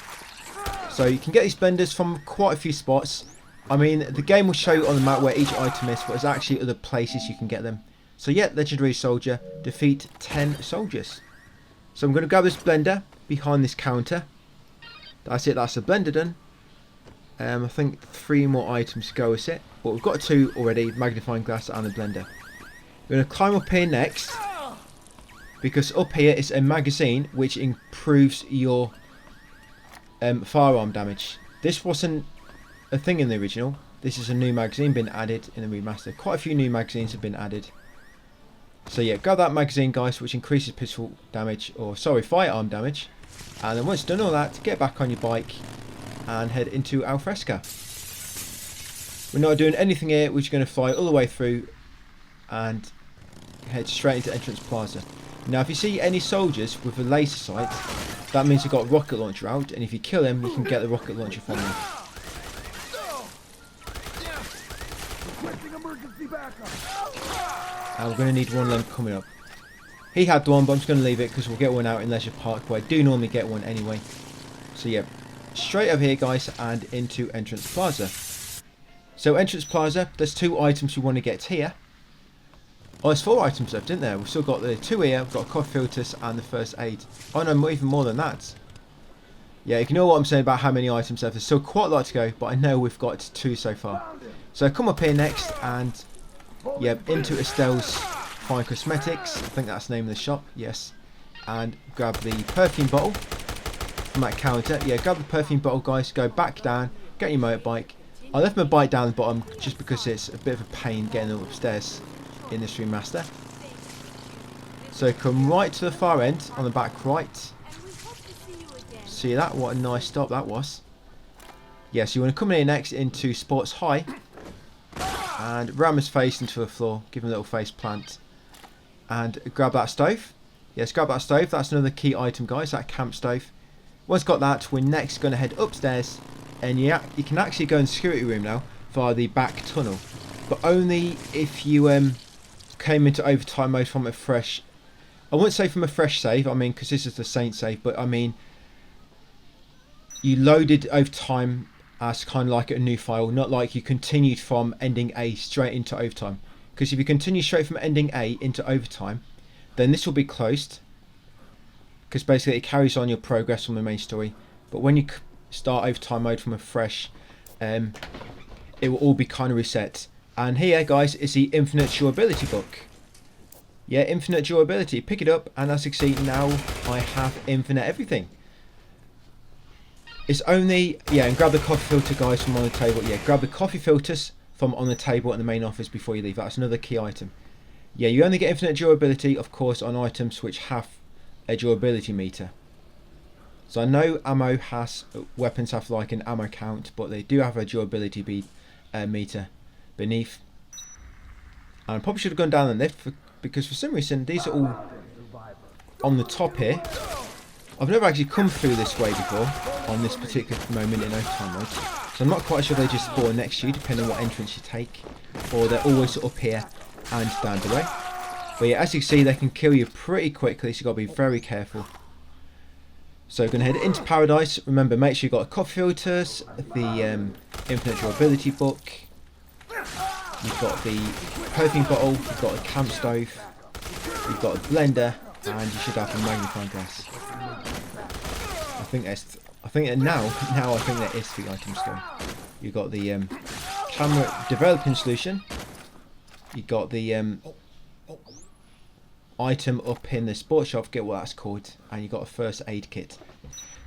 So you can get these blenders from quite a few spots. I mean, the game will show you on the map where each item is, but there's actually other places you can get them. So yeah, Legendary Soldier, defeat 10 soldiers. So I'm going to grab this blender behind this counter. That's it, that's the blender done. I think 3 more items to go with it. But we've got 2 already, magnifying glass and a blender. We're going to climb up here next. Because up here is a magazine which improves your firearm damage. This wasn't a thing in the original. This is a new magazine been added in the remaster. Quite a few new magazines have been added. So yeah, grab that magazine, guys, which increases pistol damage, or sorry, firearm damage. And then once done all that, get back on your bike and head into Alfresca. We're not doing anything here, we're just going to fly all the way through and head straight into Entrance Plaza. Now if you see any soldiers with a laser sight, that means they've got a rocket launcher out, and if you kill them, you can get the rocket launcher from them. And we're going to need one of them coming up. He had one, but I'm just going to leave it because we'll get one out in Leisure Park, where I do normally get one anyway. So yeah, straight over here, guys, and into Entrance Plaza. So Entrance Plaza, there's 2 items you want to get here. Oh, there's 4 items left, isn't there? We've still got the 2 here, we've got coffee filters and the first aid. Oh no, even more than that. Yeah, ignore what I'm saying about how many items left. There's still quite a lot to go, but I know we've got 2 so far. So come up here next and yeah, into Estelle's Fine Cosmetics. I think that's the name of the shop, yes. And grab the perfume bottle from that counter. Yeah, grab the perfume bottle, guys, go back down, get your motorbike. I left my bike down the bottom just because it's a bit of a pain getting it upstairs in this remaster. So come right to the far end on the back right. See that? What a nice stop that was. Yeah, so you want to come in here next into Sports High and ram his face into the floor, give him a little face plant, and grab that stove. Yes, grab that stove. That's another key item, guys, that camp stove. Once got that, we're next going to head upstairs, and you can actually go in the security room now via the back tunnel, but only if you came into overtime mode from a fresh, I wouldn't say from a fresh save, I mean, because this is the Saint save, but I mean you loaded overtime as kind of like a new file, not like you continued from ending A straight into overtime. Because if you continue straight from ending A into overtime, then this will be closed, because basically it carries on your progress from the main story. But when you start overtime mode from a fresh, it will all be kind of reset. And here, guys, is the Infinite Durability book. Yeah, Infinite Durability. Pick it up, and as you can see, now I have infinite everything. It's only, yeah, and grab the coffee filter, guys, from on the table. Yeah, grab the coffee filters from on the table in the main office before you leave. That's another key item. Yeah, you only get infinite durability, of course, on items which have a durability meter. So I know weapons have like an ammo count, but they do have a durability meter beneath. And I probably should have gone down the lift because for some reason these are all on the top here. I've never actually come through this way before on this particular moment in Overtime mode, so I'm not quite sure they just spawn next to you depending on what entrance you take, or they're always up here and down below. But yeah, as you can see, they can kill you pretty quickly, so you've got to be very careful. So we're going to head into Paradise. Remember, make sure you've got coffee filters, the infinite durability book, you've got the perfume bottle, you've got a camp stove, you've got a blender, and you should have a magnifying glass. I think now I think that is the item store. You've got the camera developing solution. You've got the item up in the sports shop, forget what that's called, and you've got a first aid kit.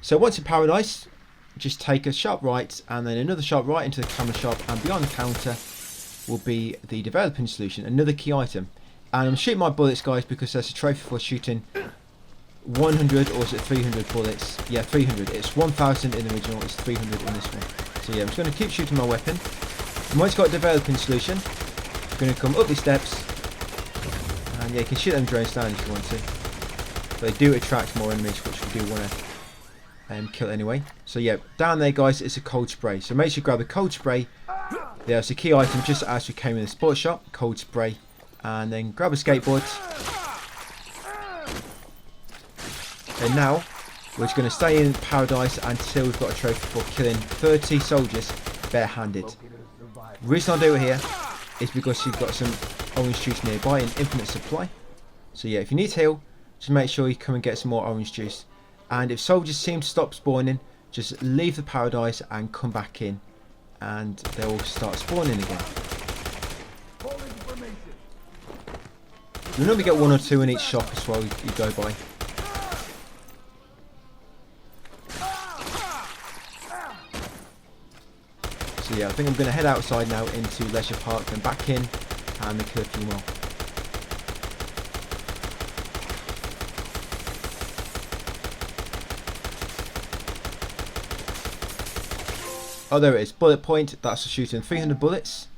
So once in Paradise, just take a sharp right and then another sharp right into the camera shop, and beyond the counter will be the developing solution, another key item. And I'm shooting my bullets, guys, because there's a trophy for shooting 100, or is it 300 bullets? Yeah, 300. It's 1,000 in the original, it's 300 in this one. So yeah, I'm just going to keep shooting my weapon. And once you've got a developing solution, you're going to come up these steps. And yeah, you can shoot them drones down if you want to. But they do attract more enemies, which we do want to kill anyway. So yeah, down there, guys, it's a cold spray. So make sure you grab a cold spray. There's a key item just as we came in the sports shop, cold spray. And then grab a skateboard. And now we're just going to stay in Paradise until we've got a trophy for killing 30 soldiers barehanded. The reason I do it here is because you've got some orange juice nearby in infinite supply. So yeah, if you need heal, just make sure you come and get some more orange juice. And if soldiers seem to stop spawning, just leave the Paradise and come back in, and they'll start spawning again. You normally get 1 or 2 in each shop as well you go by. So yeah, I think I'm going to head outside now into Leisure Park, then back in and then kill a few more. Oh, there it is. Bullet point. That's for shooting 300 bullets.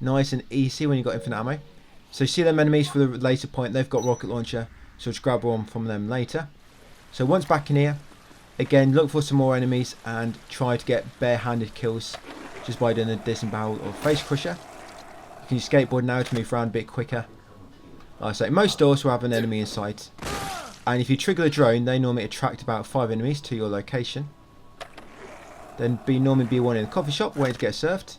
Nice and easy when you've got infinite ammo. So you see them enemies for the laser point. They've got rocket launcher. So just grab one from them later. So once back in here, again, look for some more enemies and try to get barehanded kills just by doing a disembowel or face crusher. You can use skateboard now to move around a bit quicker. Like I say, most doors will have an enemy in sight. And if you trigger the drone, they normally attract about 5 enemies to your location. Then normally be one in the coffee shop waiting to get served.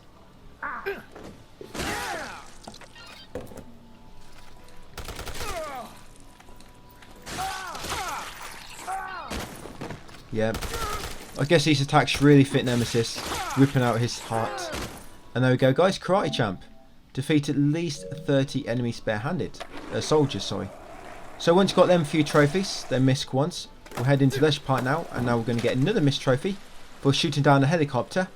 Yeah, I guess these attacks really fit Nemesis, ripping out his heart. And there we go, guys. Karate Champ. Defeat at least 30 enemies barehanded. Soldiers, sorry. So once you've got them few trophies, then missed once, we'll head into Leisure Park now, and now we're going to get another missed trophy for shooting down a helicopter.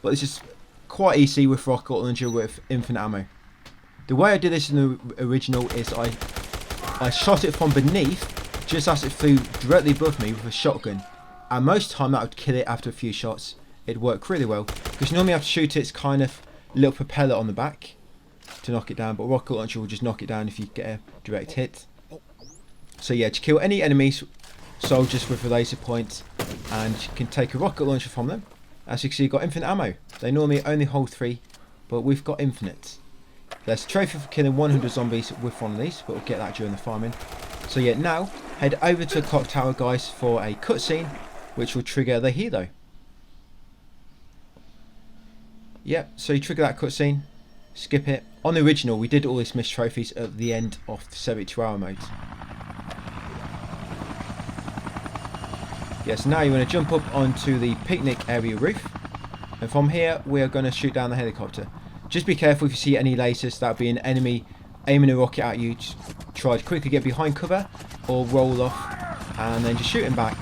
But this is quite easy with rocket launcher with infinite ammo. The way I did this in the original is I shot it from beneath, just as it flew directly above me with a shotgun, and most of the time that would kill it after a few shots. It'd work really well, because normally you have to shoot its kind of little propeller on the back to knock it down, but rocket launcher will just knock it down if you get a direct hit. So yeah, to kill any enemies, soldiers with a laser point, and you can take a rocket launcher from them. As you can see, you've got infinite ammo. They normally only hold 3, but we've got infinite. There's a trophy for killing 100 zombies with one of these, but we'll get that during the farming. So yeah, now head over to the clock tower, guys, for a cutscene which will trigger the helo. Yep, so you trigger that cutscene, skip it. On the original, we did all these missed trophies at the end of the 72-hour mode. Yes, now you want to jump up onto the picnic area roof, and from here we are going to shoot down the helicopter. Just be careful if you see any lasers. That would be an enemy aiming a rocket at you. Just try to quickly get behind cover or roll off and then just shoot him back.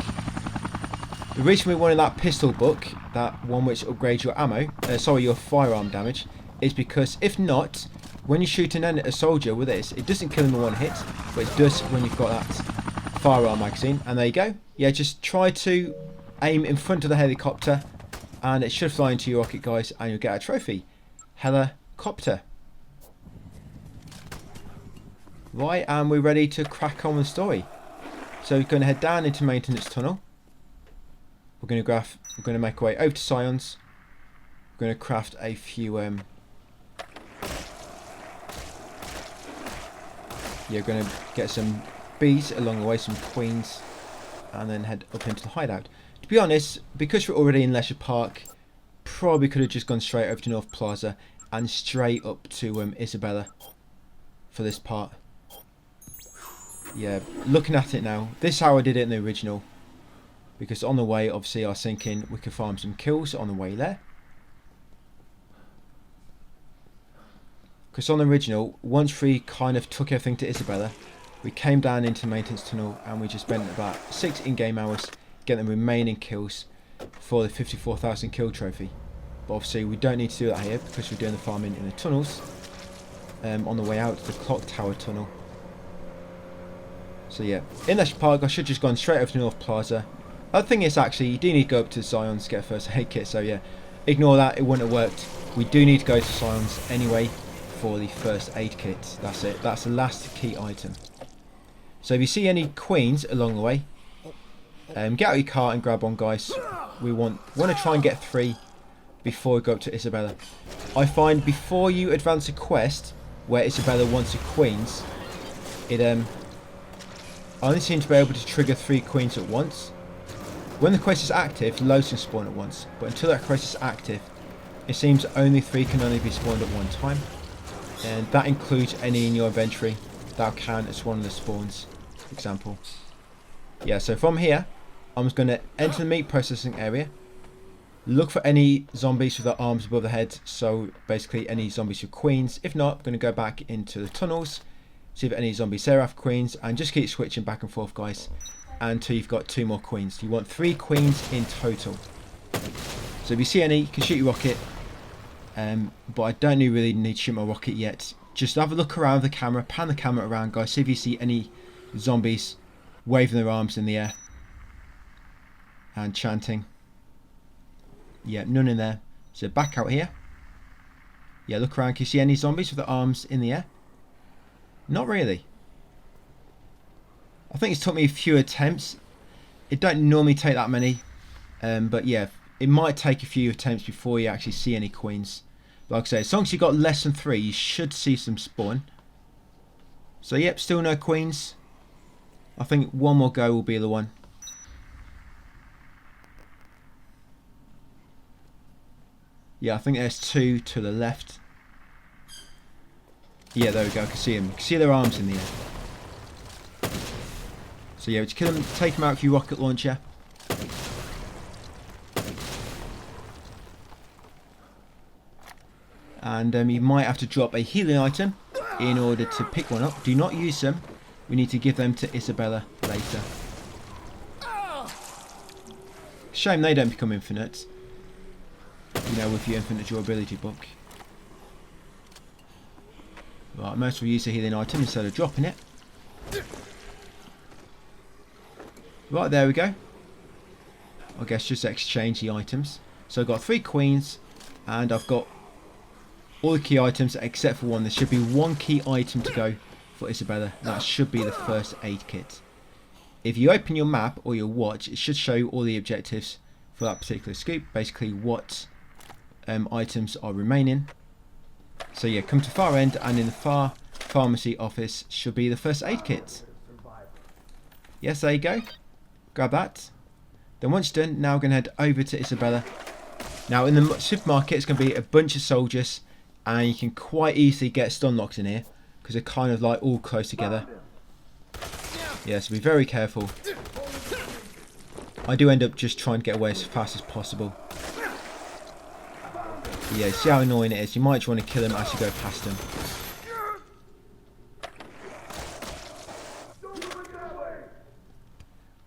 The reason we wanted that pistol book, that one which upgrades your ammo, your firearm damage, is because if not, when you shoot a soldier with this, it doesn't kill him in one hit, but it does when you've got that firearm magazine, and there you go. Yeah, just try to aim in front of the helicopter and it should fly into your rocket, guys, and you'll get a trophy. Helicopter. Right, and we're ready to crack on with the story. So we're going to head down into maintenance tunnel. We're going to make our way over to Scions. We're going to craft a few yeah, we're going to get some bees along the way, some queens, and then head up into the hideout. To be honest, because we're already in Leisure Park, probably could have just gone straight over to North Plaza and straight up to Isabella for this part. Yeah, looking at it now, this is how I did it in the original. Because on the way, obviously, I was thinking we could farm some kills on the way there. Because on the original, once we kind of took everything to Isabella, we came down into maintenance tunnel and we just spent about 6 in-game hours getting the remaining kills for the 54,000 kill trophy. But obviously we don't need to do that here because we're doing the farming in the tunnels on the way out to the clock tower tunnel. So yeah, in Leisure Park I should just gone straight over to North Plaza. Other thing is, actually, you do need to go up to Scions to get a first aid kit, so yeah, ignore that, it wouldn't have worked. We do need to go to Scions anyway for the first aid kit. That's it, that's the last key item. So if you see any queens along the way, get out your car and grab one, guys. We want to try and get 3 before we go up to Isabella. I find before you advance a quest where Isabella wants your queens, it I only seem to be able to trigger 3 queens at once. When the quest is active, loads can spawn at once, but until that quest is active, it seems only 3 can only be spawned at one time, and that includes any in your inventory that count as one of the spawns, for example. Yeah, so from here, I'm just going to enter the meat processing area, look for any zombies with their arms above the head, so basically any zombies with queens. If not, I'm going to go back into the tunnels, see if any zombies there have queens, and just keep switching back and forth, guys, until you've got 2 more queens. You want 3 queens in total. So if you see any, you can shoot your rocket, but I don't really need to shoot my rocket yet. Just have a look around the camera, pan the camera around, guys, see if you see any zombies waving their arms in the air and chanting. Yeah, none in there. So back out here. Yeah, look around. Can you see any zombies with their arms in the air? Not really. I think it's took me a few attempts. It don't normally take that many, but yeah, it might take a few attempts before you actually see any queens. But like I say, as long as you've got less than 3, you should see some spawn. So yep, still no queens. I think one more go will be the one. Yeah, I think there's 2 to the left. Yeah, there we go, I can see them. You can see their arms in the air. So yeah, to kill them, take them out with your rocket launcher. And you might have to drop a healing item in order to pick one up. Do not use them. We need to give them to Isabella later. Shame they don't become infinite. You know, with your infinite durability book. Right, most will use a healing item instead of dropping it. Right, there we go. I guess just exchange the items. So I've got 3 queens, and I've got all the key items except for one. There should be 1 key item to go for Isabella. That should be the first aid kit. If you open your map or your watch, it should show you all the objectives for that particular scoop. Basically what items are remaining. So yeah, come to far end, and in the far pharmacy office should be the first aid kit. Yes, there you go. Grab that. Then once done, now we're going to head over to Isabella. Now in the supermarket it's going to be a bunch of soldiers, and you can quite easily get stun locked in here because they're kind of like all close together. Yeah, so be very careful. I do end up just trying to get away as fast as possible. But yeah, see how annoying it is. You might just want to kill them as you go past them.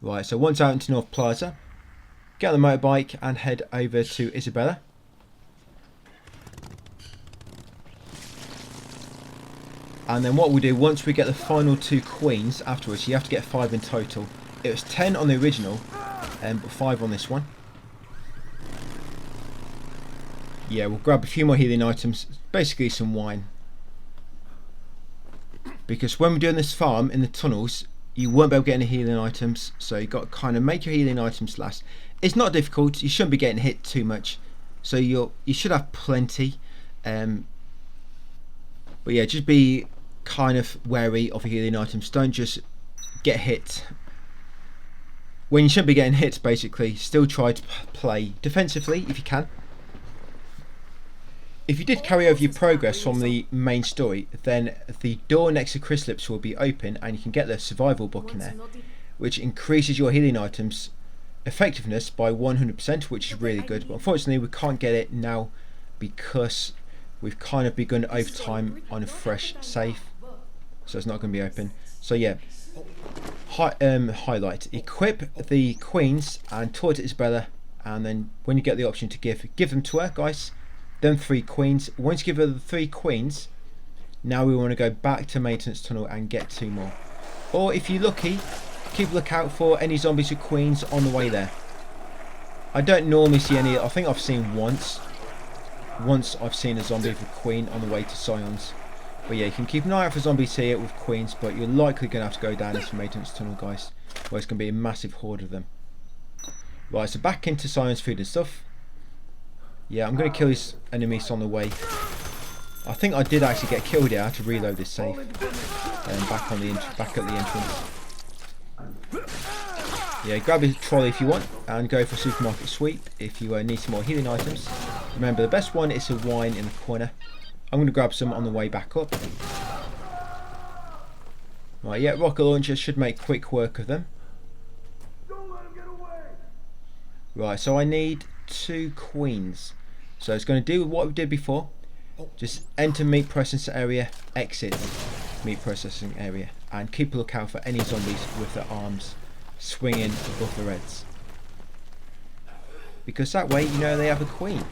Right, so once out into North Plaza, get on the motorbike and head over to Isabella. And then what we do, once we get the final 2 queens afterwards, you have to get 5 in total. It was 10 on the original, but 5 on this one. Yeah, we'll grab a few more healing items, basically some wine. Because when we're doing this farm in the tunnels, you won't be able to get any healing items, so you've got to kind of make your healing items last. It's not difficult, you shouldn't be getting hit too much, so you should have plenty. But yeah, just be kind of wary of your healing items. Don't just get hit when you shouldn't be getting hit. Basically, still try to play defensively if you can. If you did carry over your progress from the main story, then the door next to Chrysalips will be open and you can get the survival book in there, which increases your healing items effectiveness by 100%, which is really good. But unfortunately we can't get it now because we've kind of begun overtime on a fresh save, so it's not going to be open. So yeah, highlight, equip the queens and talk to Isabella, and then when you get the option to give them to her, guys. Then 3 queens. Once you give her the 3 queens, now we want to go back to maintenance tunnel and get 2 more. Or if you're lucky, keep a lookout for any zombies with queens on the way there. I don't normally see any. I think I've seen once I've seen a zombie with a queen on the way to Scions. But yeah, you can keep an eye out for zombies here with queens, but you're likely going to have to go down this maintenance tunnel, guys, where it's going to be a massive horde of them. Right, so back into Scions food and stuff. Yeah, I'm going to kill his enemies on the way. I think I did actually get killed here. I had to reload this safe. Back at the entrance. Yeah, grab a trolley if you want, and go for a supermarket sweep if you need some more healing items. Remember, the best one is a wine in the corner. I'm going to grab some on the way back up. Right, yeah, rocket launcher should make quick work of them. Right, so I need 2 queens. So it's going to do what we did before. Just enter meat processing area, exit meat processing area, and keep a lookout for any zombies with their arms swinging above the reds. Because that way you know they have a queen.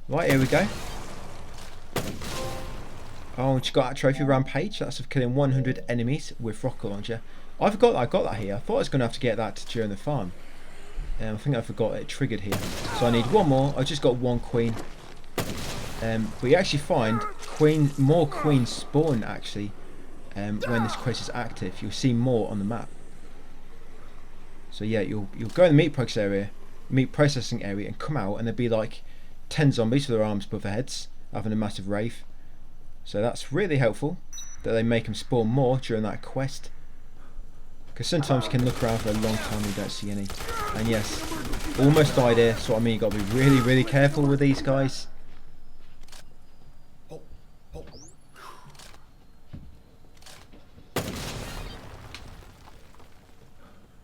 Right, here we go. Oh, she got that trophy rampage. That's of killing 100 enemies with rocket launcher. I forgot I got that here. I thought I was going to have to get that during the farm. I think I forgot it triggered here. So I need 1 more. I just got 1 queen. But you actually find more queens spawn actually when this quest is active. You'll see more on the map. So yeah, you'll go in the meat processing area, and come out, and there'll be like 10 zombies with their arms above their heads, having a massive rave. So that's really helpful that they make them spawn more during that quest. Because sometimes you can look around for a long time and you don't see any. And yes, almost died here, so I mean, you've got to be really, really careful with these guys.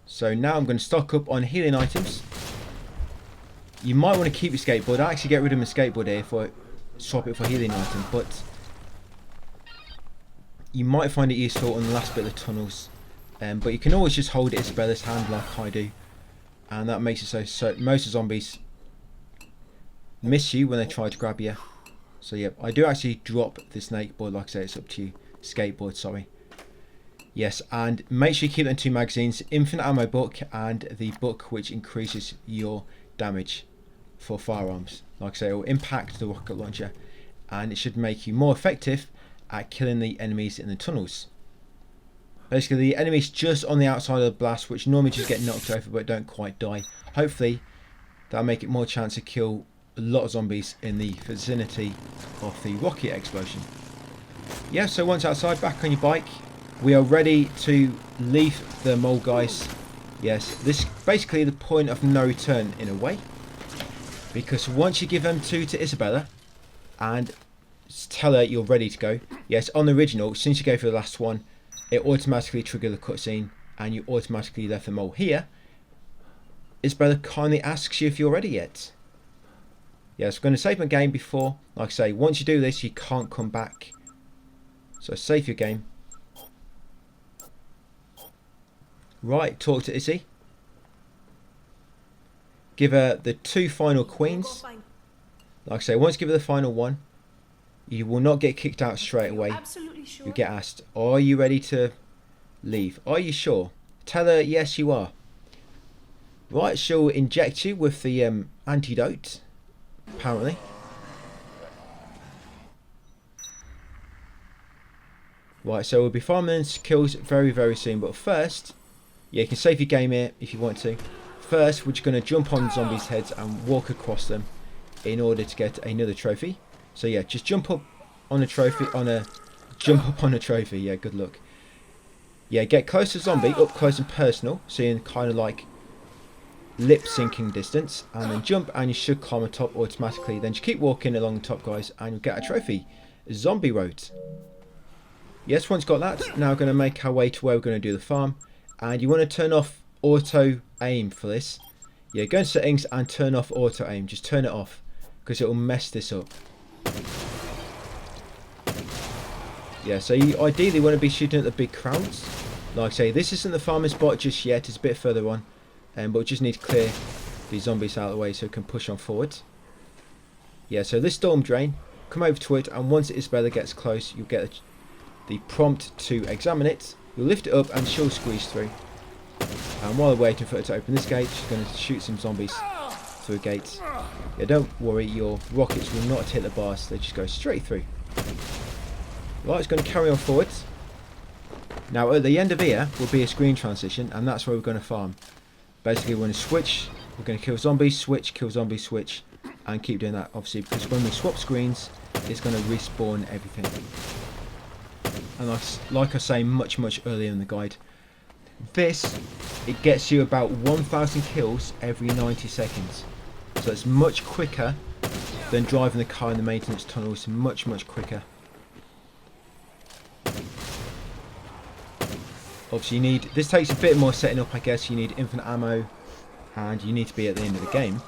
So now I'm going to stock up on healing items. You might want to keep your skateboard. I actually get rid of my skateboard here swap it for healing item, but you might find it useful on the last bit of the tunnels. But you can always just hold Isabella's hand like I do, and that makes it so most zombies miss you when they try to grab you. So yeah, I do actually drop the snakeboard. Like I say, it's up to you. Skateboard, sorry. Yes, and make sure you keep them 2 magazines, infinite ammo book and the book which increases your damage for firearms. Like I say, it will impact the rocket launcher, and it should make you more effective at killing the enemies in the tunnels. Basically, the enemies just on the outside of the blast, which normally just get knocked over but don't quite die. Hopefully, that'll make it more chance to kill a lot of zombies in the vicinity of the rocket explosion. Yeah, so once outside, back on your bike, we are ready to leave the mole guys. Yes, this is basically the point of no return in a way. Because once you give them 2 to Isabella and tell her you're ready to go. Yes, on the original, since you go for the last one, it automatically triggered the cutscene and you automatically left the mole here. Isabella kindly asks you if you're ready yet. Yes, I'm going to save my game before. Like I say, once you do this, you can't come back. So save your game. Right, talk to Izzy. Give her the 2 final queens. Like I say, once you give her the final one, You will not get kicked out straight away. Absolutely sure. You get asked, are you ready to leave? Are you sure? Tell her, yes, you are. Right, she'll inject you with the antidote, apparently. Right, so we'll be farming kills very, very soon. But first, yeah, you can save your game here if you want to. First, we're just going to jump on zombies' heads and walk across them in order to get another trophy. So yeah, just jump up on a trophy, yeah, good luck. Yeah, get close to zombie, up close and personal, so you're in kind of like lip syncing distance, and then jump and you should climb on top automatically. Then just keep walking along the top, guys, and you'll get a trophy. Zombie Road. Yes, once got that, now we're going to make our way to where we're going to do the farm. And you want to turn off auto aim for this. Yeah, go into settings and turn off auto aim. Just turn it off, because it will mess this up. Yeah, so you ideally want to be shooting at the big crowds. Like I say, this isn't the farming spot just yet, it's a bit further on. But we just need to clear these zombies out of the way so we can push on forward. Yeah, so this storm drain, come over to it, and once Isabella gets close, you'll get the prompt to examine it. You'll lift it up and she'll squeeze through. And while we're waiting for her to open this gate, she's going to shoot some zombies through a gate. Yeah, don't worry, your rockets will not hit the bars, they just go straight through. Right, it's going to carry on forwards. Now at the end of here will be a screen transition, and that's where we're going to farm. Basically we're going to switch, we're going to kill zombies, switch, kill zombies, switch, and keep doing that obviously, because when we swap screens it's going to respawn everything. And like I say much earlier in the guide, this, it gets you about 1,000 kills every 90 seconds. So it's much quicker than driving the car in the maintenance tunnels, much quicker. Obviously you need, this takes a bit more setting up I guess, you need infinite ammo and you need to be at the end of the game.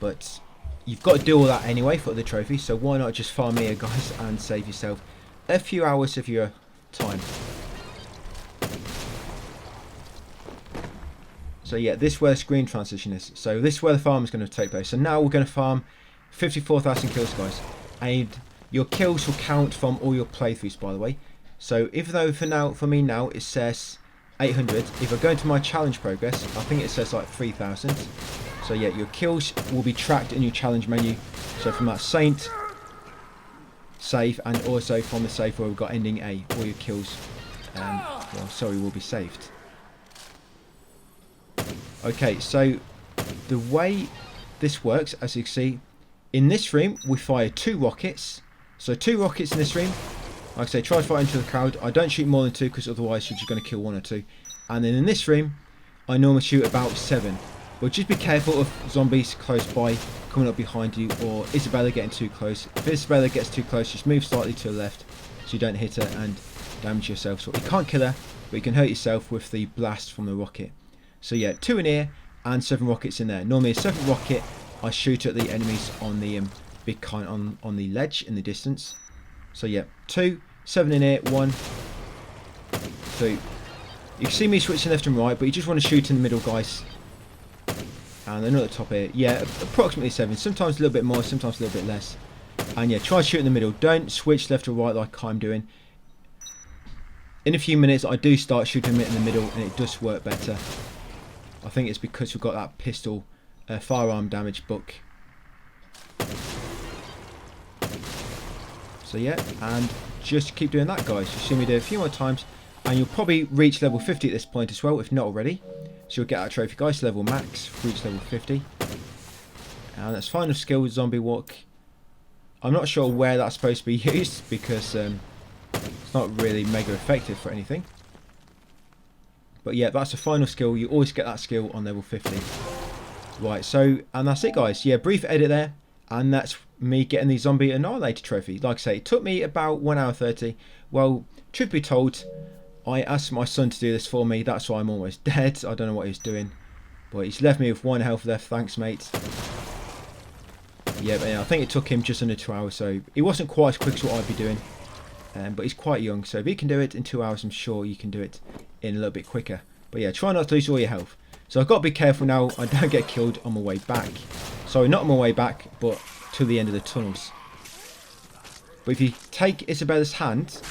But you've got to do all that anyway for the trophy, so why not just farm here guys and save yourself a few hours of your time. So yeah, this is where the screen transition is. So this is where the farm is going to take place. So now we're going to farm 54,000 kills guys. And your kills will count from all your playthroughs by the way. So even though for me now it says 800, if I go into my challenge progress, I think it says like 3,000. So yeah, your kills will be tracked in your challenge menu. So from that Saint, save, and also from the save where we've got ending A, all your kills will be saved. Okay, so the way this works, as you can see, in this room we fire 2 rockets. So 2 rockets in this room. Like I say, try to fire into the crowd. I don't shoot more than 2 because otherwise you're just going to kill 1 or 2. And then in this room, I normally shoot about 7. But just be careful of zombies close by coming up behind you, or Isabella getting too close. If Isabella gets too close, just move slightly to the left so you don't hit her and damage yourself. So you can't kill her, but you can hurt yourself with the blast from the rocket. So yeah, 2 in here and 7 rockets in there. Normally a 7th rocket I shoot at the enemies on the big kind on the ledge in the distance. So yeah, 2, 7 in here, 1, 2. You can see me switching left and right, but you just want to shoot in the middle guys. And then at the top here, yeah, approximately 7. Sometimes a little bit more, sometimes a little bit less. And yeah, try to shoot in the middle. Don't switch left or right like I'm doing. In a few minutes I do start shooting them in the middle and it does work better. I think it's because we've got that pistol firearm damage book. So yeah, and just keep doing that guys. You'll see me do it a few more times and you'll probably reach level 50 at this point as well, if not already. So you'll get that trophy guys, level max, reach level 50. And that's final skill with Zombie Walk. I'm not sure where that's supposed to be used because it's not really mega effective for anything. But yeah, that's the final skill. You always get that skill on level 50. Right, so, and that's it guys. Yeah, brief edit there. And that's me getting the Zombie Annihilator trophy. Like I say, it took me about 1 hour 30. Well, truth be told, I asked my son to do this for me. That's why I'm almost dead. I don't know what he's doing. But he's left me with 1 health left. Thanks, mate. Yeah, but yeah, I think it took him just under 2 hours. So he wasn't quite as quick as what I'd be doing. But he's quite young. So if he can do it in 2 hours, I'm sure you can do it in a little bit quicker. But yeah, try not to lose all your health. So I've got to be careful now I don't get killed on my way back. Sorry, not on my way back, but to the end of the tunnels. But if you take Isabella's hand,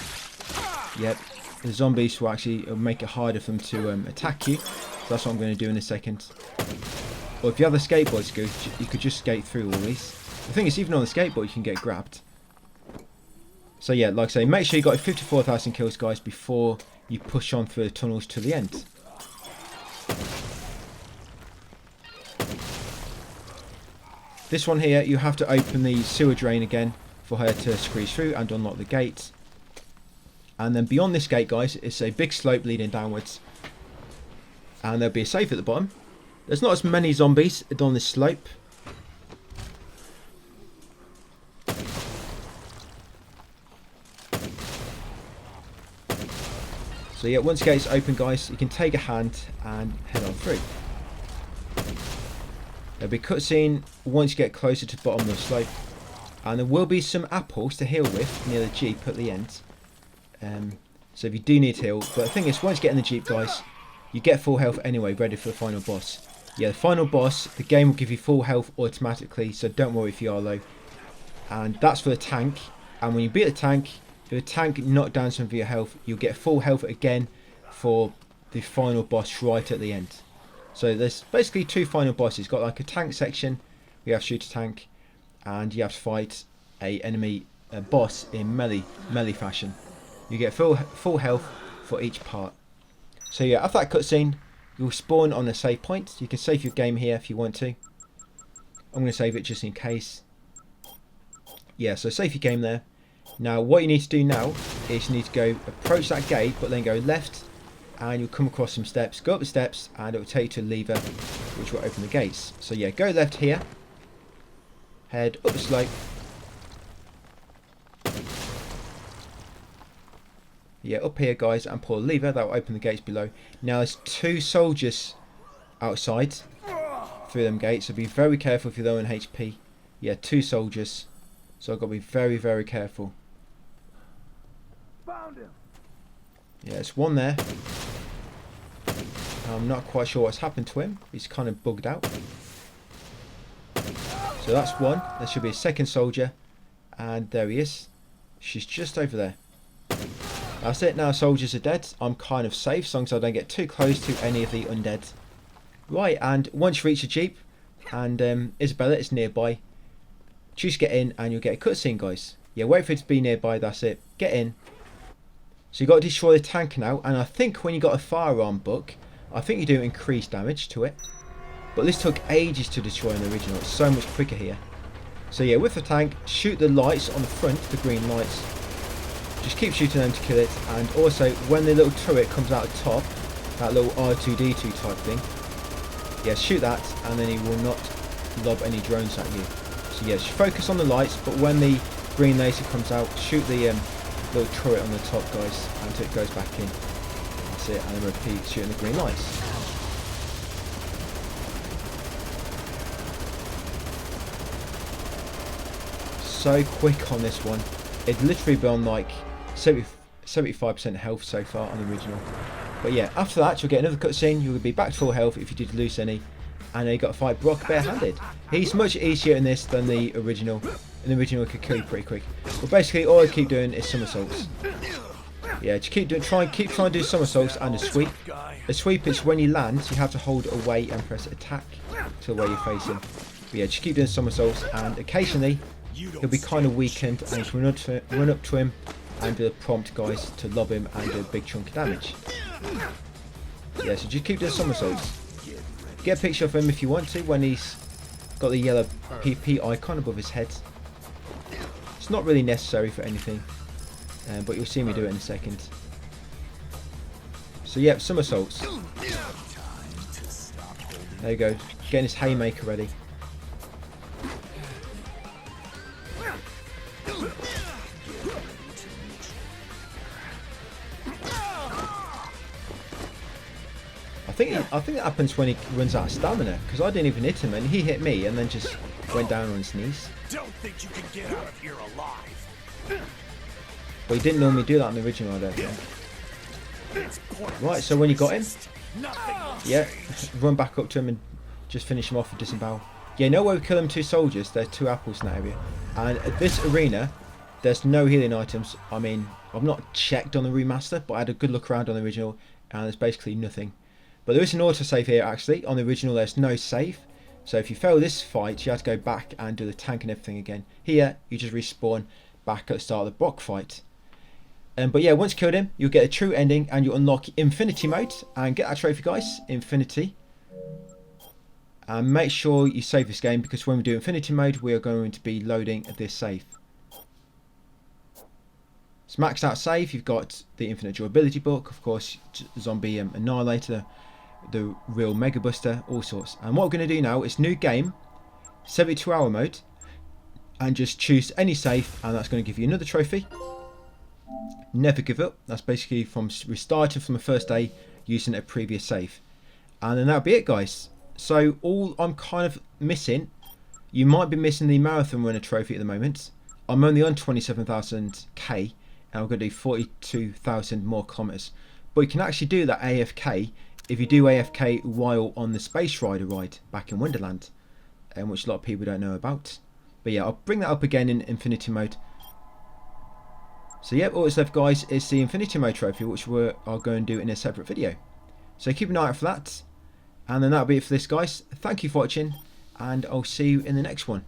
yep, the zombies will actually make it harder for them to attack you. So that's what I'm going to do in a second. Or if you have the skateboard, you could just skate through all these. The thing is, even on the skateboard, you can get grabbed. So yeah, like I say, make sure you got 54,000 kills, guys, before you push on through the tunnels to the end. This one here, you have to open the sewer drain again for her to squeeze through and unlock the gate. And then beyond this gate, guys, it's a big slope leading downwards. And there'll be a safe at the bottom. There's not as many zombies on this slope. So yeah, once the gate's open, guys, you can take a hand and head on through. There'll be a cutscene once you get closer to the bottom of the slope. And there will be some apples to heal with near the Jeep at the end. So if you do need to heal. But the thing is, once you get in the Jeep, guys, you get full health anyway, ready for the final boss. Yeah, the final boss, the game will give you full health automatically, so don't worry if you are low. And that's for the tank. And when you beat the tank, if the tank knocked down some of your health, you'll get full health again for the final boss right at the end. So there's basically two final bosses. Got like a tank section, we have to shoot a tank, and you have to fight a enemy boss in melee fashion. You get full health for each part. So yeah, after that cutscene, you'll spawn on a save point. You can save your game here if you want to. I'm going to save it just in case. Yeah, so save your game there. Now what you need to do now is you need to go approach that gate, but then go left, and you'll come across some steps. Go up the steps and it will take you to a lever which will open the gates. So yeah, go left here, head up the slope. Yeah, up here, guys, and pull a lever that will open the gates below. Now there's two soldiers outside through them gates, so be very careful if you're low on HP. Yeah, two soldiers, so I've got to be very, very careful. Found him. Yeah, there's one there. I'm not quite sure what's happened to him. He's kind of bugged out. So that's one. There should be a second soldier, and there he is. She's just over there. That's it, now soldiers are dead. I'm kind of safe as long as I don't get too close to any of the undead. Right, and once you reach the Jeep, and Isabella is nearby, choose get in and you'll get a cutscene, guys. Yeah, wait for it to be nearby, that's it. Get in. So you got to destroy the tank now, and I think when you got a firearm book, I think you do increase damage to it. But this took ages to destroy in the original, it's so much quicker here. So yeah, with the tank, shoot the lights on the front, the green lights. Just keep shooting them to kill it, and also when the little turret comes out the top, that little R2D2 type thing, yeah, shoot that, and then he will not lob any drones at you. So yeah, just focus on the lights, but when the green laser comes out, shoot the little turret on the top, guys, until it goes back in. That's it, and then repeat shooting the green lights. So quick on this one. It'd literally be on like 75% health so far on the original. But yeah, after that you'll get another cutscene. You'll be back to full health if you did lose any, and then you got to fight Brock barehanded. He's much easier in this than the original. In the original, he could kill you pretty quick. But basically, all I keep doing is somersaults. Yeah, just keep trying to do somersaults and a sweep. A sweep is when you land, you have to hold away and press attack to the way you're facing. But yeah, just keep doing somersaults, and occasionally he'll be kind of weakened, and just run up to him and do a prompt, guys, to lob him and do a big chunk of damage. Yeah, so just keep doing somersaults. Get a picture of him if you want to when he's got the yellow PP icon above his head. It's not really necessary for anything, but you'll see me do it in a second. So yeah, somersaults. There you go, getting his haymaker ready. I think that happens when he runs out of stamina, because I didn't even hit him and he hit me and then just went down on his knees. Don't think you can get out of here alive. But he didn't normally do that in the original, I don't think. Right, so when you got him, yeah, run back up to him and just finish him off with disembowel. Yeah, no way we kill them two soldiers. There's two apples in that area. And at this arena, there's no healing items. I mean, I've not checked on the remaster, but I had a good look around on the original, and there's basically nothing. But there is an autosave here actually. On the original there's no save, so if you fail this fight you have to go back and do the tank and everything again. Here you just respawn back at the start of the Brock fight. But yeah, once you killed him you'll get a true ending and you'll unlock Infinity mode and get that trophy, guys, Infinity. And make sure you save this game, because when we do Infinity mode we are going to be loading this save. So maxed out save, you've got the Infinite Durability book, of course, Zombie Annihilator, the real Mega Buster, all sorts. And what we're going to do now is new game, 72-hour mode, and just choose any save, and that's going to give you another trophy. Never give up. That's basically from restarting from the first day using a previous save. And then that'll be it, guys. So all I'm kind of missing, you might be missing the Marathon Runner trophy at the moment. I'm only on 27,000k. And I'm going to do 42,000 more kilometers. But you can actually do that AFK if you do AFK while on the Space Rider ride back in Wonderland, which a lot of people don't know about. But yeah, I'll bring that up again in Infinity mode. So yeah, all that's left, guys, is the Infinity mode trophy, which we are going to do in a separate video. So keep an eye out for that. And then that'll be it for this, guys. Thank you for watching, and I'll see you in the next one.